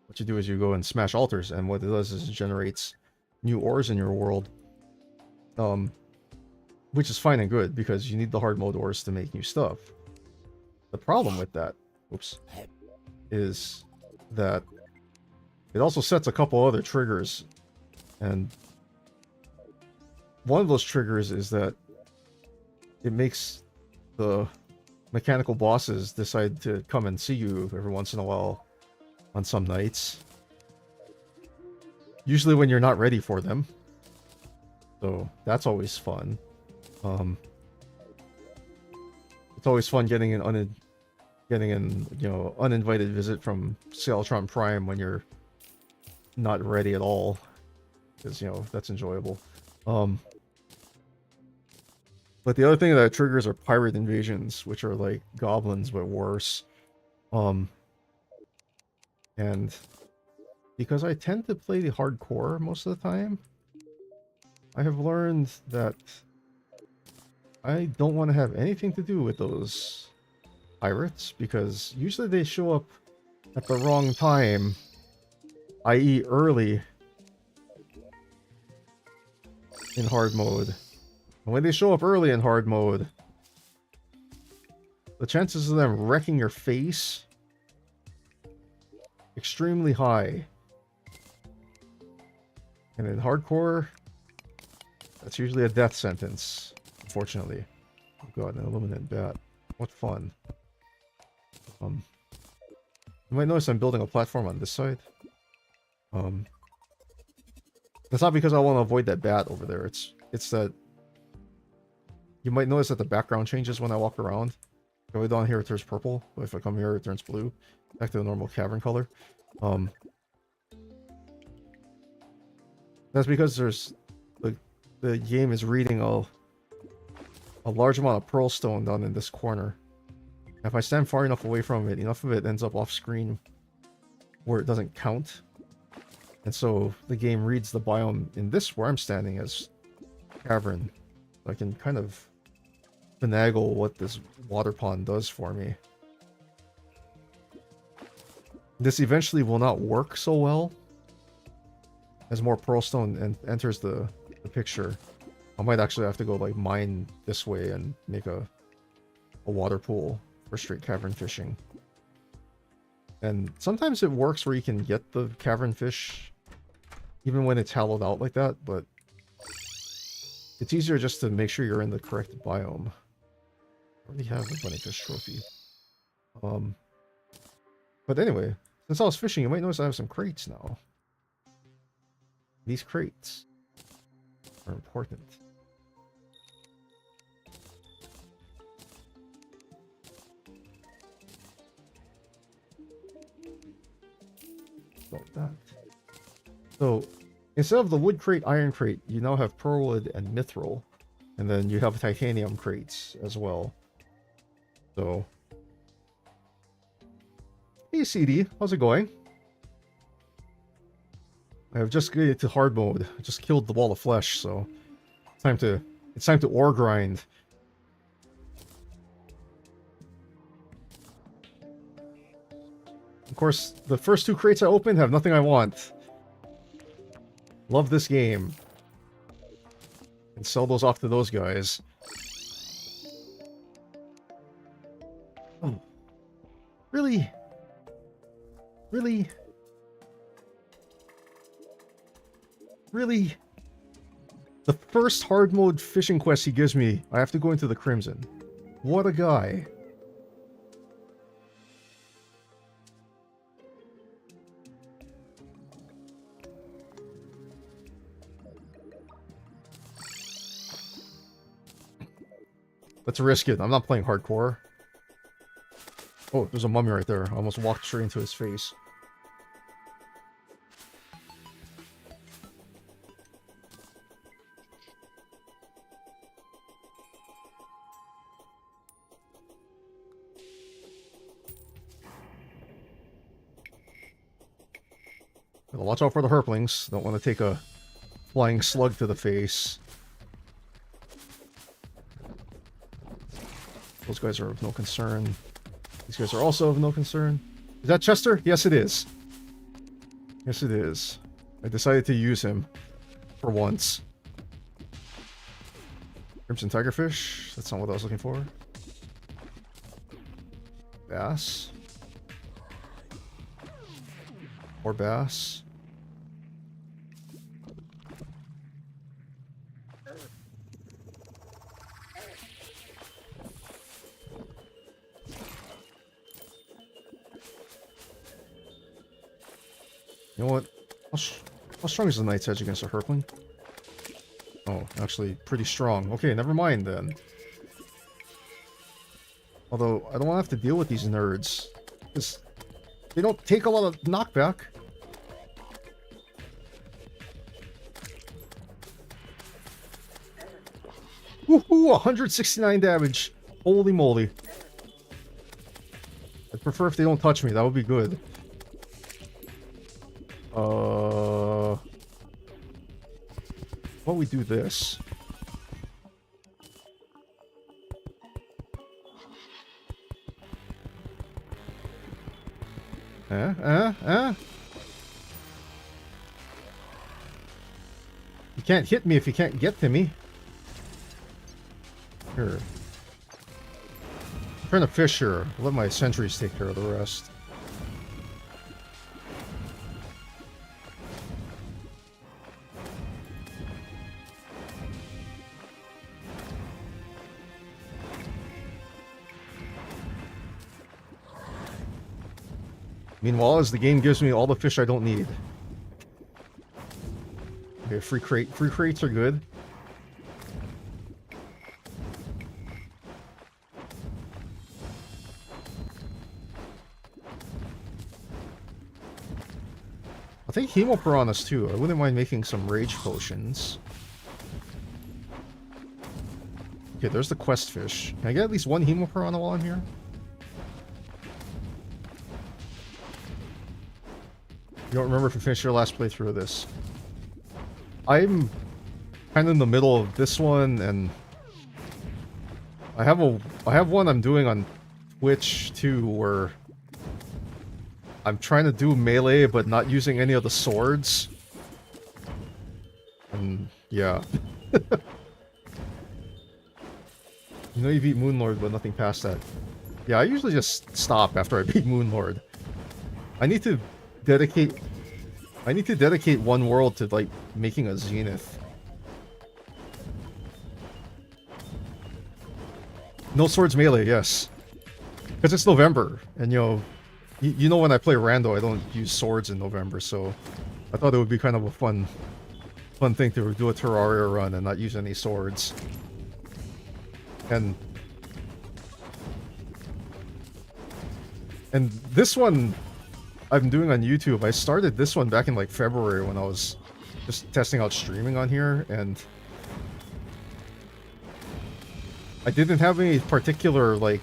what you do is you go and smash altars, and what it does is it generates new ores in your world, which is fine and good because you need the hard mode ores to make new stuff. The problem with that, oops, is that it also sets a couple other triggers, and one of those triggers is that it makes the mechanical bosses decide to come and see you every once in a while on some nights. Usually when you're not ready for them. So that's always fun. It's always fun getting an uninvited visit from Sailtron Prime when you're not ready at all, because that's enjoyable. But the other thing that triggers are pirate invasions, which are like goblins but worse. And because I tend to play the hardcore most of the time, I have learned that I don't want to have anything to do with those pirates, because usually they show up at the wrong time, i.e. early in hard mode. And when they show up early in hard mode, the chances of them wrecking your face extremely high. And in hardcore, that's usually a death sentence, unfortunately. Oh god, an illuminant bat. What fun. You might notice I'm building a platform on this side. That's not because I want to avoid that bat over there. It's that you might notice that the background changes when I walk around. If I go down here, it turns purple. But if I come here, it turns blue. Back to the normal cavern color. That's because there's the game is reading a large amount of pearl stone down in this corner. If I stand far enough away from it, enough of it ends up off screen where it doesn't count. And so the game reads the biome in this where I'm standing as cavern. So I can kind of finagle what this water pond does for me. This eventually will not work so well as more pearlstone enters the picture. I might actually have to go like mine this way and make a water pool for straight cavern fishing. And sometimes it works where you can get the cavern fish even when it's hollowed out like that, but it's easier just to make sure you're in the correct biome. I already have the bunny fish trophy. But anyway, Since I was fishing, you might notice I have some crates now. These crates are important. About that. So, instead of the wood crate, iron crate, you now have pearlwood and mithril. And then you have titanium crates as well. So, hey CD, how's it going? I have just get to hard mode. I just killed the wall of flesh, so it's time to ore grind. Of course, the first two crates I opened have nothing I want. Love this game. And sell those off to those guys. Oh. Really? Really? Really? The first hard mode fishing quest he gives me, I have to go into the Crimson. What a guy. Let's risk it. I'm not playing hardcore. Oh, there's a mummy right there. I almost walked straight into his face. Watch out for the herplings. Don't want to take a flying slug to the face. Those guys are of no concern. These guys are also of no concern. Is that Chester? Yes, it is. Yes, it is. I decided to use him for once. Crimson tigerfish. That's not what I was looking for. Bass. Or bass. You know what? How strong is the Knight's Edge against a Herpling? Oh, actually, pretty strong. Okay, never mind then. Although, I don't want to have to deal with these nerds. Because they don't take a lot of knockback. Woohoo! 169 damage. Holy moly. I'd prefer if they don't touch me. That would be good. Why don't we do this? You can't hit me if you can't get to me. Here. I'm trying to fish here. I'll let my sentries take care of the rest. Meanwhile, as the game gives me all the fish I don't need. Okay, free crate. Free crates are good. I'll take Hemopiranhas too. I wouldn't mind making some rage potions. Okay, there's the quest fish. Can I get at least one Hemopiranha while I'm here? You don't remember if you finished your last playthrough of this. I'm kind of in the middle of this one, and I have one I'm doing on Twitch too, where I'm trying to do melee but not using any of the swords. And yeah. You know you beat Moonlord, but nothing past that. Yeah, I usually just stop after I beat Moonlord. I need to dedicate one world to like making a zenith. No swords melee, yes. Because it's November, and you know, You know, when I play rando, I don't use swords in November, so I thought it would be kind of a fun thing to do a Terraria run and not use any swords. And this one I'm doing on YouTube, I started this one back in like February when I was just testing out streaming on here, and I didn't have any particular like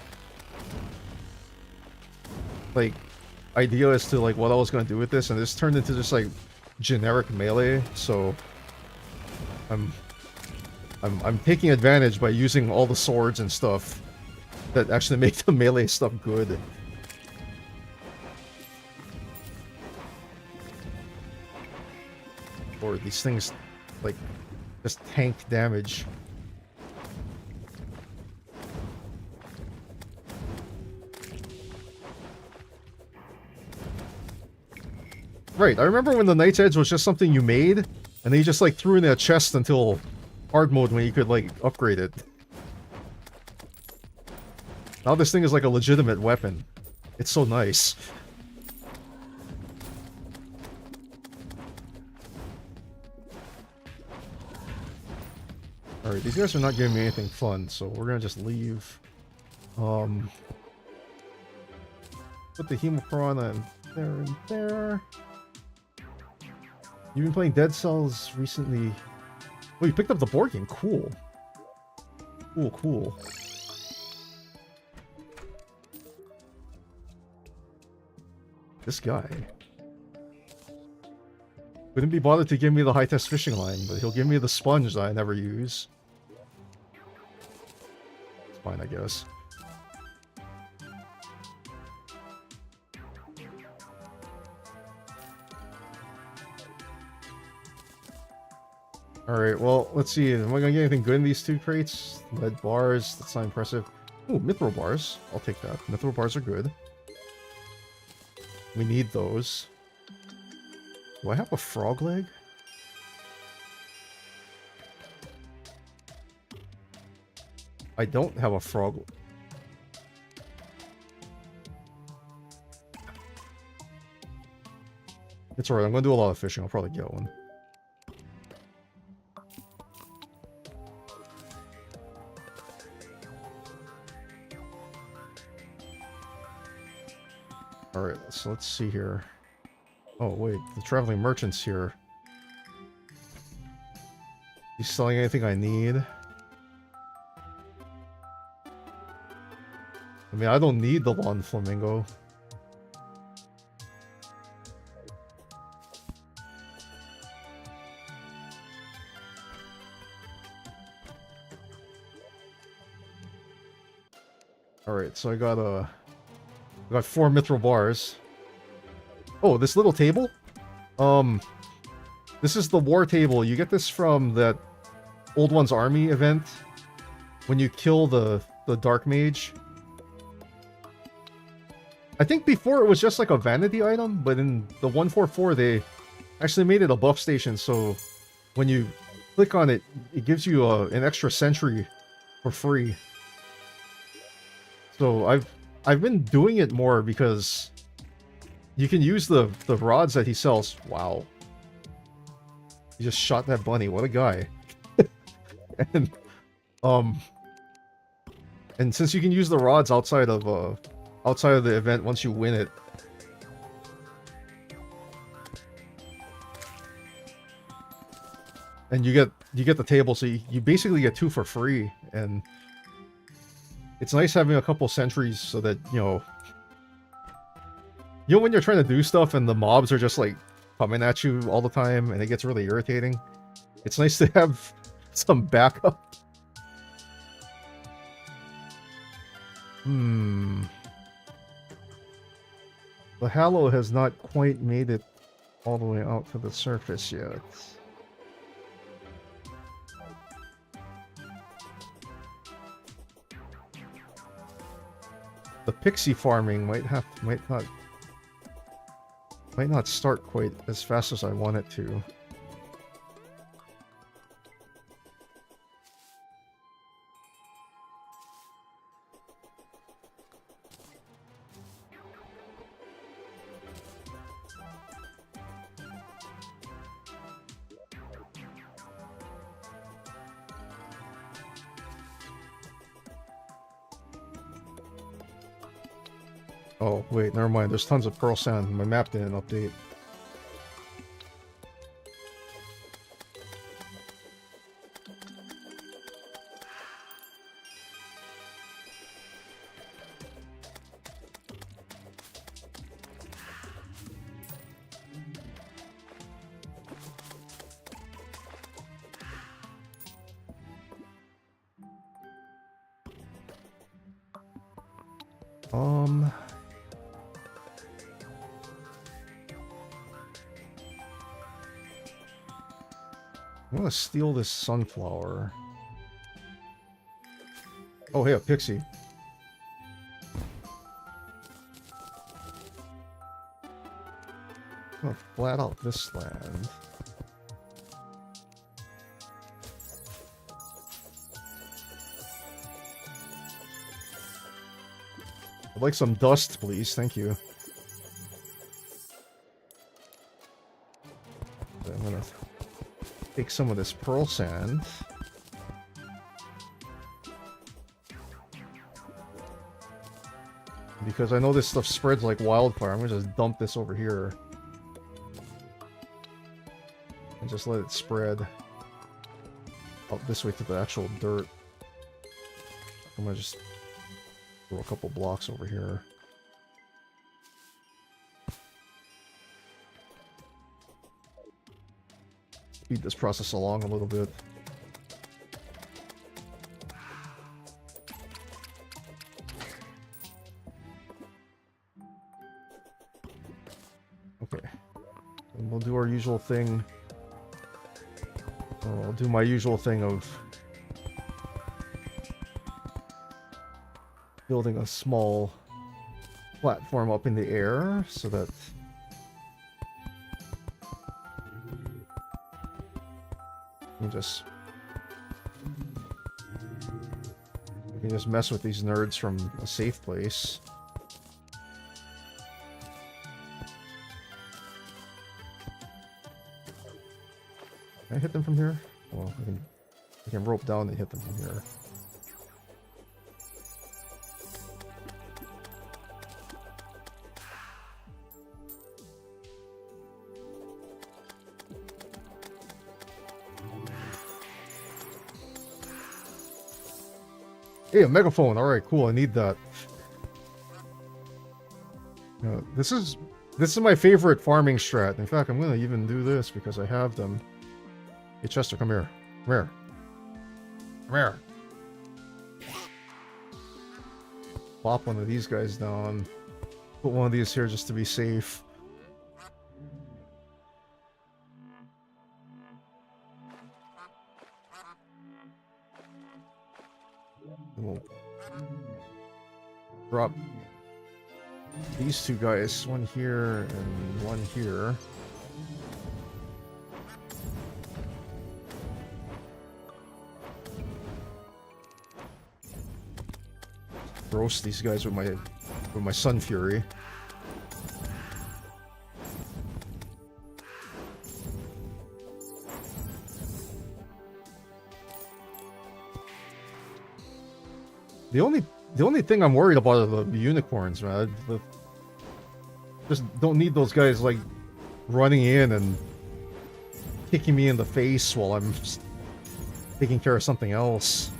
idea as to like what I was gonna do with this, and this turned into just like generic melee, so I'm taking advantage by using all the swords and stuff that actually make the melee stuff good. Or these things like just tank damage. Right, I remember when the Knight's Edge was just something you made, and then you just like threw in a chest until hard mode when you could like upgrade it. Now this thing is like a legitimate weapon. It's so nice. Alright, these guys are not giving me anything fun, so we're gonna just leave. Put the Hemocron in there and there. You've been playing Dead Cells recently. Oh, you picked up the board game. Cool. Cool, cool. This guy. Couldn't be bothered to give me the high-test fishing line, but he'll give me the sponge that I never use. It's fine, I guess. Alright, well, let's see. Am I gonna get anything good in these two crates? Lead bars, that's not impressive. Ooh, mithril bars. I'll take that. Mithril bars are good. We need those. Do I have a frog leg? I don't have a frog. It's alright, I'm gonna do a lot of fishing. I'll probably get one. Alright, so let's see here. Oh, wait, the traveling merchant's here. He's selling anything I need. I mean, I don't need the lawn flamingo. Alright, so I got 4 mithril bars. Oh, this little table? This is the war table. You get this from that Old One's Army event. When you kill the Dark Mage. I think before it was just like a vanity item, but in the 144 they actually made it a buff station, so when you click on it, it gives you an extra sentry for free. So I've been doing it more because you can use the rods that he sells. Wow. He just shot that bunny. What a guy. And since you can use the rods outside of the event once you win it. And you get the table, so you basically get 2 for free, and it's nice having a couple sentries so that, you know when you're trying to do stuff and the mobs are just like coming at you all the time and it gets really irritating. It's nice to have some backup. The Hallow has not quite made it all the way out to the surface yet. The pixie farming might not start quite as fast as I want it to. Oh, wait, never mind. There's tons of pearl sand. My map didn't update. I'm gonna steal this sunflower. Oh, hey, a pixie. I'm gonna flat out this land. I'd like some dust, please. Thank you. I'm gonna take some of this pearl sand. Because I know this stuff spreads like wildfire, I'm gonna just dump this over here. And just let it spread up this way to the actual dirt. I'm gonna just throw a couple blocks over here. Speed this process along a little bit. Okay. And we'll do our usual thing. I'll do my usual thing of building a small platform up in the air so that you can just mess with these nerds from a safe place. Can I hit them from here? Well, I can rope down and hit them from here. Hey, a megaphone. All right, cool. I need that. This is my favorite farming strat. In fact, I'm gonna even do this because I have them. Hey, Chester, come here. Come here. Come here. Plop one of these guys down. Put one of these here just to be safe. We'll drop these two guys, one here and one here. Roast these guys with my Sun Fury. The only thing I'm worried about are the unicorns, man. Just don't need those guys like running in and kicking me in the face while I'm just taking care of something else.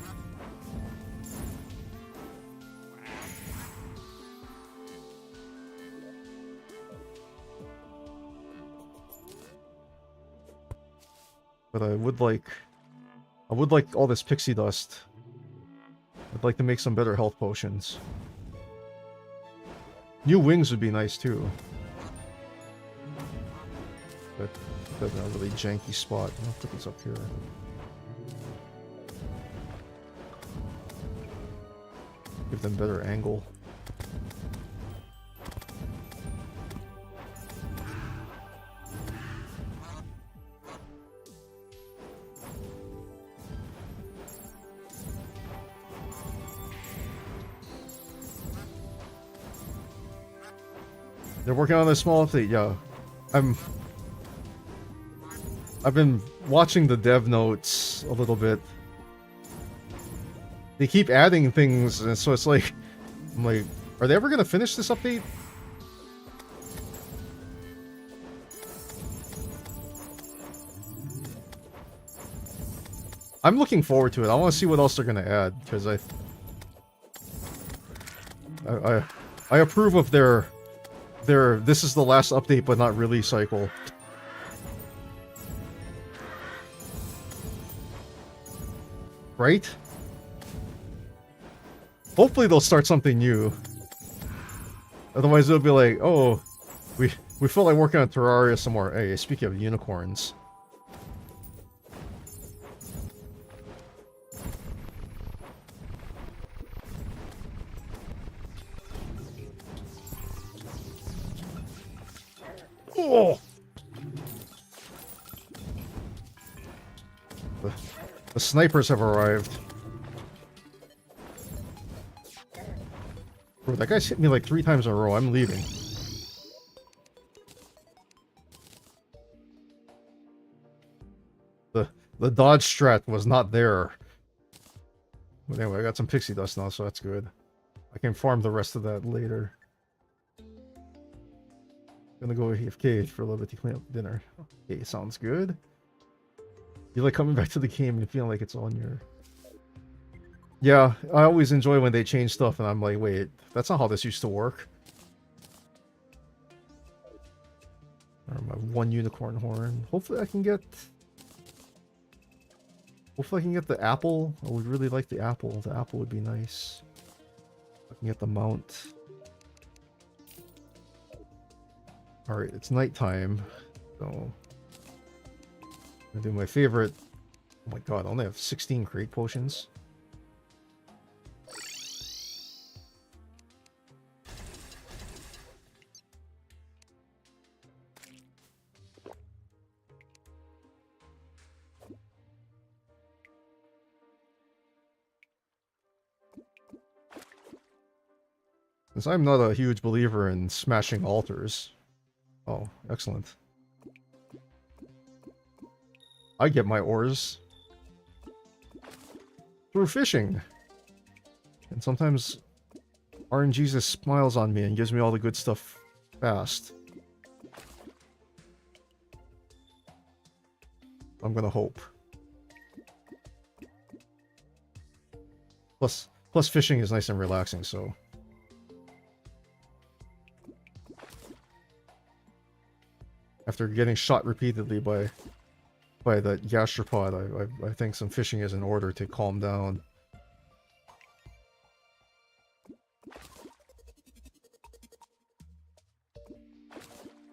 But I would like all this pixie dust. I'd like to make some better health potions. New wings would be nice too. But that's a really janky spot. I'll put these up here. Give them better angle. They're working on a small thing, yeah. I've been watching the dev notes a little bit. They keep adding things, and so it's like, I'm like, Are they ever going to finish this update? I'm looking forward to it. I want to see what else they're going to add, because I approve of their this is the last update but not really cycle. Right? Hopefully they'll start something new. Otherwise it'll be like, oh, we felt like working on Terraria some more. Hey, speaking of unicorns. Oh! The snipers have arrived. Bro, that guy's hit me like 3 times in a row. I'm leaving. The dodge strat was not there. But anyway, I got some pixie dust now, so that's good. I can farm the rest of that later. Gonna go AFK for a little bit to clean up dinner. Okay, sounds good. You like coming back to the game and feeling like it's on your... Yeah, I always enjoy when they change stuff and I'm like, wait, that's not how this used to work. My 1 unicorn horn. Hopefully I can get the apple. I would really like the apple. The apple would be nice. I can get the mount. Alright, it's nighttime. So I'm gonna do my favorite. Oh my god, I only have 16 crate potions. Since I'm not a huge believer in smashing altars. Oh, excellent. I get my ores through fishing. And sometimes RNGesus smiles on me and gives me all the good stuff fast. I'm gonna hope. Plus fishing is nice and relaxing, so... After getting shot repeatedly by that gastropod, I think some fishing is in order to calm down.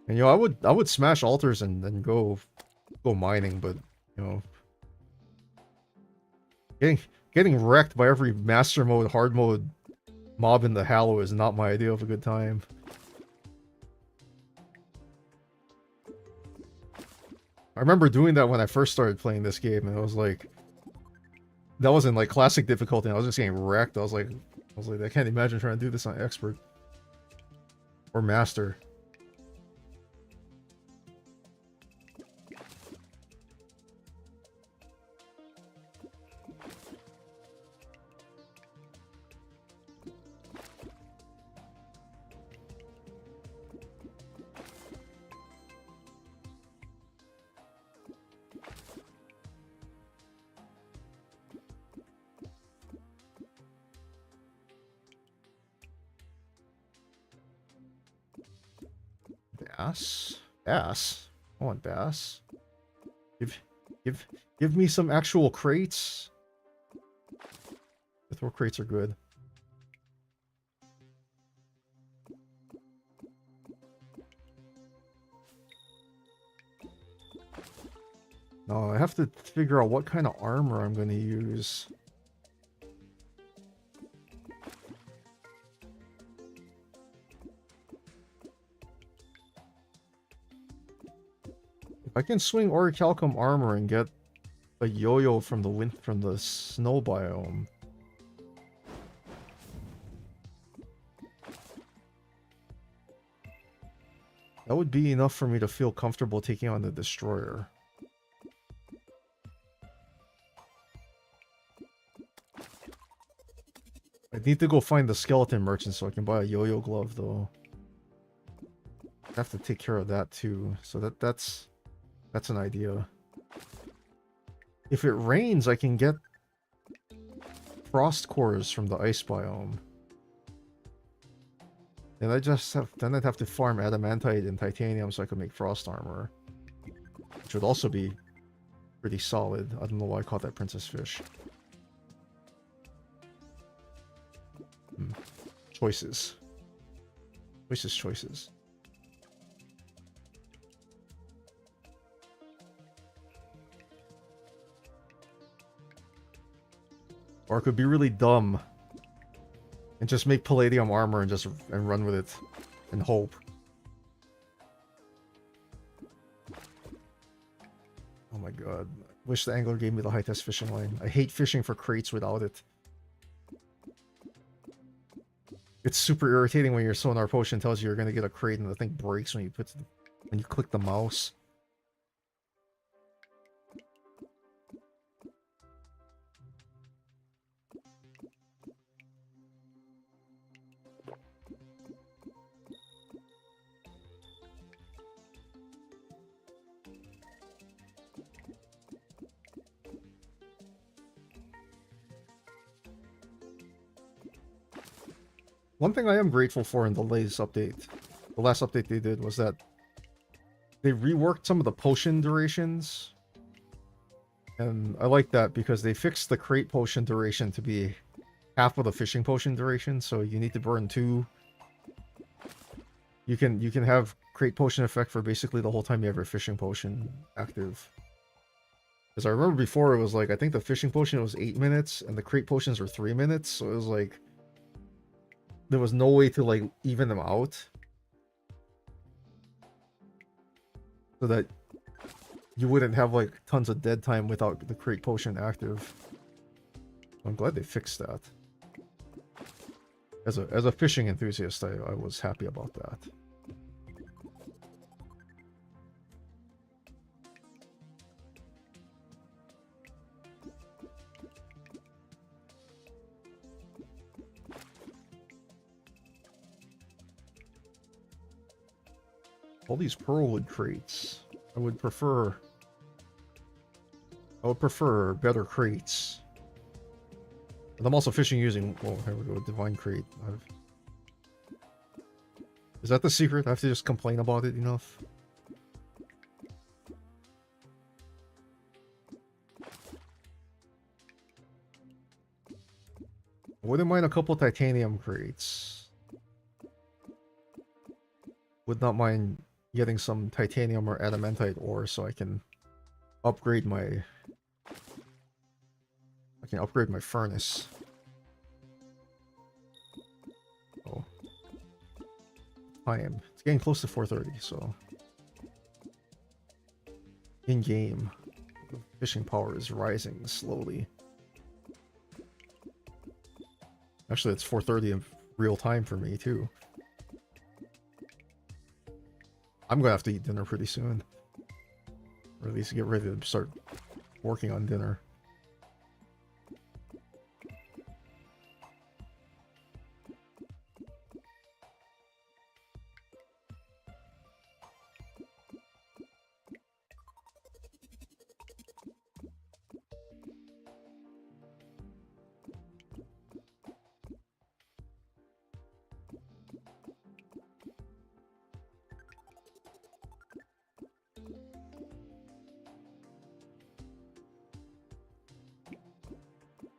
And you know, I would smash altars and then go mining, but you know, getting wrecked by every master mode, hard mode mob in the Hallow is not my idea of a good time. I remember doing that when I first started playing this game, and I was like, that wasn't like classic difficulty. I was just getting wrecked. I was like, I can't imagine trying to do this on expert or master. Bass? I want bass. Give me some actual crates. The throw crates are good. No, I have to figure out what kind of armor I'm going to use. If I can swing orichalcum armor and get a yo-yo from the snow biome. That would be enough for me to feel comfortable taking on the destroyer. I need to go find the skeleton merchant so I can buy a yo-yo glove, though. I have to take care of that too. So that's an idea. If it rains, I can get frost cores from the ice biome. And then I'd have to farm adamantite and titanium so I could make frost armor. Which would also be pretty solid. I don't know why I caught that princess fish. Choices. Choices. Or I could be really dumb and just make palladium armor and run with it and hope. Oh my god. Wish the angler gave me the high test fishing line. I hate fishing for crates without it. It's super irritating when your sonar potion tells you you're gonna get a crate and the thing breaks when you click the mouse. One thing I am grateful for in the latest update, the last update they did, was that they reworked some of the potion durations. And I like that because they fixed the crate potion duration to be half of the fishing potion duration, so you need to burn 2. You can have crate potion effect for basically the whole time you have your fishing potion active. Because I remember before it was like, I think the fishing potion was 8 minutes and the crate potions were 3 minutes, so it was like there was no way to like even them out. So that you wouldn't have like tons of dead time without the crate potion active. I'm glad they fixed that. As a fishing enthusiast, I was happy about that. All these pearlwood crates. I would prefer better crates. But I'm also fishing using, well, here we go, divine crate. Is that the secret? I have to just complain about it enough? Wouldn't mind a couple titanium crates. Would not mind getting some titanium or adamantite ore so I can upgrade my furnace. Oh. Time. It's getting close to 4:30, so in game fishing power is rising slowly. Actually, it's 4:30 in real time for me too. I'm gonna have to eat dinner pretty soon. Or at least get ready to start working on dinner.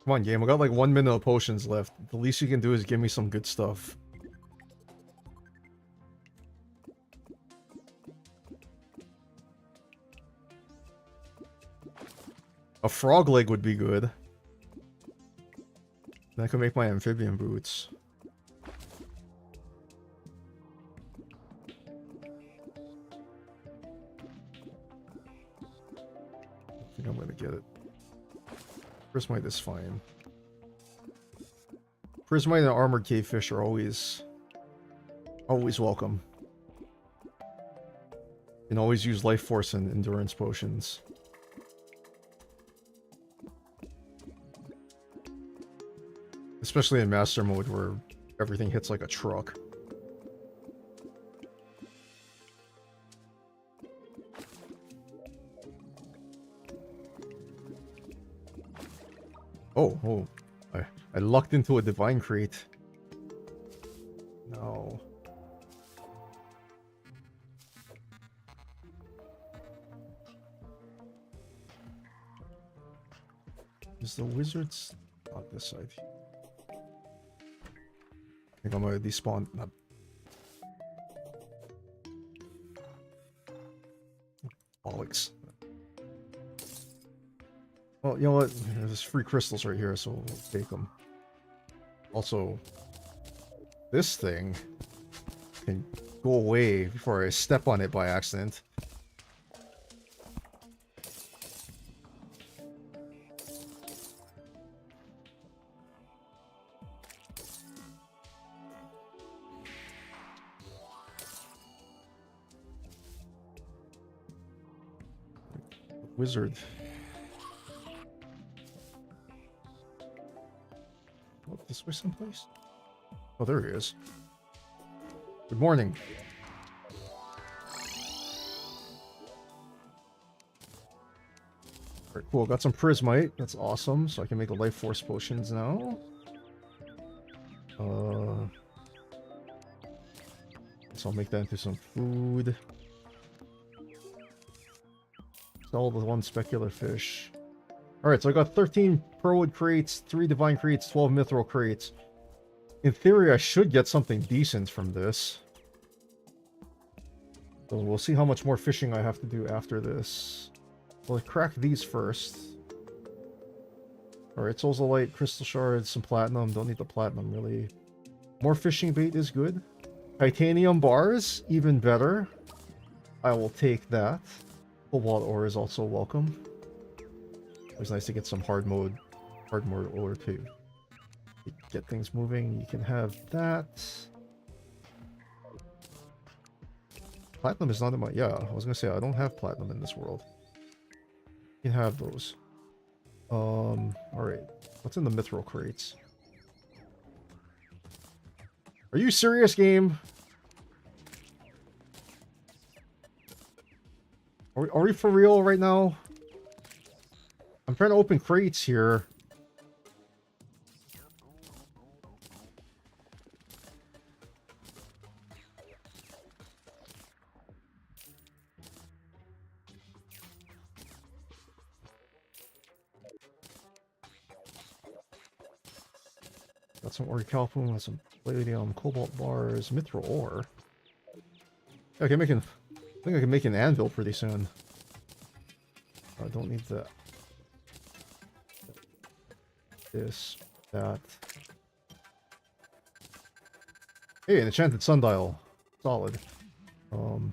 Come on, game. I got like 1 minute of potions left. The least you can do is give me some good stuff. A frog leg would be good. Then I could make my amphibian boots. I think I'm gonna get it. Prismite is fine. Prismite and armored cavefish are always welcome. You can always use life force and endurance potions. Especially in master mode where everything hits like a truck. Oh, I lucked into a divine crate. No. Is the wizard's on this side? I think I'm gonna despawn. Not... Bollocks. Well, you know what? There's free crystals right here, so we'll take them. Also, this thing can go away before I step on it by accident. Wizard. Oh, this way someplace? Oh, there he is. Good morning. Alright, cool. Got some prismite. That's awesome. So I can make the life force potions now. So I'll make that into some food. Sell the one specular fish. Alright, so I got 13 Pearlwood crates, 3 Divine crates, 12 Mithril crates. In theory, I should get something decent from this. So we'll see how much more fishing I have to do after this. Well, crack these first. Alright, Souls of Light, Crystal Shards, some Platinum. Don't need the Platinum, really. More fishing bait is good. Titanium bars, even better. I will take that. Cobalt ore is also welcome. It was nice to get some hard mode ore too. Get things moving. You can have that. Platinum is not in my... Yeah, I was gonna say, I don't have platinum in this world. You can have those. Alright. What's in the mithril crates? Are you serious, game? Are we for real right now? I'm trying to open crates here. Got some orichalcum, some palladium, cobalt bars, mithril ore. Okay, I think I can make an anvil pretty soon. I don't need that. This, that. Hey, an enchanted sundial. Solid. I'll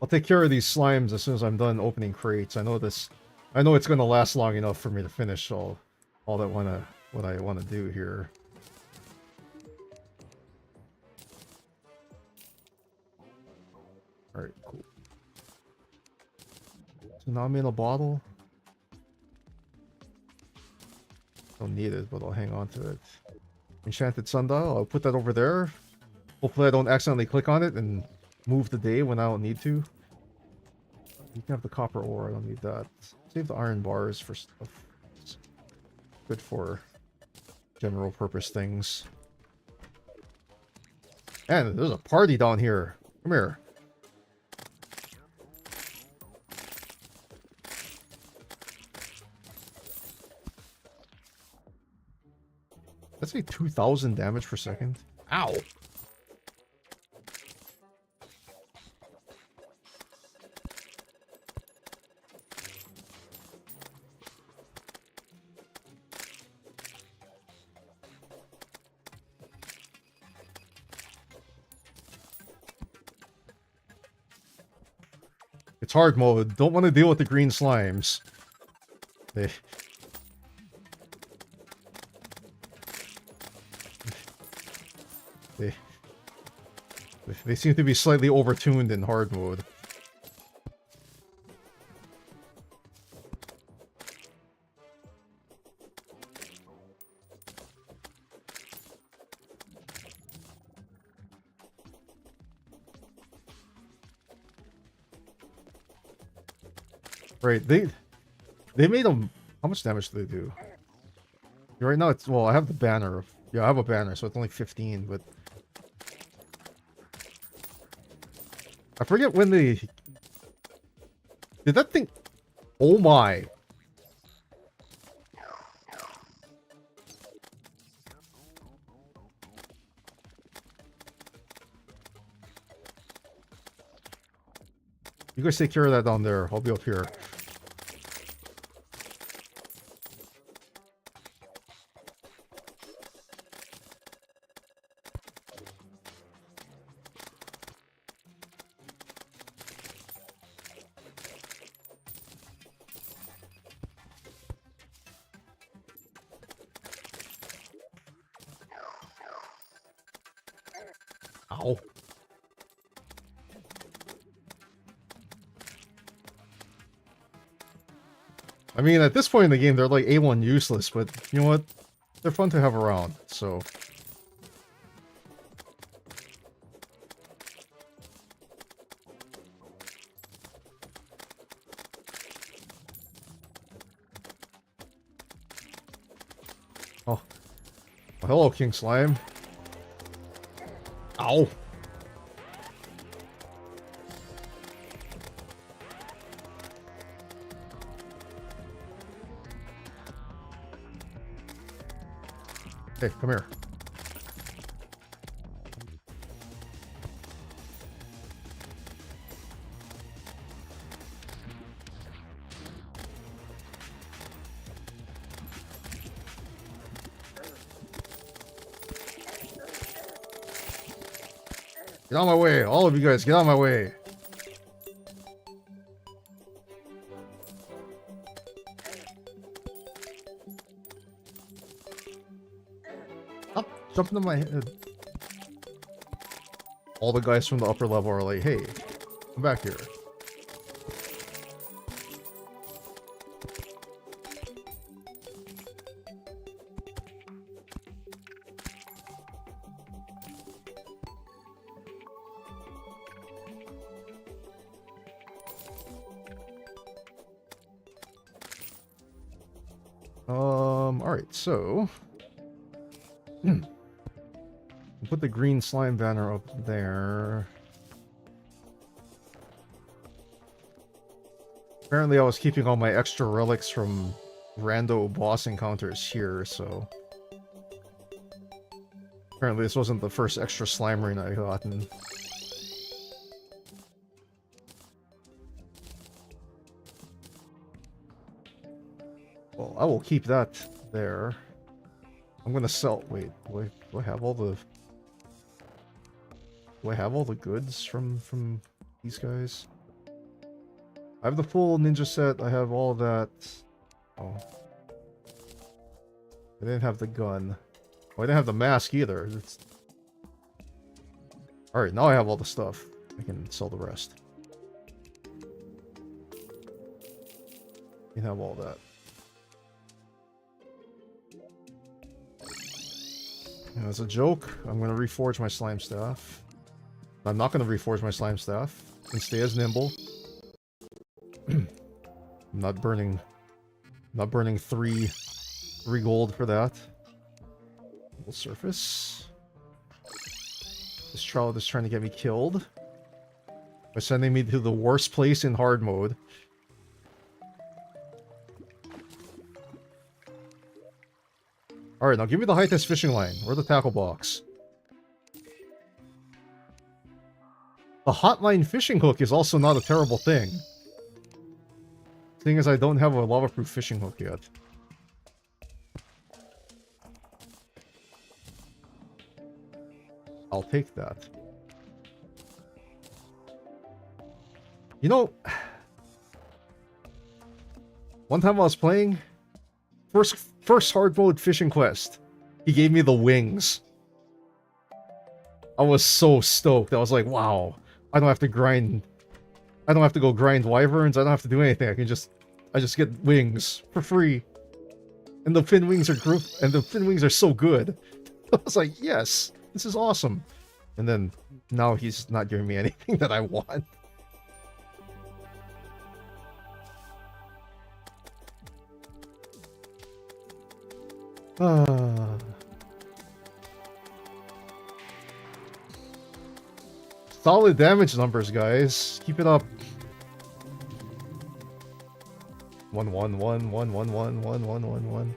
take care of these slimes as soon as I'm done opening crates. I know it's gonna last long enough for me to finish all that what I wanna do here. Alright, cool. Tsunami in a bottle. Don't need it, but I'll hang on to it. Enchanted sundial, I'll put that over there. Hopefully I don't accidentally click on it and move the day when I don't need to. You can have the copper ore, I don't need that. Save the iron bars for stuff. It's good for general purpose things. And there's a party down here. Come here. That's like 2,000 damage per second. Ow! It's hard mode. Don't want to deal with the green slimes. They seem to be slightly overtuned in hard mode. Right, they made them... How much damage do they do? Right now it's... Well, I have the banner. Yeah, I have a banner, so it's only 15, but... I forget when they... Did that thing... Oh my! You guys take care of that down there. I'll be up here. Ow. I mean, at this point in the game, they're like A1 useless, but you know what? They're fun to have around, so... Oh. Well, hello, King Slime. Ow. Hey, come here. Get out of my way. All of you guys, get out of my way. Stop jumping in my head. All the guys from the upper level are like, hey, come back here. Alright, so... Put the green slime banner up there. Apparently I was keeping all my extra relics from rando boss encounters here, so... Apparently this wasn't the first extra slime ring I gotten. Well, I will keep that there. I'm gonna sell... Wait, do I have all the... Do I have all the goods from these guys? I have the full ninja set, I have all that... Oh. I didn't have the gun. Oh, I didn't have the mask either. Alright, now I have all the stuff. I can sell the rest. You can have all that. And as a joke, I'm going to reforge my slime staff. I'm not going to reforge my slime staff. I can stay as nimble. I'm not burning three gold for that. Full surface. This trout is trying to get me killed by sending me to the worst place in hard mode. Alright, now give me the high-test fishing line, or the tackle box. The hotline fishing hook is also not a terrible thing. Thing is, I don't have a lava-proof fishing hook yet. I'll take that. You know... One time I was playing... First hard mode fishing quest. He gave me the wings. I was so stoked. I was like, wow. I don't have to grind. I don't have to go grind wyverns. I don't have to do anything. I just get wings for free. And the fin wings are so good. I was like, yes, this is awesome. And then now he's not giving me anything that I want. Ah. Solid damage numbers, guys. Keep it up. 1 1 1 1 1 1 1 1 1 1.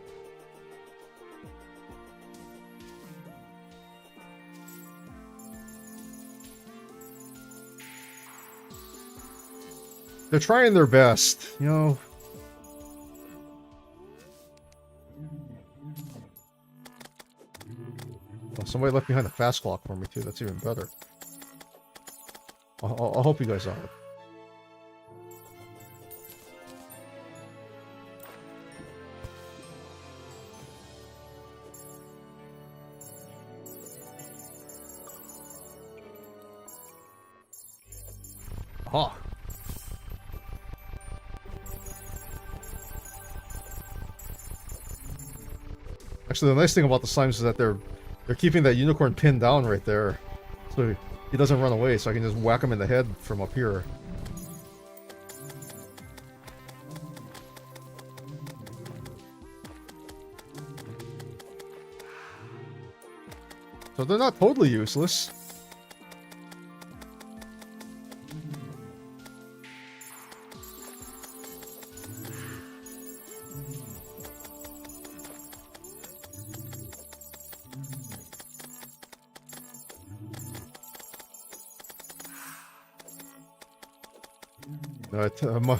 They're trying their best, you know. Oh, somebody left behind a fast clock for me too. That's even better. I'll help you guys out. Aha. Actually, the nice thing about the slimes is that they're keeping that unicorn pinned down right there, so he doesn't run away. So I can just whack him in the head from up here. So they're not totally useless.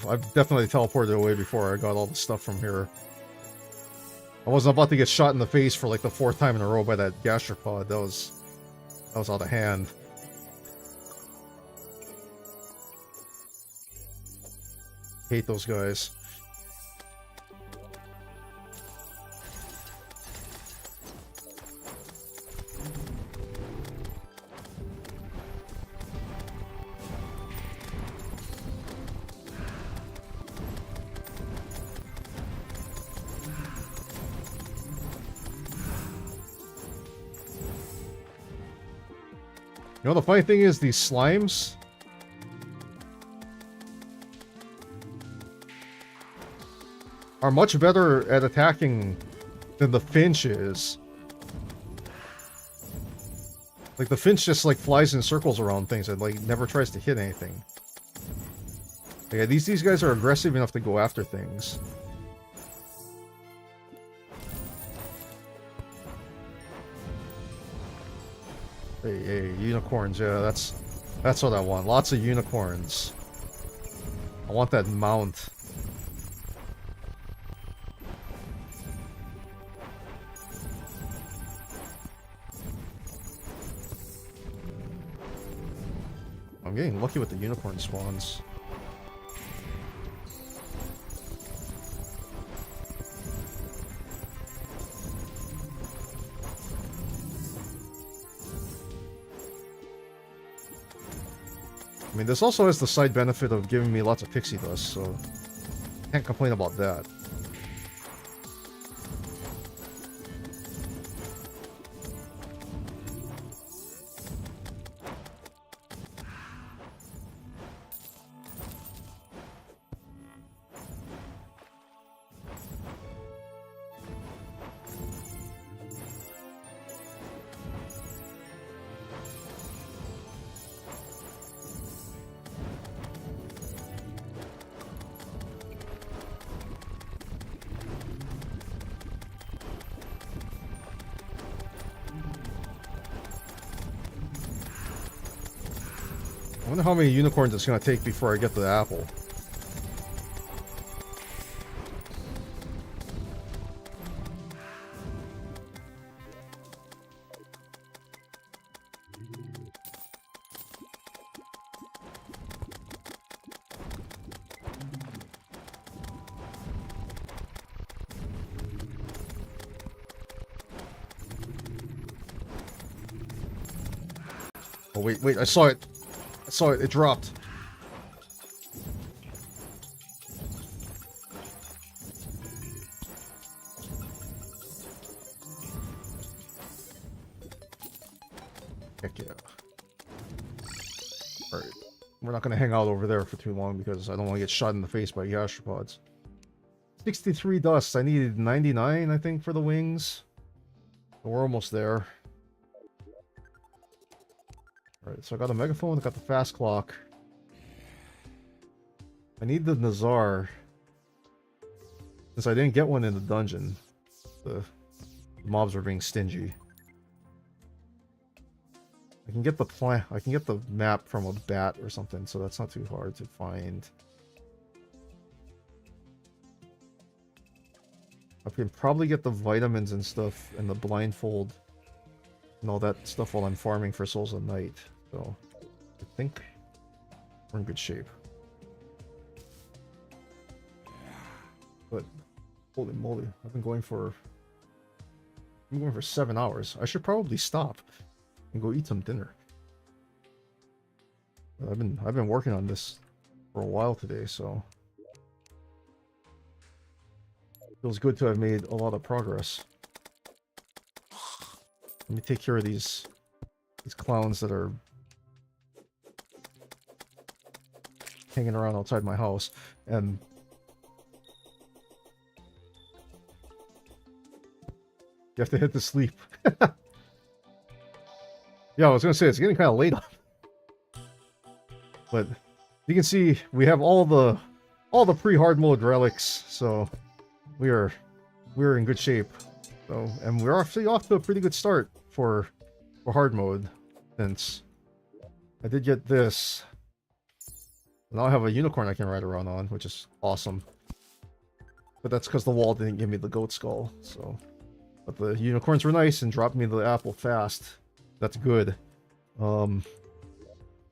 I've definitely teleported away before I got all the stuff from here. I wasn't about to get shot in the face for like the 4th time in a row by that gastropod. That was out of hand. Hate those guys. You know, the funny thing is, these slimes are much better at attacking than the finch is. Like, the finch just, like, flies in circles around things and, like, never tries to hit anything. Yeah, these guys are aggressive enough to go after things. Hey, unicorns, yeah, that's what I want. Lots of unicorns. I want that mount. I'm getting lucky with the unicorn spawns. I mean, this also has the side benefit of giving me lots of pixie dust, so can't complain about that. I wonder how many unicorns it's going to take before I get to the apple. Oh, wait, I saw it. I saw it, it dropped. Heck yeah. Alright. We're not gonna hang out over there for too long because I don't want to get shot in the face by gastropods. 63 dust. I needed 99, I think, for the wings. We're almost there. Alright, so I got a megaphone, I got the fast clock. I need the Nazar. Since I didn't get one in the dungeon, the mobs were being stingy. I can get the map from a bat or something, so that's not too hard to find. I can probably get the vitamins and stuff and the blindfold and all that stuff while I'm farming for Souls of Night. So I think we're in good shape. But holy moly, I've been going for 7 hours. I should probably stop and go eat some dinner. I've been working on this for a while today, so it feels good to have made a lot of progress. Let me take care of these clowns that are hanging around outside my house, and you have to hit to sleep. Yeah, I was gonna say it's getting kind of late, but you can see we have all the pre-Hardmode relics, so we're in good shape. So, and we're actually off to a pretty good start for hard mode, since I did get this. Now I have a unicorn I can ride around on, which is awesome. But that's because the wall didn't give me the goat skull. So, but the unicorns were nice and dropped me the apple fast. That's good. Do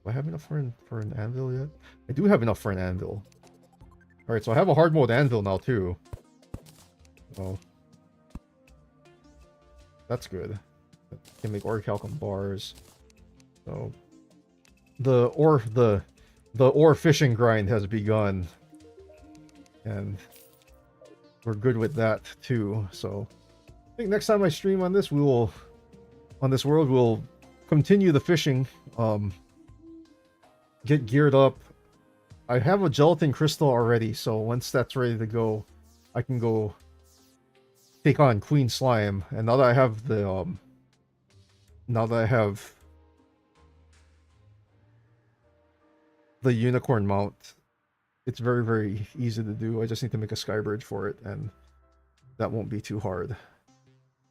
I have enough for an anvil yet? I do have enough for an anvil. All right, so I have a hard mode anvil now too. Oh. That's good. I can make orichalcum bars. So the ore fishing grind has begun, and we're good with that too. So I think next time I stream on this, world, we'll continue the fishing. Get geared up. I have a gelatin crystal already, so once that's ready to go, I can go take on Queen Slime. And now that I have the unicorn mount, it's very, very easy to do. I just need to make a sky bridge for it, and that won't be too hard.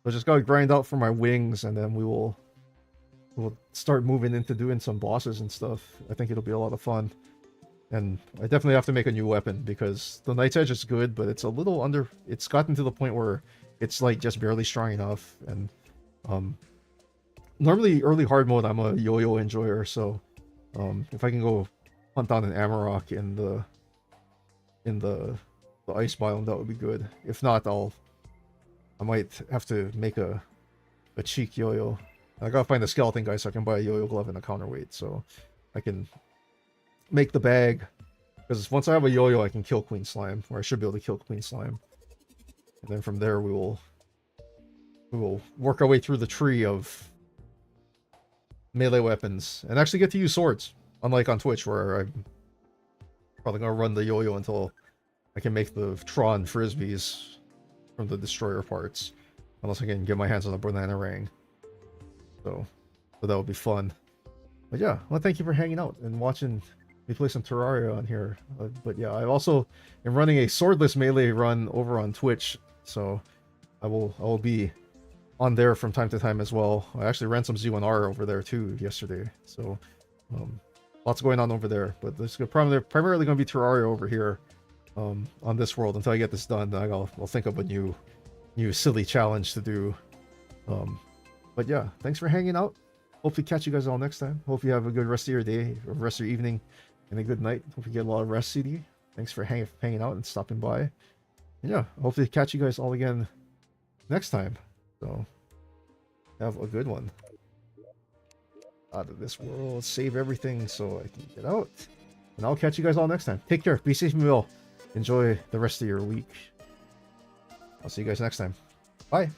So I just gotta grind out for my wings, and then we'll start moving into doing some bosses and stuff. I think it'll be a lot of fun. And I definitely have to make a new weapon, because the Night's Edge is good, but it's a little under... It's gotten to the point where it's like just barely strong enough. And normally early hard mode, I'm a yo-yo enjoyer, so if I can go hunt down an Amarok in the ice biome, that would be good. If not, I might have to make a cheek yo-yo. I gotta find the skeleton guy so I can buy a yo-yo glove and a counterweight, so I can make the bag. Because once I have a yo-yo, I can kill Queen Slime, or I should be able to kill Queen Slime. And then from there, we will work our way through the tree of melee weapons and actually get to use swords. Unlike on Twitch, where I'm probably gonna run the yo-yo until I can make the Tron frisbees from the destroyer parts, unless I can get my hands on a banana ring. So that would be fun. But yeah, well, thank you for hanging out and watching me play some Terraria on here. But yeah, I also am running a swordless melee run over on Twitch, so I will be on there from time to time as well. I actually ran some Z1R over there too yesterday, so lots going on over there. But this is primarily going to be Terraria over here on this world until I get this done. Then I'll think of a new silly challenge to do. But yeah, thanks for hanging out. Hopefully catch you guys all next time. Hope you have a good rest of your day, or rest of your evening, and a good night. Hope you get a lot of rest, CD. Thanks for hanging out and stopping by. And yeah, hopefully catch you guys all again next time. So have a good one. Out of this world, save everything so I can get out. And I'll catch you guys all next time. Take care. Be safe and well. Enjoy the rest of your week. I'll see you guys next time. Bye.